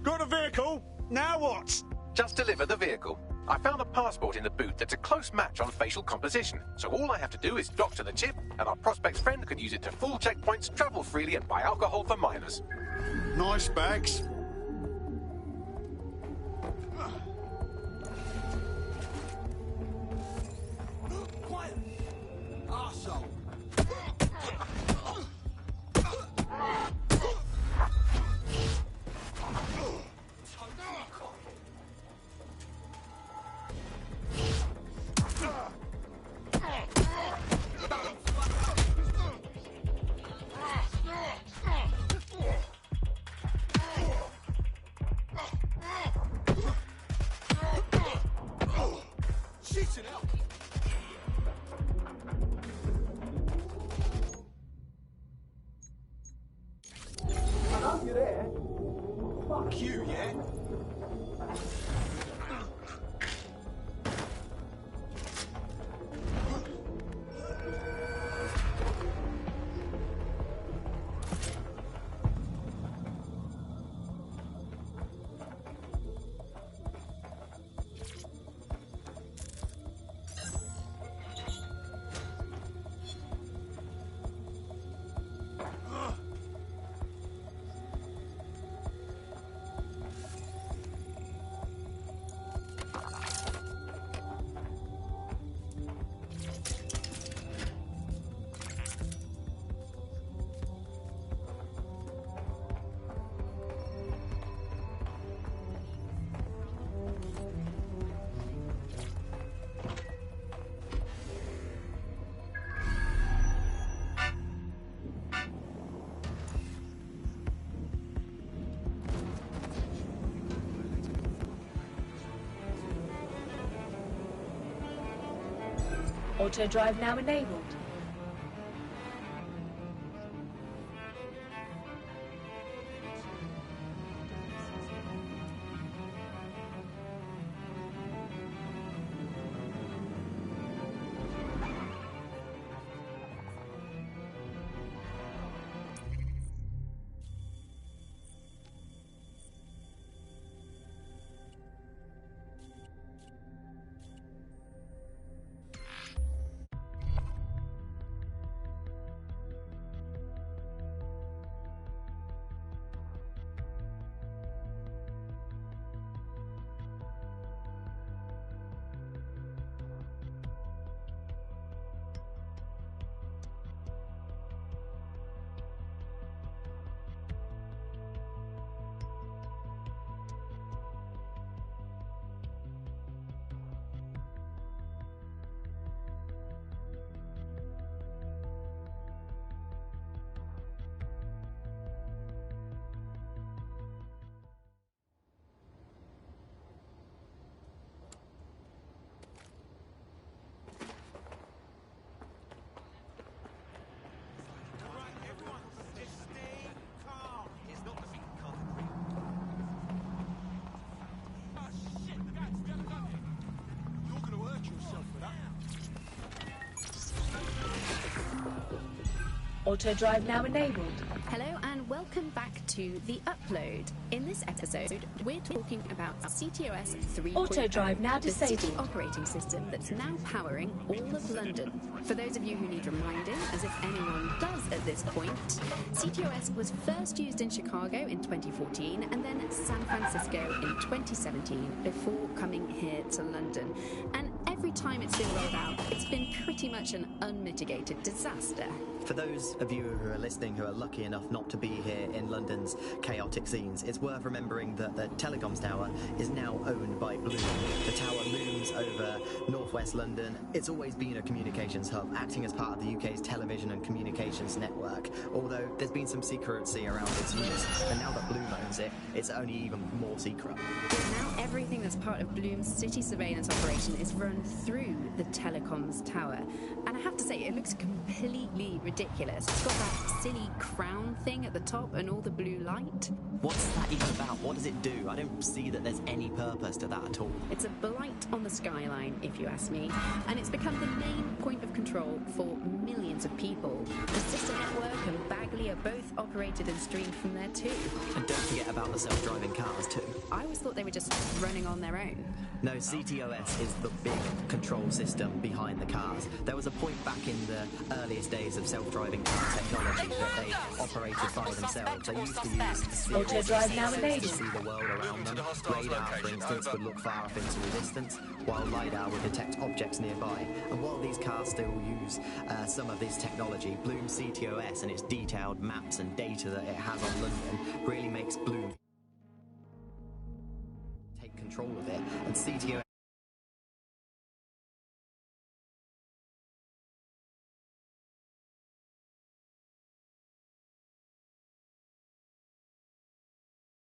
Got a vehicle? Now what? Just deliver the vehicle. I found a passport in the boot that's a close match on facial composition, so all I have to do is dock to the chip, and our prospect's friend can use it to fool checkpoints, travel freely, and buy alcohol for minors. Nice bags. Quiet! Arsehole! Shit out! Hello, you there? Fuck you, yeah? Auto drive now enabled. Auto drive now enabled. Hello and welcome back to The Upload. In this episode, we're talking about CTOS 3.0. Auto drive now the city disabled. operating system that's now powering all of London. For those of you who need reminding, as if anyone does at this point, CTOS was first used in Chicago in 2014 and then San Francisco in 2017 before coming here to London. And every time it's been rolled out, it's been pretty much an unmitigated disaster. For those of you who are listening who are lucky enough not to be here in London's chaotic scenes, it's worth remembering that the Telecoms Tower is now owned by Bloom. The tower looms over northwest London. It's always been a communications hub, acting as part of the UK's television and communications network, although there's been some secrecy around its use, and now that Bloom owns it, it's only even more secret. Now everything that's part of Bloom's city surveillance operation is run through the telecoms tower, and I have to say, it looks completely ridiculous. It's got that silly crown thing at the top and all the blue light. What's that even about? What does it do? I don't see that there's any purpose to that at all. It's a blight on the skyline, if you ask me, and it's become the main point of control for millions of people. The sister network and Bagley are both operated and streamed from there too. And don't forget about the self-driving cars too. I always thought they were just running on their own. No, CTOS is the big control system behind the cars. There was a point back in the earliest days of self-driving car technology that they operated by themselves. They used to use Auto drive now to enabled. see the world around them. Radar, for instance, would look far off into the distance, while LiDAR would detect objects nearby. And while these cars still use some of this technology, Bloom CTOS and its detailed maps and data that it has on London really makes Bloom take control of it, and CTOS